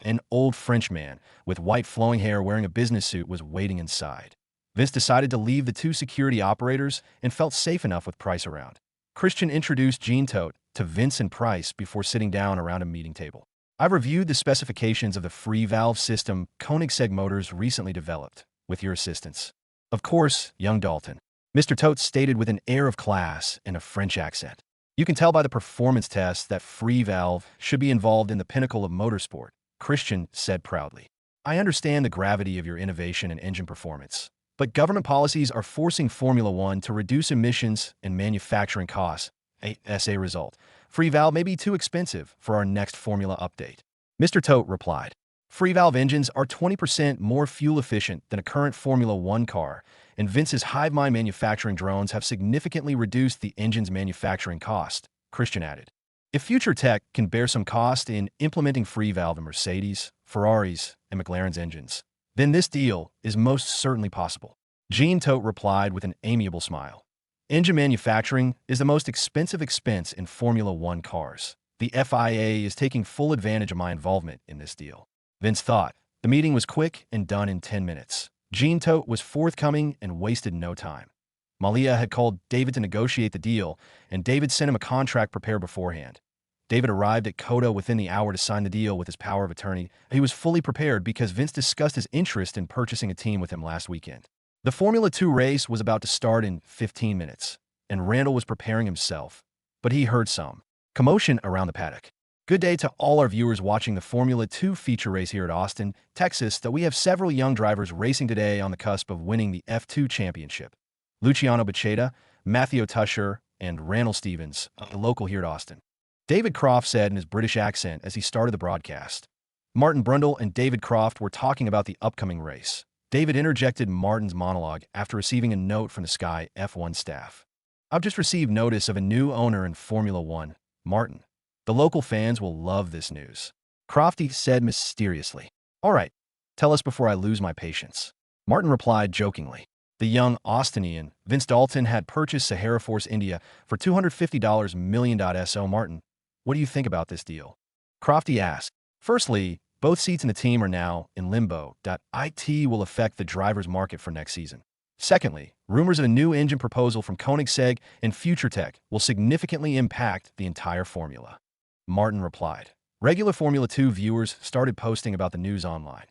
An old French man with white flowing hair wearing a business suit was waiting inside. Vince decided to leave the two security operators and felt safe enough with Price around. Christian introduced Gene Todt to Vince and Price before sitting down around a meeting table. I've reviewed the specifications of the free valve system Koenigsegg Motors recently developed, with your assistance. Of course, young Dalton. Mr. Todt stated with an air of class and a French accent. You can tell by the performance tests that free valve should be involved in the pinnacle of motorsport, Christian said proudly. I understand the gravity of your innovation and engine performance. But government policies are forcing Formula One to reduce emissions and manufacturing costs. As a result, free valve may be too expensive for our next Formula update. Mr. Todt replied. Free valve engines are 20% more fuel efficient than a current Formula One car, and Vince's HiveMind manufacturing drones have significantly reduced the engine's manufacturing cost, Christian added. If future tech can bear some cost in implementing free valve in Mercedes, Ferraris, and McLaren's engines, then this deal is most certainly possible. Gene Todt replied with an amiable smile. Engine manufacturing is the most expensive expense in Formula One cars. The FIA is taking full advantage of my involvement in this deal. Vince thought. The meeting was quick and done in 10 minutes. Gene Todt was forthcoming and wasted no time. Malia had called David to negotiate the deal, and David sent him a contract prepared beforehand. David arrived at Coda within the hour to sign the deal with his power of attorney. He was fully prepared because Vince discussed his interest in purchasing a team with him last weekend. The Formula 2 race was about to start in 15 minutes, and Randall was preparing himself. But he heard some commotion around the paddock. Good day to all our viewers watching the Formula 2 feature race here at Austin, Texas, that we have several young drivers racing today on the cusp of winning the F2 championship. Luciano Bacheta, Matthew Tusher, and Randall Stevens, a local here at Austin. David Croft said in his British accent as he started the broadcast. Martin Brundle and David Croft were talking about the upcoming race. David interjected Martin's monologue after receiving a note from the Sky F1 staff. I've just received notice of a new owner in Formula One, Martin. The local fans will love this news. Crofty said mysteriously. All right, Tell us before I lose my patience. Martin replied jokingly. The young Austinian, Vince Dalton, had purchased Sahara Force India for $250 million. So Martin, what do you think about this deal? Crofty asked. Firstly, both seats in the team are now in limbo. It will affect the driver's market for next season. Secondly, rumors of a new engine proposal from Koenigsegg and FutureTech will significantly impact the entire formula. Martin replied. Regular Formula 2 viewers started posting about the news online.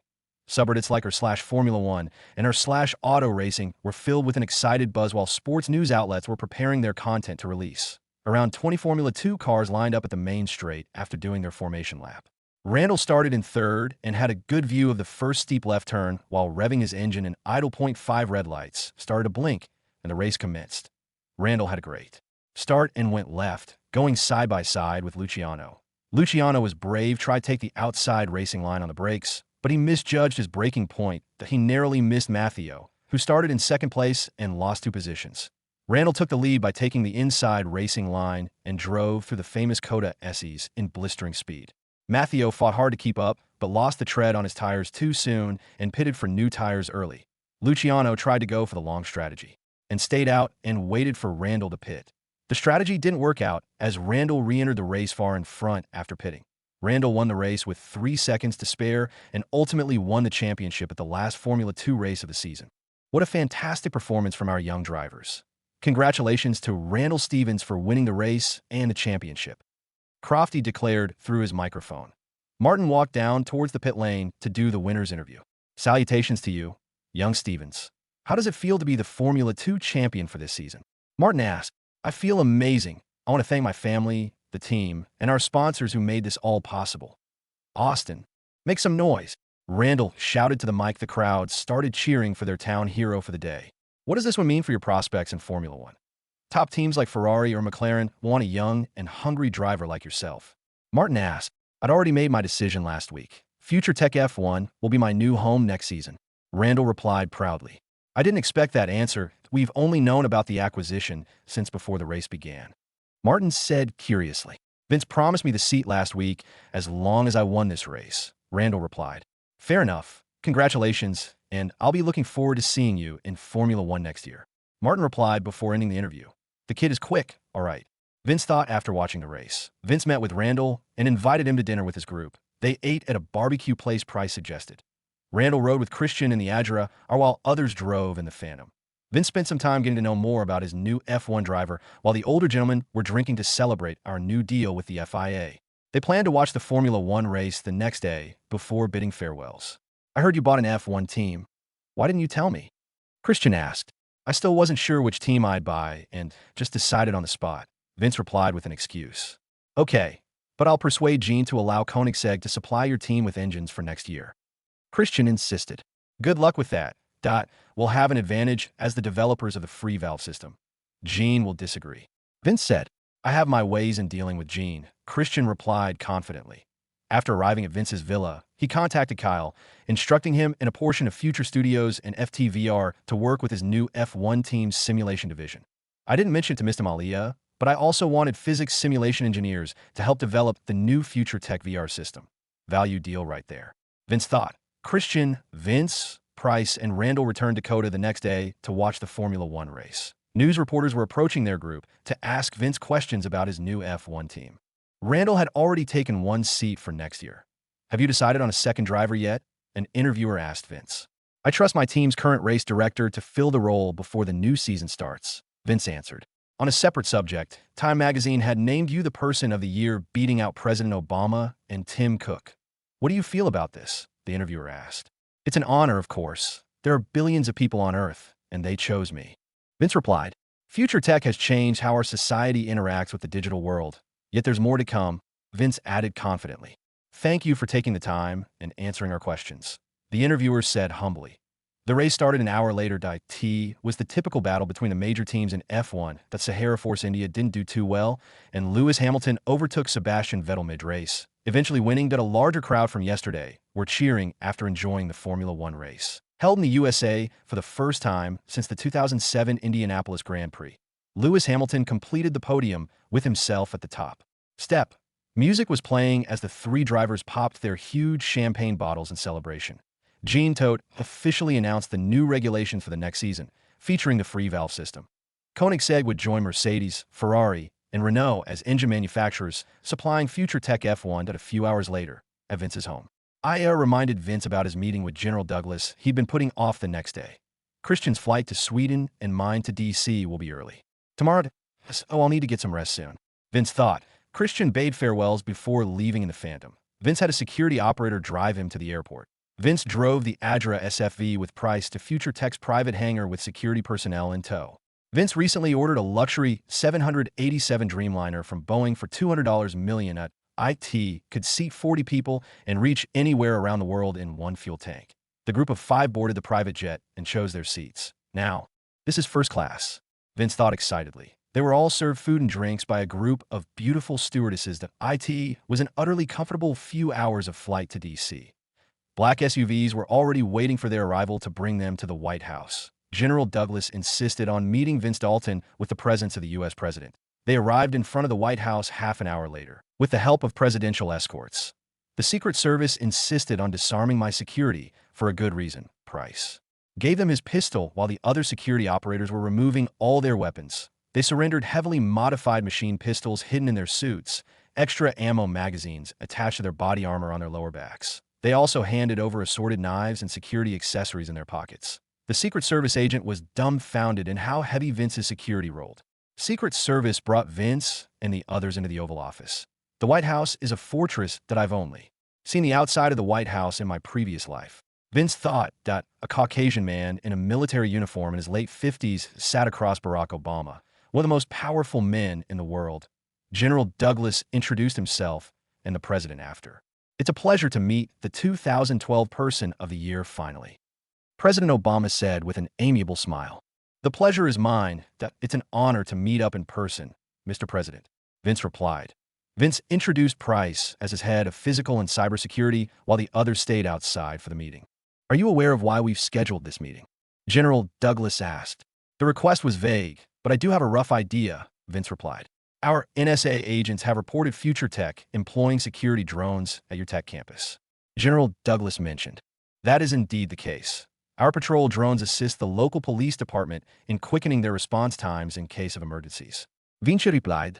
Subreddits like r/Formula 1 and r/Auto Racing were filled with an excited buzz while sports news outlets were preparing their content to release. Around 20 Formula 2 cars lined up at the main straight after doing their formation lap. Randall started in third and had a good view of the first steep left turn while revving his engine and idle .5 red lights started to blink and the race commenced. Randall had a great start and went left, going side by side with Luciano. Luciano was brave, tried to take the outside racing line on the brakes, but he misjudged his braking point that he narrowly missed Matteo, who started in second place and lost 2 positions. Randall took the lead by taking the inside racing line and drove through the famous Coda S's in blistering speed. Matteo fought hard to keep up, but lost the tread on his tires too soon and pitted for new tires early. Luciano tried to go for the long strategy and stayed out and waited for Randall to pit. The strategy didn't work out as Randall re-entered the race far in front after pitting. Randall won the race with 3 seconds to spare and ultimately won the championship at the last Formula 2 race of the season. What a fantastic performance from our young drivers. Congratulations to Randall Stevens for winning the race and the championship. Crofty declared through his microphone. Martin walked down towards the pit lane to do the winner's interview. Salutations to you, young Stevens. How does it feel to be the Formula 2 champion for this season? Martin asked. I feel amazing. I want to thank my family, the team, and our sponsors who made this all possible. Austin, make some noise. Randall shouted to the mic. The crowd started cheering for their town hero for the day. What does this one mean for your prospects in Formula 1? Top teams like Ferrari or McLaren want a young and hungry driver like yourself. Martin asked, I'd already made my decision last week. FutureTech F1 will be my new home next season. Randall replied proudly. I didn't expect that answer. We've only known about the acquisition since before the race began. Martin said curiously. Vince promised me the seat last week as long as I won this race. Randall replied. Fair enough. Congratulations, and I'll be looking forward to seeing you in Formula 1 next year. Martin replied before ending the interview. The kid is quick, all right. Vince thought after watching the race. Vince met with Randall and invited him to dinner with his group. They ate at a barbecue place Price suggested. Randall rode with Christian in the Agera, while others drove in the Phantom. Vince spent some time getting to know more about his new F1 driver, while the older gentlemen were drinking to celebrate our new deal with the FIA. They planned to watch the Formula 1 race the next day before bidding farewells. I heard you bought an F1 team. Why didn't you tell me? Christian asked. I still wasn't sure which team I'd buy and just decided on the spot. Vince replied with an excuse. Okay, but I'll persuade Gene to allow Koenigsegg to supply your team with engines for next year. Christian insisted. Good luck with that. We'll have an advantage as the developers of the free valve system. Gene will disagree. Vince said, I have my ways in dealing with Gene. Christian replied confidently. After arriving at Vince's villa, he contacted Kyle, instructing him in a portion of Future Studios and FTVR to work with his new F1 team's simulation division. I didn't mention it to Mr. Malia, but I also wanted physics simulation engineers to help develop the new FutureTech VR system. Value deal right there. Vince thought. Christian, Vince, Price, and Randall returned to Coda the next day to watch the Formula 1 race. News reporters were approaching their group to ask Vince questions about his new F1 team. Randall had already taken 1 seat for next year. Have you decided on a second driver yet? An interviewer asked Vince. I trust my team's current race director to fill the role before the new season starts, Vince answered. On a separate subject, Time magazine had named you the person of the year, beating out President Obama and Tim Cook. What do you feel about this? The interviewer asked. It's an honor, of course. There are billions of people on Earth, and they chose me. Vince replied, Future tech has changed how our society interacts with the digital world. Yet there's more to come, Vince added confidently. Thank you for taking the time and answering our questions. The interviewer said humbly. The race started an hour later. T was the typical battle between the major teams in F1 that Sahara Force India didn't do too well, and Lewis Hamilton overtook Sebastian Vettel mid-race, eventually winning. A larger crowd from yesterday were cheering after enjoying the Formula 1 race, held in the USA for the first time since the 2007 Indianapolis Grand Prix. Lewis Hamilton completed the podium with himself at the top. Step. Music was playing as the 3 drivers popped their huge champagne bottles in celebration. Gene Todt officially announced the new regulations for the next season, featuring the free valve system. Koenigsegg would join Mercedes, Ferrari, and Renault as engine manufacturers, supplying future tech F1 a few hours later at Vince's home. IA reminded Vince about his meeting with General Douglas he'd been putting off the next day. Christian's flight to Sweden and mine to DC will be early. Tomorrow, I'll need to get some rest soon. Vince thought. Christian bade farewells before leaving in the Phantom. Vince had a security operator drive him to the airport. Vince drove the Adra SFV with Price to Future Tech's private hangar with security personnel in tow. Vince recently ordered a luxury 787 Dreamliner from Boeing for $200 million at IT, could seat 40 people and reach anywhere around the world in one fuel tank. The group of 5 boarded the private jet and chose their seats. Now, this is first class, Vince thought excitedly. They were all served food and drinks by a group of beautiful stewardesses that IT was an utterly comfortable few hours of flight to DC. Black SUVs were already waiting for their arrival to bring them to the White House. General Douglas insisted on meeting Vince Dalton with the presence of the U.S. president. They arrived in front of the White House half an hour later, with the help of presidential escorts. The Secret Service insisted on disarming my security for a good reason, Price gave them his pistol while the other security operators were removing all their weapons. They surrendered heavily modified machine pistols hidden in their suits, extra ammo magazines attached to their body armor on their lower backs. They also handed over assorted knives and security accessories in their pockets. The Secret Service agent was dumbfounded in how heavy Vince's security rolled. Secret Service brought Vince and the others into the Oval Office. The White House is a fortress that I've only seen the outside of the White House in my previous life. Vince thought that a Caucasian man in a military uniform in his late 50s sat across Barack Obama, one of the most powerful men in the world. General Douglas introduced himself and the president after. It's a pleasure to meet the 2012 Person of the Year finally, President Obama said with an amiable smile. The pleasure is mine. It's an honor to meet up in person, Mr. President, Vince replied. Vince introduced Price as his head of physical and cybersecurity while the others stayed outside for the meeting. Are you aware of why we've scheduled this meeting? General Douglas asked. The request was vague, but I do have a rough idea, Vince replied. Our NSA agents have reported Future Tech employing security drones at your tech campus. General Douglas mentioned. That is indeed the case. Our patrol drones assist the local police department in quickening their response times in case of emergencies. Vince replied.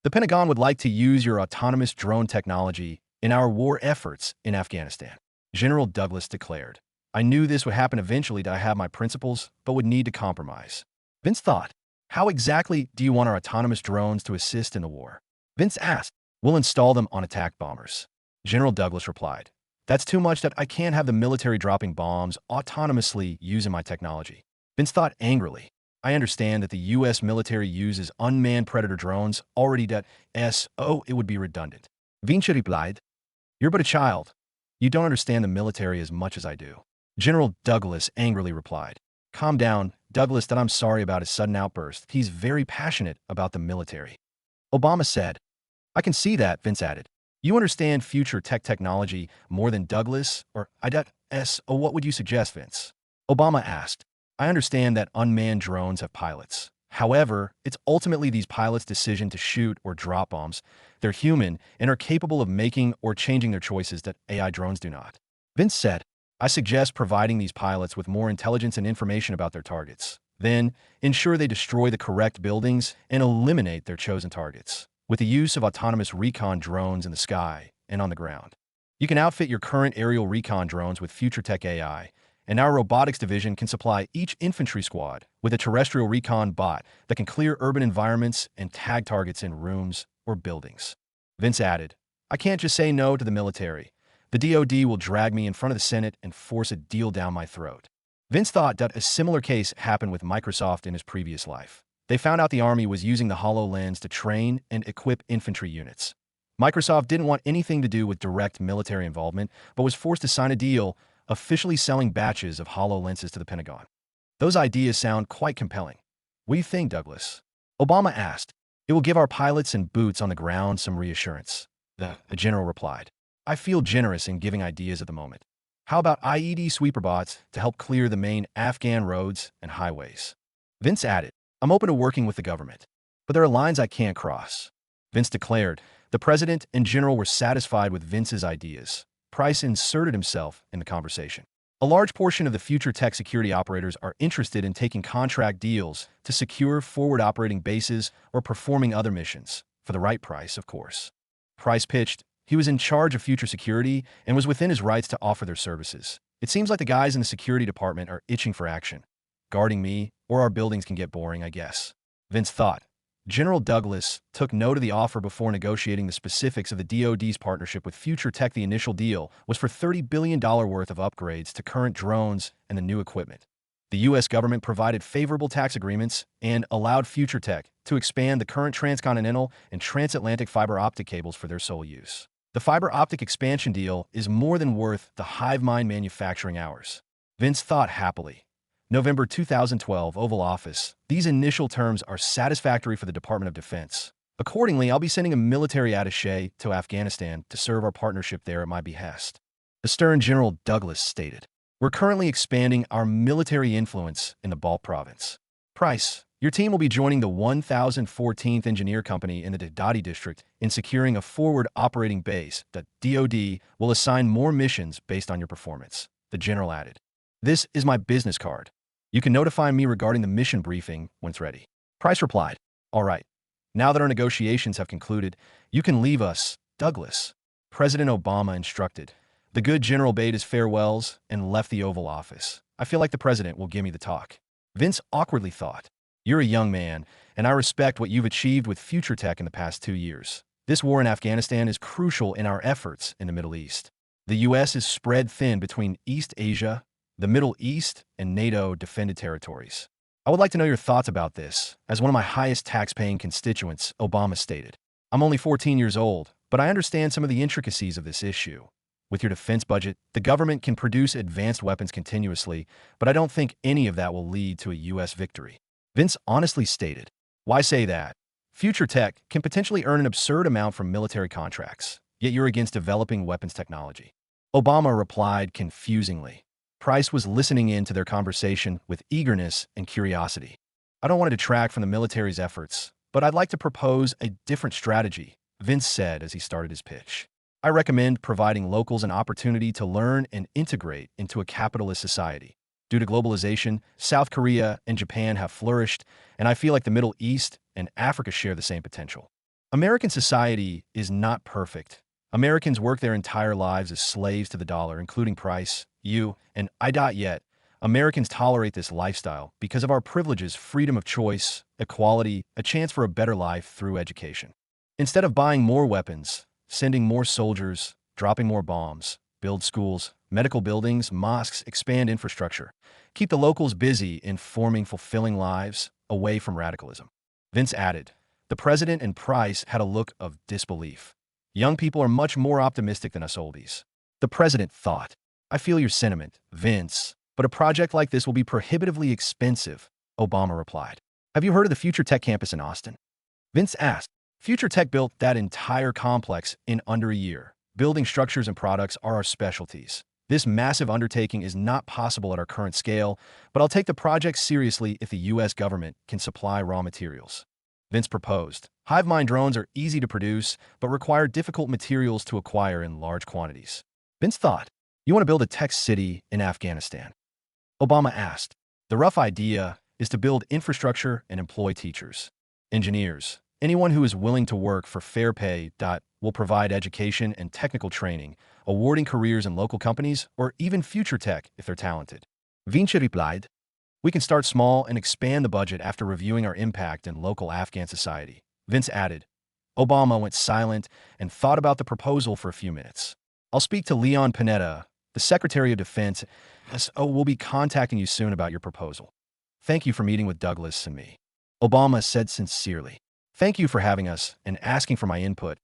The Pentagon would like to use your autonomous drone technology in our war efforts in Afghanistan, General Douglas declared. I knew this would happen eventually. I have my principles, but would need to compromise. Vince thought. How exactly do you want our autonomous drones to assist in the war? Vince asked. We'll install them on attack bombers. General Douglas replied. That's too much. That I can't have the military dropping bombs autonomously using my technology. Vince thought angrily. I understand that the U.S. military uses unmanned predator drones already. It would be redundant. Vince replied. You're but a child. You don't understand the military as much as I do. General Douglas angrily replied. Calm down, Douglas. That I'm sorry about his sudden outburst. He's very passionate about the military. Obama said. I can see that, Vince added. You understand future technology more than Douglas, or what would you suggest, Vince? Obama asked. I understand that unmanned drones have pilots. However, it's ultimately these pilots' decision to shoot or drop bombs. They're human and are capable of making or changing their choices that AI drones do not. Vince said. I suggest providing these pilots with more intelligence and information about their targets. Then, ensure they destroy the correct buildings and eliminate their chosen targets, with the use of autonomous recon drones in the sky and on the ground. You can outfit your current aerial recon drones with Future Tech AI, and our robotics division can supply each infantry squad with a terrestrial recon bot that can clear urban environments and tag targets in rooms or buildings. Vince added, I can't just say no to the military. The DoD will drag me in front of the Senate and force a deal down my throat. Vince thought that a similar case happened with Microsoft in his previous life. They found out the Army was using the HoloLens to train and equip infantry units. Microsoft didn't want anything to do with direct military involvement, but was forced to sign a deal officially selling batches of HoloLenses to the Pentagon. Those ideas sound quite compelling. What do you think, Douglas? Obama asked. It will give our pilots and boots on the ground some reassurance. The general replied. I feel generous in giving ideas at the moment. How about IED sweeper bots to help clear the main Afghan roads and highways? Vince added, I'm open to working with the government, but there are lines I can't cross. Vince declared. The president and general were satisfied with Vince's ideas. Price inserted himself in the conversation. A large portion of the future tech security operators are interested in taking contract deals to secure forward operating bases or performing other missions, for the right price, of course. Price pitched. He was in charge of future security and was within his rights to offer their services. It seems like the guys in the security department are itching for action. Guarding me, or our buildings can get boring, I guess. Vince thought. General Douglas took note of the offer before negotiating the specifics of the DoD's partnership with Future Tech. The initial deal was for $30 billion worth of upgrades to current drones and the new equipment. The U.S. government provided favorable tax agreements and allowed Future Tech to expand the current transcontinental and transatlantic fiber optic cables for their sole use. The fiber optic expansion deal is more than worth the hive mind manufacturing hours. Vince thought happily. November 2012, Oval Office. These initial terms are satisfactory for the Department of Defense. Accordingly, I'll be sending a military attaché to Afghanistan to serve our partnership there at my behest. The stern General Douglas stated. We're currently expanding our military influence in the Balk province. Price, your team will be joining the 1014th Engineer Company in the Dadi district in securing a forward operating base that DoD will assign more missions based on your performance, the general added. This is my business card. You can notify me regarding the mission briefing when it's ready. Price replied, all right. Now that our negotiations have concluded, you can leave us, Douglas. President Obama instructed. The good general bade his farewells and left the Oval Office. I feel like the president will give me the talk. Vince awkwardly thought, you're a young man, and I respect what you've achieved with Future Tech in the past 2 years. This war in Afghanistan is crucial in our efforts in the Middle East. The U.S. is spread thin between East Asia, the Middle East, and NATO defended territories. I would like to know your thoughts about this, as one of my highest tax-paying constituents, Obama stated. I'm only 14 years old, but I understand some of the intricacies of this issue. With your defense budget, the government can produce advanced weapons continuously, but I don't think any of that will lead to a U.S. victory. Vince honestly stated, why say that? Future Tech can potentially earn an absurd amount from military contracts, yet you're against developing weapons technology. Obama replied confusingly. Price was listening in to their conversation with eagerness and curiosity. I don't want to detract from the military's efforts, but I'd like to propose a different strategy, Vince said as he started his pitch. I recommend providing locals an opportunity to learn and integrate into a capitalist society. Due to globalization, South Korea and Japan have flourished, and I feel like the Middle East and Africa share the same potential. American society is not perfect. Americans work their entire lives as slaves to the dollar, including Price, you, and I. Yet, Americans tolerate this lifestyle because of our privileges, freedom of choice, equality, a chance for a better life through education. Instead of buying more weapons, sending more soldiers, dropping more bombs, build schools, medical buildings, mosques, expand infrastructure, keep the locals busy in forming fulfilling lives away from radicalism. Vince added. The president and Price had a look of disbelief. Young people are much more optimistic than us oldies. The president thought. I feel your sentiment, Vince, but a project like this will be prohibitively expensive, Obama replied. Have you heard of the Future Tech campus in Austin? Vince asked. Future Tech built that entire complex in under a year. Building structures and products are our specialties. This massive undertaking is not possible at our current scale, but I'll take the project seriously if the U.S. government can supply raw materials. Vince proposed. Hive mind drones are easy to produce, but require difficult materials to acquire in large quantities. Vince thought. You want to build a tech city in Afghanistan? Obama asked. The rough idea is to build infrastructure and employ teachers, engineers, anyone who is willing to work for fair pay. Will provide education and technical training, awarding careers in local companies or even Future Tech if they're talented. Vince replied. We can start small and expand the budget after reviewing our impact in local Afghan society. Vince added. Obama went silent and thought about the proposal for a few minutes. I'll speak to Leon Panetta, the Secretary of Defense. We'll be contacting you soon about your proposal. Thank you for meeting with Douglas and me. Obama said sincerely. Thank you for having us and asking for my input.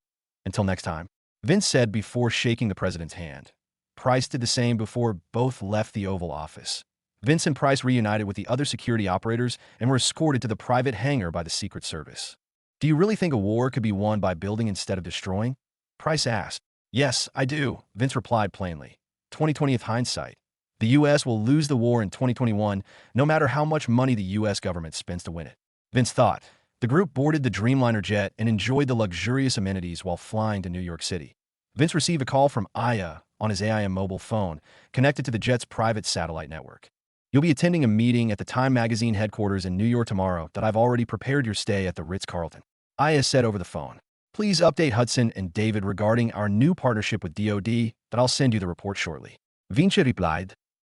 Until next time, Vince said before shaking the president's hand. Price did the same before both left the Oval Office. Vince and Price reunited with the other security operators and were escorted to the private hangar by the Secret Service. Do you really think a war could be won by building instead of destroying? Price asked. Yes, I do, Vince replied plainly. 2020 hindsight. The U.S. will lose the war in 2021, no matter how much money the U.S. government spends to win it. Vince thought. The group boarded the Dreamliner jet and enjoyed the luxurious amenities while flying to New York City. Vince received a call from Aya, on his AIM mobile phone, connected to the jet's private satellite network. You'll be attending a meeting at the Time magazine headquarters in New York tomorrow that I've already prepared your stay at the Ritz-Carlton. Aya said over the phone. Please update Hudson and David regarding our new partnership with DoD, that I'll send you the report shortly. Vince replied.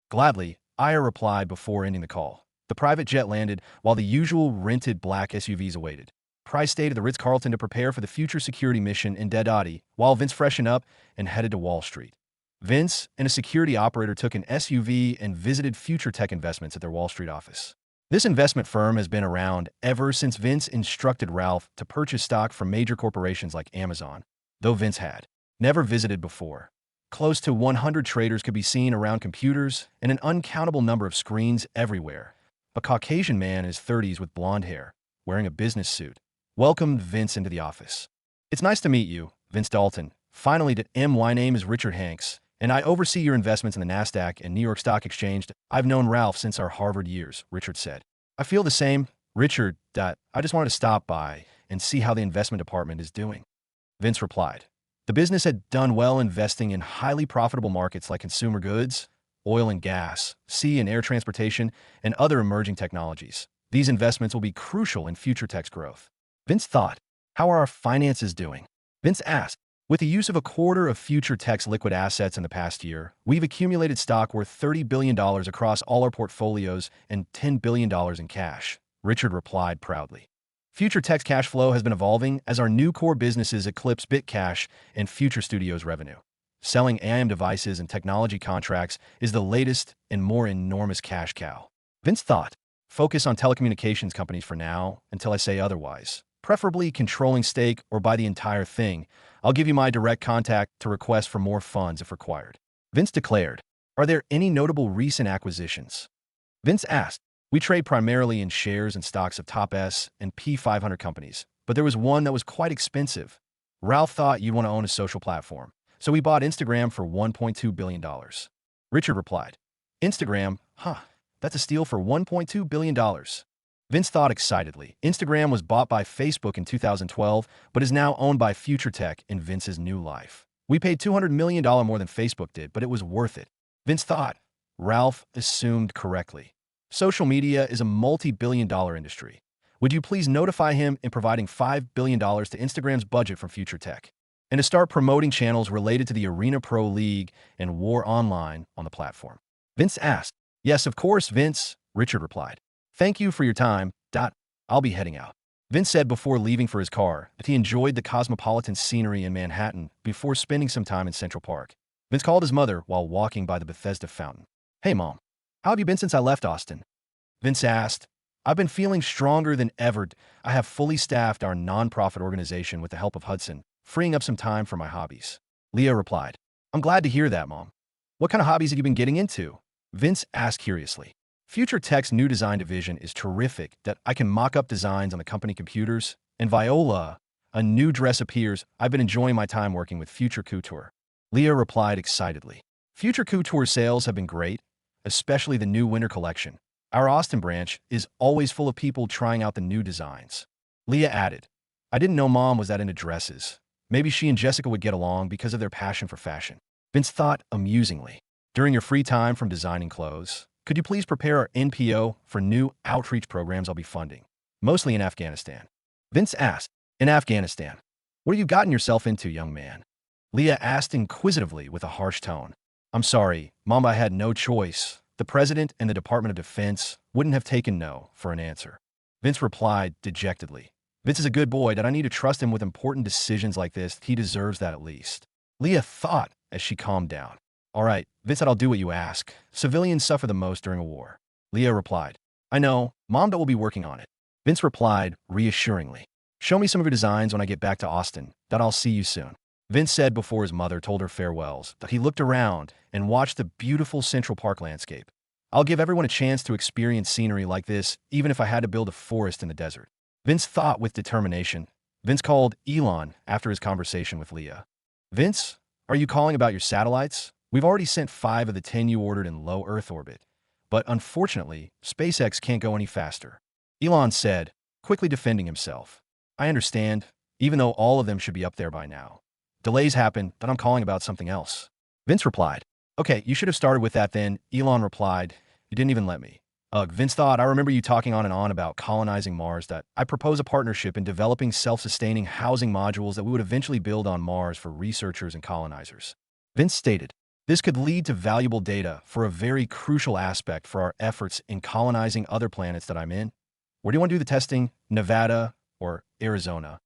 Gladly, Aya replied before ending the call. The private jet landed while the usual rented black SUVs awaited. Price stayed at the Ritz-Carlton to prepare for the future security mission in Dedati, while Vince freshened up and headed to Wall Street. Vince and a security operator took an SUV and visited Future Tech Investments at their Wall Street office. This investment firm has been around ever since Vince instructed Ralph to purchase stock from major corporations like Amazon, though Vince had never visited before. Close to 100 traders could be seen around computers and an uncountable number of screens everywhere. A Caucasian man in his 30s with blonde hair, wearing a business suit, welcomed Vince into the office. It's nice to meet you, Vince Dalton. Finally, my name is Richard Hanks, and I oversee your investments in the NASDAQ and New York Stock Exchange. I've known Ralph since our Harvard years, Richard said. I feel the same, Richard. I just wanted to stop by and see how the investment department is doing. Vince replied. The business had done well investing in highly profitable markets like consumer goods, oil and gas, sea and air transportation, and other emerging technologies. These investments will be crucial in Future Tech's growth. Vince thought, how are our finances doing? Vince asked. With the use of a quarter of Future Tech's liquid assets in the past year, we've accumulated stock worth $30 billion across all our portfolios and $10 billion in cash, Richard replied proudly. Future Tech's cash flow has been evolving as our new core businesses eclipse BitCash and Future Studios revenue. Selling AIM devices and technology contracts is the latest and more enormous cash cow. Vince thought, focus on telecommunications companies for now until I say otherwise. Preferably controlling stake or buy the entire thing. I'll give you my direct contact to request for more funds if required. Vince declared. Are there any notable recent acquisitions? Vince asked. We trade primarily in shares and stocks of top S and P 500 companies, but there was one that was quite expensive. Ralph thought you'd want to own a social platform, so we bought Instagram for $1.2 billion. Richard replied. Instagram? That's a steal for $1.2 billion. Vince thought excitedly. Instagram was bought by Facebook in 2012, but is now owned by Future Tech in Vince's new life. We paid $200 million more than Facebook did, but it was worth it. Vince thought. Ralph assumed correctly. Social media is a multi-billion-dollar industry. Would you please notify him in providing $5 billion to Instagram's budget from Future Tech, and to start promoting channels related to the Arena Pro League and War Online on the platform? Vince asked. Yes, of course, Vince, Richard replied. Thank you for your time. I'll be heading out. Vince said before leaving for his car that he enjoyed the cosmopolitan scenery in Manhattan before spending some time in Central Park. Vince called his mother while walking by the Bethesda fountain. Hey, Mom. How have you been since I left Austin? Vince asked. I've been feeling stronger than ever. I have fully staffed our nonprofit organization with the help of Hudson, freeing up some time for my hobbies. Leah replied. I'm glad to hear that, Mom. What kind of hobbies have you been getting into? Vince asked curiously. Future Tech's new design division is terrific that I can mock up designs on the company computers, and Viola, a new dress appears. I've been enjoying my time working with Future Couture. Leah replied excitedly. Future Couture sales have been great, especially the new winter collection. Our Austin branch is always full of people trying out the new designs. Leah added, I didn't know Mom was that into dresses. Maybe she and Jessica would get along because of their passion for fashion. Vince thought amusingly. During your free time from designing clothes, could you please prepare our NPO for new outreach programs I'll be funding, mostly in Afghanistan? Vince asked. In Afghanistan? What have you gotten yourself into, young man? Leah asked inquisitively with a harsh tone. I'm sorry, Mom, I had no choice. The President and the Department of Defense wouldn't have taken no for an answer. Vince replied dejectedly. Vince is a good boy that I need to trust him with important decisions like this. He deserves that at least. Leah thought as she calmed down. All right, Vince said I'll do what you ask. Civilians suffer the most during a war. Leah replied. I know, Mom, that will be working on it. Vince replied reassuringly. Show me some of your designs when I get back to Austin. That I'll see you soon. Vince said before his mother told her farewells that he looked around and watched the beautiful Central Park landscape. I'll give everyone a chance to experience scenery like this, even if I had to build a forest in the desert. Vince thought with determination. Vince called Elon after his conversation with Leah. Vince, are you calling about your satellites? We've already sent 5 of the 10 you ordered in low Earth orbit, but unfortunately, SpaceX can't go any faster. Elon said, quickly defending himself. I understand, even though all of them should be up there by now. Delays happen, but I'm calling about something else. Vince replied, "Okay, you should have started with that then." Elon replied, "You didn't even let me." Ugh, Vince thought, "I remember you talking on and on about colonizing Mars, that I propose a partnership in developing self-sustaining housing modules that we would eventually build on Mars for researchers and colonizers." Vince stated, "This could lead to valuable data for a very crucial aspect for our efforts in colonizing other planets that I'm in." "Where do you want to do the testing? Nevada or Arizona?"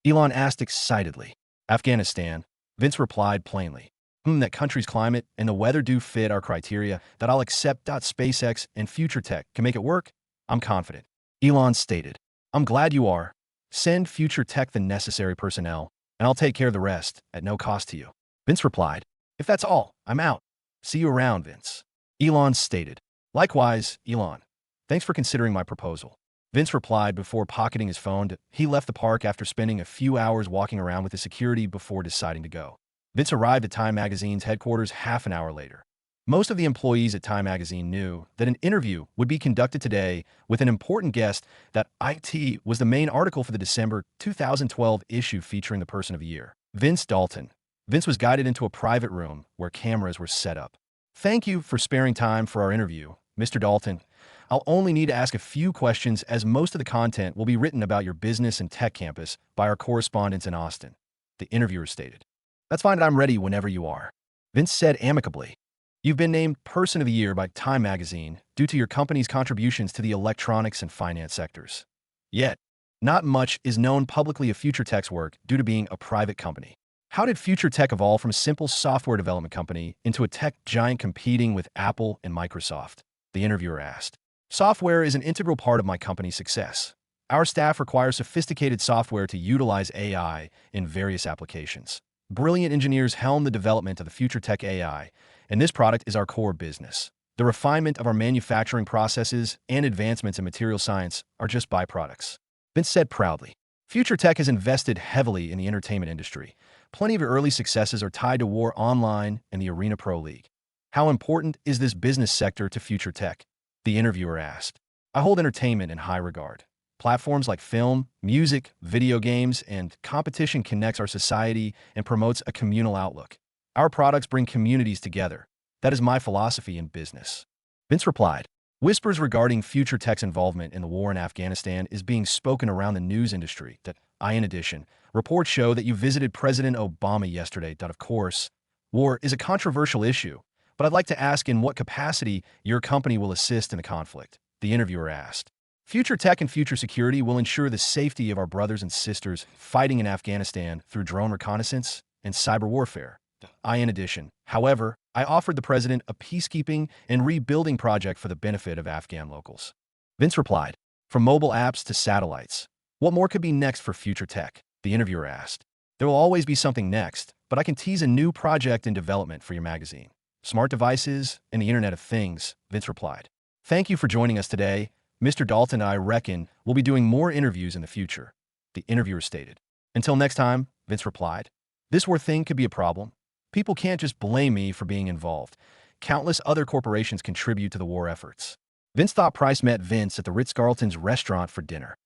Elon asked excitedly. "Afghanistan." Vince replied plainly. That country's climate and the weather do fit our criteria that I'll accept. SpaceX and Future Tech can make it work. I'm confident." Elon stated, "I'm glad you are. Send Future Tech the necessary personnel, and I'll take care of the rest at no cost to you." Vince replied, "If that's all, I'm out. See you around, Vince." Elon stated, "Likewise, Elon. Thanks for considering my proposal." Vince replied before pocketing his phone. He left the park after spending a few hours walking around with the security before deciding to go. Vince arrived at Time Magazine's headquarters half an hour later. Most of the employees at Time Magazine knew that an interview would be conducted today with an important guest, that IT was the main article for the December 2012 issue featuring the Person of the Year, Vince Dalton. Vince was guided into a private room where cameras were set up. "Thank you for sparing time for our interview, Mr. Dalton. I'll only need to ask a few questions, as most of the content will be written about your business and tech campus by our correspondents in Austin," the interviewer stated. "That's fine, and I'm ready whenever you are," Vince said amicably. "You've been named Person of the Year by Time Magazine due to your company's contributions to the electronics and finance sectors. Yet, not much is known publicly of Future Tech's work due to being a private company. How did Future Tech evolve from a simple software development company into a tech giant competing with Apple and Microsoft?" the interviewer asked. "Software is an integral part of my company's success. Our staff requires sophisticated software to utilize AI in various applications. Brilliant engineers helm the development of the Future Tech AI, and this product is our core business. The refinement of our manufacturing processes and advancements in material science are just byproducts," Vince said proudly. "Future Tech has invested heavily in the entertainment industry. Plenty of your early successes are tied to War Online and the Arena Pro League. How important is this business sector to Future Tech?" the interviewer asked. "I hold entertainment in high regard. Platforms like film, music, video games, and competition connects our society and promotes a communal outlook. Our products bring communities together. That is my philosophy in business," Vince replied. Whispers regarding Future Tech's involvement in the war in Afghanistan is being spoken around the news industry. In addition, reports show that you visited President Obama yesterday. Of course, war is a controversial issue, but I'd like to ask in what capacity your company will assist in the conflict, the interviewer asked. "Future Tech and Future Security will ensure the safety of our brothers and sisters fighting in Afghanistan through drone reconnaissance and cyber warfare. In addition, however, I offered the president a peacekeeping and rebuilding project for the benefit of Afghan locals." Vince replied, "From mobile apps to satellites, what more could be next for Future Tech?" the interviewer asked. "There will always be something next, but I can tease a new project in development for your magazine. Smart devices and the Internet of Things," Vince replied. "Thank you for joining us today. Mr. Dalton and I reckon we'll be doing more interviews in the future," the interviewer stated. "Until next time," Vince replied. "This war thing could be a problem. People can't just blame me for being involved. Countless other corporations contribute to the war efforts." Vince thought Price met Vince at the Ritz-Carlton's restaurant for dinner.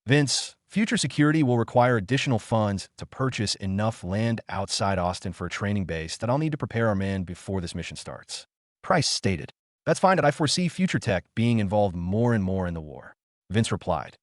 "Vince, Future Security will require additional funds to purchase enough land outside Austin for a training base that I'll need to prepare our men before this mission starts," Price stated. "That's fine, that I foresee Future Tech being involved more and more in the war," Vince replied.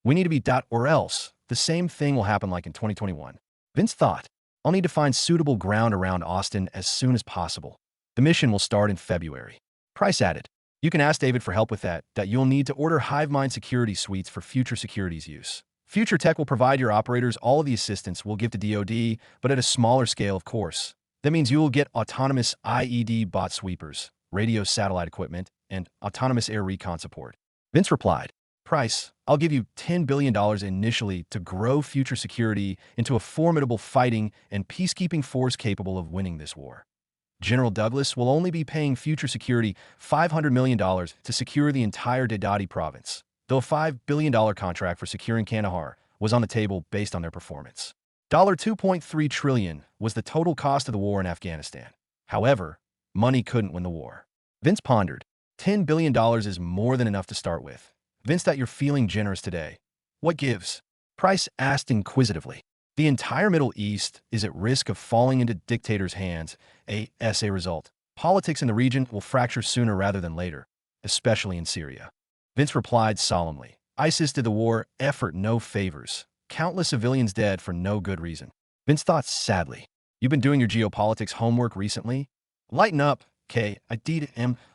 "We need to be or else the same thing will happen like in 2021. Vince thought, "I'll need to find suitable ground around Austin as soon as possible. The mission will start in February." Price added, "You can ask David for help with that you'll need to order HiveMind security suites for Future Security's use. Future Tech will provide your operators all of the assistance we'll give to DoD, but at a smaller scale, of course. That means you will get autonomous IED bot sweepers, radio satellite equipment, and autonomous air recon support." Vince replied, "Price, I'll give you $10 billion initially to grow Future Security into a formidable fighting and peacekeeping force capable of winning this war. General Douglas will only be paying Future Security $500 million to secure the entire Dedadi province, though a $5 billion contract for securing Kandahar was on the table based on their performance. $2.3 trillion was the total cost of the war in Afghanistan. However, money couldn't win the war." Vince pondered. $10 billion is more than enough to start with. "Vince, that you're feeling generous today. What gives?" Price asked inquisitively. The entire Middle East is at risk of falling into dictators' hands. As a result, politics in the region will fracture sooner rather than later, especially in Syria. Vince replied solemnly, ISIS did the war effort no favors. Countless civilians dead for no good reason. Vince thought sadly, you've been doing your geopolitics homework recently? Lighten up, K. I did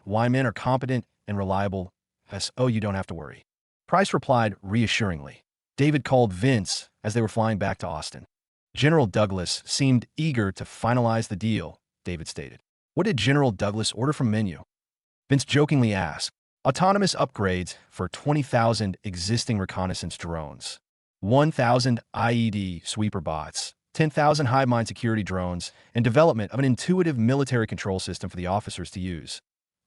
why men are competent and reliable. So you don't have to worry. Price replied reassuringly. David called Vince as they were flying back to Austin. General Douglas seemed eager to finalize the deal, David stated. What did General Douglas order from menu? Vince jokingly asked. Autonomous upgrades for 20,000 existing reconnaissance drones, 1,000 IED sweeper bots, 10,000 hive mind security drones, and development of an intuitive military control system for the officers to use.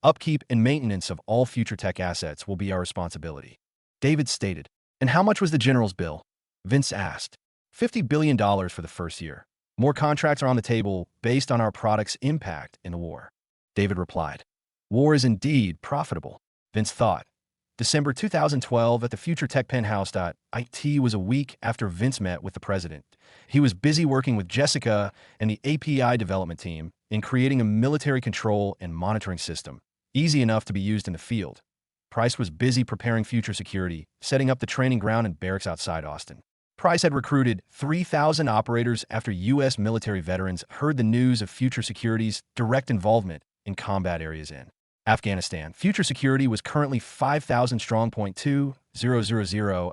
Upkeep and maintenance of all future tech assets will be our responsibility, David stated. And how much was the general's bill? Vince asked. $50 billion for the first year. More contracts are on the table based on our product's impact in the war, David replied. War is indeed profitable, Vince thought. December 2012 at the Future Tech Penthouse. It was a week after Vince met with the president. He was busy working with Jessica and the API development team in creating a military control and monitoring system, easy enough to be used in the field. Price was busy preparing future security, setting up the training ground and barracks outside Austin. Price had recruited 3,000 operators after U.S. military veterans heard the news of Future Security's direct involvement in combat areas in Afghanistan. Future Security was currently 5,000 strong. 2000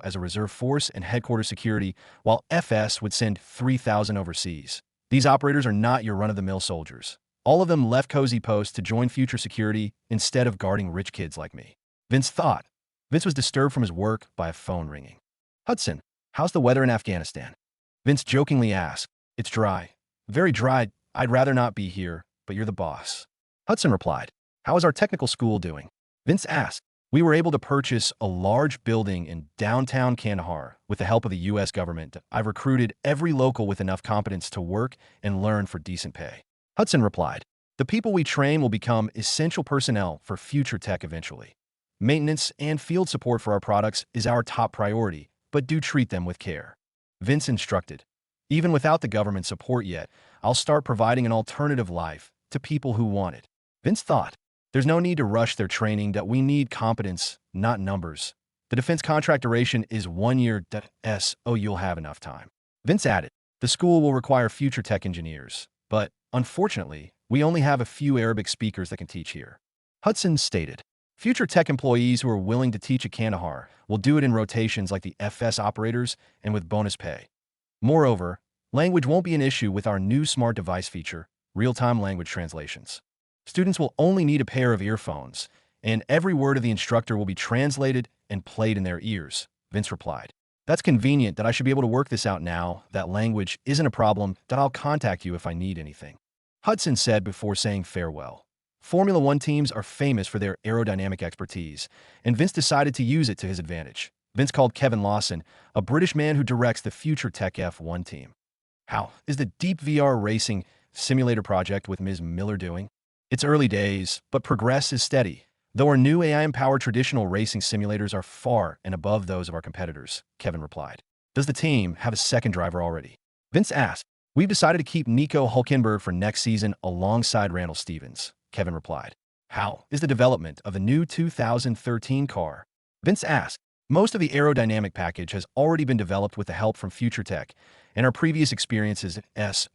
as a reserve force and headquarters security, while FS would send 3,000 overseas. These operators are not your run-of-the-mill soldiers. All of them left cozy posts to join Future Security instead of guarding rich kids like me, Vince thought. Vince was disturbed from his work by a phone ringing. Hudson, how's the weather in Afghanistan? Vince jokingly asked. It's dry. Very dry. I'd rather not be here, but you're the boss. Hudson replied. How is our technical school doing? Vince asked. We were able to purchase a large building in downtown Kandahar with the help of the U.S. government. I've recruited every local with enough competence to work and learn for decent pay. Hudson replied. The people we train will become essential personnel for future tech eventually. Maintenance and field support for our products is our top priority, but do treat them with care. Vince instructed. Even without the government support yet, I'll start providing an alternative life to people who want it. Vince thought. There's no need to rush their training. That we need competence, not numbers. The defense contract duration is 1 year. So you'll have enough time. Vince added. The school will require future tech engineers, but unfortunately, we only have a few Arabic speakers that can teach here. Hudson stated. Future tech employees who are willing to teach at Kandahar will do it in rotations like the FS operators and with bonus pay. Moreover, language won't be an issue with our new smart device feature, real-time language translations. Students will only need a pair of earphones, and every word of the instructor will be translated and played in their ears, Vince replied. That's convenient that I should be able to work this out now. That language isn't a problem. That I'll contact you if I need anything, Hudson said before saying farewell. Formula One teams are famous for their aerodynamic expertise, and Vince decided to use it to his advantage. Vince called Kevin Lawson, a British man who directs the Future Tech F1 team. How is the Deep VR racing simulator project with Ms. Miller doing? It's early days, but progress is steady. Though our new AI-empowered traditional racing simulators are far and above those of our competitors, Kevin replied. Does the team have a second driver already? Vince asked. We've decided to keep Nico Hülkenberg for next season alongside Randall Stevens, Kevin replied. How is the development of the new 2013 car? Vince asked. Most of the aerodynamic package has already been developed with the help from Future Tech and our previous experiences at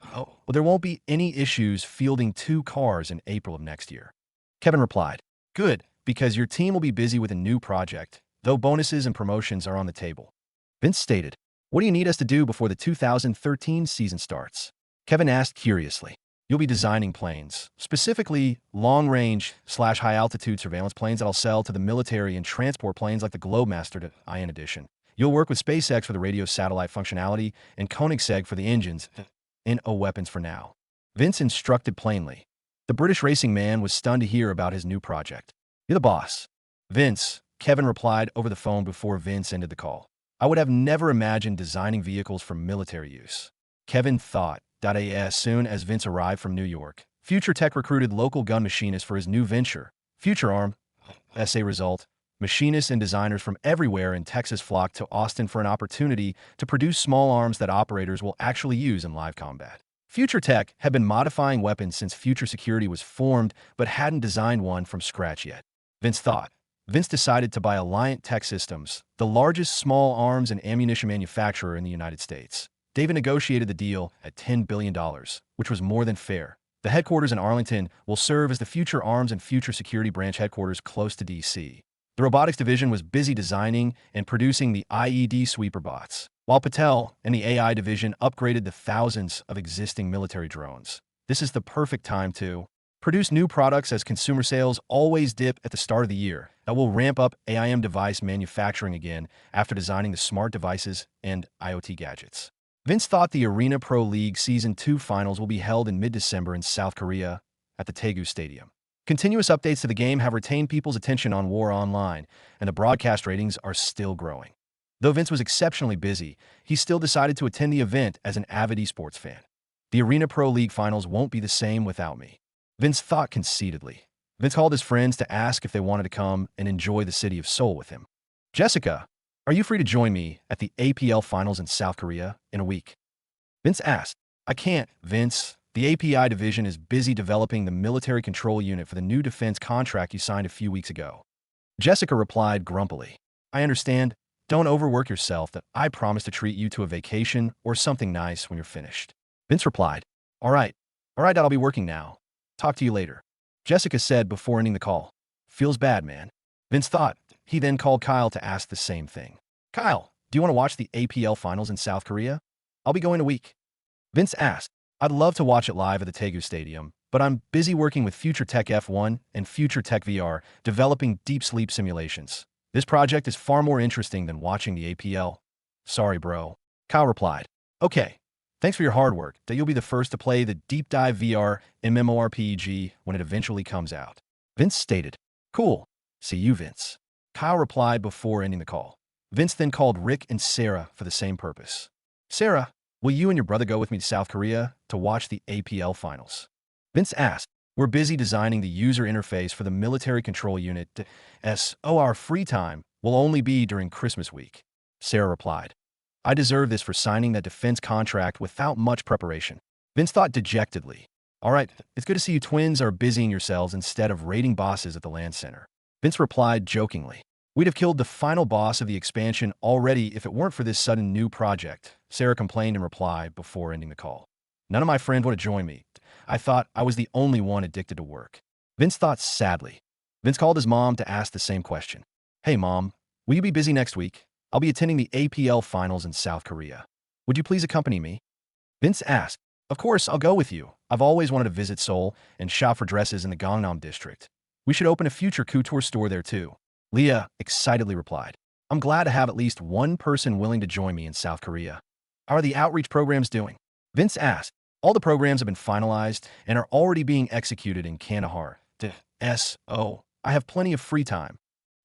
there won't be any issues fielding 2 cars in April of next year. Kevin replied. Good, because your team will be busy with a new project, though bonuses and promotions are on the table. Vince stated. What do you need us to do before the 2013 season starts? Kevin asked curiously. You'll be designing planes, specifically long-range/high-altitude surveillance planes that I'll sell to the military and transport planes like the Globemaster IN edition. You'll work with SpaceX for the radio satellite functionality and Koenigsegg for the engines and weapons for now. Vince instructed plainly. The British racing man was stunned to hear about his new project. You're the boss. Vince, Kevin replied over the phone before Vince ended the call. I would have never imagined designing vehicles for military use, Kevin thought. As soon as Vince arrived from New York, Future Tech recruited local gun machinists for his new venture, Future Arm. As a result, Machinists and designers from everywhere in Texas flocked to Austin for an opportunity to produce small arms that operators will actually use in live combat. Future Tech had been modifying weapons since Future Security was formed, but hadn't designed one from scratch yet. Vince decided to buy Alliant Tech Systems, the largest small arms and ammunition manufacturer in the United States. David negotiated the deal at $10 billion, which was more than fair. The headquarters in Arlington will serve as the Future Arms and Future Security branch headquarters close to D.C. The robotics division was busy designing and producing the IED sweeper bots, while Patel and the AI division upgraded the thousands of existing military drones. This is the perfect time to produce new products, as consumer sales always dip at the start of the year. That will ramp up AIM device manufacturing again after designing the smart devices and IoT gadgets. Vince thought the Arena Pro League Season 2 finals will be held in mid-December in South Korea at the Daegu Stadium. Continuous updates to the game have retained people's attention on War Online, and the broadcast ratings are still growing. Though Vince was exceptionally busy, he still decided to attend the event as an avid esports fan. The Arena Pro League finals won't be the same without me, Vince thought conceitedly. Vince called his friends to ask if they wanted to come and enjoy the city of Seoul with him. Jessica, are you free to join me at the APL finals in South Korea in a week? Vince asked. I can't, Vince. The API division is busy developing the military control unit for the new defense contract you signed a few weeks ago. Jessica replied grumpily. I understand. Don't overwork yourself. That I promise to treat you to a vacation or something nice when you're finished. Vince replied. All right, I'll be working now. Talk to you later. Jessica said before ending the call. Feels bad, man. Vince thought. He then called Kyle to ask the same thing. Kyle, do you want to watch the APL finals in South Korea? I'll be going a week. Vince asked. I'd love to watch it live at the Daegu Stadium, but I'm busy working with Future Tech F1 and Future Tech VR, developing deep sleep simulations. This project is far more interesting than watching the APL. Sorry, bro. Kyle replied. Okay. Thanks for your hard work, that you'll be the first to play the Deep Dive VR MMORPG when it eventually comes out. Vince stated. Cool. See you, Vince. Kyle replied before ending the call. Vince then called Rick and Sarah for the same purpose. Sarah, will you and your brother go with me to South Korea to watch the APL finals? Vince asked. We're busy designing the user interface for the military control unit. Our free time will only be during Christmas week. Sarah replied. I deserve this for signing that defense contract without much preparation. Vince thought dejectedly. All right, it's good to see you twins are busying yourselves instead of raiding bosses at the land center. Vince replied jokingly. We'd have killed the final boss of the expansion already if it weren't for this sudden new project, Sarah complained in reply before ending the call. None of my friends want to join me. I thought I was the only one addicted to work. Vince thought sadly. Vince called his mom to ask the same question. Hey, Mom, will you be busy next week? I'll be attending the APL finals in South Korea. Would you please accompany me? Vince asked. Of course, I'll go with you. I've always wanted to visit Seoul and shop for dresses in the Gangnam district. We should open a future couture store there too. Leah excitedly replied. I'm glad to have at least one person willing to join me in South Korea. How are the outreach programs doing? Vince asked. All the programs have been finalized and are already being executed in Kandahar. I have plenty of free time.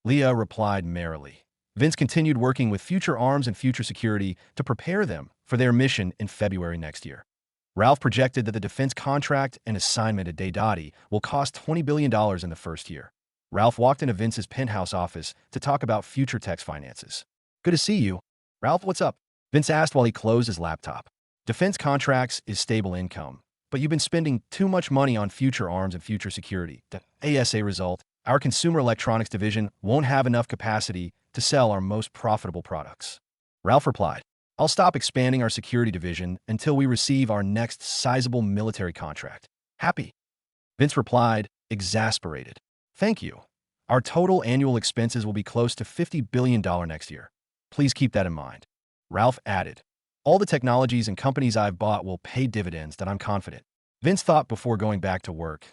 Leah replied merrily. Vince continued working with Future Arms and Future Security to prepare them for their mission in February next year. Ralph projected that the defense contract and assignment at Daedati will cost $20 billion in the first year. Ralph walked into Vince's penthouse office to talk about Future Tech's finances. Good to see you. Ralph, what's up? Vince asked while he closed his laptop. Defense contracts is stable income, but you've been spending too much money on Future Arms and Future Security. The ASA result, our consumer electronics division won't have enough capacity to sell our most profitable products. Ralph replied. I'll stop expanding our security division until we receive our next sizable military contract. Happy? Vince replied, exasperated. Thank you. Our total annual expenses will be close to $50 billion next year. Please keep that in mind. Ralph added. All the technologies and companies I've bought will pay dividends, that I'm confident. Vince thought before going back to work.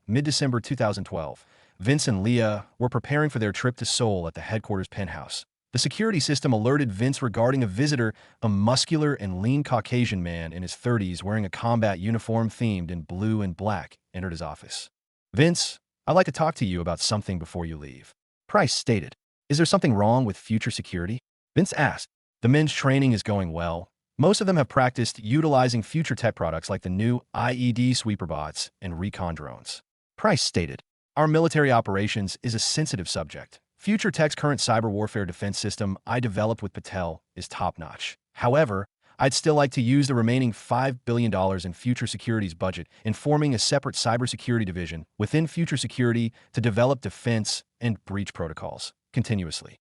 Mid-December 2012, Vince and Leah were preparing for their trip to Seoul at the headquarters penthouse. The security system alerted Vince regarding a visitor, a muscular and lean Caucasian man in his 30s wearing a combat uniform themed in blue and black, entered his office. Vince, I'd like to talk to you about something before you leave. Price stated. Is there something wrong with Future Security? Vince asked. The men's training is going well. Most of them have practiced utilizing Future Tech products like the new IED sweeper bots and recon drones. Price stated. Our military operations is a sensitive subject. Future Tech's current cyber warfare defense system I developed with Patel is top-notch. However, I'd still like to use the remaining $5 billion in Future Security's budget in forming a separate cybersecurity division within Future Security to develop defense and breach protocols continuously.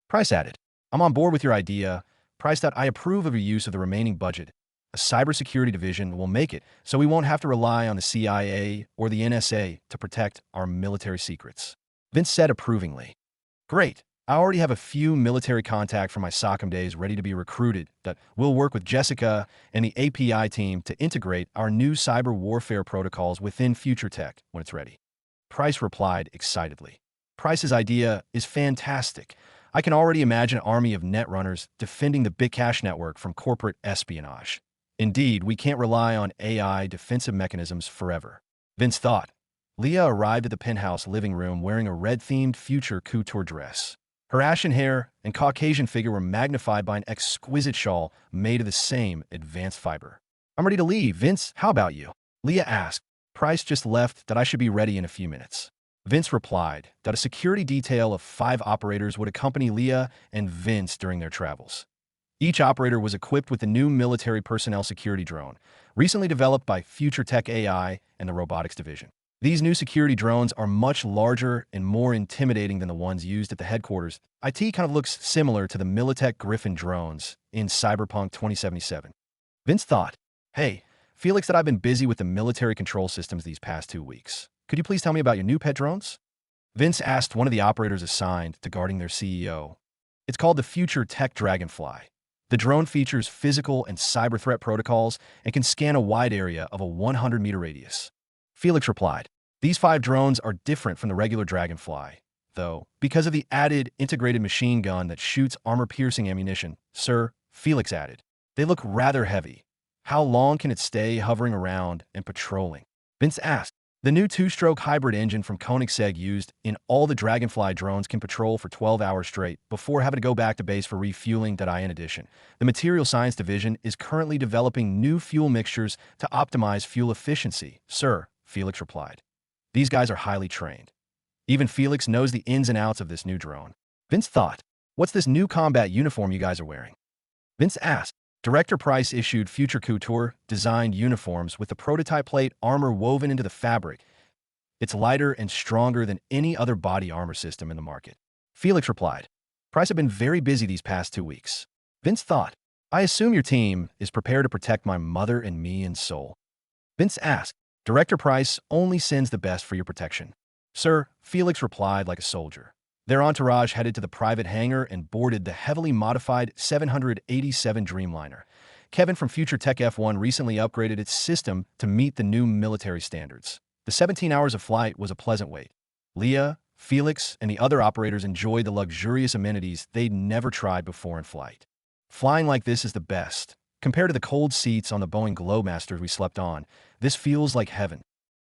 Price added. I'm on board with your idea. Price. I approve of your use of the remaining budget. A cybersecurity division will make it so we won't have to rely on the CIA or the NSA to protect our military secrets. Vince said approvingly. Great. I already have a few military contacts from my SOCOM days ready to be recruited that will work with Jessica and the API team to integrate our new cyber warfare protocols within Future Tech when it's ready. Price replied excitedly. Price's idea is fantastic. I can already imagine an army of netrunners defending the BitCash network from corporate espionage. Indeed, we can't rely on AI defensive mechanisms forever. Vince thought. Leah arrived at the penthouse living room wearing a red-themed future couture dress. Her ashen hair and Caucasian figure were magnified by an exquisite shawl made of the same advanced fiber. I'm ready to leave, Vince. How about you? Leah asked. Price just left that I should be ready in a few minutes. Vince replied that a security detail of 5 operators would accompany Leah and Vince during their travels. Each operator was equipped with the new military personnel security drone, recently developed by Future Tech AI and the Robotics Division. These new security drones are much larger and more intimidating than the ones used at the headquarters. IT kind of looks similar to the Militech Griffin drones in Cyberpunk 2077. Vince thought, hey, Felix, that I've been busy with the military control systems these past 2 weeks. Could you please tell me about your new pet drones? Vince asked one of the operators assigned to guarding their CEO. It's called the Future Tech Dragonfly. The drone features physical and cyber threat protocols and can scan a wide area of a 100-meter radius. Felix replied, these 5 drones are different from the regular Dragonfly, though, because of the added integrated machine gun that shoots armor-piercing ammunition. Sir, Felix added, they look rather heavy. How long can it stay hovering around and patrolling? Vince asked. The new 2-stroke hybrid engine from Koenigsegg used in all the Dragonfly drones can patrol for 12 hours straight before having to go back to base for refueling. In addition, the Material Science Division is currently developing new fuel mixtures to optimize fuel efficiency. Sir, Felix replied. These guys are highly trained. Even Felix knows the ins and outs of this new drone. Vince thought, what's this new combat uniform you guys are wearing? Vince asked. Director Price issued Future Couture designed uniforms with the prototype plate armor woven into the fabric. It's lighter and stronger than any other body armor system in the market. Felix replied. Price have been very busy these past 2 weeks. Vince thought, I assume your team is prepared to protect my mother and me in soul. Vince asked. Director Price only sends the best for your protection. Sir, Felix replied like a soldier. Their entourage headed to the private hangar and boarded the heavily modified 787 Dreamliner. Kevin from Future Tech F1 recently upgraded its system to meet the new military standards. The 17 hours of flight was a pleasant wait. Leah, Felix, and the other operators enjoyed the luxurious amenities they'd never tried before in flight. Flying like this is the best. Compared to the cold seats on the Boeing Globemasters we slept on, this feels like heaven.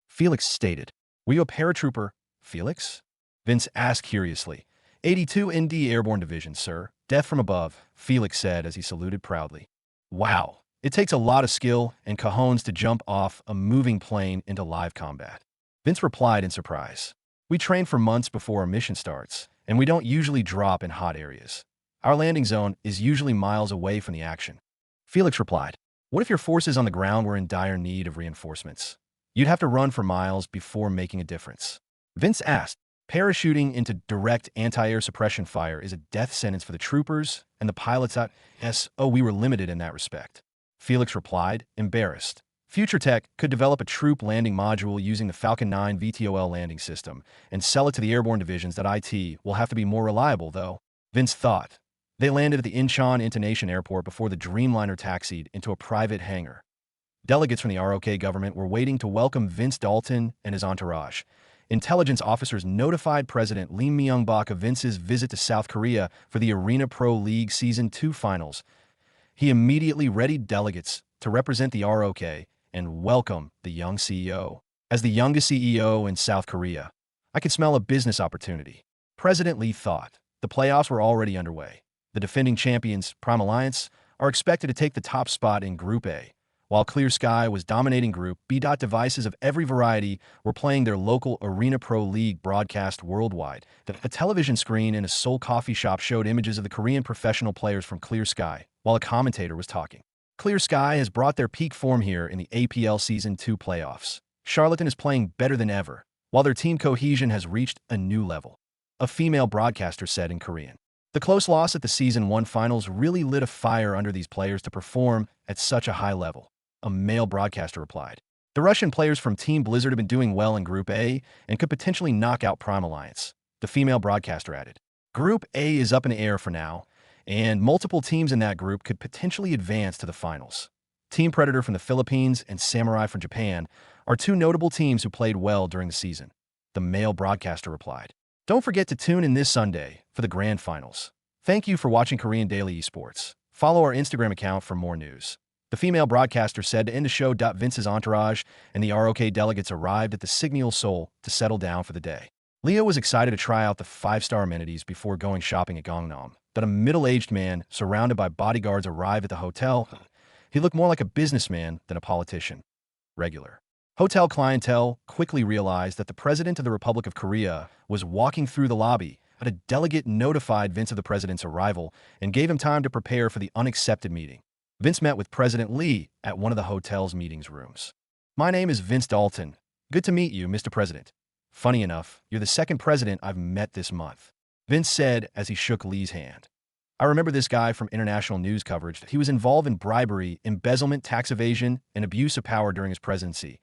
Felix stated. Were you a paratrooper, Felix? Vince asked curiously. 82 ND Airborne Division, sir. Death from above, Felix said as he saluted proudly. Wow, it takes a lot of skill and cojones to jump off a moving plane into live combat. Vince replied in surprise. We train for months before our mission starts, and we don't usually drop in hot areas. Our landing zone is usually miles away from the action. Felix replied, what if your forces on the ground were in dire need of reinforcements? You'd have to run for miles before making a difference. Vince asked, parachuting into direct anti-air suppression fire is a death sentence for the troopers and the pilots. We were limited in that respect. Felix replied, embarrassed. Future Tech could develop a troop landing module using the Falcon 9 VTOL landing system and sell it to the airborne divisions. IT will have to be more reliable, though. Vince thought. They landed at the Incheon International Airport before the Dreamliner taxied into a private hangar. Delegates from the ROK government were waiting to welcome Vince Dalton and his entourage. Intelligence officers notified President Lee Myung-bak of Vince's visit to South Korea for the Arena Pro League Season 2 finals. He immediately readied delegates to represent the ROK and welcome the young CEO. As the youngest CEO in South Korea, I could smell a business opportunity. President Lee thought. The playoffs were already underway. The defending champions, Prime Alliance, are expected to take the top spot in Group A, While Clear Sky was dominating Group B. Devices of every variety were playing their local Arena Pro League broadcast worldwide. A television screen in a Seoul coffee shop showed images of the Korean professional players from Clear Sky, while a commentator was talking. Clear Sky has brought their peak form here in the APL Season 2 playoffs. Charlatan is playing better than ever, while their team cohesion has reached a new level. A female broadcaster said in Korean. The close loss at the Season 1 finals really lit a fire under these players to perform at such a high level. A male broadcaster replied. The Russian players from Team Blizzard have been doing well in Group A and could potentially knock out Prime Alliance. The female broadcaster added. Group A is up in the air for now, and multiple teams in that group could potentially advance to the finals. Team Predator from the Philippines and Samurai from Japan are two notable teams who played well during the season. The male broadcaster replied. Don't forget to tune in this Sunday for the grand finals. Thank you for watching Korean Daily Esports. Follow our Instagram account for more news. The female broadcaster said to end the show. Vince's entourage and the ROK delegates arrived at the Signal Seoul to settle down for the day. Leo was excited to try out the 5-star amenities before going shopping at Gangnam. But a middle-aged man surrounded by bodyguards arrived at the hotel. He looked more like a businessman than a politician. Regular. Hotel clientele quickly realized that the president of the Republic of Korea was walking through the lobby, but a delegate notified Vince of the president's arrival and gave him time to prepare for the unaccepted meeting. Vince met with President Lee at one of the hotel's meetings rooms. My name is Vince Dalton. Good to meet you, Mr. President. Funny enough, you're the second president I've met this month, Vince said as he shook Lee's hand. I remember this guy from international news coverage. He was involved in bribery, embezzlement, tax evasion, and abuse of power during his presidency.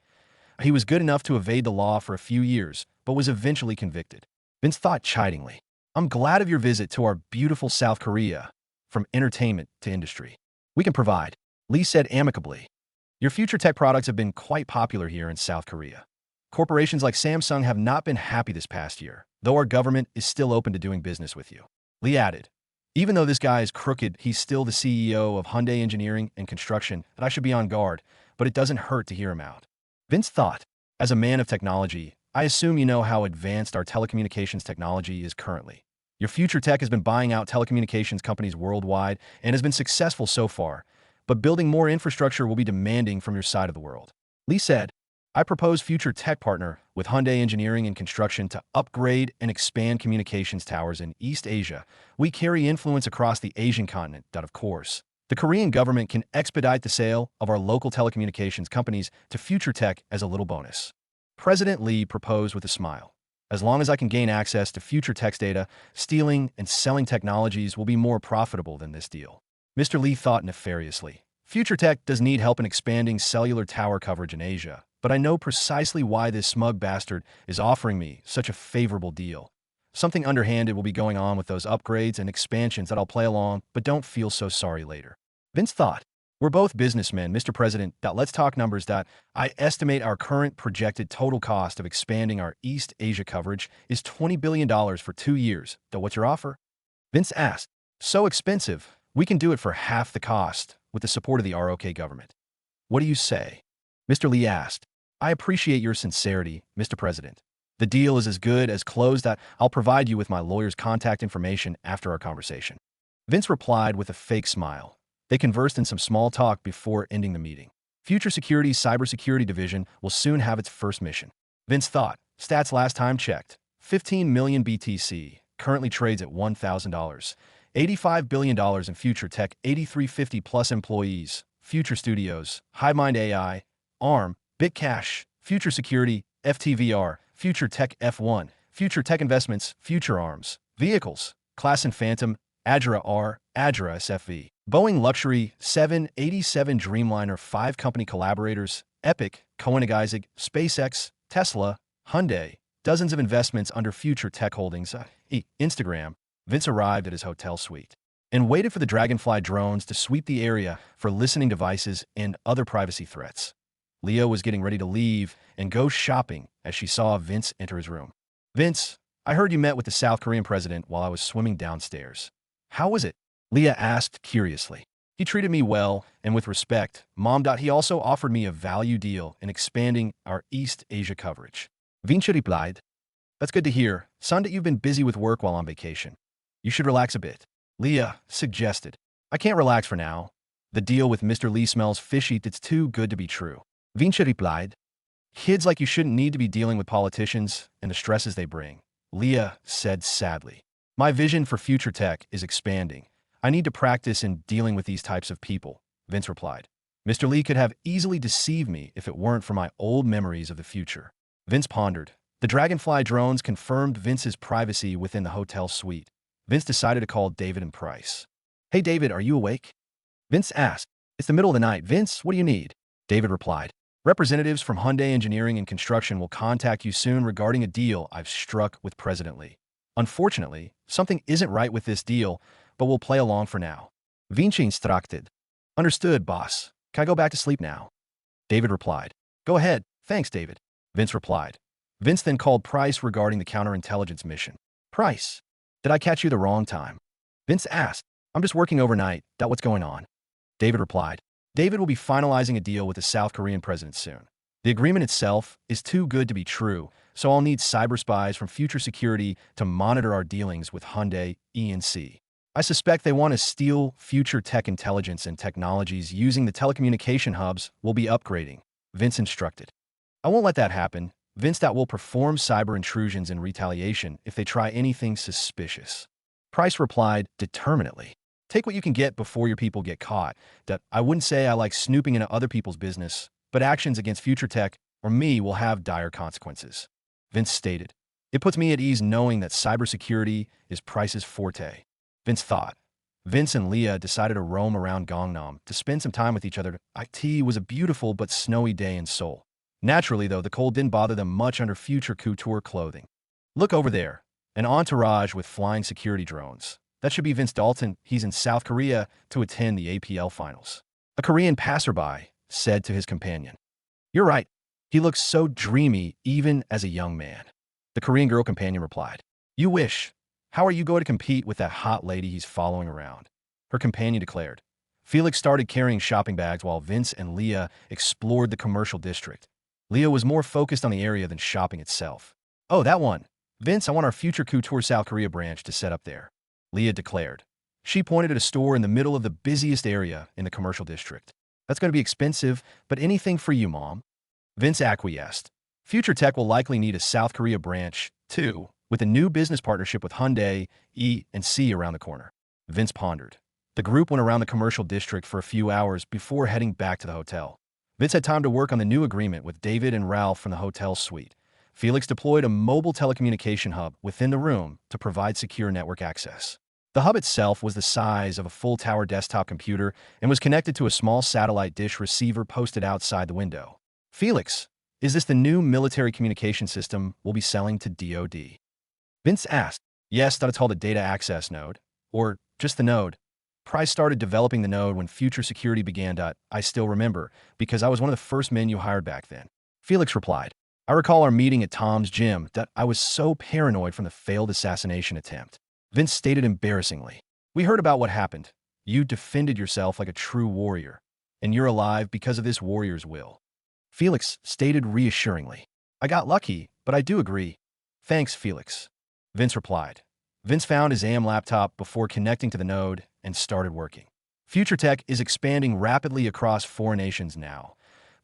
He was good enough to evade the law for a few years, but was eventually convicted. Vince thought chidingly, I'm glad of your visit to our beautiful South Korea, from entertainment to industry. We can provide, Lee said amicably. Your future tech products have been quite popular here in South Korea. Corporations like Samsung have not been happy this past year, though our government is still open to doing business with you. Lee added, even though this guy is crooked, he's still the CEO of Hyundai Engineering and Construction, and I should be on guard, but it doesn't hurt to hear him out. Vince thought, as a man of technology, I assume you know how advanced our telecommunications technology is currently. Your future tech has been buying out telecommunications companies worldwide and has been successful so far, but building more infrastructure will be demanding from your side of the world. Lee said, I propose future tech partner with Hyundai Engineering and Construction to upgrade and expand communications towers in East Asia. We carry influence across the Asian continent that, of course, the Korean government can expedite the sale of our local telecommunications companies to future tech as a little bonus. President Lee proposed with a smile. As long as I can gain access to future tech's data, stealing and selling technologies will be more profitable than this deal. Mr. Lee thought nefariously. Future tech does need help in expanding cellular tower coverage in Asia, but I know precisely why this smug bastard is offering me such a favorable deal. Something underhanded will be going on with those upgrades and expansions that I'll play along, but don't feel so sorry later. Vince thought, we're both businessmen, Mr. President. Let's talk numbers. I estimate our current projected total cost of expanding our East Asia coverage is $20 billion for 2 years. What's your offer? Vince asked. So expensive. We can do it for half the cost with the support of the ROK government. What do you say? Mr. Lee asked. I appreciate your sincerity, Mr. President. The deal is as good as closed. I'll provide you with my lawyer's contact information after our conversation. Vince replied with a fake smile. They conversed in some small talk before ending the meeting. Future Security's cybersecurity division will soon have its first mission. Vince thought, stats last time checked, 15 million BTC, currently trades at $1,000. $85 billion in future tech, 8350 plus employees, Future Studios, HiveMind AI, ARM, BitCash, Future Security, FTVR, Future Tech F1, Future Tech Investments, Future Arms, Vehicles, Class and Phantom, Adra R, Adra SFV, Boeing Luxury 787 Dreamliner 5 company collaborators, Epic, Koenig-Isaac, SpaceX, Tesla, Hyundai, dozens of investments under Future Tech Holdings, Instagram. Vince arrived at his hotel suite and waited for the Dragonfly drones to sweep the area for listening devices and other privacy threats. Leo was getting ready to leave and go shopping as she saw Vince enter his room. Vince, I heard you met with the South Korean president while I was swimming downstairs. How was it? Leah asked curiously. He treated me well and with respect, Mom. He also offered me a value deal in expanding our East Asia coverage. Vince replied, That's good to hear, son, that you've been busy with work while on vacation. You should relax a bit. Leah suggested. I can't relax for now. The deal with Mr. Lee smells fishy. It's too good to be true. Vince replied. Kids like you shouldn't need to be dealing with politicians and the stresses they bring. Leah said sadly. My vision for future tech is expanding. I need to practice in dealing with these types of people, Vince replied. Mr. Lee could have easily deceived me if it weren't for my old memories of the future. Vince pondered. The Dragonfly drones confirmed Vince's privacy within the hotel suite. Vince decided to call David and Price. Hey David, are you awake? Vince asked. It's the middle of the night. Vince, what do you need? David replied. Representatives from Hyundai Engineering and Construction will contact you soon regarding a deal I've struck with President Lee. Unfortunately, something isn't right with this deal, but we'll play along for now. Vince instructed. Understood, boss. Can I go back to sleep now? David replied. Go ahead. Thanks, David. Vince replied. Vince then called Price regarding the counterintelligence mission. Price, did I catch you the wrong time? Vince asked. I'm just working overnight. What's going on? David replied. David will be finalizing a deal with the South Korean president soon. The agreement itself is too good to be true, so I'll need cyber spies from Future Security to monitor our dealings with Hyundai E&C. I suspect they want to steal future tech intelligence and technologies using the telecommunication hubs we'll be upgrading, Vince instructed. I won't let that happen. Vince will perform cyber intrusions in retaliation if they try anything suspicious. Price replied determinedly. Take what you can get before your people get caught. I wouldn't say I like snooping into other people's business, but actions against future tech or me will have dire consequences. Vince stated. It puts me at ease knowing that cybersecurity is Price's forte. Vince thought. Vince and Leah decided to roam around Gangnam to spend some time with each other. It was a beautiful but snowy day in Seoul. Naturally, though, the cold didn't bother them much under future couture clothing. Look over there. An entourage with flying security drones. That should be Vince Dalton. He's in South Korea to attend the APL finals. A Korean passerby said to his companion. You're right. He looks so dreamy even as a young man. The Korean girl companion replied. You wish. How are you going to compete with that hot lady he's following around? Her companion declared. Felix started carrying shopping bags while Vince and Leah explored the commercial district. Leah was more focused on the area than shopping itself. Oh, that one. Vince, I want our Future Couture South Korea branch to set up there, Leah declared. She pointed at a store in the middle of the busiest area in the commercial district. That's going to be expensive, but anything for you, Mom. Vince acquiesced. Future Tech will likely need a South Korea branch, too, with a new business partnership with Hyundai E&C around the corner. Vince pondered. The group went around the commercial district for a few hours before heading back to the hotel. Vince had time to work on the new agreement with David and Ralph from the hotel suite. Felix deployed a mobile telecommunication hub within the room to provide secure network access. The hub itself was the size of a full-tower desktop computer and was connected to a small satellite dish receiver posted outside the window. Felix, is this the new military communication system we'll be selling to DoD? Vince asked. Yes, it's called a data access node, or just the node. Price started developing the node when Future Security began. I still remember, because I was one of the first men you hired back then. Felix replied. I recall our meeting at Tom's gym. I was so paranoid from the failed assassination attempt. Vince stated embarrassingly. We heard about what happened. You defended yourself like a true warrior, and you're alive because of this warrior's will. Felix stated reassuringly. I got lucky, but I do agree. Thanks, Felix. Vince replied. Vince found his AM laptop before connecting to the node and started working. Future Tech is expanding rapidly across 4 nations now.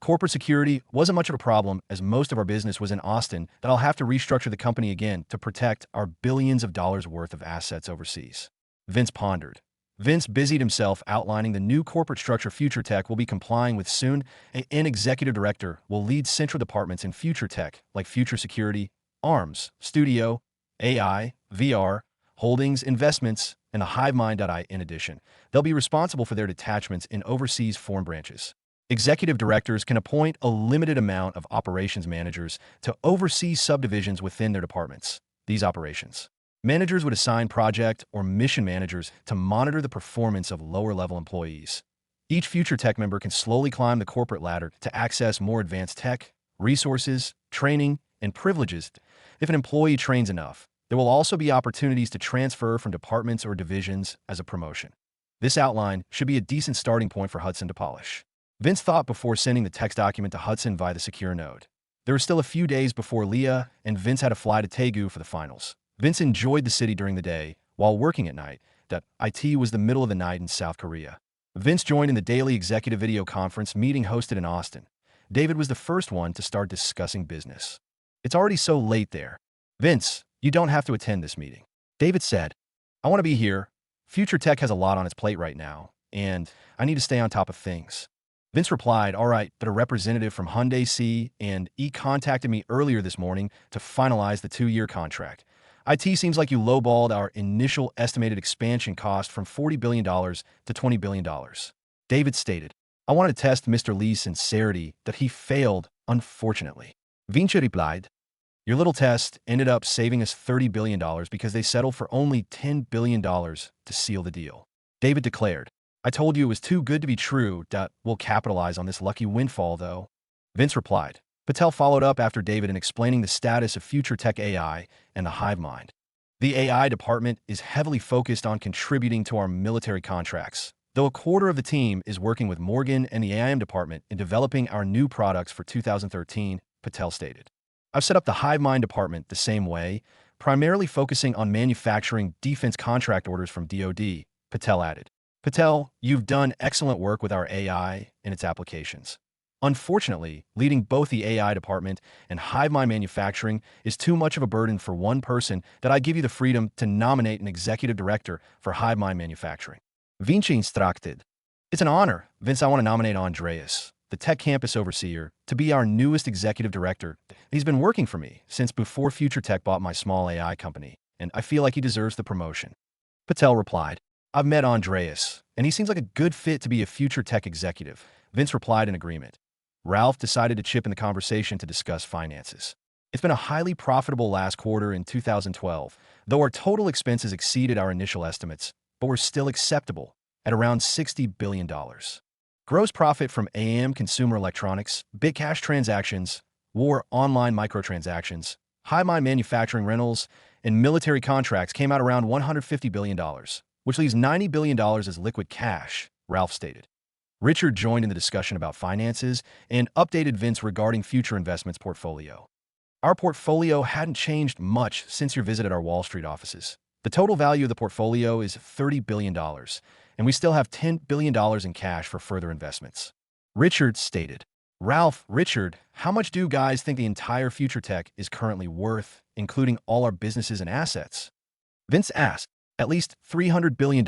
Corporate security wasn't much of a problem as most of our business was in Austin that I'll have to restructure the company again to protect our billions of dollars worth of assets overseas. Vince pondered. Vince busied himself outlining the new corporate structure Future Tech will be complying with soon. An executive director will lead central departments in Future Tech like Future Security, ARMS, Studio, AI, VR, Holdings, Investments, and the HiveMind.ai in addition. They'll be responsible for their detachments in overseas foreign branches. Executive directors can appoint a limited amount of operations managers to oversee subdivisions within their departments. These operations managers would assign project or mission managers to monitor the performance of lower-level employees. Each Future Tech member can slowly climb the corporate ladder to access more advanced tech, resources, training, and privileges. If an employee trains enough, there will also be opportunities to transfer from departments or divisions as a promotion. This outline should be a decent starting point for Hudson to polish. Vince thought before sending the text document to Hudson via the secure node. There were still a few days before Leah and Vince had to fly to Daegu for the finals. Vince enjoyed the city during the day while working at night. It was the middle of the night in South Korea. Vince joined in the daily executive video conference meeting hosted in Austin. David was the first one to start discussing business. It's already so late there. Vince, you don't have to attend this meeting. David said, I want to be here. Future Tech has a lot on its plate right now, and I need to stay on top of things. Vince replied, all right, but a representative from Hyundai C and E contacted me earlier this morning to finalize the 2-year contract. IT seems like you lowballed our initial estimated expansion cost from $40 billion to $20 billion. David stated, I wanted to test Mr. Lee's sincerity that he failed, unfortunately. Vince replied, your little test ended up saving us $30 billion because they settled for only $10 billion to seal the deal. David declared, I told you it was too good to be true. We'll capitalize on this lucky windfall, though. Vince replied. Patel followed up after David in explaining the status of future tech AI and the hive mind. The AI department is heavily focused on contributing to our military contracts, though a quarter of the team is working with Morgan and the AIM department in developing our new products for 2013, Patel stated. I've set up the hive mind department the same way, primarily focusing on manufacturing defense contract orders from DoD, Patel added. Patel, you've done excellent work with our AI and its applications. Unfortunately, leading both the AI department and hive mind manufacturing is too much of a burden for one person that I give you the freedom to nominate an executive director for hive mind manufacturing. Vinci instructed. It's an honor, Vince. I want to nominate Andreas, the tech campus overseer, to be our newest executive director. He's been working for me since before Future Tech bought my small AI company, and I feel like he deserves the promotion. Patel replied, I've met Andreas, and he seems like a good fit to be a Future Tech executive. Vince replied in agreement. Ralph decided to chip in the conversation to discuss finances. It's been a highly profitable last quarter in 2012, though our total expenses exceeded our initial estimates, but were still acceptable at around $60 billion. Gross profit from AM consumer electronics, Bitcash transactions, war online microtransactions, high-mind manufacturing rentals, and military contracts came out around $150 billion, which leaves $90 billion as liquid cash, Ralph stated. Richard joined in the discussion about finances and updated Vince regarding future investments portfolio. Our portfolio hadn't changed much since your visit at our Wall Street offices. The total value of the portfolio is $30 billion, and we still have $10 billion in cash for further investments. Richard stated, Richard, how much do you guys think the entire Future Tech is currently worth, including all our businesses and assets? Vince asked, at least $300 billion,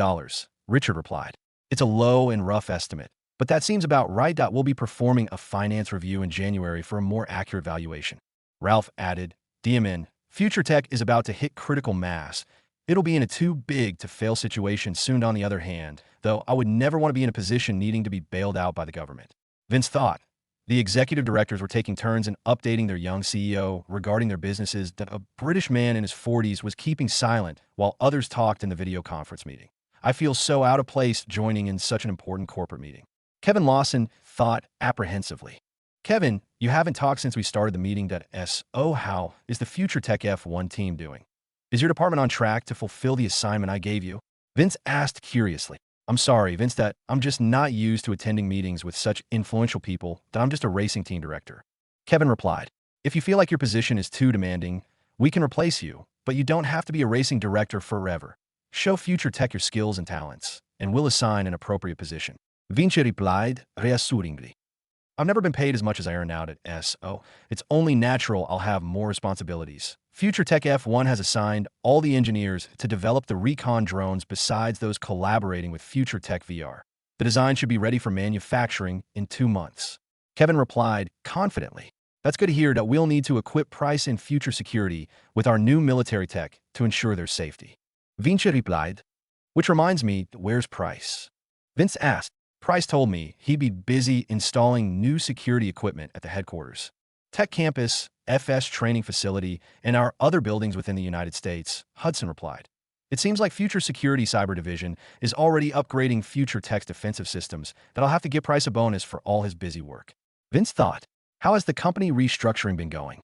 Richard replied. It's a low and rough estimate, but that seems about right. We'll be performing a finance review in January for a more accurate valuation. Ralph added, DMN, Future Tech is about to hit critical mass. It'll be in a too big to fail situation soon. On the other hand, though, I would never want to be in a position needing to be bailed out by the government. Vince thought. The executive directors were taking turns in updating their young CEO regarding their businesses that a British man in his 40s was keeping silent while others talked in the video conference meeting. I feel so out of place joining in such an important corporate meeting. Kevin Lawson thought apprehensively. Kevin, you haven't talked since we started the meeting. How is the Future Tech F1 team doing? Is your department on track to fulfill the assignment I gave you? Vince asked curiously. I'm sorry, Vince, that I'm just not used to attending meetings with such influential people that I'm just a racing team director. Kevin replied, if you feel like your position is too demanding, we can replace you, but you don't have to be a racing director forever. Show Future Tech your skills and talents, and we'll assign an appropriate position. Vince replied, reassuringly. I've never been paid as much as I earn now at SO. It's only natural I'll have more responsibilities. Future Tech F1 has assigned all the engineers to develop the recon drones besides those collaborating with Future Tech VR. The design should be ready for manufacturing in 2 months. Kevin replied confidently. That's good to hear. That we'll need to equip Price and Future Security with our new military tech to ensure their safety. Vince replied, which reminds me, where's Price? Vince asked. Price told me he'd be busy installing new security equipment at the headquarters, Tech Campus, FS training facility, and our other buildings within the United States, Hudson replied. It seems like Future Security Cyber Division is already upgrading Future Tech's defensive systems that I'll have to give Price a bonus for all his busy work. Vince thought, how has the company restructuring been going?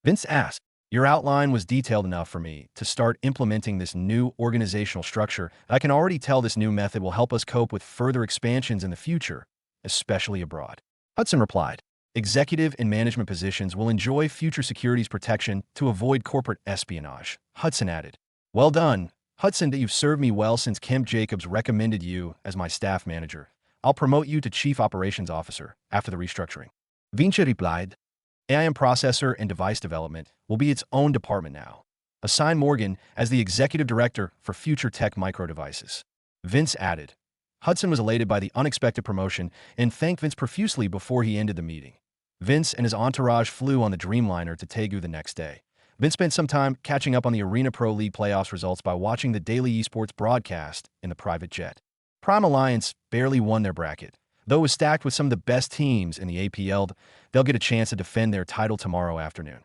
Vince asked, your outline was detailed enough for me to start implementing this new organizational structure. I can already tell this new method will help us cope with further expansions in the future, especially abroad. Hudson replied, executive and management positions will enjoy Future Security's protection to avoid corporate espionage. Hudson added, well done, Hudson, that you've served me well since Kemp Jacobs recommended you as my staff manager. I'll promote you to Chief Operations Officer after the restructuring. Vince replied, AI processor and device development will be its own department now. Assign Morgan as the executive director for future tech micro devices. Vince added. Hudson was elated by the unexpected promotion and thanked Vince profusely before he ended the meeting. Vince and his entourage flew on the Dreamliner to Daegu the next day. Vince spent some time catching up on the Arena Pro League playoffs results by watching the daily esports broadcast in the private jet. Prime Alliance barely won their bracket. Though it was stacked with some of the best teams in the APL, they'll get a chance to defend their title tomorrow afternoon.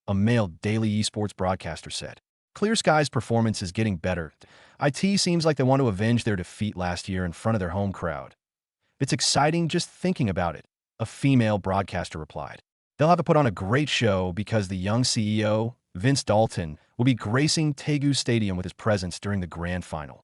A male daily esports broadcaster said. Clear Sky's performance is getting better. IT seems like they want to avenge their defeat last year in front of their home crowd. It's exciting just thinking about it, a female broadcaster replied. They'll have to put on a great show because the young CEO, Vince Dalton, will be gracing Daegu Stadium with his presence during the grand final.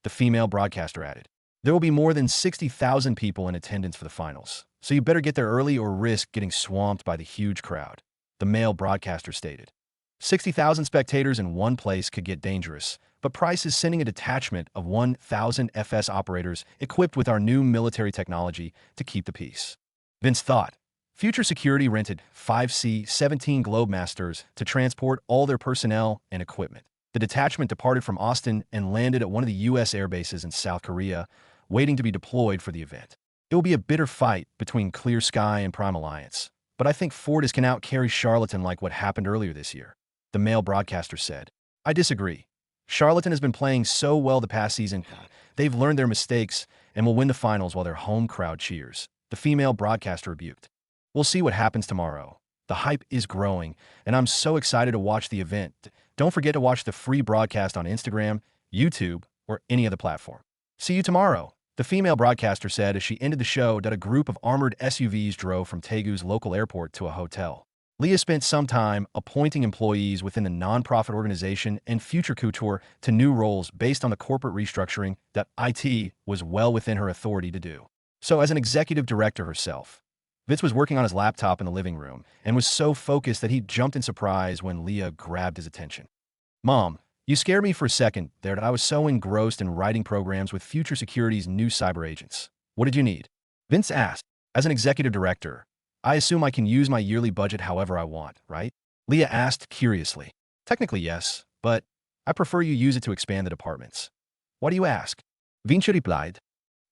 The female broadcaster added, there will be more than 60,000 people in attendance for the finals, so you better get there early or risk getting swamped by the huge crowd, the male broadcaster stated. 60,000 spectators in one place could get dangerous, but Price is sending a detachment of 1,000 FS operators equipped with our new military technology to keep the peace. Vince thought. Future Security rented 5 C-17 Globemasters to transport all their personnel and equipment. The detachment departed from Austin and landed at one of the U.S. air bases in South Korea, waiting to be deployed for the event. It will be a bitter fight between Clear Sky and Prime Alliance, but I think Fortis can out-carry Charlatan like what happened earlier this year. The male broadcaster said, I disagree. Charlatan has been playing so well the past season. They've learned their mistakes and will win the finals while their home crowd cheers. The female broadcaster rebuked. We'll see what happens tomorrow. The hype is growing, and I'm so excited to watch the event. Don't forget to watch the free broadcast on Instagram, YouTube, or any other platform. See you tomorrow, the female broadcaster said as she ended the show that a group of armored SUVs drove from Daegu's local airport to a hotel. Leah spent some time appointing employees within the nonprofit organization and Future Couture to new roles based on the corporate restructuring that IT was well within her authority to do. So as an executive director herself, Vince was working on his laptop in the living room and was so focused that he jumped in surprise when Leah grabbed his attention. Mom, you scared me for a second there that I was so engrossed in writing programs with Future Security's new cyber agents. What did you need? Vince asked. As an executive director, I assume I can use my yearly budget however I want, right? Leah asked curiously. Technically, yes, but I prefer you use it to expand the departments. Why do you ask? Vince replied.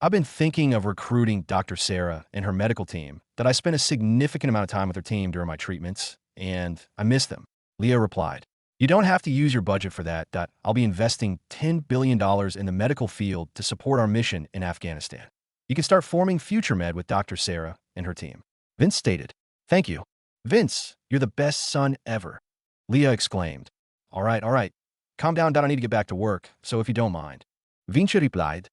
I've been thinking of recruiting Dr. Sarah and her medical team that I spent a significant amount of time with her team during my treatments, and I miss them. Leah replied. You don't have to use your budget for that. I'll be investing $10 billion in the medical field to support our mission in Afghanistan. You can start forming FutureMed with Dr. Sarah and her team. Vince stated. Thank you. Vince, you're the best son ever. Leah exclaimed. All right. Calm down, I need to get back to work, so if you don't mind. Vince replied.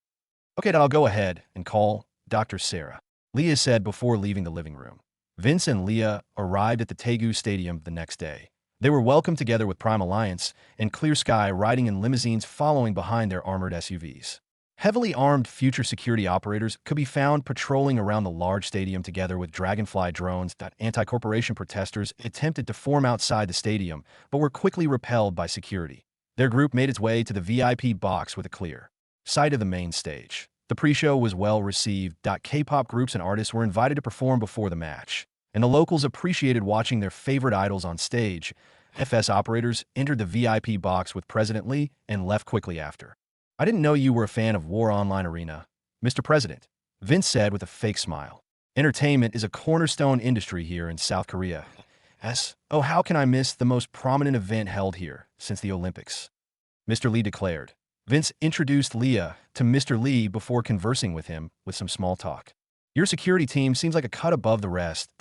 Okay, I'll go ahead and call Dr. Sarah, Leah said before leaving the living room. Vince and Leah arrived at the Daegu Stadium the next day. They were welcomed together with Prime Alliance and Clear Sky riding in limousines following behind their armored SUVs. Heavily armed Future Security operators could be found patrolling around the large stadium together with Dragonfly drones that anti-corporation protesters attempted to form outside the stadium, but were quickly repelled by security. Their group made its way to the VIP box with a clear sight of the main stage. The pre-show was well received. K-pop groups and artists were invited to perform before the match, and the locals appreciated watching their favorite idols on stage. FS operators entered the VIP box with President Lee and left quickly after. I didn't know you were a fan of War Online Arena, Mr. President, Vince said with a fake smile. Entertainment is a cornerstone industry here in South Korea. Oh, how can I miss the most prominent event held here since the Olympics? Mr. Lee declared. Vince introduced Leah to Mr. Lee before conversing with him with some small talk. Your security team seems like a cut above the rest.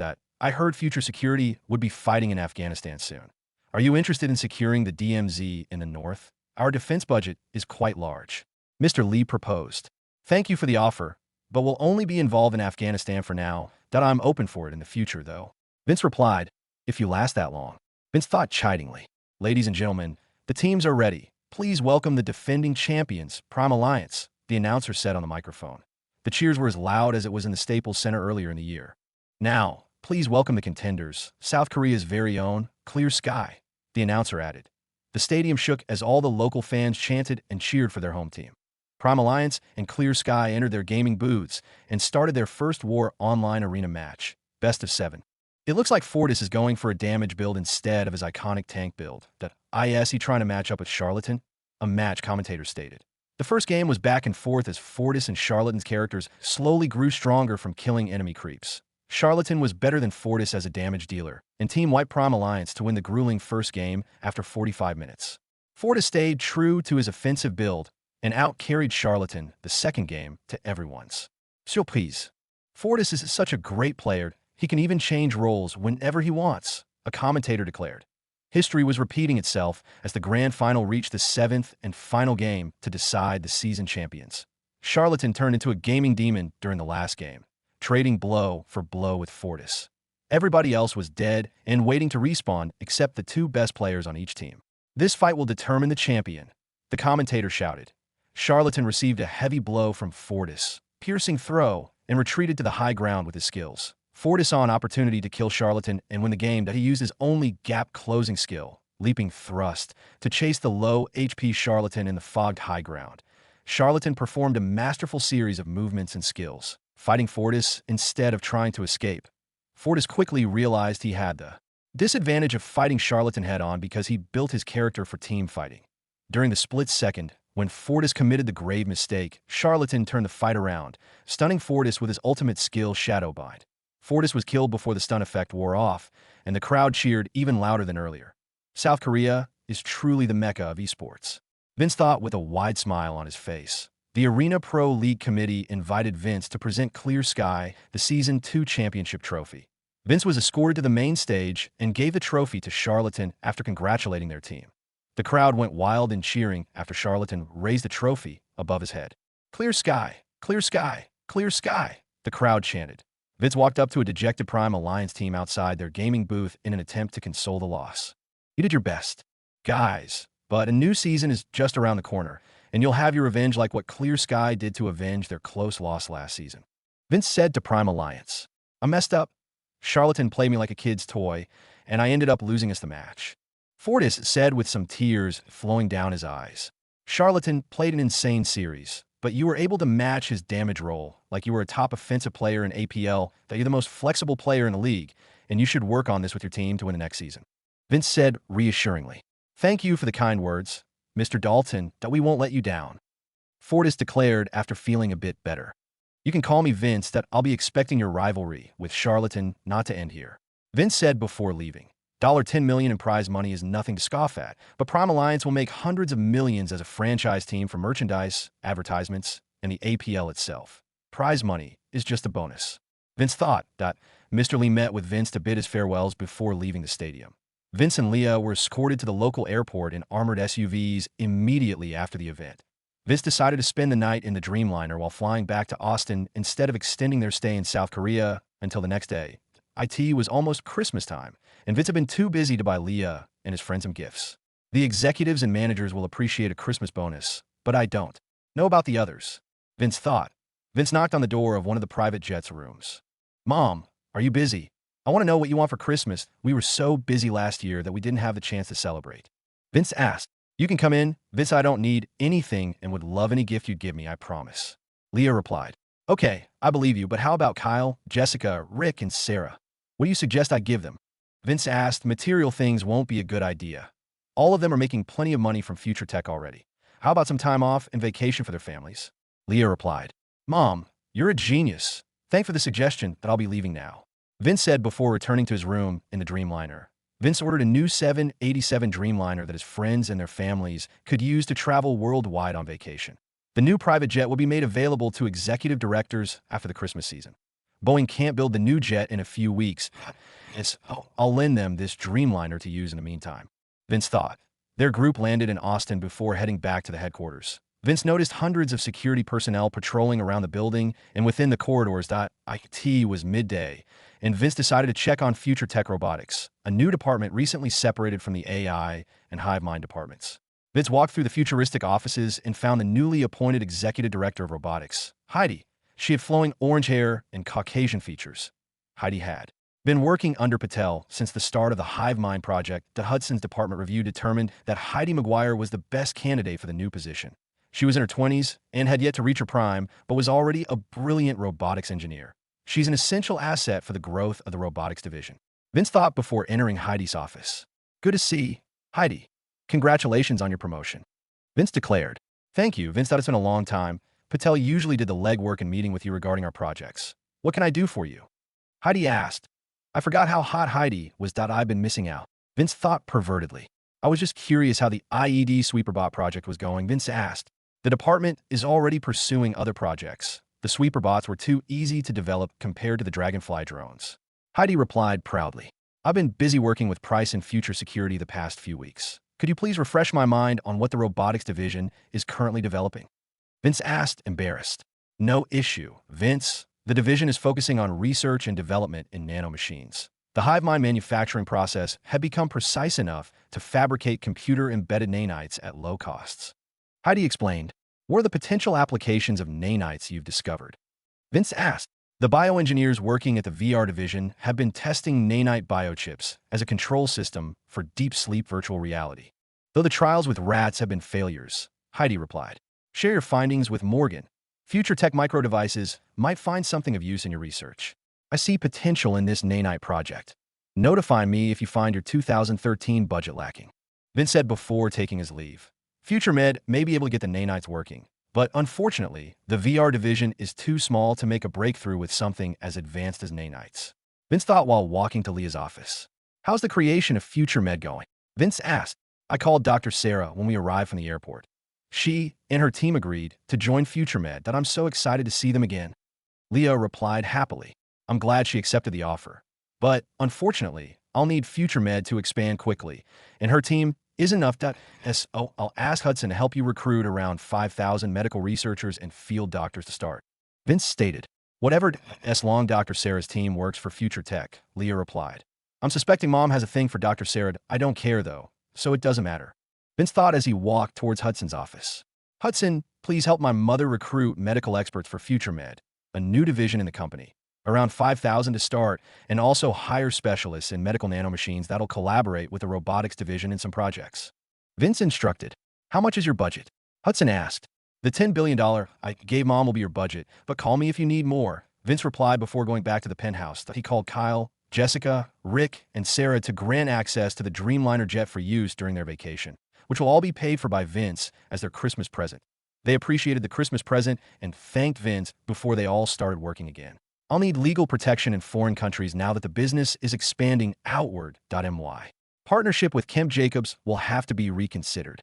I heard Future Security would be fighting in Afghanistan soon. Are you interested in securing the DMZ in the north? Our defense budget is quite large. Mr. Lee proposed. Thank you for the offer, but we'll only be involved in Afghanistan for now. I'm open for it in the future, though. Vince replied, if you last that long. Vince thought chidingly. Ladies and gentlemen, the teams are ready. Please welcome the defending champions, Prime Alliance, the announcer said on the microphone. The cheers were as loud as it was in the Staples Center earlier in the year. Now, please welcome the contenders, South Korea's very own Clear Sky, the announcer added. The stadium shook as all the local fans chanted and cheered for their home team. Prime Alliance and Clear Sky entered their gaming booths and started their first war online arena match, best of 7. It looks like Fortis is going for a damage build instead of his iconic tank build. Is he trying to match up with Charlatan? A match, commentator stated. The first game was back and forth as Fortis and Charlatan's characters slowly grew stronger from killing enemy creeps. Charlatan was better than Fortis as a damage dealer, and Team White Prime Alliance to win the grueling first game after 45 minutes. Fortis stayed true to his offensive build and out-carried Charlatan the second game to everyone's surprise. Fortis is such a great player, he can even change roles whenever he wants, a commentator declared. History was repeating itself as the grand final reached the 7th and final game to decide the season champions. Charlatan turned into a gaming demon during the last game, trading blow for blow with Fortis. Everybody else was dead and waiting to respawn except the two best players on each team. This fight will determine the champion, the commentator shouted. Charlatan received a heavy blow from Fortis, piercing throw, and retreated to the high ground with his skills. Fortis saw an opportunity to kill Charlatan and win the game that he used his only gap-closing skill, leaping thrust, to chase the low HP Charlatan in the fogged high ground. Charlatan performed a masterful series of movements and skills, fighting Fortis instead of trying to escape. Fortis quickly realized he had the disadvantage of fighting Charlatan head-on because he built his character for team fighting. During the split second, when Fortis committed the grave mistake, Charlatan turned the fight around, stunning Fortis with his ultimate skill Shadowbind. Fortis was killed before the stun effect wore off, and the crowd cheered even louder than earlier. South Korea is truly the mecca of esports. Vince thought with a wide smile on his face. The Arena Pro League Committee invited Vince to present Clear Sky the Season 2 championship trophy. Vince was escorted to the main stage and gave the trophy to Charlatan after congratulating their team. The crowd went wild in cheering after Charlatan raised the trophy above his head. Clear Sky, Clear Sky, Clear Sky, the crowd chanted. Vince walked up to a dejected Prime Alliance team outside their gaming booth in an attempt to console the loss. You did your best, guys, but a new season is just around the corner, and you'll have your revenge like what Clear Sky did to avenge their close loss last season. Vince said to Prime Alliance, I messed up. Charlatan played me like a kid's toy, and I ended up losing us the match. Fortis said with some tears flowing down his eyes. Charlatan played an insane series, but you were able to match his damage role like you were a top offensive player in APL, that you're the most flexible player in the league, and you should work on this with your team to win the next season. Vince said reassuringly. Thank you for the kind words, Mr. Dalton, that we won't let you down. Fortis declared after feeling a bit better. You can call me Vince, that I'll be expecting your rivalry with Charlatan not to end here. Vince said before leaving. $10 million in prize money is nothing to scoff at, but Prime Alliance will make hundreds of millions as a franchise team for merchandise, advertisements, and the APL itself. Prize money is just a bonus. Vince thought. Mr. Lee met with Vince to bid his farewells before leaving the stadium. Vince and Leah were escorted to the local airport in armored SUVs immediately after the event. Vince decided to spend the night in the Dreamliner while flying back to Austin instead of extending their stay in South Korea until the next day. It was almost Christmas time, and Vince had been too busy to buy Leah and his friends some gifts. The executives and managers will appreciate a Christmas bonus, but I don't know about the others, Vince thought. Vince knocked on the door of one of the private jet's rooms. Mom, are you busy? I want to know what you want for Christmas. We were so busy last year that we didn't have the chance to celebrate. Vince asked. You can come in. Vince, I don't need anything and would love any gift you'd give me, I promise. Leah replied. Okay, I believe you, but how about Kyle, Jessica, Rick, and Sarah? What do you suggest I give them? Vince asked. Material things won't be a good idea. All of them are making plenty of money from future tech already. How about some time off and vacation for their families? Leah replied. Mom, you're a genius. Thanks for the suggestion, that I'll be leaving now. Vince said before returning to his room in the Dreamliner. Vince ordered a new 787 Dreamliner that his friends and their families could use to travel worldwide on vacation. The new private jet will be made available to executive directors after the Christmas season. Boeing can't build the new jet in a few weeks. I'll lend them this Dreamliner to use in the meantime. Vince thought. Their group landed in Austin before heading back to the headquarters. Vince noticed hundreds of security personnel patrolling around the building and within the corridors. It was midday, and Vince decided to check on future tech robotics, a new department recently separated from the AI and hive mind departments. Vince walked through the futuristic offices and found the newly appointed executive director of robotics, Heidi. She had flowing orange hair and Caucasian features. Heidi had been working under Patel since the start of the hive mind project. The Hudson's department review determined that Heidi McGuire was the best candidate for the new position. She was in her 20s and had yet to reach her prime, but was already a brilliant robotics engineer. She's an essential asset for the growth of the robotics division. Vince thought before entering Heidi's office. Good to see, Heidi. Congratulations on your promotion. Vince declared. Thank you. Vince thought it's been a long time. Patel usually did the legwork and meeting with you regarding our projects. What can I do for you? Heidi asked. I forgot how hot Heidi was that I've been missing out. Vince thought pervertedly. I was just curious how the IED Sweeperbot project was going. Vince asked. The department is already pursuing other projects. The Sweeperbots were too easy to develop compared to the Dragonfly drones. Heidi replied proudly. I've been busy working with Price and Future Security the past few weeks. Could you please refresh my mind on what the robotics division is currently developing? Vince asked, embarrassed. No issue, Vince. The division is focusing on research and development in nanomachines. The hive mind manufacturing process had become precise enough to fabricate computer-embedded nanites at low costs. Heidi explained, what are the potential applications of nanites you've discovered? Vince asked. The bioengineers working at the VR division have been testing nanite biochips as a control system for deep sleep virtual reality. Though the trials with rats have been failures, Heidi replied. Share your findings with Morgan. Future Tech Micro Devices might find something of use in your research. I see potential in this nanite project. Notify me if you find your 2013 budget lacking. Vince said before taking his leave. Future Med may be able to get the nanites working, but unfortunately, the VR division is too small to make a breakthrough with something as advanced as nanites. Vince thought while walking to Leah's office. How's the creation of Future Med going? Vince asked. I called Dr. Sarah when we arrived from the airport. She and her team agreed to join Future Med that I'm so excited to see them again. Leah replied happily. I'm glad she accepted the offer. But unfortunately, I'll need Future Med to expand quickly, and her team is enough that I'll ask Hudson to help you recruit around 5,000 medical researchers and field doctors to start. Vince stated, whatever long Dr. Sarah's team works for Future Tech, Leah replied. I'm suspecting Mom has a thing for Dr. Sarah. I don't care though, so it doesn't matter. Vince thought as he walked towards Hudson's office. Hudson, please help my mother recruit medical experts for Future Med, a new division in the company. Around 5,000 to start, and also hire specialists in medical nanomachines that'll collaborate with the robotics division in some projects. Vince instructed, how much is your budget? Hudson asked. The $10 billion I gave Mom will be your budget, but call me if you need more. Vince replied before going back to the penthouse that he called Kyle, Jessica, Rick, and Sarah to grant access to the Dreamliner jet for use during their vacation, which will all be paid for by Vince as their Christmas present. They appreciated the Christmas present and thanked Vince before they all started working again. I'll need legal protection in foreign countries now that the business is expanding outward. My partnership with Kemp Jacobs will have to be reconsidered.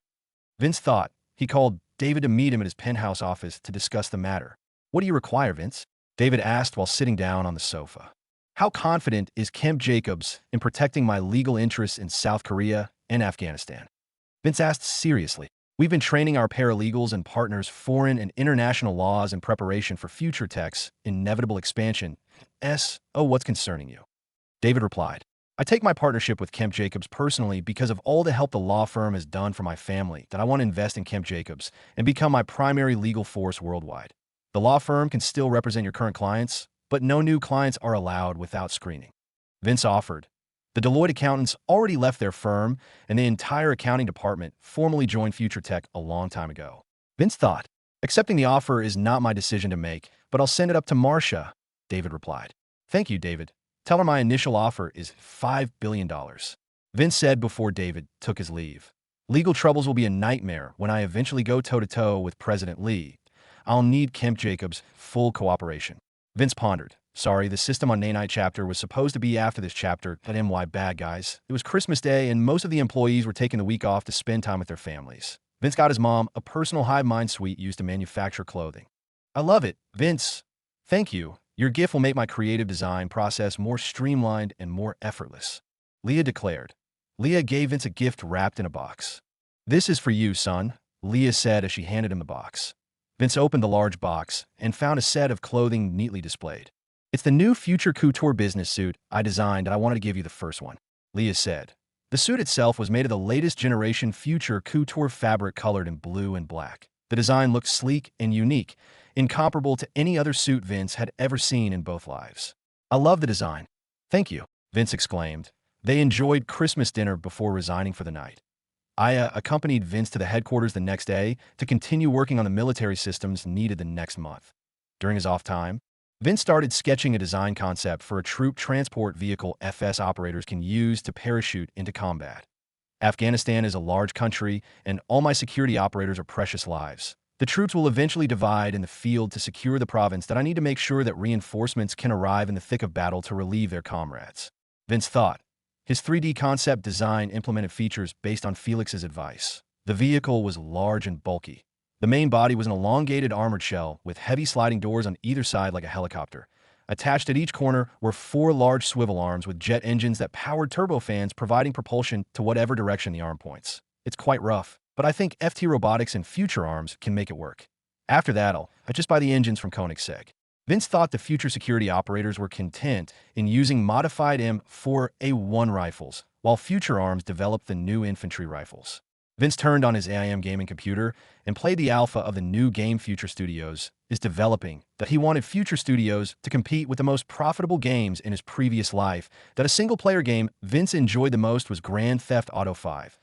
Vince thought. He called David to meet him at his penthouse office to discuss the matter. What do you require, Vince? David asked while sitting down on the sofa. How confident is Kemp Jacobs in protecting my legal interests in South Korea and Afghanistan? Vince asked seriously. We've been training our paralegals and partners foreign and international laws in preparation for Future Tech's inevitable expansion. What's concerning you? David replied. I take my partnership with Kemp Jacobs personally because of all the help the law firm has done for my family that I want to invest in Kemp Jacobs and become my primary legal force worldwide. The law firm can still represent your current clients, but no new clients are allowed without screening. Vince offered. The Deloitte accountants already left their firm, and the entire accounting department formally joined Future Tech a long time ago. Vince thought, accepting the offer is not my decision to make, but I'll send it up to Marcia, David replied. Thank you, David. Tell her my initial offer is $5 billion. Vince said before David took his leave. Legal troubles will be a nightmare when I eventually go toe-to-toe with President Lee. I'll need Kemp Jacobs' full cooperation. Vince pondered. Sorry, the System on Nanite chapter was supposed to be after this chapter, but MY bad guys. It was Christmas Day, and most of the employees were taking the week off to spend time with their families. Vince got his mom a personal hive mind suite used to manufacture clothing. I love it, Vince. Thank you. Your gift will make my creative design process more streamlined and more effortless. Leah declared. Leah gave Vince a gift wrapped in a box. This is for you, son, Leah said as she handed him the box. Vince opened the large box and found a set of clothing neatly displayed. It's the new Future Couture business suit I designed, and I wanted to give you the first one, Leah said. The suit itself was made of the latest generation Future Couture fabric colored in blue and black. The design looked sleek and unique, incomparable to any other suit Vince had ever seen in both lives. I love the design. Thank you, Vince exclaimed. They enjoyed Christmas dinner before resigning for the night. I accompanied Vince to the headquarters the next day to continue working on the military systems needed the next month. During his off time, Vince started sketching a design concept for a troop transport vehicle FS operators can use to parachute into combat. Afghanistan is a large country, and all my security operators are precious lives. The troops will eventually divide in the field to secure the province that I need to make sure that reinforcements can arrive in the thick of battle to relieve their comrades. Vince thought. His 3D concept design implemented features based on Felix's advice. The vehicle was large and bulky. The main body was an elongated armored shell with heavy sliding doors on either side like a helicopter. Attached at each corner were 4 large swivel arms with jet engines that powered turbofans providing propulsion to whatever direction the arm points. It's quite rough, but I think FT Robotics and Future Arms can make it work. After that, I'll just buy the engines from Koenigsegg. Vince thought the future security operators were content in using modified M4A1 rifles, while Future Arms developed the new infantry rifles. Vince turned on his AIM gaming computer and played the alpha of the new game Future Studios is developing, that he wanted Future Studios to compete with the most profitable games in his previous life, that a single-player game Vince enjoyed the most was Grand Theft Auto 5.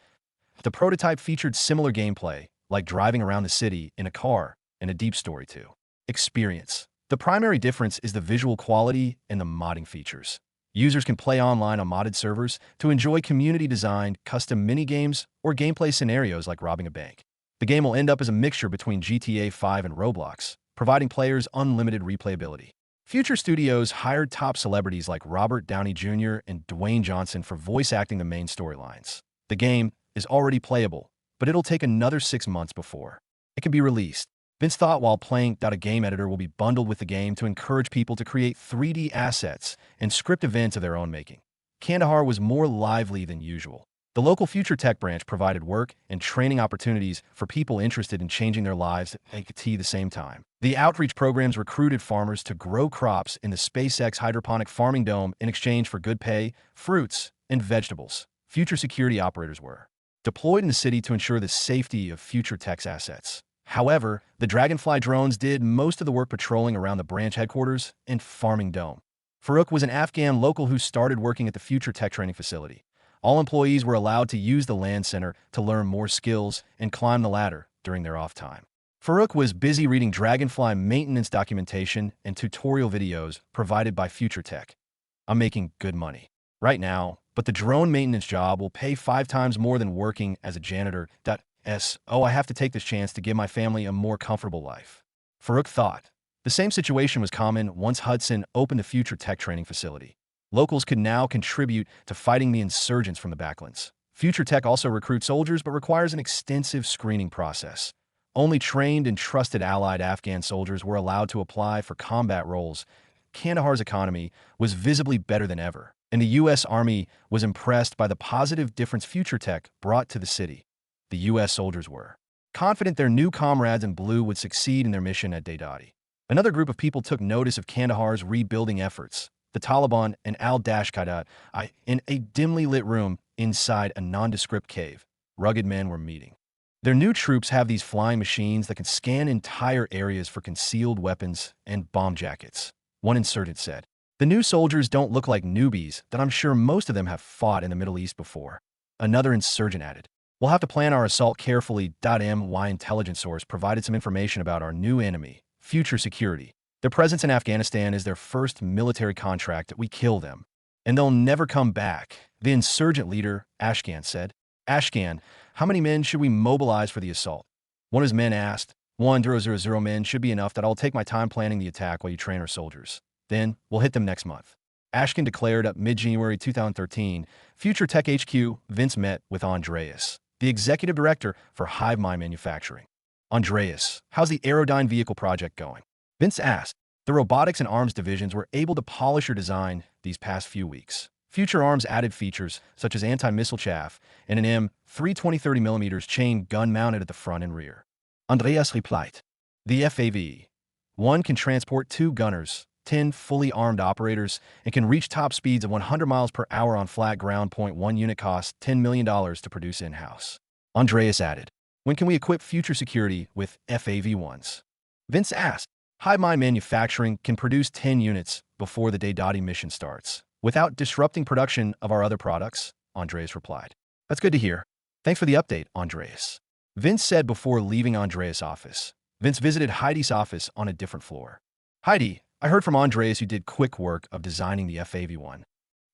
The prototype featured similar gameplay, like driving around the city in a car, and a deep story too. Experience. The primary difference is the visual quality and the modding features. Users can play online on modded servers to enjoy community-designed, custom minigames or gameplay scenarios like robbing a bank. The game will end up as a mixture between GTA 5 and Roblox, providing players unlimited replayability. Future Studios hired top celebrities like Robert Downey Jr. and Dwayne Johnson for voice acting the main storylines. The game is already playable, but it'll take another 6 months before it can be released. Vince thought while playing that a game editor will be bundled with the game to encourage people to create 3D assets and script events of their own making. Kandahar was more lively than usual. The local Future Tech branch provided work and training opportunities for people interested in changing their lives at the same time. The outreach programs recruited farmers to grow crops in the SpaceX hydroponic farming dome in exchange for good pay, fruits, and vegetables. Future security operators were deployed in the city to ensure the safety of Future Tech's assets. However, the Dragonfly drones did most of the work patrolling around the branch headquarters and farming dome. Farouk was an Afghan local who started working at the Future Tech training facility. All employees were allowed to use the land center to learn more skills and climb the ladder during their off time. Farouk was busy reading Dragonfly maintenance documentation and tutorial videos provided by Future Tech. I'm making good money right now, but the drone maintenance job will pay 5 times more than working as a janitor. I have to take this chance to give my family a more comfortable life. Farouk thought. The same situation was common once Hudson opened a Future Tech training facility. Locals could now contribute to fighting the insurgents from the backlands. Future Tech also recruits soldiers but requires an extensive screening process. Only trained and trusted allied Afghan soldiers were allowed to apply for combat roles. Kandahar's economy was visibly better than ever, and the U.S. Army was impressed by the positive difference Future Tech brought to the city. The U.S. soldiers were confident their new comrades in blue would succeed in their mission at Daydadi. Another group of people took notice of Kandahar's rebuilding efforts. The Taliban and al-Dashqaidat, in a dimly lit room inside a nondescript cave. Rugged men were meeting. Their new troops have these flying machines that can scan entire areas for concealed weapons and bomb jackets. One insurgent said, "The new soldiers don't look like newbies that I'm sure most of them have fought in the Middle East before." Another insurgent added, "We'll have to plan our assault carefully." My intelligence source provided some information about our new enemy, Future Security. Their presence in Afghanistan is their first military contract that we kill them, and they'll never come back. The insurgent leader, Ashkan, said, "Ashkan, how many men should we mobilize for the assault?" One of his men asked. 1,000 men should be enough that I'll take my time planning the attack while you train our soldiers. Then we'll hit them next month." Ashkan declared at mid-January 2013, Future Tech HQ, Vince met with Andreas, the executive director for HiveMind Manufacturing. "Andreas, how's the Aerodyne vehicle project going?" Vince asked. "The robotics and arms divisions were able to polish your design these past few weeks. Future Arms added features such as anti-missile chaff and an M3 20-30mm chain gun mounted at the front and rear." Andreas replied. "The FAV-1 can transport 2 gunners, 10 fully armed operators, and can reach top speeds of 100 miles per hour on flat ground. One unit costs $10 million to produce in-house." Andreas added, "When can we equip Future Security with FAV-1s?" Vince asked. HiveMind Manufacturing can produce 10 units before the Daydadi mission starts, without disrupting production of our other products, Andreas replied. "That's good to hear. Thanks for the update, Andreas. Vince said before leaving Andreas' office. Vince visited Heidi's office on a different floor. Heidi, I heard from Andreas you did quick work of designing the FAV1.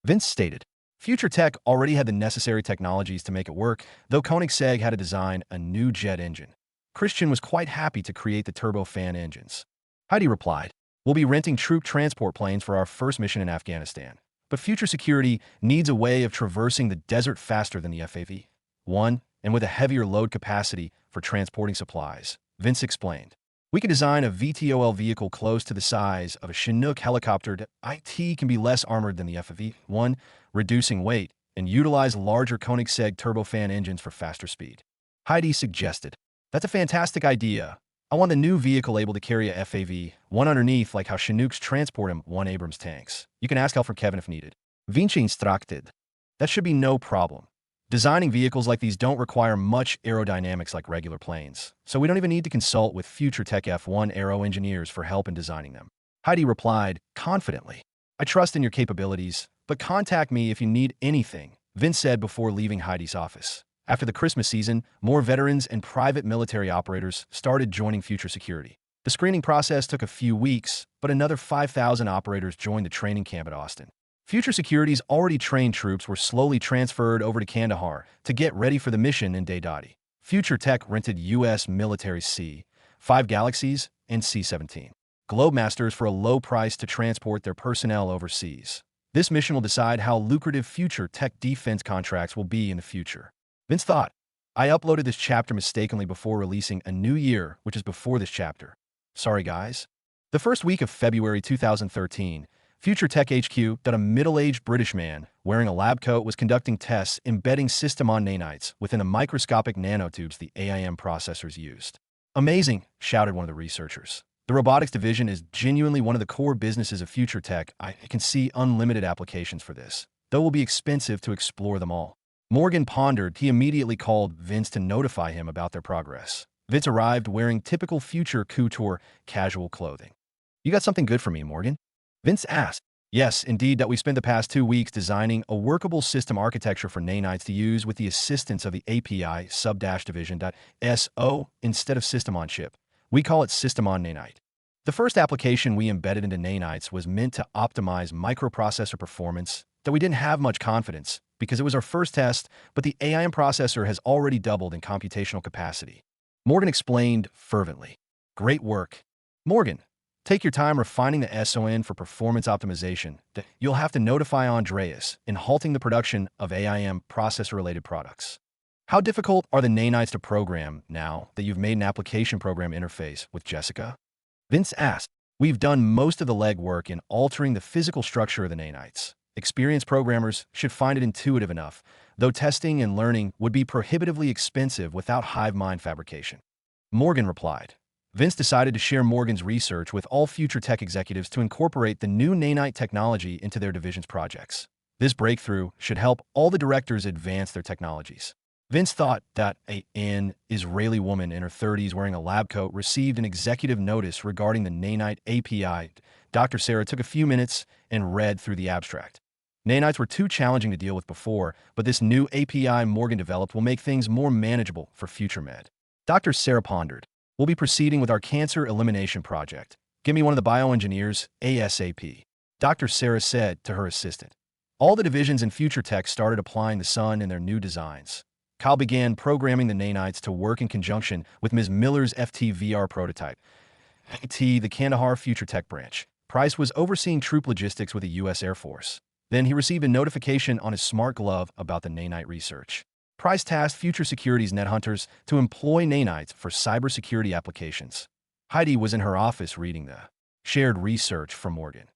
Vince stated. Future Tech already had the necessary technologies to make it work, though Koenigsegg had to design a new jet engine. Christian was quite happy to create the turbofan engines. Heidi replied, we'll be renting troop transport planes for our first mission in Afghanistan. But future security needs a way of traversing the desert faster than the FAV-1 and with a heavier load capacity for transporting supplies. Vince explained. We can design a VTOL vehicle close to the size of a Chinook helicopter that IT can be less armored than the FAV-1, reducing weight, and utilize larger Koenigsegg turbofan engines for faster speed. Heidi suggested, that's a fantastic idea. I want a new vehicle able to carry a FAV-1 underneath like how Chinooks transport M1 Abrams tanks. You can ask help from Kevin if needed. Vinci instructed. That should be no problem. Designing vehicles like these don't require much aerodynamics like regular planes, so we don't even need to consult with future Tech F1 aero engineers for help in designing them. Heidi replied, confidently, I trust in your capabilities, but contact me if you need anything, Vince said before leaving Heidi's office. After the Christmas season, more veterans and private military operators started joining Future Security. The screening process took a few weeks, but another 5,000 operators joined the training camp at Austin. Future Security's already trained troops were slowly transferred over to Kandahar to get ready for the mission in Deodati. Future Tech rented U.S. military C-5 Galaxies and C-17 Globemasters for a low price to transport their personnel overseas. This mission will decide how lucrative Future Tech defense contracts will be in the future. Vince thought, I uploaded this chapter mistakenly before releasing a new year, which is before this chapter. Sorry, guys. The first week of February 2013, Future Tech HQ that a middle-aged British man wearing a lab coat was conducting tests embedding system-on nanites within the microscopic nanotubes the AIM processors used. Amazing, shouted one of the researchers. The robotics division is genuinely one of the core businesses of Future Tech. I can see unlimited applications for this, though it will be expensive to explore them all. Morgan pondered. He immediately called Vince to notify him about their progress. Vince arrived wearing typical Future couture casual clothing. You got something good for me, Morgan? Vince asked. Yes, indeed, that we spent the past 2 weeks designing a workable system architecture for nanites to use with the assistance of the API sub-division.so instead of system-on-chip. We call it system-on-nanite. The first application we embedded into nanites was meant to optimize microprocessor performance, though we didn't have much confidence because it was our first test, but the AIM processor has already doubled in computational capacity. Morgan explained fervently. Great work. Morgan, take your time refining the SON for performance optimization. You'll have to notify Andreas in halting the production of AIM processor-related products. How difficult are the nanites to program now that you've made an application program interface with Jessica? Vince asked. We've done most of the legwork in altering the physical structure of the nanites. Experienced programmers should find it intuitive enough, though testing and learning would be prohibitively expensive without hive mind fabrication. Morgan replied. Vince decided to share Morgan's research with all Future Tech executives to incorporate the new nanite technology into their division's projects. This breakthrough should help all the directors advance their technologies. Vince thought that an Israeli woman in her 30s wearing a lab coat received an executive notice regarding the nanite API. Dr. Sarah took a few minutes and read through the abstract. Nanites were too challenging to deal with before, but this new API Morgan developed will make things more manageable for Future Med. Dr. Sarah pondered. We'll be proceeding with our cancer elimination project. Give me one of the bioengineers, ASAP. Dr. Sarah said to her assistant. All the divisions in Future Tech started applying the sun in their new designs. Kyle began programming the nanites to work in conjunction with Ms. Miller's FTVR prototype. the Kandahar Future Tech branch. Price was overseeing troop logistics with the U.S. Air Force. Then he received a notification on his smart glove about the nanite research. Price tasked Future Security's net hunters to employ nanites for cybersecurity applications. Heidi was in her office reading the shared research from Morgan.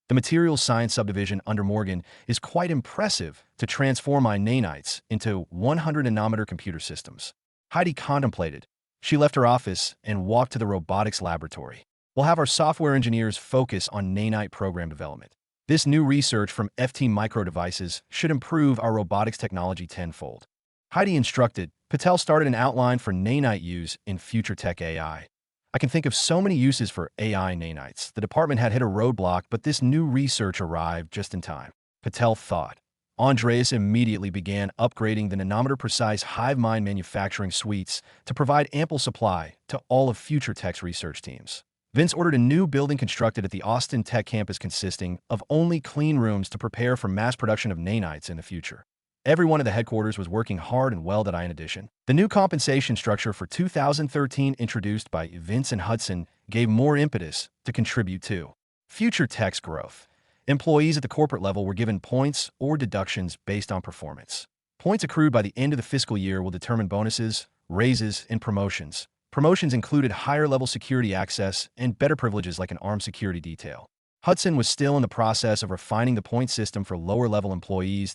The materials science subdivision under Morgan is quite impressive to transform my nanites into 100-nanometer computer systems. Heidi contemplated. She left her office and walked to the robotics laboratory. We'll have our software engineers focus on nanite program development. This new research from FT Micro Devices should improve our robotics technology tenfold. Heidi instructed. Patel started an outline for nanite use in Future Tech AI. I can think of so many uses for AI nanites. The department had hit a roadblock, but this new research arrived just in time. Patel thought. Andreas immediately began upgrading the nanometer-precise hive mind manufacturing suites to provide ample supply to all of Future Tech's research teams. Vince ordered a new building constructed at the Austin Tech campus consisting of only clean rooms to prepare for mass production of nanites in the future. Everyone at the headquarters was working hard and well. In addition, the new compensation structure for 2013 introduced by Vince and Hudson gave more impetus to contribute to Future Tech's growth. Employees at the corporate level were given points or deductions based on performance. Points accrued by the end of the fiscal year will determine bonuses, raises, and promotions. Promotions included higher-level security access and better privileges like an armed security detail. Hudson was still in the process of refining the point system for lower-level employees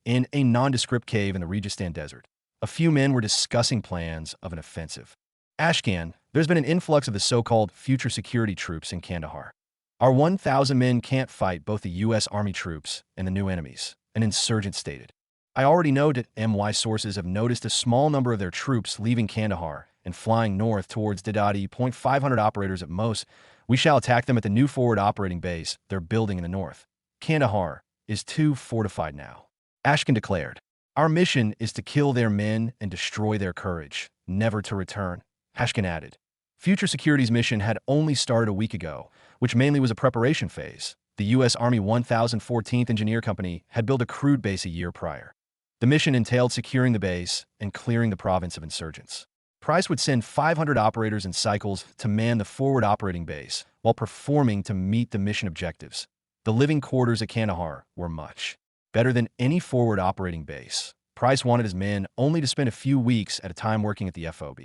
in a nondescript cave in the Registan Desert. A few men were discussing plans of an offensive. Ashcan, there's been an influx of the so-called future security troops in Kandahar. Our 1,000 men can't fight both the U.S. Army troops and the new enemies, an insurgent stated. I already know that MY sources have noticed a small number of their troops leaving Kandahar and flying north towards Didadi. 500 operators at most. We shall attack them at the new forward operating base they're building in the north. Kandahar is too fortified now. Ashkan declared. Our mission is to kill their men and destroy their courage, never to return. Ashkan added. Future Security's mission had only started a week ago, which mainly was a preparation phase. The U.S. Army 1014th Engineer Company had built a crude base a year prior. The mission entailed securing the base and clearing the province of insurgents. Price would send 500 operators in cycles to man the forward operating base while performing to meet the mission objectives. The living quarters at Kandahar were much better than any forward operating base. Price wanted his men only to spend a few weeks at a time working at the FOB.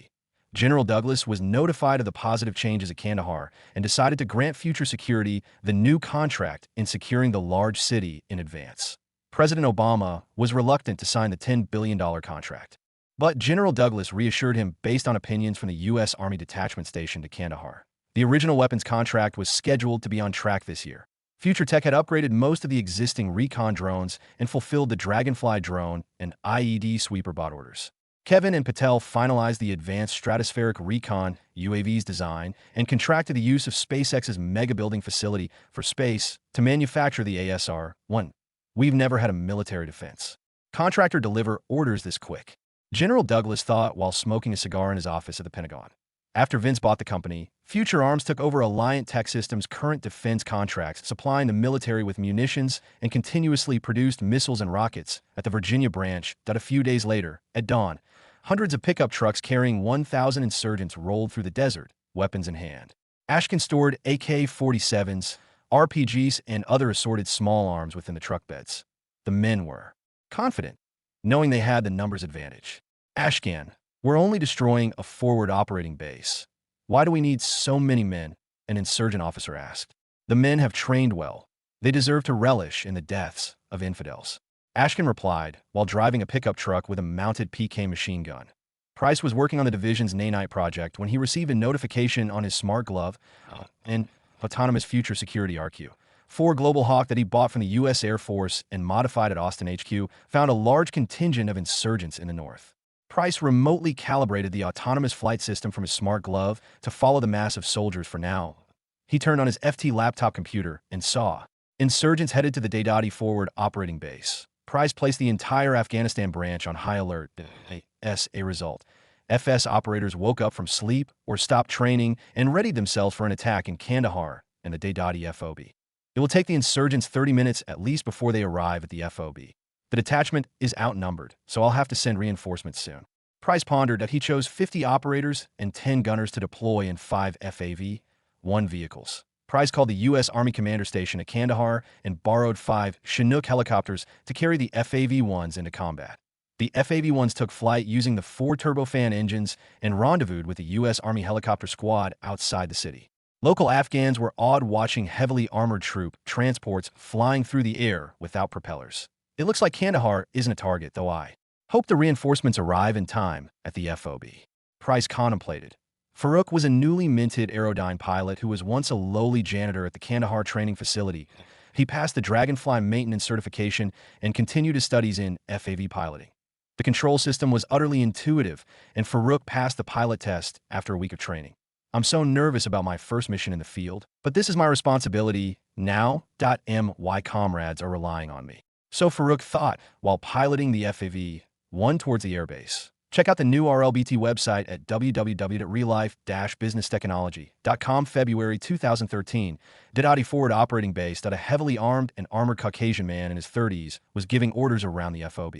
General Douglas was notified of the positive changes at Kandahar and decided to grant Future Security the new contract in securing the large city in advance. President Obama was reluctant to sign the $10 billion contract. But General Douglas reassured him based on opinions from the U.S. Army Detachment Station to Kandahar. The original weapons contract was scheduled to be on track this year. Future Tech had upgraded most of the existing recon drones and fulfilled the Dragonfly drone and IED sweeper bot orders. Kevin and Patel finalized the Advanced Stratospheric Recon UAV's design and contracted the use of SpaceX's mega-building facility for space to manufacture the ASR-1. We've never had a military defense contractor deliver orders this quick, General Douglas thought while smoking a cigar in his office at the Pentagon. After Vince bought the company, Future Arms took over Alliant Tech Systems' current defense contracts, supplying the military with munitions and continuously produced missiles and rockets at the Virginia branch. A few days later, at dawn, hundreds of pickup trucks carrying 1,000 insurgents rolled through the desert, weapons in hand. Ashkan stored AK-47s, RPGs, and other assorted small arms within the truck beds. The men were confident, knowing they had the numbers advantage. Ashkan, we're only destroying a forward operating base. Why do we need so many men? An insurgent officer asked. The men have trained well. They deserve to relish in the deaths of infidels. Ashkan replied while driving a pickup truck with a mounted PK machine gun. Price was working on the division's nanite project when he received a notification on his smart glove and autonomous Future Security RQ-4 Global Hawk that he bought from the U.S. Air Force and modified at Austin HQ found a large contingent of insurgents in the north. Price remotely calibrated the autonomous flight system from his smart glove to follow the mass of soldiers for now. He turned on his FT laptop computer and saw insurgents headed to the Daydadi forward operating base. Price placed the entire Afghanistan branch on high alert. As a result, FS operators woke up from sleep or stopped training and readied themselves for an attack in Kandahar and the Daydadi FOB. It will take the insurgents 30 minutes at least before they arrive at the FOB. The detachment is outnumbered, so I'll have to send reinforcements soon. Price pondered that he chose 50 operators and 10 gunners to deploy in 5 FAV-1 vehicles. Price called the U.S. Army Commander Station at Kandahar and borrowed 5 Chinook helicopters to carry the FAV-1s into combat. The FAV-1s took flight using the 4 turbofan engines and rendezvoused with the U.S. Army helicopter squad outside the city. Local Afghans were awed watching heavily armored troop transports flying through the air without propellers. It looks like Kandahar isn't a target, though I hope the reinforcements arrive in time at the FOB. Price contemplated. Farouk was a newly minted Aerodyne pilot who was once a lowly janitor at the Kandahar training facility. He passed the Dragonfly maintenance certification and continued his studies in FAV piloting. The control system was utterly intuitive, and Farouk passed the pilot test after a week of training. I'm so nervous about my first mission in the field, but this is my responsibility now. My comrades are relying on me. So Farouk thought while piloting the FAV-1 towards the airbase. Check out the new RLBT website at www.reallife-businesstechnology.com. February 2013, Didati Forward Operating Base that a heavily armed and armored Caucasian man in his 30s was giving orders around the FOB.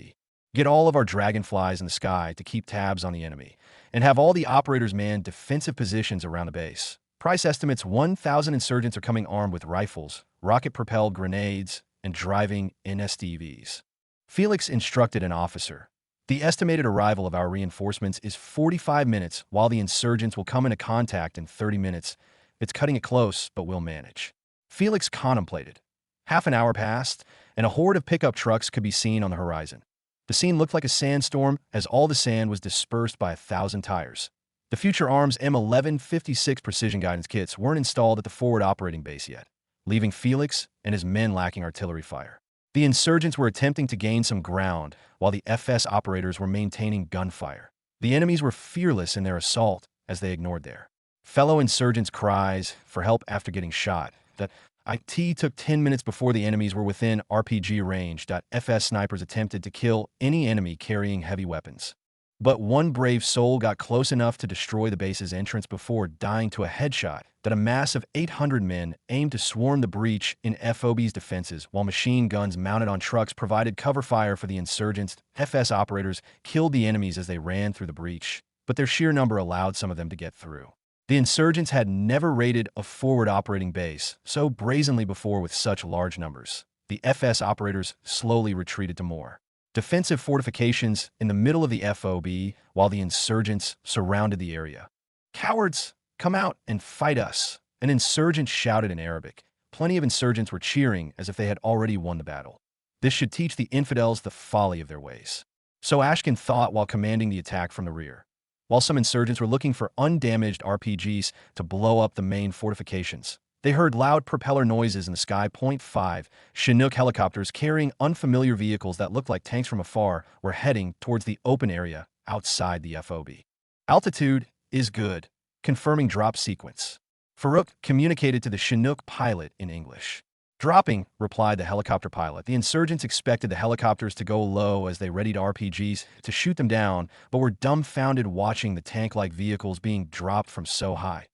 Get all of our dragonflies in the sky to keep tabs on the enemy, and have all the operators man defensive positions around the base. Price estimates 1,000 insurgents are coming armed with rifles, rocket-propelled grenades, and driving NSTVs. Felix instructed an officer. The estimated arrival of our reinforcements is 45 minutes, while the insurgents will come into contact in 30 minutes. It's cutting it close, but we'll manage. Felix contemplated. Half an hour passed, and a horde of pickup trucks could be seen on the horizon. The scene looked like a sandstorm, as all the sand was dispersed by 1,000 tires. The Future Arms M1156 precision guidance kits weren't installed at the forward operating base yet, leaving Felix and his men lacking artillery fire. The insurgents were attempting to gain some ground, while the FS operators were maintaining gunfire. The enemies were fearless in their assault as they ignored their fellow insurgents' cries for help after getting shot. The IT took 10 minutes before the enemies were within RPG range. FS snipers attempted to kill any enemy carrying heavy weapons. But one brave soul got close enough to destroy the base's entrance before dying to a headshot that a mass of 800 men aimed to swarm the breach in FOB's defenses, while machine guns mounted on trucks provided cover fire for the insurgents. FS operators killed the enemies as they ran through the breach, but their sheer number allowed some of them to get through. The insurgents had never raided a forward operating base so brazenly before with such large numbers. The FS operators slowly retreated to more defensive fortifications in the middle of the FOB, while the insurgents surrounded the area. "Cowards, come out and fight us," an insurgent shouted in Arabic. Plenty of insurgents were cheering as if they had already won the battle. This should teach the infidels the folly of their ways. So Ashkin thought while commanding the attack from the rear. While some insurgents were looking for undamaged RPGs to blow up the main fortifications, they heard loud propeller noises in the sky. 5 Chinook helicopters carrying unfamiliar vehicles that looked like tanks from afar were heading towards the open area outside the FOB. "Altitude is good," confirming drop sequence. Farouk communicated to the Chinook pilot in English. "Dropping," replied the helicopter pilot. The insurgents expected the helicopters to go low as they readied RPGs to shoot them down, but were dumbfounded watching the tank-like vehicles being dropped from so high.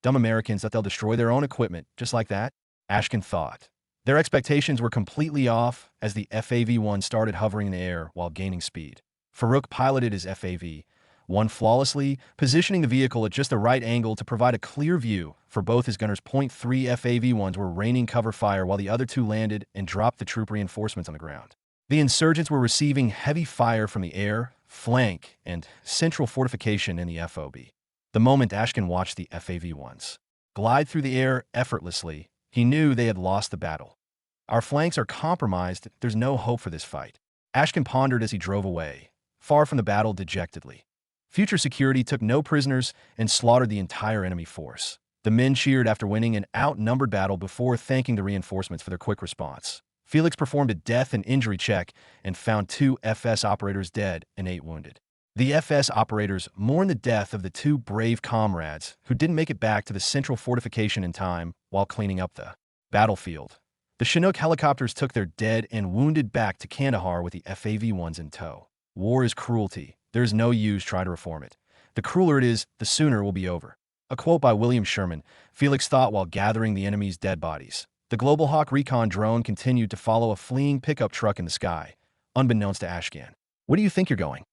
Dumb Americans that they'll destroy their own equipment, just like that, Ashkin thought. Their expectations were completely off as the FAV-1 started hovering in the air while gaining speed. Farouk piloted his FAV-1 flawlessly, positioning the vehicle at just the right angle to provide a clear view for both his gunners. 3 FAV-1s were raining cover fire while the other two landed and dropped the troop reinforcements on the ground. The insurgents were receiving heavy fire from the air, flank, and central fortification in the FOB. The moment Ashkin watched the FAV-1s glide through the air effortlessly, he knew they had lost the battle. "Our flanks are compromised. There's no hope for this fight," Ashkin pondered as he drove away, far from the battle dejectedly. Future Security took no prisoners and slaughtered the entire enemy force. The men cheered after winning an outnumbered battle before thanking the reinforcements for their quick response. Felix performed a death and injury check and found 2 FS operators dead and 8 wounded. The FS operators mourned the death of the 2 brave comrades who didn't make it back to the central fortification in time while cleaning up the battlefield. The Chinook helicopters took their dead and wounded back to Kandahar with the FAV-1s in tow. "War is cruelty. There's no use trying to reform it. The crueler it is, the sooner it will be over." A quote by William Sherman, Felix thought while gathering the enemy's dead bodies. The Global Hawk recon drone continued to follow a fleeing pickup truck in the sky, unbeknownst to Ashkin. "Where do you think you're going?"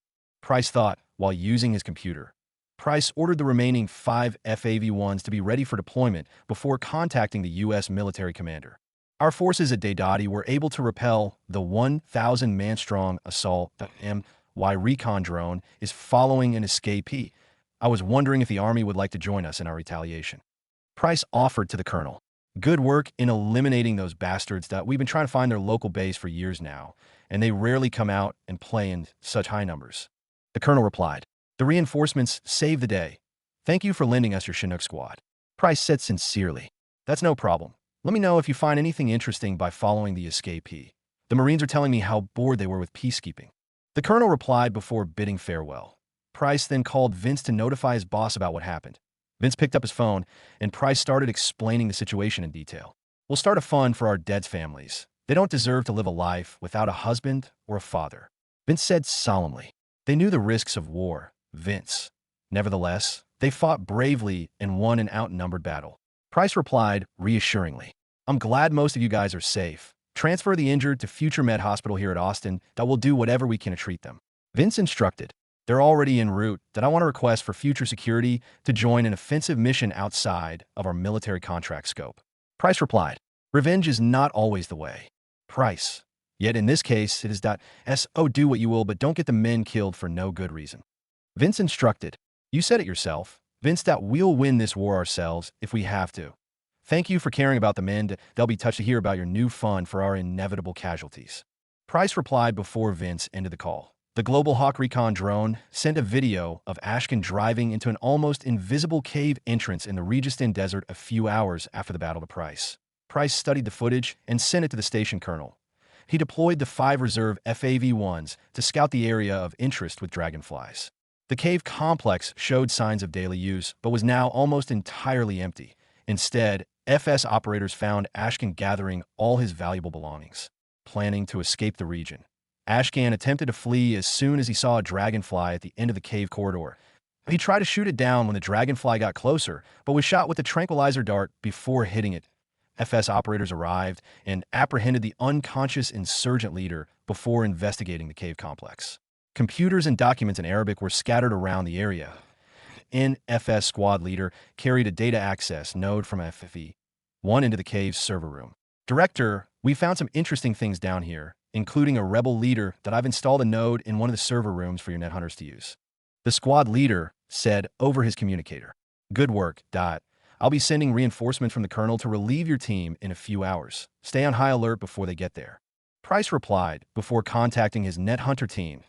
Price thought while using his computer. Price ordered the remaining 5 FAV-1s to be ready for deployment before contacting the U.S. military commander. "Our forces at Deidati were able to repel the 1,000-man-strong assault. The MY recon drone is following an escapee. I was wondering if the Army would like to join us in our retaliation." Price offered to the colonel. "Good work in eliminating those bastards. That we've been trying to find their local base for years now, and they rarely come out and play in such high numbers." The colonel replied, "The reinforcements saved the day. Thank you for lending us your Chinook squad." Price said sincerely, "That's no problem. Let me know if you find anything interesting by following the escapee. The Marines are telling me how bored they were with peacekeeping." The colonel replied before bidding farewell. Price then called Vince to notify his boss about what happened. Vince picked up his phone, and Price started explaining the situation in detail. "We'll start a fund for our dead's families. They don't deserve to live a life without a husband or a father. Vince said solemnly. They knew the risks of war, Vince. Nevertheless, they fought bravely and won an outnumbered battle. Price replied reassuringly. I'm glad most of you guys are safe. Transfer the injured to Future Med Hospital here at Austin that will do whatever we can to treat them. Vince instructed. They're already en route that I want to request for Future Security to join an offensive mission outside of our military contract scope. Price replied, revenge is not always the way. Price. Yet in this case, it is .so do what you will, but don't get the men killed for no good reason. Vince instructed. You said it yourself. Vince, we'll win this war ourselves if we have to. Thank you for caring about the men. They'll be touched to hear about your new fund for our inevitable casualties. Price replied before Vince ended the call. The Global Hawk Recon drone sent a video of Ashkin driving into an almost invisible cave entrance in the Registan Desert a few hours after the battle to Price. Price studied the footage and sent it to the station colonel. He deployed the 5 reserve FAV-1s to scout the area of interest with dragonflies. The cave complex showed signs of daily use, but was now almost entirely empty. Instead, FS operators found Ashkin gathering all his valuable belongings, planning to escape the region. Ashkan attempted to flee as soon as he saw a dragonfly at the end of the cave corridor. He tried to shoot it down when the dragonfly got closer, but was shot with a tranquilizer dart before hitting it. FS operators arrived and apprehended the unconscious insurgent leader before investigating the cave complex. Computers and documents in Arabic were scattered around the area. NFS squad leader carried a data access node from FFE-1 into the cave's server room. Director, we found some interesting things down here, including a rebel leader that I've installed a node in one of the server rooms for your net hunters to use. The squad leader said over his communicator. Good work, I'll be sending reinforcement from the colonel to relieve your team in a few hours. Stay on high alert before they get there. Price replied before contacting his net hunter team.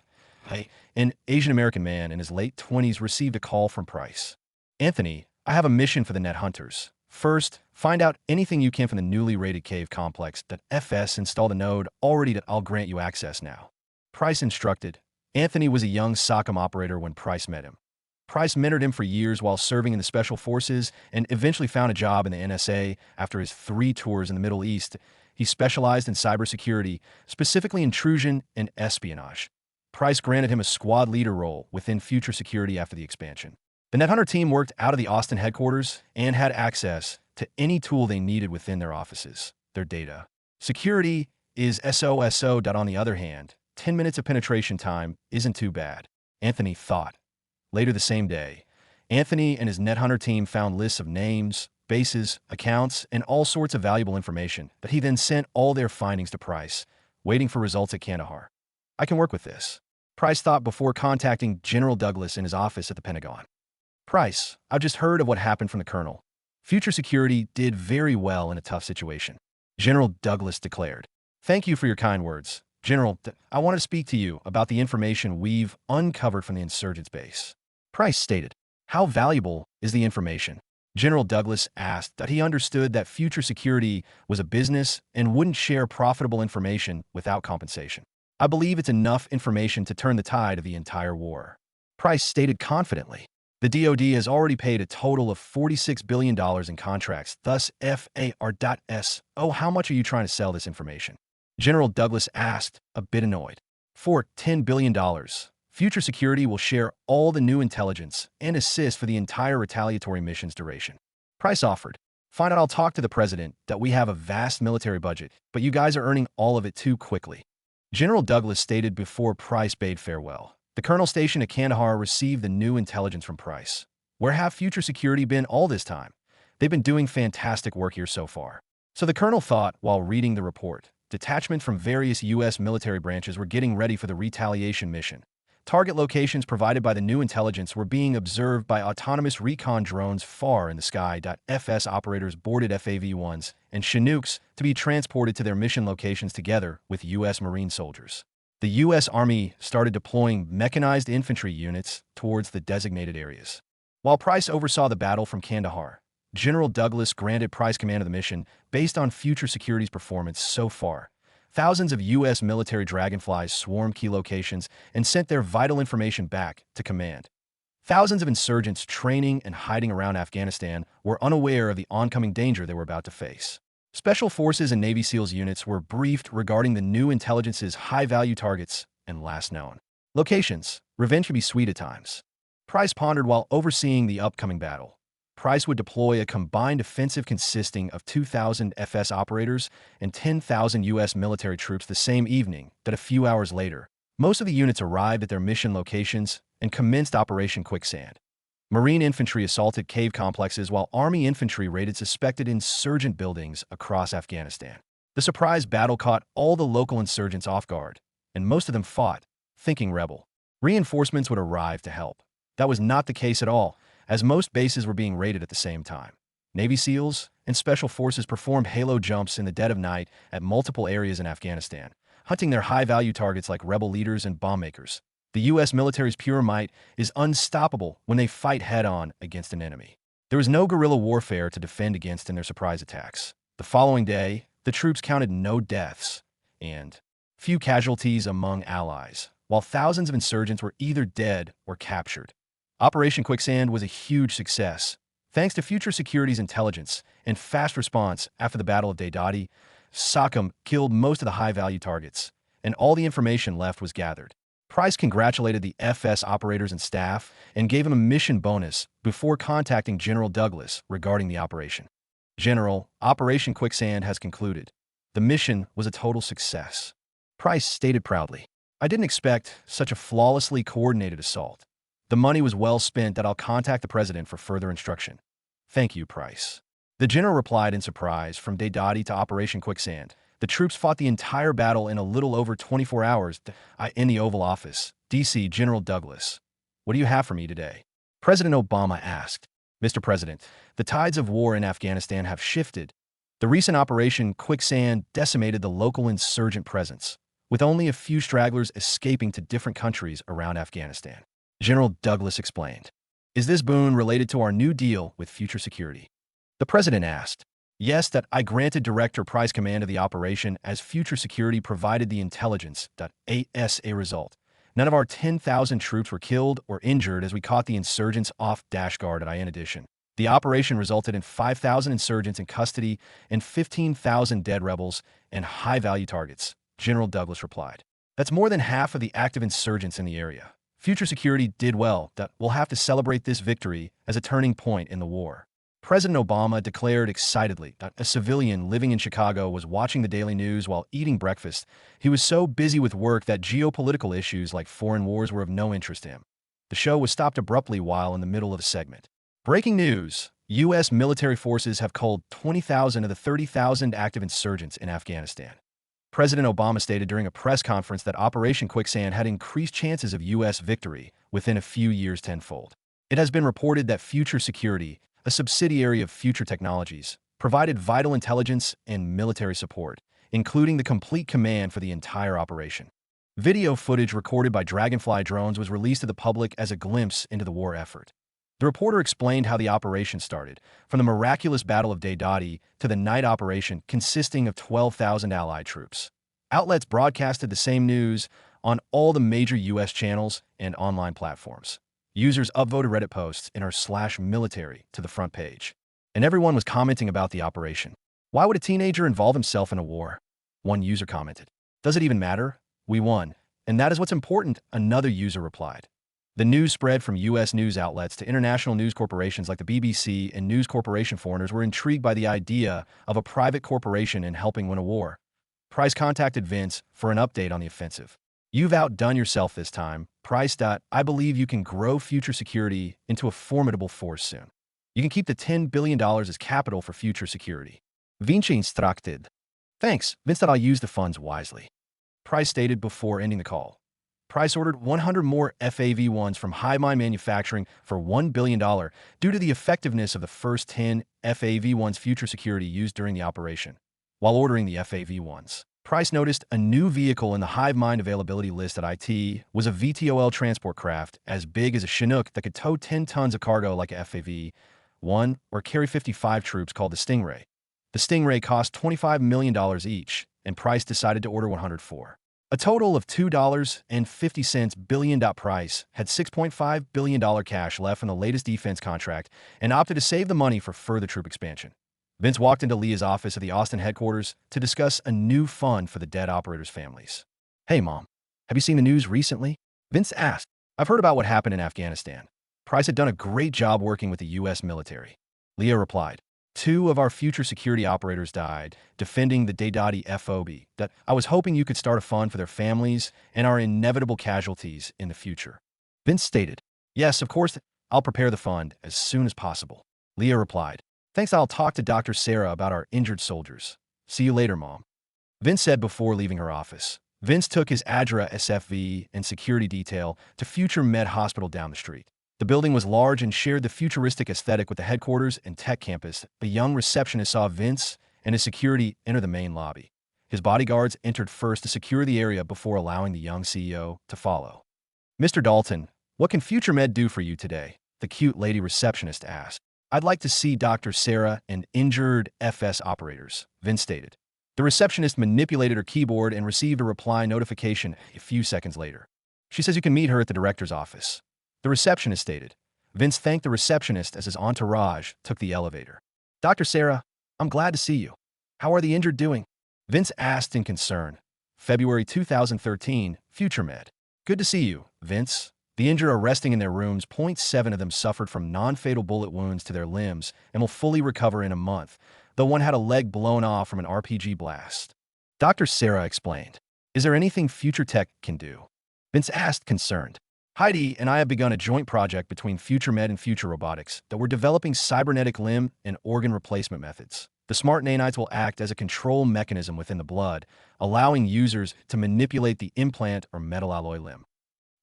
An Asian-American man in his late 20s received a call from Price. Anthony, I have a mission for the net hunters. First, find out anything you can from the newly raided cave complex that FS installed a node already that I'll grant you access now. Price instructed. Anthony was a young SOCOM operator when Price met him. Price mentored him for years while serving in the Special Forces and eventually found a job in the NSA after his 3 tours in the Middle East. He specialized in cybersecurity, specifically intrusion and espionage. Price granted him a squad leader role within Future Security after the expansion. The NetHunter team worked out of the Austin headquarters and had access to any tool they needed within their offices, their data. Security is SOSO. On the other hand, 10 minutes of penetration time isn't too bad, Anthony thought. Later the same day, Anthony and his NetHunter team found lists of names, bases, accounts, and all sorts of valuable information that he then sent all their findings to Price, waiting for results at Kandahar. I can work with this, Price thought before contacting General Douglas in his office at the Pentagon. Price, I've just heard of what happened from the colonel. Future Security did very well in a tough situation. General Douglas declared. Thank you for your kind words. General, I want to speak to you about the information we've uncovered from the insurgents' base. Price stated. How valuable is the information? General Douglas asked that he understood that Future Security was a business and wouldn't share profitable information without compensation. I believe it's enough information to turn the tide of the entire war. Price stated confidently. The DoD has already paid a total of $46 billion in contracts, thus FAR.S. Oh, how much are you trying to sell this information? General Douglas asked, a bit annoyed. For $10 billion, Future Security will share all the new intelligence and assist for the entire retaliatory mission's duration. Price offered. Fine, I'll talk to the president that we have a vast military budget, but you guys are earning all of it too quickly. General Douglas stated before Price bade farewell. The colonel stationed at Kandahar received the new intelligence from Price. Where have Future Security been all this time? They've been doing fantastic work here so far. So the colonel thought while reading the report. Detachments from various U.S. military branches were getting ready for the retaliation mission. Target locations provided by the new intelligence were being observed by autonomous recon drones far in the sky. FS operators boarded FAV-1s and Chinooks to be transported to their mission locations together with U.S. Marine soldiers. The U.S. Army started deploying mechanized infantry units towards the designated areas. While Price oversaw the battle from Kandahar, General Douglas granted Price command of the mission based on Future Security's performance so far. Thousands of U.S. military dragonflies swarmed key locations and sent their vital information back to command. Thousands of insurgents training and hiding around Afghanistan were unaware of the oncoming danger they were about to face. Special Forces and Navy SEALs units were briefed regarding the new intelligence's high-value targets and last known locations. Revenge could be sweet at times. Price pondered while overseeing the upcoming battle. Price would deploy a combined offensive consisting of 2,000 FS operators and 10,000 U.S. military troops the same evening that a few hours later, most of the units arrived at their mission locations and commenced Operation Quicksand. Marine infantry assaulted cave complexes while Army infantry raided suspected insurgent buildings across Afghanistan. The surprise battle caught all the local insurgents off guard, and most of them fought, thinking rebel. Reinforcements would arrive to help. That was not the case at all, as most bases were being raided at the same time. Navy SEALs and Special Forces performed halo jumps in the dead of night at multiple areas in Afghanistan, hunting their high-value targets like rebel leaders and bomb makers. The U.S. military's pure might is unstoppable when they fight head-on against an enemy. There was no guerrilla warfare to defend against in their surprise attacks. The following day, the troops counted no deaths and few casualties among allies, while thousands of insurgents were either dead or captured. Operation Quicksand was a huge success. Thanks to Future Security's intelligence and fast response after the Battle of Deodati, SOCOM killed most of the high-value targets, and all the information left was gathered. Price congratulated the FS operators and staff and gave them a mission bonus before contacting General Douglas regarding the operation. General, Operation Quicksand has concluded. The mission was a total success. Price stated proudly, "I didn't expect such a flawlessly coordinated assault. The money was well spent that I'll contact the president for further instruction." "Thank you, Price." The general replied in surprise. From Deodati to Operation Quicksand, the troops fought the entire battle in a little over 24 hours. In the Oval Office, D.C. General Douglas, "What do you have for me today?" President Obama asked. "Mr. President, the tides of war in Afghanistan have shifted. The recent Operation Quicksand decimated the local insurgent presence, with only a few stragglers escaping to different countries around Afghanistan." General Douglas explained. "Is this boon related to our new deal with Future Security?" The president asked. "Yes, that I granted Director Price command of the operation as Future Security provided the intelligence. As a result, none of our 10,000 troops were killed or injured as we caught the insurgents off guard. In addition, the operation resulted in 5,000 insurgents in custody and 15,000 dead rebels and high-value targets," General Douglas replied. "That's more than half of the active insurgents in the area. Future Security did well. We'll have to celebrate this victory as a turning point in the war." President Obama declared excitedly that a civilian living in Chicago was watching the daily news while eating breakfast. He was so busy with work that geopolitical issues like foreign wars were of no interest to him. The show was stopped abruptly while in the middle of the segment. Breaking news: U.S. military forces have culled 20,000 of the 30,000 active insurgents in Afghanistan. President Obama stated during a press conference that Operation Quicksand had increased chances of U.S. victory within a few years tenfold. It has been reported that Future Security, a subsidiary of Future Technologies, provided vital intelligence and military support, including the complete command for the entire operation. Video footage recorded by Dragonfly drones was released to the public as a glimpse into the war effort. The reporter explained how the operation started, from the miraculous Battle of Deodati to the night operation consisting of 12,000 Allied troops. Outlets broadcasted the same news on all the major U.S. channels and online platforms. Users upvoted Reddit posts in r/military to the front page, and everyone was commenting about the operation. "Why would a teenager involve himself in a war?" one user commented. "Does it even matter? We won, and that is what's important," another user replied. The news spread from U.S. news outlets to international news corporations like the BBC, and News Corporation foreigners were intrigued by the idea of a private corporation in helping win a war. Price contacted Vince for an update on the offensive. "You've outdone yourself this time, Price. I believe you can grow Future Security into a formidable force soon. You can keep the $10 billion as capital for Future Security." Vinci instructed. "Thanks, Vince. I'll use the funds wisely," Price stated before ending the call. Price ordered 100 more FAV-1s from Highmind Manufacturing for $1 billion due to the effectiveness of the first 10 FAV-1s Future Security used during the operation. While ordering the FAV-1s, Price noticed a new vehicle in the Hive-Mind availability list at IT was a VTOL transport craft as big as a Chinook that could tow 10 tons of cargo like a FAV-1 or carry 55 troops called the Stingray. The Stingray cost $25 million each, and Price decided to order 104. A total of $2.50 billion. Price had $6.5 billion cash left from the latest defense contract and opted to save the money for further troop expansion. Vince walked into Leah's office at the Austin headquarters to discuss a new fund for the dead operators' families. Hey, Mom, have you seen the news recently? Vince asked. I've heard about what happened in Afghanistan. Price had done a great job working with the U.S. military. Leah replied. 2 of our future security operators died, defending the Daydadi FOB. That I was hoping you could start a fund for their families and our inevitable casualties in the future. Vince stated, yes, of course, I'll prepare the fund as soon as possible. Leah replied, thanks, I'll talk to Dr. Sarah about our injured soldiers. See you later, Mom. Vince said before leaving her office. Vince took his ADRA SFV and security detail to Future Med Hospital down the street. The building was large and shared the futuristic aesthetic with the headquarters and tech campus. The young receptionist saw Vince and his security enter the main lobby. His bodyguards entered first to secure the area before allowing the young CEO to follow. Mr. Dalton, what can Future Med do for you today? The cute lady receptionist asked. I'd like to see Dr. Sarah and injured FS operators, Vince stated. The receptionist manipulated her keyboard and received a reply notification a few seconds later. She says you can meet her at the director's office. The receptionist stated. Vince thanked the receptionist as his entourage took the elevator. Dr. Sarah, I'm glad to see you. How are the injured doing? Vince asked in concern. February 2013, Future Med. Good to see you, Vince. The injured are resting in their rooms. 0.7 of them suffered from non-fatal bullet wounds to their limbs and will fully recover in a month, though one had a leg blown off from an RPG blast. Dr. Sarah explained. Is there anything Future Tech can do? Vince asked, concerned. Heidi and I have begun a joint project between Future Med and Future Robotics that we're developing cybernetic limb and organ replacement methods. The smart nanites will act as a control mechanism within the blood, allowing users to manipulate the implant or metal alloy limb.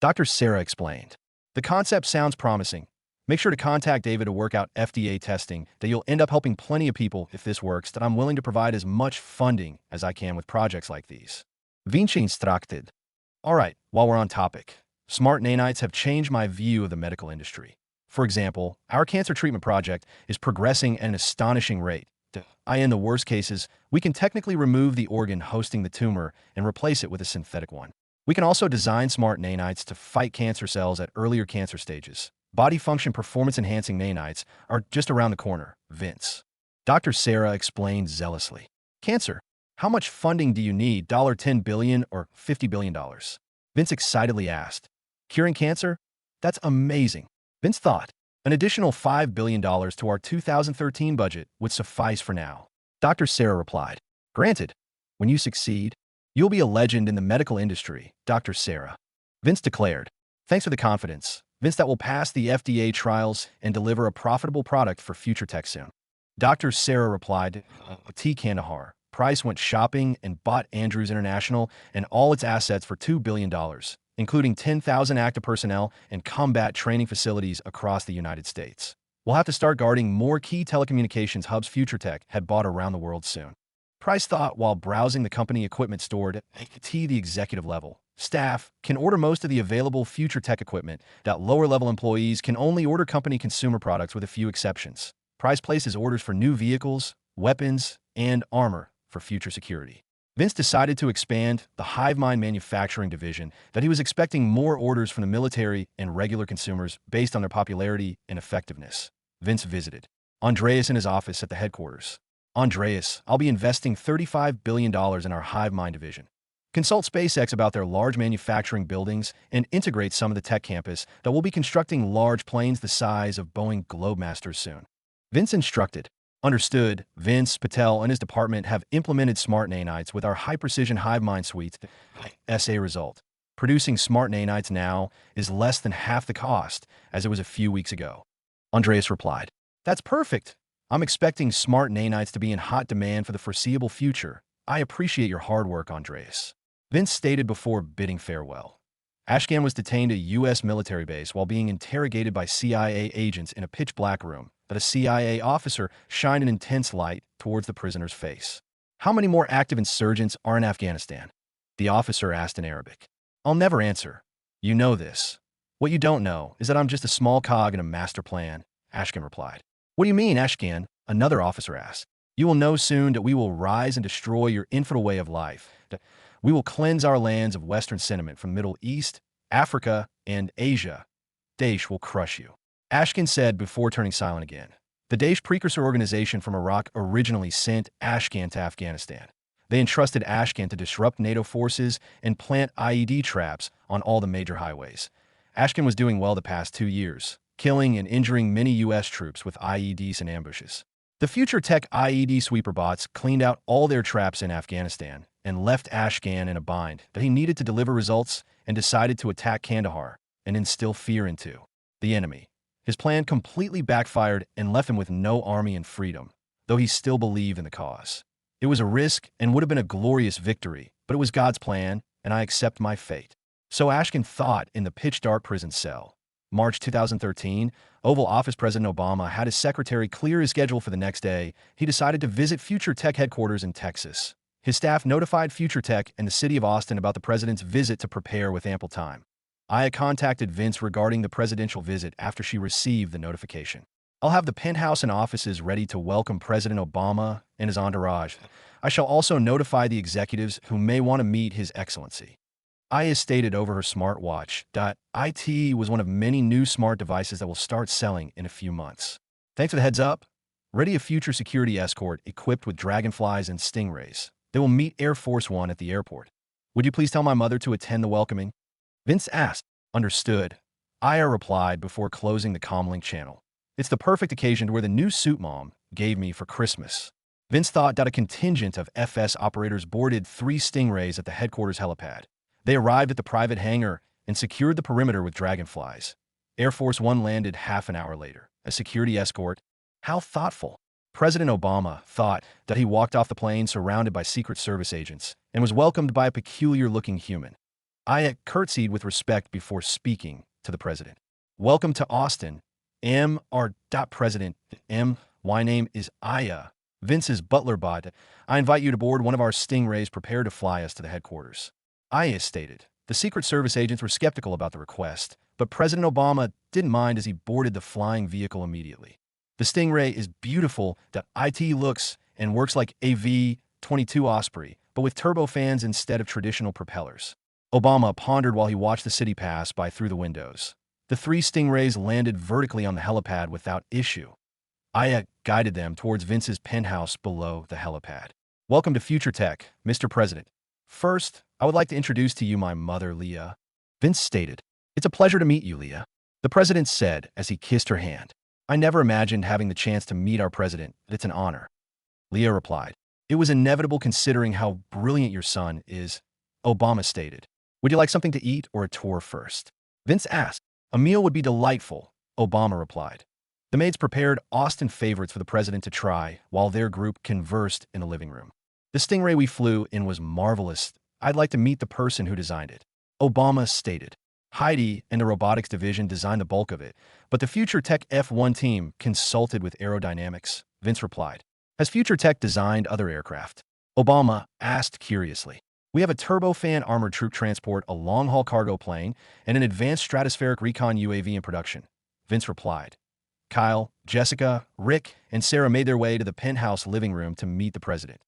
Dr. Sarah explained. The concept sounds promising. Make sure to contact David to work out FDA testing that you'll end up helping plenty of people if this works, that I'm willing to provide as much funding as I can with projects like these. Vinci instructed. All right, while we're on topic. Smart nanites have changed my view of the medical industry. For example, our cancer treatment project is progressing at an astonishing rate. In the worst cases, we can technically remove the organ hosting the tumor and replace it with a synthetic one. We can also design smart nanites to fight cancer cells at earlier cancer stages. Body function performance-enhancing nanites are just around the corner, Vince. Dr. Sarah explained zealously. Cancer. How much funding do you need? $10 billion or $50 billion? Vince excitedly asked. Curing cancer? That's amazing. Vince thought. An additional $5 billion to our 2013 budget would suffice for now. Dr. Sarah replied. Granted. When you succeed, you'll be a legend in the medical industry, Dr. Sarah. Vince declared. Thanks for the confidence, Vince, that will pass the FDA trials and deliver a profitable product for Future Tech soon. Dr. Sarah replied. T. Kandahar. Price went shopping and bought Andrews International and all its assets for $2 billion. Including 10,000 active personnel and combat training facilities across the United States. We'll have to start guarding more key telecommunications hubs Future Tech had bought around the world soon. Price thought while browsing the company equipment stored at the executive level. Staff can order most of the available Future Tech equipment. Lower-level employees can only order company consumer products with a few exceptions. Price places orders for new vehicles, weapons, and armor for future security. Vince decided to expand the HiveMind manufacturing division that he was expecting more orders from the military and regular consumers based on their popularity and effectiveness. Vince visited Andreas in his office at the headquarters. Andreas, I'll be investing $35 billion in our HiveMind division. Consult SpaceX about their large manufacturing buildings and integrate some of the tech campus that will be constructing large planes the size of Boeing Globemasters soon. Vince instructed. Understood. Vince Patel and his department have implemented smart nanites with our high-precision HiveMind suites. SA result. Producing smart nanites now is less than half the cost as it was a few weeks ago. Andreas replied. That's perfect. I'm expecting smart nanites to be in hot demand for the foreseeable future. I appreciate your hard work, Andreas. Vince stated before bidding farewell. Ashkan was detained at a U.S. military base while being interrogated by CIA agents in a pitch-black room, but a CIA officer shined an intense light towards the prisoner's face. How many more active insurgents are in Afghanistan? The officer asked in Arabic. I'll never answer. You know this. What you don't know is that I'm just a small cog in a master plan, Ashkan replied. What do you mean, Ashkan? Another officer asked. You will know soon that we will rise and destroy your infidel way of life. We will cleanse our lands of Western sentiment from Middle East, Africa, and Asia. Daesh will crush you. Ashkan said before turning silent again. The Daesh precursor organization from Iraq originally sent Ashkan to Afghanistan. They entrusted Ashkan to disrupt NATO forces and plant IED traps on all the major highways. Ashkan was doing well the past 2 years, killing and injuring many U.S. troops with IEDs and ambushes. The future tech IED sweeper bots cleaned out all their traps in Afghanistan and left Ashkan in a bind that he needed to deliver results and decided to attack Kandahar and instill fear into the enemy. His plan completely backfired and left him with no army and freedom, though he still believed in the cause. It was a risk and would have been a glorious victory, but it was God's plan, and I accept my fate. So Ashkan thought in the pitch-dark prison cell. March 2013, Oval Office President Obama had his secretary clear his schedule for the next day. He decided to visit Future Tech headquarters in Texas. His staff notified Future Tech and the city of Austin about the president's visit to prepare with ample time. Aya contacted Vince regarding the presidential visit after she received the notification. I'll have the penthouse and offices ready to welcome President Obama and his entourage. I shall also notify the executives who may want to meet His Excellency. Aya stated over her smartwatch that IT was one of many new smart devices that will start selling in a few months. Thanks for the heads up. Ready a future security escort equipped with dragonflies and stingrays. They will meet Air Force One at the airport. Would you please tell my mother to attend the welcoming? Vince asked. Understood. Aya replied before closing the comlink channel. It's the perfect occasion to wear the new suit Mom gave me for Christmas. Vince thought that a contingent of FS operators boarded 3 stingrays at the headquarters helipad. They arrived at the private hangar and secured the perimeter with dragonflies. Air Force One landed half an hour later. A security escort. How thoughtful. President Obama thought that he walked off the plane surrounded by Secret Service agents and was welcomed by a peculiar-looking human. Aya curtsied with respect before speaking to the president. Welcome to Austin. Our President. My name is Aya. Vince's butler bot. I invite you to board one of our stingrays prepared to fly us to the headquarters. Aya stated. The Secret Service agents were skeptical about the request, but President Obama didn't mind as he boarded the flying vehicle immediately. The Stingray is beautiful. The IT looks and works like a V-22 Osprey, but with turbofans instead of traditional propellers. Obama pondered while he watched the city pass by through the windows. The 3 stingrays landed vertically on the helipad without issue. Aya guided them towards Vince's penthouse below the helipad. Welcome to Future Tech, Mr. President. First, I would like to introduce to you my mother, Leah. Vince stated. It's a pleasure to meet you, Leah. The president said as he kissed her hand. I never imagined having the chance to meet our president, but it's an honor. Leah replied. It was inevitable considering how brilliant your son is, Obama stated. Would you like something to eat or a tour first? Vince asked. A meal would be delightful, Obama replied. The maids prepared Austin favorites for the president to try while their group conversed in the living room. The Stingray we flew in was marvelous. I'd like to meet the person who designed it, Obama stated. Heidi and the robotics division designed the bulk of it, but the Future Tech F1 team consulted with aerodynamics, Vince replied. Has Future Tech designed other aircraft? Obama asked curiously. We have a turbofan armored troop transport, a long-haul cargo plane, and an advanced stratospheric recon UAV in production, Vince replied. Kyle, Jessica, Rick, and Sarah made their way to the penthouse living room to meet the president.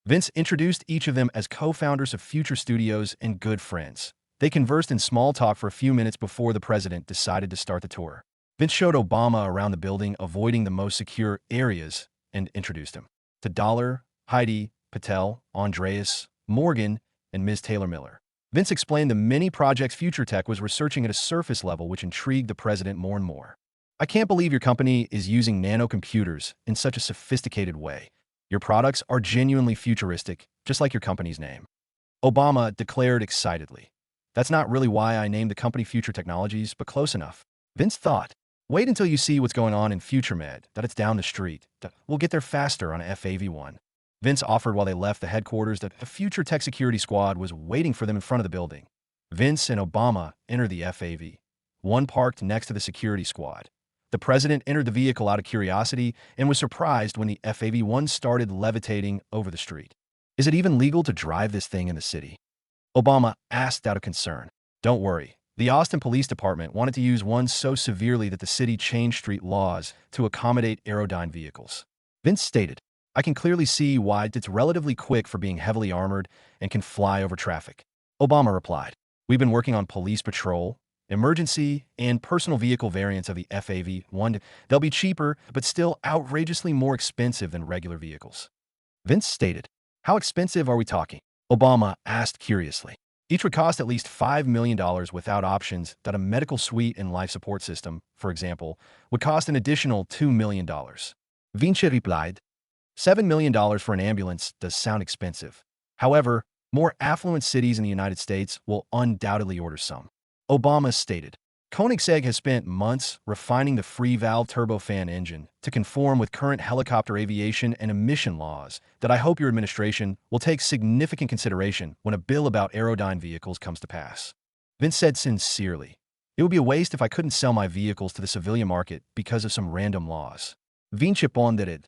Vince introduced each of them as co-founders of Future Studios and good friends. They conversed in small talk for a few minutes before the president decided to start the tour. Vince showed Obama around the building, avoiding the most secure areas, and introduced him to Dollar, Heidi, Patel, Andreas, Morgan, and Ms. Taylor Miller. Vince explained the many projects Future Tech was researching at a surface level which intrigued the president more and more. I can't believe your company is using nanocomputers in such a sophisticated way. Your products are genuinely futuristic, just like your company's name. Obama declared excitedly. That's not really why I named the company Future Technologies, but close enough. Vince thought. Wait until you see what's going on in FutureMed, that it's down the street. We'll get there faster on FAV1. Vince offered while they left the headquarters that a Future Tech security squad was waiting for them in front of the building. Vince and Obama entered the FAV. One parked next to the security squad. The president entered the vehicle out of curiosity and was surprised when the FAV-1 started levitating over the street. Is it even legal to drive this thing in the city? Obama asked out of concern. Don't worry. The Austin Police Department wanted to use one so severely that the city changed street laws to accommodate Aerodyne vehicles. Vince stated, I can clearly see why it's relatively quick for being heavily armored and can fly over traffic. Obama replied, we've been working on police patrol emergency, and personal vehicle variants of the FAV-1. They'll be cheaper, but still outrageously more expensive than regular vehicles. Vince stated. How expensive are we talking? Obama asked curiously. Each would cost at least $5 million without options that a medical suite and life support system, for example, would cost an additional $2 million. Vince replied, $7 million for an ambulance does sound expensive. However, more affluent cities in the United States will undoubtedly order some. Obama stated, Koenigsegg has spent months refining the free-valve turbofan engine to conform with current helicopter aviation and emission laws that I hope your administration will take significant consideration when a bill about aerodyne vehicles comes to pass. Vince said sincerely, it would be a waste if I couldn't sell my vehicles to the civilian market because of some random laws. Vince pondered.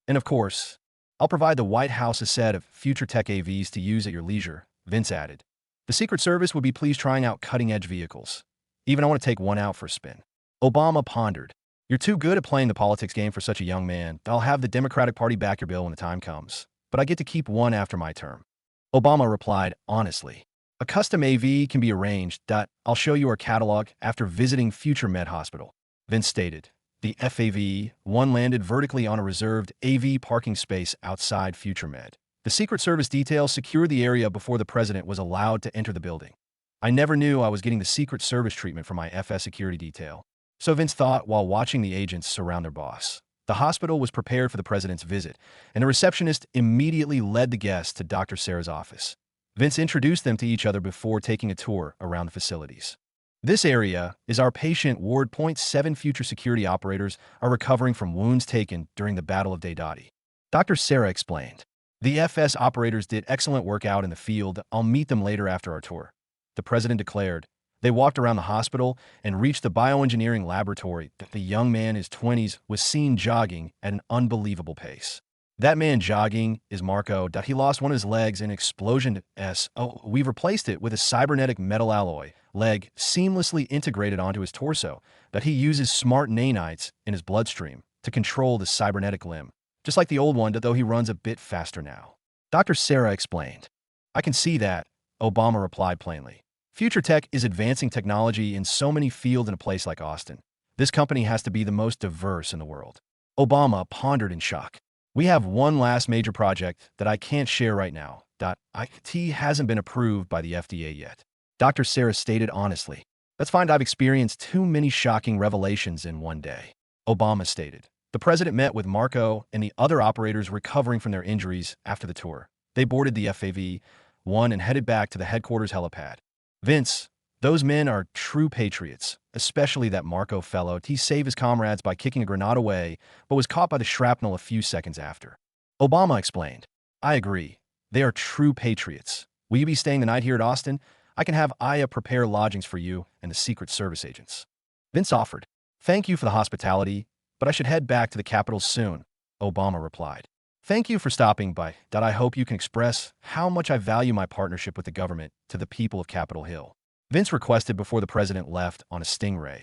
And of course, I'll provide the White House a set of future tech AVs to use at your leisure, Vince added. The Secret Service would be pleased trying out cutting-edge vehicles. Even I want to take one out for a spin. Obama pondered. You're too good at playing the politics game for such a young man that I'll have the Democratic Party back your bill when the time comes. But I get to keep one after my term. Obama replied honestly. A custom AV can be arranged. I'll show you our catalog after visiting Future Med Hospital. Vince stated. The FAV-1 landed vertically on a reserved AV parking space outside Future Med. The Secret Service details secured the area before the president was allowed to enter the building. I never knew I was getting the Secret Service treatment for my FS security detail. So Vince thought while watching the agents surround their boss. The hospital was prepared for the president's visit, and the receptionist immediately led the guests to Dr. Sarah's office. Vince introduced them to each other before taking a tour around the facilities. This area is our patient ward. 7 future security operators are recovering from wounds taken during the Battle of Deidati. Dr. Sarah explained. The FS operators did excellent work out in the field. I'll meet them later after our tour. The president declared. They walked around the hospital and reached the bioengineering laboratory. The young man in his 20s was seen jogging at an unbelievable pace. That man jogging is Marco. He lost one of his legs in an explosion. We've replaced it with a cybernetic metal alloy leg seamlessly integrated onto his torso that he uses smart nanites in his bloodstream to control the cybernetic limb, just like the old one, though he runs a bit faster now. Dr. Sarah explained. I can see that, Obama replied plainly. Future Tech is advancing technology in so many fields in a place like Austin. This company has to be the most diverse in the world. Obama pondered in shock. We have one last major project that I can't share right now. IT hasn't been approved by the FDA yet. Dr. Sarah stated honestly. Let's find I've experienced too many shocking revelations in one day. Obama stated. The president met with Marco and the other operators recovering from their injuries after the tour. They boarded the FAV-1 and headed back to the headquarters helipad. Vince, those men are true patriots, especially that Marco fellow. He saved his comrades by kicking a grenade away, but was caught by the shrapnel a few seconds after. Obama explained. I agree. They are true patriots. Will you be staying the night here at Austin? I can have Aya prepare lodgings for you and the Secret Service agents. Vince offered. Thank you for the hospitality, but I should head back to the Capitol soon, Obama replied. Thank you for stopping by. I hope you can express how much I value my partnership with the government to the people of Capitol Hill. Vince requested before the president left on a Stingray.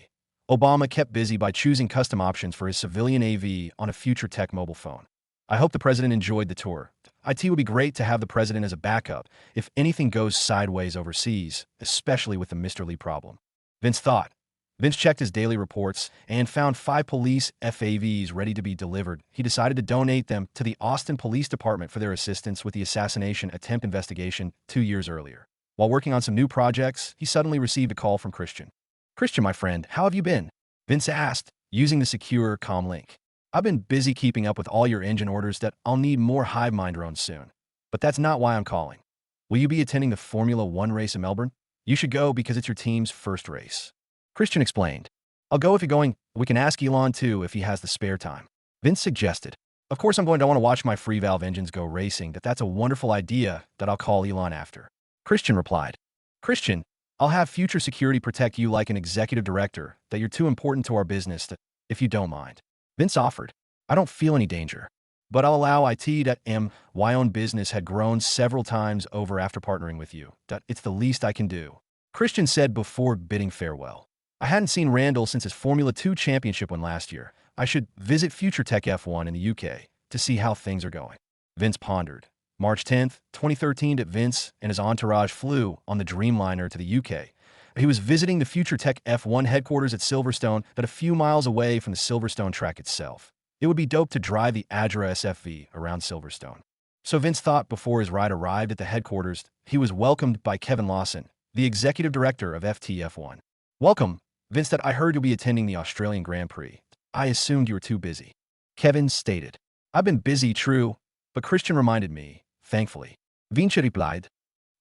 Obama kept busy by choosing custom options for his civilian AV on a Future Tech mobile phone. I hope the president enjoyed the tour. IT would be great to have the president as a backup if anything goes sideways overseas, especially with the Mr. Lee problem. Vince thought. Vince checked his daily reports and found 5 police FAVs ready to be delivered. He decided to donate them to the Austin Police Department for their assistance with the assassination attempt investigation 2 years earlier. While working on some new projects, he suddenly received a call from Christian. Christian, my friend, how have you been? Vince asked, using the secure comm link. I've been busy keeping up with all your engine orders that I'll need more hive mind drones soon. But that's not why I'm calling. Will you be attending the Formula 1 race in Melbourne? You should go because it's your team's first race. Christian explained. I'll go if you're going. We can ask Elon too if he has the spare time. Vince suggested. Of course I'm going to want to watch my free valve engines go racing. That's a wonderful idea that I'll call Elon after. Christian replied. Christian, I'll have Future Security protect you like an executive director, that you're too important to our business if you don't mind. Vince offered. I don't feel any danger, but I'll allow IT. My own business had grown several times over after partnering with you. It's the least I can do. Christian said before bidding farewell. I hadn't seen Randall since his Formula 2 championship win last year. I should visit Future Tech F1 in the UK to see how things are going. Vince pondered. March 10th, 2013, Vince and his entourage flew on the Dreamliner to the UK. He was visiting the Future Tech F1 headquarters at Silverstone, but a few miles away from the Silverstone track itself. It would be dope to drive the Adra SFV around Silverstone. So Vince thought before his ride arrived at the headquarters, he was welcomed by Kevin Lawson, the executive director of FTF1. Welcome, Vince. That I heard you'll be attending the Australian Grand Prix. I assumed you were too busy. Kevin stated. I've been busy, true, but Christian reminded me, thankfully. Vince replied.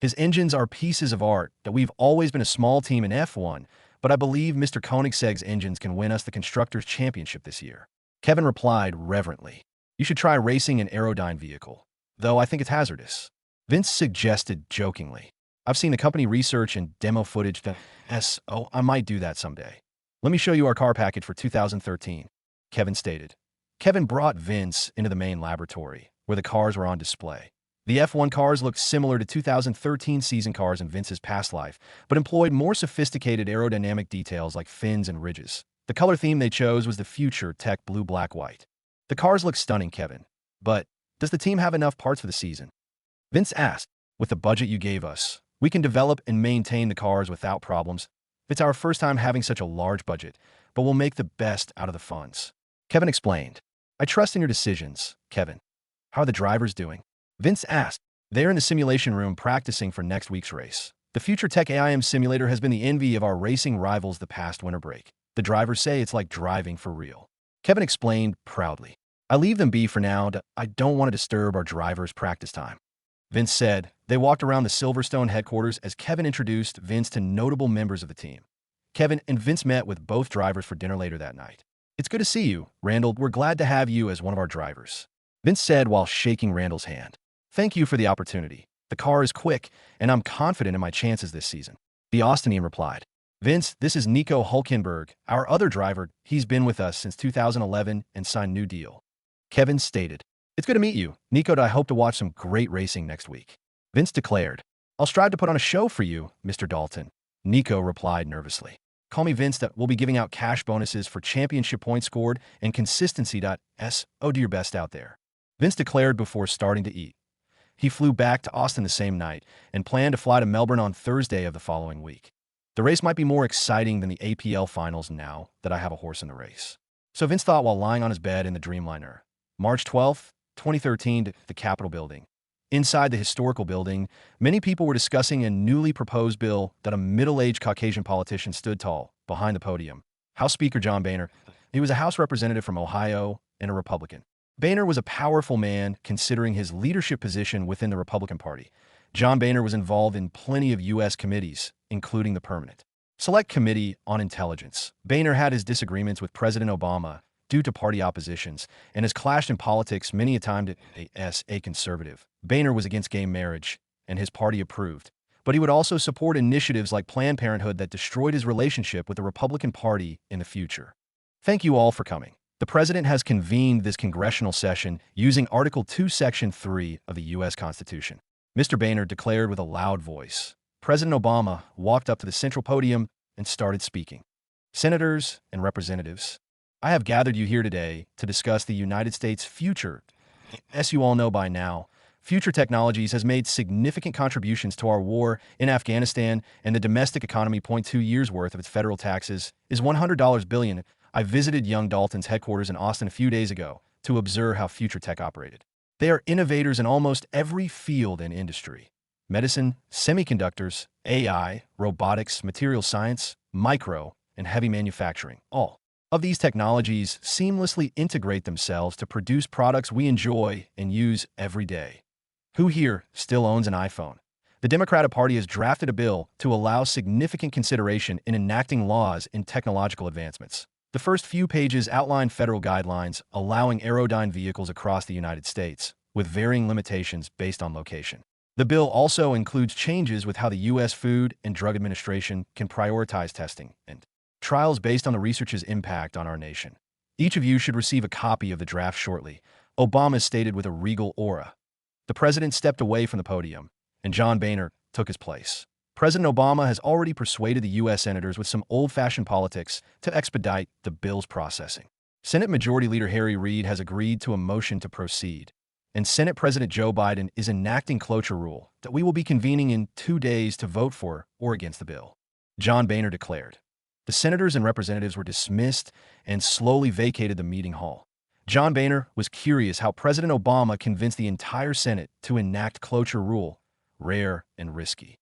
His engines are pieces of art that we've always been a small team in F1, but I believe Mr. Koenigsegg's engines can win us the Constructors' Championship this year. Kevin replied reverently. You should try racing an Aerodyne vehicle, though I think it's hazardous. Vince suggested jokingly. I've seen the company research and demo footage that, I might do that someday. Let me show you our car package for 2013, Kevin stated. Kevin brought Vince into the main laboratory, where the cars were on display. The F1 cars looked similar to 2013 season cars in Vince's past life, but employed more sophisticated aerodynamic details like fins and ridges. The color theme they chose was the Future Tech blue, black, white. The cars look stunning, Kevin. But does the team have enough parts for the season? Vince asked. With the budget you gave us, we can develop and maintain the cars without problems. It's our first time having such a large budget, but we'll make the best out of the funds. Kevin explained. I trust in your decisions, Kevin. How are the drivers doing? Vince asked. They're in the simulation room practicing for next week's race. The Future Tech AIM simulator has been the envy of our racing rivals the past winter break. The drivers say it's like driving for real. Kevin explained proudly. I leave them be for now. I don't want to disturb our drivers' practice time. Vince said. They walked around the Silverstone headquarters as Kevin introduced Vince to notable members of the team. Kevin and Vince met with both drivers for dinner later that night. It's good to see you, Randall. We're glad to have you as one of our drivers, Vince said while shaking Randall's hand. Thank you for the opportunity. The car is quick, and I'm confident in my chances this season. The Austinian replied. Vince, this is Nico Hulkenberg, our other driver. He's been with us since 2011 and signed new deal. Kevin stated. It's good to meet you, Nico. I hope to watch some great racing next week. Vince declared. I'll strive to put on a show for you, Mr. Dalton. Nico replied nervously. Call me Vince. That we'll be giving out cash bonuses for championship points scored and consistency. Do your best out there. Vince declared before starting to eat. He flew back to Austin the same night and planned to fly to Melbourne on Thursday of the following week. The race might be more exciting than the APL finals now that I have a horse in the race. So Vince thought while lying on his bed in the Dreamliner. March 12th, 2013, the Capitol building. Inside the historical building, many people were discussing a newly proposed bill that a middle-aged Caucasian politician stood tall behind the podium. House Speaker John Boehner. He was a House representative from Ohio and a Republican. Boehner was a powerful man considering his leadership position within the Republican Party. John Boehner was involved in plenty of U.S. committees, including the Permanent Select Committee on Intelligence. Boehner had his disagreements with President Obama due to party oppositions and has clashed in politics many a time as a conservative. Boehner was against gay marriage, and his party approved. But he would also support initiatives like Planned Parenthood that destroyed his relationship with the Republican Party in the future. Thank you all for coming. The President has convened this congressional session using Article 2, Section 3 of the U.S. Constitution. Mr. Boehner declared with a loud voice. President Obama walked up to the central podium and started speaking. Senators and representatives, I have gathered you here today to discuss the United States' future. As you all know by now, Future Technologies has made significant contributions to our war in Afghanistan, and the domestic economy, 2 years' worth of its federal taxes, is $100 billion. I visited young Dalton's headquarters in Austin a few days ago to observe how Future Tech operated. They are innovators in almost every field and industry. Medicine, semiconductors, AI, robotics, material science, micro, and heavy manufacturing. All of these technologies seamlessly integrate themselves to produce products we enjoy and use every day. Who here still owns an iPhone? The Democratic Party has drafted a bill to allow significant consideration in enacting laws in technological advancements. The first few pages outline federal guidelines allowing Aerodyne vehicles across the United States, with varying limitations based on location. The bill also includes changes with how the U.S. Food and Drug Administration can prioritize testing and trials based on the research's impact on our nation. Each of you should receive a copy of the draft shortly, Obama stated with a regal aura. The president stepped away from the podium, and John Boehner took his place. President Obama has already persuaded the U.S. senators with some old-fashioned politics to expedite the bill's processing. Senate Majority Leader Harry Reid has agreed to a motion to proceed, and Senate President Joe Biden is enacting cloture rule that we will be convening in 2 days to vote for or against the bill. John Boehner declared. The senators and representatives were dismissed and slowly vacated the meeting hall. John Boehner was curious how President Obama convinced the entire Senate to enact cloture rule, rare and risky.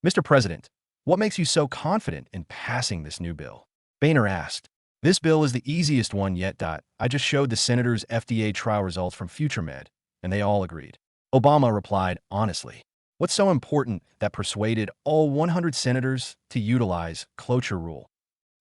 Mr. President, what makes you so confident in passing this new bill? Boehner asked. This bill is the easiest one yet. I just showed the senators FDA trial results from FutureMed, and they all agreed. Obama replied honestly. What's so important that persuaded all 100 senators to utilize cloture rule?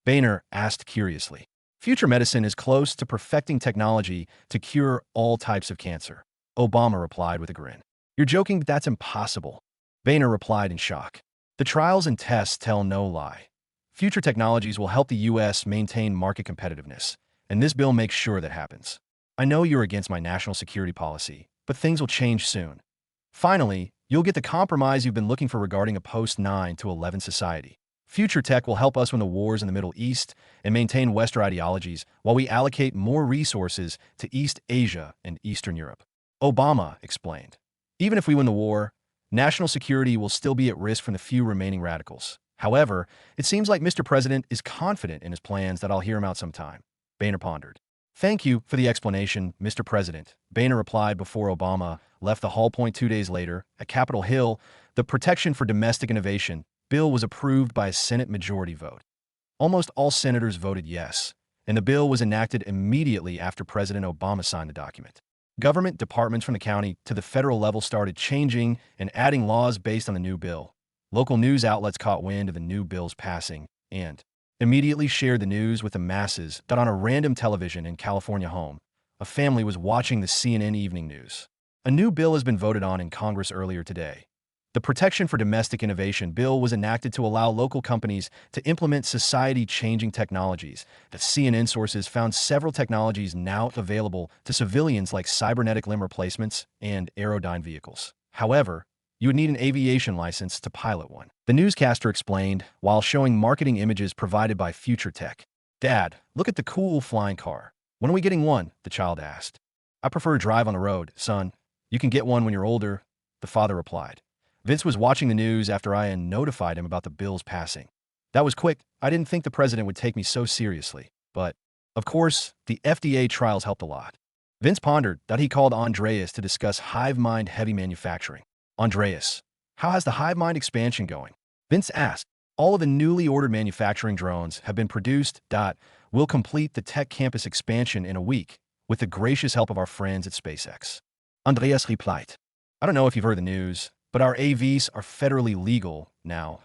Boehner asked curiously. Future medicine is close to perfecting technology to cure all types of cancer. Obama replied with a grin. You're joking, but that's impossible. Boehner replied in shock. The trials and tests tell no lie. Future technologies will help the U.S. maintain market competitiveness, and this bill makes sure that happens. I know you're against my national security policy, but things will change soon. Finally, you'll get the compromise you've been looking for regarding a post-9/11 society. Future tech will help us win the wars in the Middle East and maintain Western ideologies while we allocate more resources to East Asia and Eastern Europe. Obama explained. Even if we win the war, national security will still be at risk from the few remaining radicals. However, it seems like Mr. President is confident in his plans that I'll hear him out sometime. Boehner pondered. Thank you for the explanation, Mr. President, Boehner replied before Obama left the hall. 2 days later, at Capitol Hill, the Protection for Domestic Innovation bill was approved by a Senate majority vote. Almost all senators voted yes, and the bill was enacted immediately after President Obama signed the document. Government departments from the county to the federal level started changing and adding laws based on the new bill. Local news outlets caught wind of the new bill's passing and immediately shared the news with the masses that on a random television in California home, a family was watching the CNN evening news. A new bill has been voted on in Congress earlier today. The Protection for Domestic Innovation bill was enacted to allow local companies to implement society-changing technologies. The CNN sources found several technologies now available to civilians like cybernetic limb replacements and aerodyne vehicles. However, you would need an aviation license to pilot one. The newscaster explained while showing marketing images provided by Future Tech. Dad, look at the cool flying car. When are we getting one? The child asked. I prefer to drive on the road, son. You can get one when you're older, the father replied. Vince was watching the news after I had notified him about the bill's passing. That was quick. I didn't think the president would take me so seriously. But, of course, the FDA trials helped a lot. Vince pondered that he called Andreas to discuss HiveMind heavy manufacturing. Andreas, how has the HiveMind expansion going? Vince asked. All of the newly ordered manufacturing drones have been produced. We'll complete the tech campus expansion in a week with the gracious help of our friends at SpaceX. Andreas replied. I don't know if you've heard the news, but our AVs are federally legal now.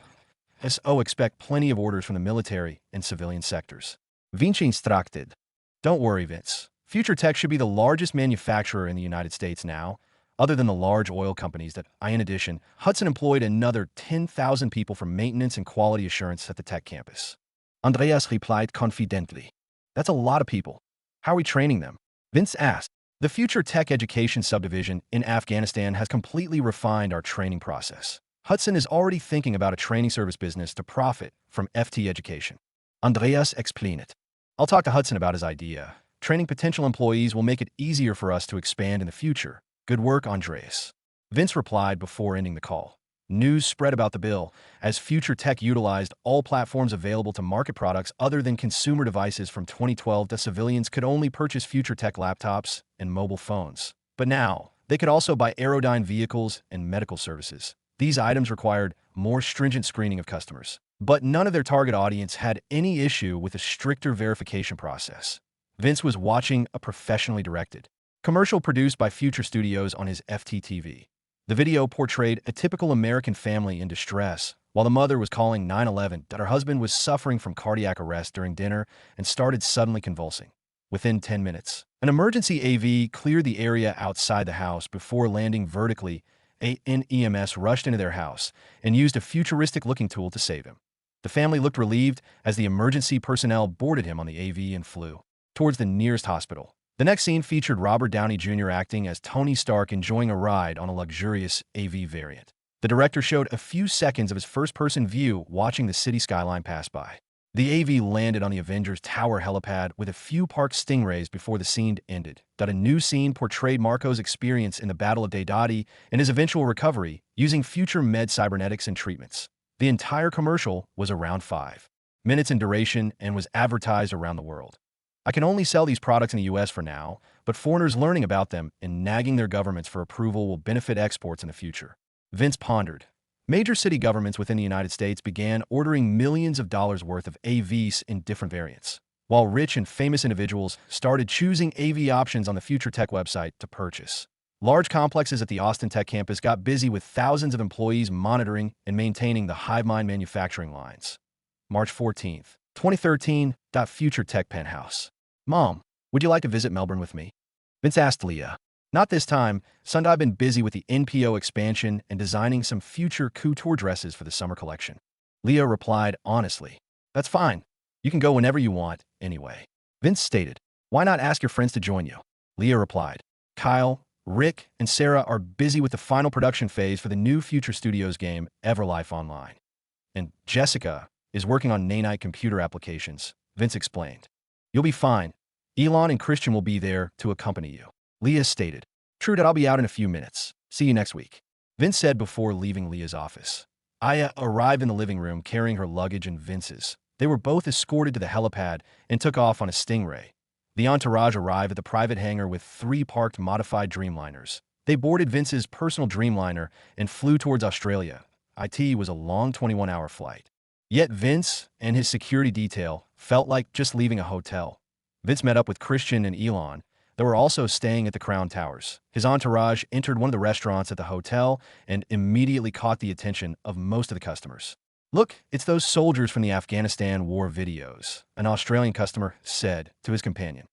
So expect plenty of orders from the military and civilian sectors. Vinci instructed. Don't worry, Vince. Future Tech should be the largest manufacturer in the United States now, other than the large oil companies that in addition, Hudson employed another 10,000 people for maintenance and quality assurance at the tech campus. Andreas replied confidently. That's a lot of people. How are we training them? Vince asked. The Future Tech Education Subdivision in Afghanistan has completely refined our training process. Hudson is already thinking about a training service business to profit from FT education. Andreas explained. I'll talk to Hudson about his idea. Training potential employees will make it easier for us to expand in the future. Good work, Andreas. Vince replied before ending the call. News spread about the bill as Future Tech utilized all platforms available to market products other than consumer devices from 2012 that civilians could only purchase Future Tech laptops and mobile phones. But now, they could also buy aerodyne vehicles and medical services. These items required more stringent screening of customers. But none of their target audience had any issue with a stricter verification process. Vince was watching a professionally directed commercial produced by Future Studios on his FTTV. The video portrayed a typical American family in distress, while the mother was calling 911 that her husband was suffering from cardiac arrest during dinner and started suddenly convulsing. Within 10 minutes, an emergency AV cleared the area outside the house before landing vertically. An EMS rushed into their house and used a futuristic-looking tool to save him. The family looked relieved as the emergency personnel boarded him on the AV and flew towards the nearest hospital. The next scene featured Robert Downey Jr. acting as Tony Stark enjoying a ride on a luxurious AV variant. The director showed a few seconds of his first-person view watching the city skyline pass by. The AV landed on the Avengers Tower helipad with a few parked Stingrays before the scene ended. A new scene portrayed Marco's experience in the Battle of Deidati and his eventual recovery using future med cybernetics and treatments. The entire commercial was around 5 minutes in duration and was advertised around the world. I can only sell these products in the US for now, but foreigners learning about them and nagging their governments for approval will benefit exports in the future. Vince pondered. Major city governments within the United States began ordering millions of dollars worth of AVs in different variants, while rich and famous individuals started choosing AV options on the Future Tech website to purchase. Large complexes at the Austin Tech campus got busy with thousands of employees monitoring and maintaining the HiveMind manufacturing lines. March 14, 2013. Future Tech Penthouse. Mom, would you like to visit Melbourne with me? Vince asked Leah. Not this time. Sundai's been busy with the NPO expansion and designing some future couture dresses for the summer collection. Leah replied honestly. That's fine. You can go whenever you want, anyway. Vince stated. Why not ask your friends to join you? Leah replied. Kyle, Rick, and Sarah are busy with the final production phase for the new Future Studios game, Everlife Online. And Jessica is working on Nanite computer applications, Vince explained. You'll be fine. Elon and Christian will be there to accompany you. Leah stated. True that I'll be out in a few minutes. See you next week. Vince said before leaving Leah's office. Aya arrived in the living room carrying her luggage and Vince's. They were both escorted to the helipad and took off on a Stingray. The entourage arrived at the private hangar with 3 parked modified Dreamliners. They boarded Vince's personal Dreamliner and flew towards Australia. It was a long 21-hour flight. Yet Vince and his security detail felt like just leaving a hotel. Vince met up with Christian and Elon. They were also staying at the Crown Towers. His entourage entered one of the restaurants at the hotel and immediately caught the attention of most of the customers. Look, it's those soldiers from the Afghanistan war videos, an Australian customer said to his companion.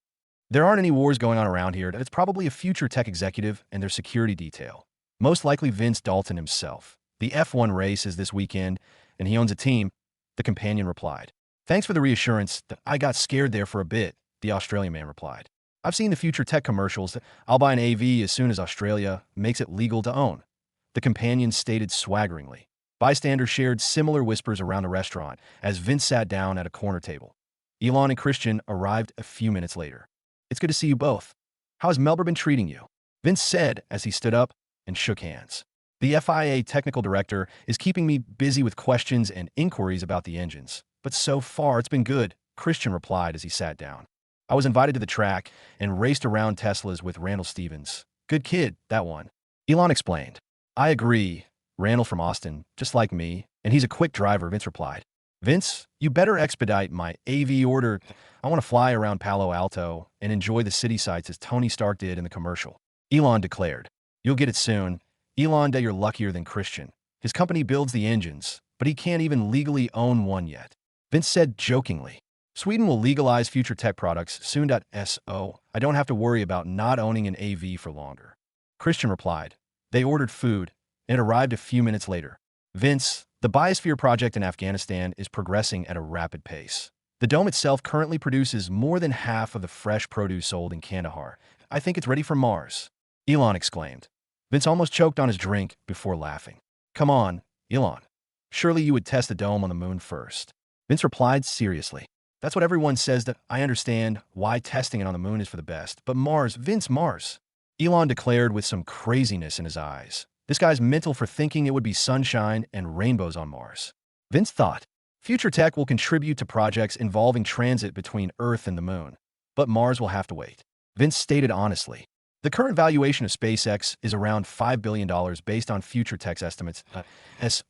There aren't any wars going on around here. It's probably a Future Tech executive and their security detail. Most likely Vince Dalton himself. The F1 race is this weekend, and he owns a team, the companion replied. Thanks for the reassurance. I got scared there for a bit, the Australian man replied. I've seen the Future Tech commercials. I'll buy an AV as soon as Australia makes it legal to own, the companion stated swaggeringly. Bystanders shared similar whispers around the restaurant as Vince sat down at a corner table. Elon and Christian arrived a few minutes later. It's good to see you both. How has Melbourne been treating you? Vince said as he stood up and shook hands. The FIA technical director is keeping me busy with questions and inquiries about the engines. But so far, it's been good, Christian replied as he sat down. I was invited to the track and raced around Teslas with Randall Stevens. Good kid, that one. Elon explained. I agree. Randall from Austin, just like me, and he's a quick driver, Vince replied. Vince, you better expedite my AV order. I want to fly around Palo Alto and enjoy the city sights as Tony Stark did in the commercial. Elon declared. You'll get it soon. Elon, you're luckier than Christian. His company builds the engines, but he can't even legally own one yet. Vince said jokingly. Sweden will legalize Future Tech products soon. So I don't have to worry about not owning an AV for longer. Christian replied. They ordered food, and it arrived a few minutes later. Vince, the Biosphere project in Afghanistan is progressing at a rapid pace. The dome itself currently produces more than half of the fresh produce sold in Kandahar. I think it's ready for Mars. Elon exclaimed. Vince almost choked on his drink before laughing. Come on, Elon. Surely you would test the dome on the moon first. Vince replied seriously. That's what everyone says. That I understand why testing it on the moon is for the best. But Mars, Vince, Mars. Elon declared with some craziness in his eyes. This guy's mental for thinking it would be sunshine and rainbows on Mars. Vince thought, Future Tech will contribute to projects involving transit between Earth and the moon. But Mars will have to wait. Vince stated honestly. The current valuation of SpaceX is around $5 billion based on Future Tech's estimates.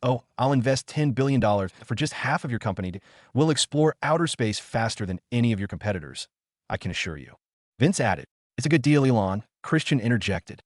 I'll invest $10 billion for just half of your company. We'll explore outer space faster than any of your competitors, I can assure you. Vince added, It's a good deal, Elon. Christian interjected.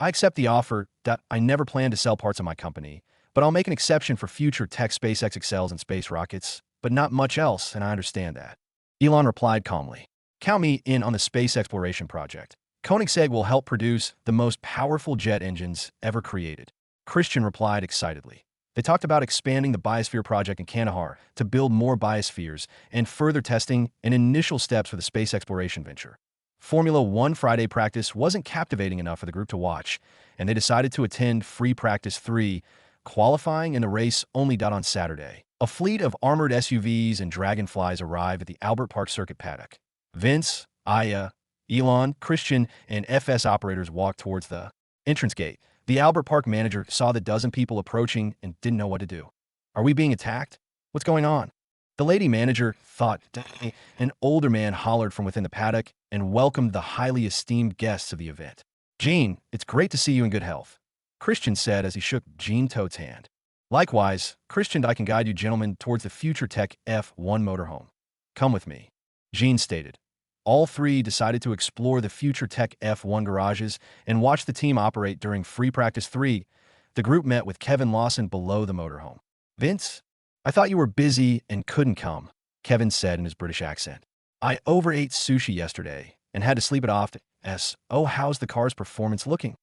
I accept the offer. I never plan to sell parts of my company, but I'll make an exception for Future Tech. SpaceX excels in space rockets, but not much else, and I understand that. Elon replied calmly. Count me in on the space exploration project. Koenigsegg will help produce the most powerful jet engines ever created. Christian replied excitedly. They talked about expanding the Biosphere project in Kandahar to build more biospheres and further testing and initial steps for the space exploration venture. Formula One Friday practice wasn't captivating enough for the group to watch, and they decided to attend Free Practice 3, qualifying in the race only on Saturday. A fleet of armored SUVs and Dragonflies arrived at the Albert Park circuit paddock. Vince, Aya, Elon, Christian, and FS operators walked towards the entrance gate. The Albert Park manager saw the dozen people approaching and didn't know what to do. Are we being attacked? What's going on? The lady manager thought. An older man hollered from within the paddock and welcomed the highly esteemed guests of the event. Gene, it's great to see you in good health, Christian said as he shook Gene Toad's hand. Likewise, Christian, I can guide you gentlemen towards the Future Tech F1 motorhome. Come with me, Gene stated. All three decided to explore the Future Tech F1 garages and watch the team operate during Free Practice 3. The group met with Kevin Lawson below the motorhome. Vince, I thought you were busy and couldn't come, Kevin said in his British accent. I overate sushi yesterday and had to sleep it off. Oh, how's the car's performance looking?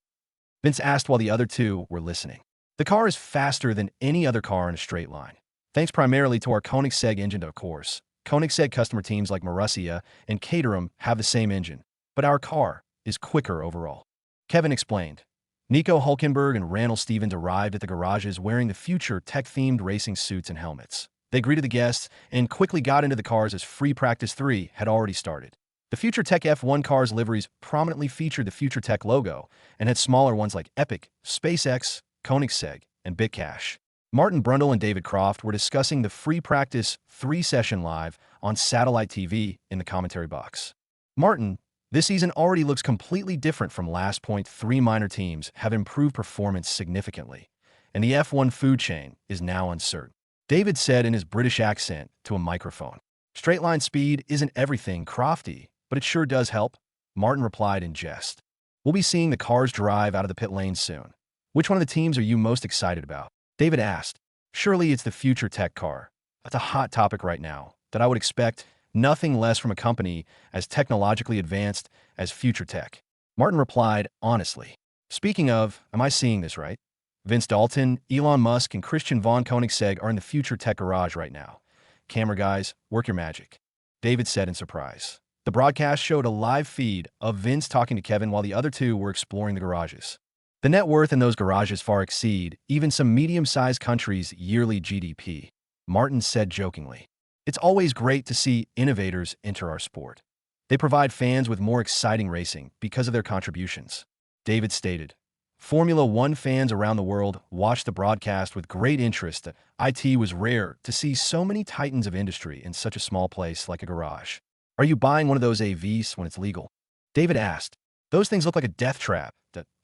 Vince asked while the other two were listening. The car is faster than any other car in a straight line, thanks primarily to our Koenigsegg engine, of course. Koenigsegg customer teams like Marussia and Caterham have the same engine, but our car is quicker overall. Kevin explained. Nico Hulkenberg and Randall Stevens arrived at the garages wearing the future tech-themed racing suits and helmets. They greeted the guests and quickly got into the cars as Free Practice 3 had already started. The Future Tech F1 cars' liveries prominently featured the Future Tech logo and had smaller ones like Epic, SpaceX, Koenigsegg, and Bitcash. Martin Brundle and David Croft were discussing the Free Practice 3 session live on satellite TV in the commentary box. Martin, this season already looks completely different from last. Three minor teams have improved performance significantly, and the F1 food chain is now uncertain, David said in his British accent to a microphone. Straight line speed isn't everything, Crofty, but it sure does help, Martin replied in jest. We'll be seeing the cars drive out of the pit lane soon. Which one of the teams are you most excited about? David asked. Surely it's the Future Tech car. That's a hot topic right now that I would expect nothing less from a company as technologically advanced as Future Tech. Martin replied honestly. Speaking of, am I seeing this right? Vince Dalton, Elon Musk, and Christian von Koenigsegg are in the Future Tech garage right now. Camera guys, work your magic, David said in surprise. The broadcast showed a live feed of Vince talking to Kevin while the other two were exploring the garages. The net worth in those garages far exceed even some medium-sized countries' yearly GDP, Martin said jokingly. It's always great to see innovators enter our sport. They provide fans with more exciting racing because of their contributions, David stated. Formula One fans around the world watched the broadcast with great interest. It was rare to see so many titans of industry in such a small place like a garage. Are you buying one of those AVs when it's legal? David asked. Those things look like a death trap.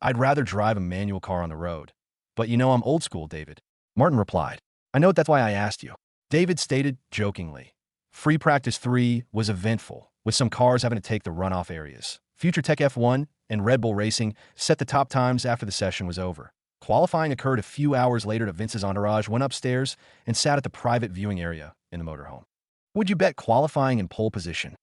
I'd rather drive a manual car on the road. But you know I'm old school, David. Martin replied. I know that's why I asked you, David stated jokingly. Free Practice 3 was eventful, with some cars having to take the runoff areas. Future Tech F1 and Red Bull Racing set the top times after the session was over. Qualifying occurred a few hours later. Vince's entourage went upstairs and sat at the private viewing area in the motorhome. Would you bet qualifying in pole position?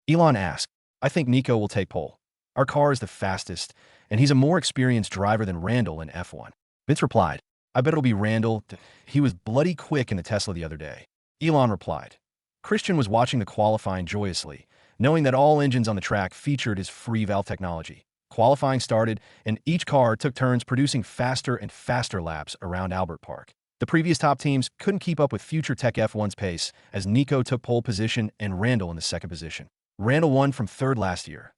Elon asked. I think Nico will take pole. Our car is the fastest, and he's a more experienced driver than Randall in F1. Vince replied. I bet it'll be Randall. He was bloody quick in the Tesla the other day. Elon replied. Christian was watching the qualifying joyously, knowing that all engines on the track featured his free valve technology. Qualifying started, and each car took turns producing faster and faster laps around Albert Park. The previous top teams couldn't keep up with Future Tech F1's pace as Nico took pole position and Randall in the second position. Randall won from third last year.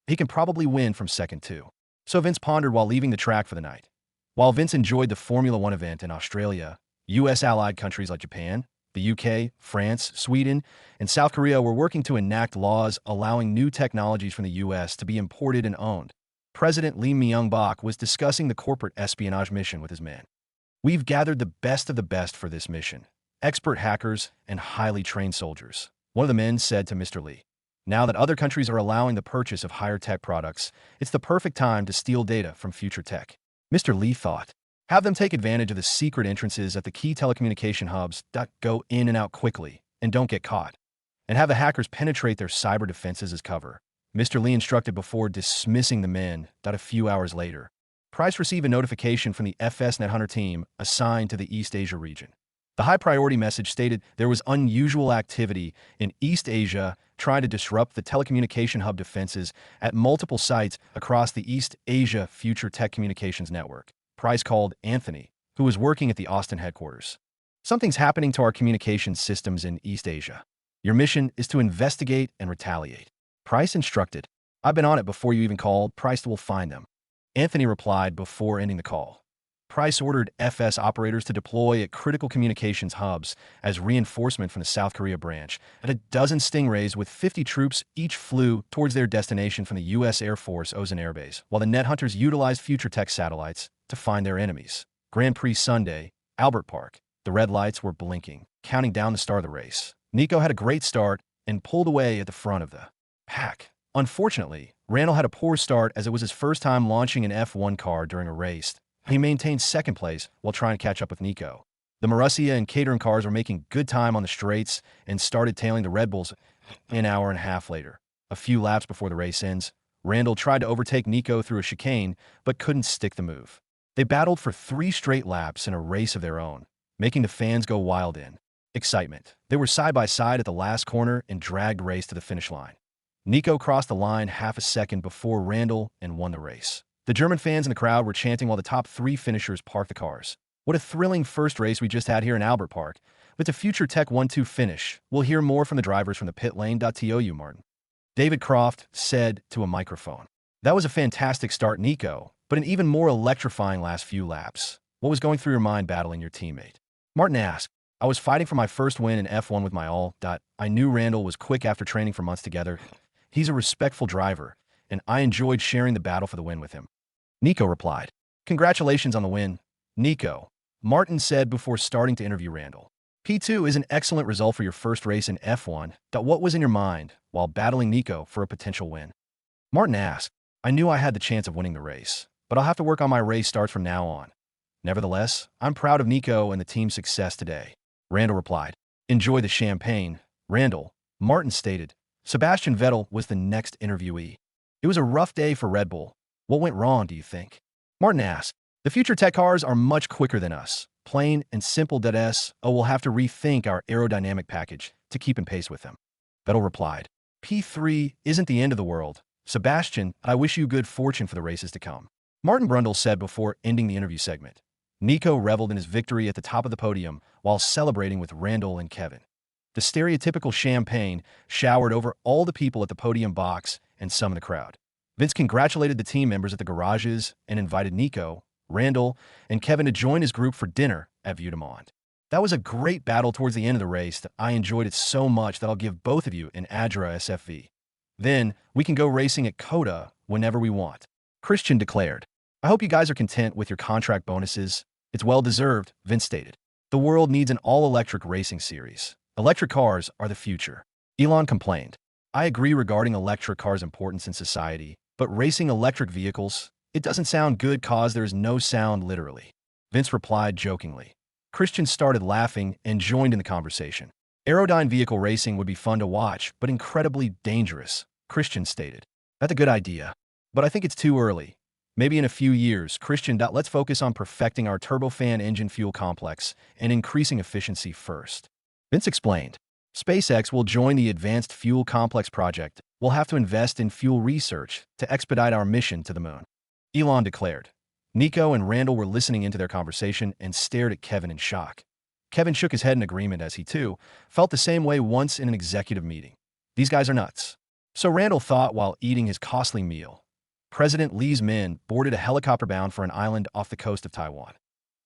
He can probably win from second too. So Vince pondered while leaving the track for the night. While Vince enjoyed the Formula One event in Australia, U.S. allied countries like Japan, the UK, France, Sweden, and South Korea were working to enact laws allowing new technologies from the U.S. to be imported and owned. President Lee Myung-bak was discussing the corporate espionage mission with his men. We've gathered the best of the best for this mission, expert hackers and highly trained soldiers, one of the men said to Mr. Lee. Now that other countries are allowing the purchase of higher tech products, it's the perfect time to steal data from Future Tech. Mr. Lee thought. Have them take advantage of the secret entrances at the key telecommunication hubs. Go in and out quickly, and don't get caught. And have the hackers penetrate their cyber defenses as cover, Mr. Lee instructed before dismissing the men. A few hours later, Price received a notification from the FS NetHunter team assigned to the East Asia region. The high-priority message stated there was unusual activity in East Asia trying to disrupt the telecommunication hub defenses at multiple sites across the East Asia Future Tech Communications Network. Price called Anthony, who was working at the Austin headquarters. Something's happening to our communications systems in East Asia. Your mission is to investigate and retaliate. Price instructed. I've been on it before you even called. Price will find them. Anthony replied before ending the call. Price ordered FS operators to deploy at critical communications hubs as reinforcement from the South Korea branch, and a dozen Stingrays with 50 troops each flew towards their destination from the U.S. Air Force Ozan Air Base, while the net hunters utilized future tech satellites to find their enemies. Grand Prix Sunday, Albert Park. The red lights were blinking, counting down the start of the race. Nico had a great start and pulled away at the front of the pack. Unfortunately, Randall had a poor start as it was his first time launching an F1 car during a race. He maintained second place while trying to catch up with Nico. The Marussia and Caterham cars were making good time on the straights and started tailing the Red Bulls an hour and a half later. A few laps before the race ends, Randall tried to overtake Nico through a chicane but couldn't stick the move. They battled for 3 straight laps in a race of their own, making the fans go wild in excitement. They were side by side at the last corner and dragged race to the finish line. Nico crossed the line half a second before Randall and won the race. The German fans in the crowd were chanting while the top 3 finishers parked the cars. What a thrilling first race we just had here in Albert Park. With a future Tech 1-2 finish, we'll hear more from the drivers from the pit lane. TOU Martin. David Croft said to a microphone. That was a fantastic start, Nico, but an even more electrifying last few laps. What was going through your mind battling your teammate? Martin asked. I was fighting for my first win in F1 with my all. I knew Randall was quick after training for months together. He's a respectful driver, and I enjoyed sharing the battle for the win with him. Nico replied. Congratulations on the win, Nico, Martin said before starting to interview Randall. P2 is an excellent result for your first race in F1. What was in your mind while battling Nico for a potential win? Martin asked. I knew I had the chance of winning the race, but I'll have to work on my race starts from now on. Nevertheless, I'm proud of Nico and the team's success today. Randall replied. Enjoy the champagne, Randall, Martin stated. Sebastian Vettel was the next interviewee. It was a rough day for Red Bull. What went wrong, do you think? Martin asked. The future tech cars are much quicker than us. Plain and simple. We'll have to rethink our aerodynamic package to keep in pace with them. Vettel replied. P3 isn't the end of the world. Sebastian, I wish you good fortune for the races to come. Martin Brundle said before ending the interview segment. Nico reveled in his victory at the top of the podium while celebrating with Randall and Kevin. The stereotypical champagne showered over all the people at the podium box and some in the crowd. Vince congratulated the team members at the garages and invited Nico, Randall, and Kevin to join his group for dinner at Vue de Monde. That was a great battle towards the end of the race that I enjoyed it so much that I'll give both of you an Adra SFV. Then we can go racing at Coda whenever we want. Christian declared. I hope you guys are content with your contract bonuses. It's well-deserved, Vince stated. The world needs an all-electric racing series. Electric cars are the future. Elon complained. I agree regarding electric cars' importance in society, but racing electric vehicles, it doesn't sound good cause there's no sound literally. Vince replied jokingly. Christian started laughing and joined in the conversation. Aerodyne vehicle racing would be fun to watch, but incredibly dangerous, Christian stated. That's a good idea, but I think it's too early. Maybe in a few years, Christian. Let's focus on perfecting our turbofan engine fuel complex and increasing efficiency first. Vince explained. SpaceX will join the Advanced Fuel Complex project. We'll have to invest in fuel research to expedite our mission to the moon. Elon declared. Nico and Randall were listening into their conversation and stared at Kevin in shock. Kevin shook his head in agreement as he, too, felt the same way once in an executive meeting. These guys are nuts. So Randall thought while eating his costly meal. President Lee's men boarded a helicopter bound for an island off the coast of Taiwan.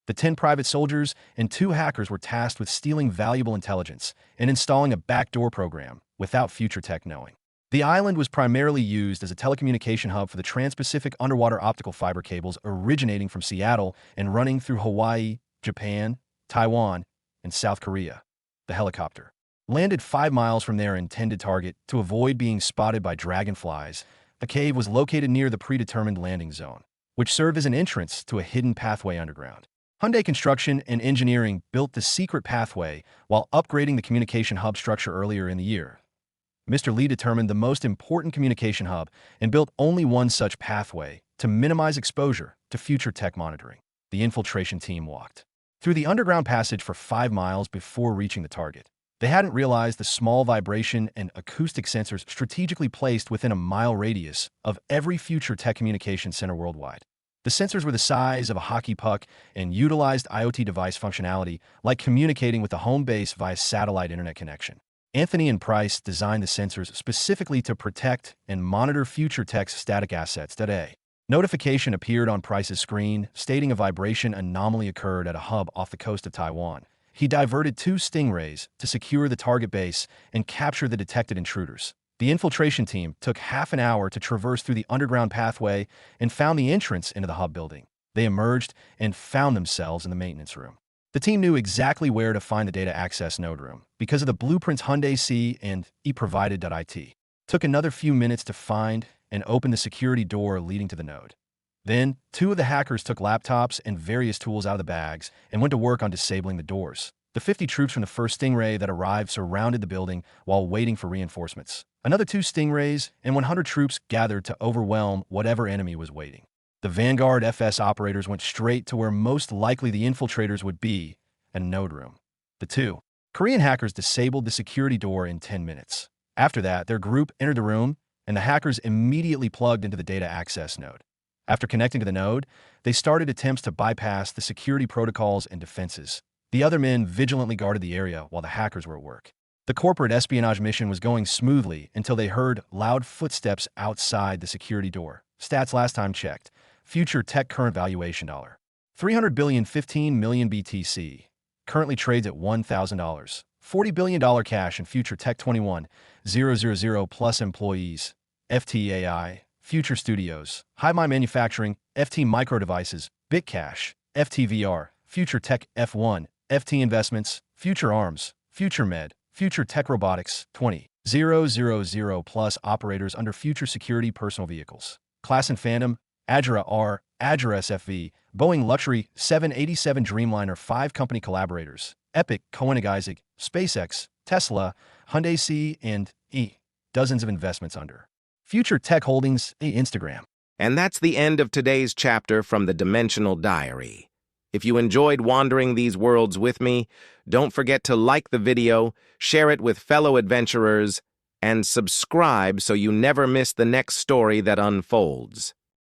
The 10 private soldiers and 2 hackers were tasked with stealing valuable intelligence and installing a backdoor program without future tech knowing. The island was primarily used as a telecommunication hub for the Trans-Pacific underwater optical fiber cables originating from Seattle and running through Hawaii, Japan, Taiwan, and South Korea. The helicopter landed 5 miles from their intended target to avoid being spotted by dragonflies. A cave was located near the predetermined landing zone, which served as an entrance to a hidden pathway underground. Hyundai Construction and Engineering built the secret pathway while upgrading the communication hub structure earlier in the year. Mr. Lee determined the most important communication hub and built only one such pathway to minimize exposure to future tech monitoring. The infiltration team walked through the underground passage for 5 miles before reaching the target. They hadn't realized the small vibration and acoustic sensors strategically placed within a mile radius of every future tech communication center worldwide. The sensors were the size of a hockey puck and utilized IoT device functionality like communicating with the home base via satellite internet connection. Anthony and Price designed the sensors specifically to protect and monitor future tech's static assets today. Notification appeared on Price's screen, stating a vibration anomaly occurred at a hub off the coast of Taiwan. He diverted 2 stingrays to secure the target base and capture the detected intruders. The infiltration team took half an hour to traverse through the underground pathway and found the entrance into the hub building. They emerged and found themselves in the maintenance room. The team knew exactly where to find the data access node room because of the blueprints Hyundai C and E provided.it. Took another few minutes to find and open the security door leading to the node. Then, 2 of the hackers took laptops and various tools out of the bags and went to work on disabling the doors. The 50 troops from the first Stingray that arrived surrounded the building while waiting for reinforcements. Another 2 Stingrays and 100 troops gathered to overwhelm whatever enemy was waiting. The Vanguard FS operators went straight to where most likely the infiltrators would be, a node room. The 2 Korean hackers disabled the security door in 10 minutes. After that, their group entered the room, and the hackers immediately plugged into the data access node. After connecting to the node, they started attempts to bypass the security protocols and defenses. The other men vigilantly guarded the area while the hackers were at work. The corporate espionage mission was going smoothly until they heard loud footsteps outside the security door. Stats last time checked. Future tech current valuation $300 billion, 15 million BTC. Currently trades at $1,000. $40 billion cash in Future Tech 21,000 plus employees. FTAI, Future Studios, Highmy Manufacturing, FT Micro Devices, Bitcash, FTVR, Future Tech F1, FT Investments, Future Arms, Future Med, Future Tech Robotics, 20,000 plus operators under Future Security Personal Vehicles. Class and Phantom, Agera R, Agera SFV, Boeing Luxury 787 Dreamliner 5 company collaborators, Epic, Koenig-Isaac, SpaceX, Tesla, Hyundai C, and E. Dozens of investments under Future Tech Holdings, Instagram. And that's the end of today's chapter from the Dimensional Diary. If you enjoyed wandering these worlds with me, don't forget to like the video, share it with fellow adventurers, and subscribe so you never miss the next story that unfolds.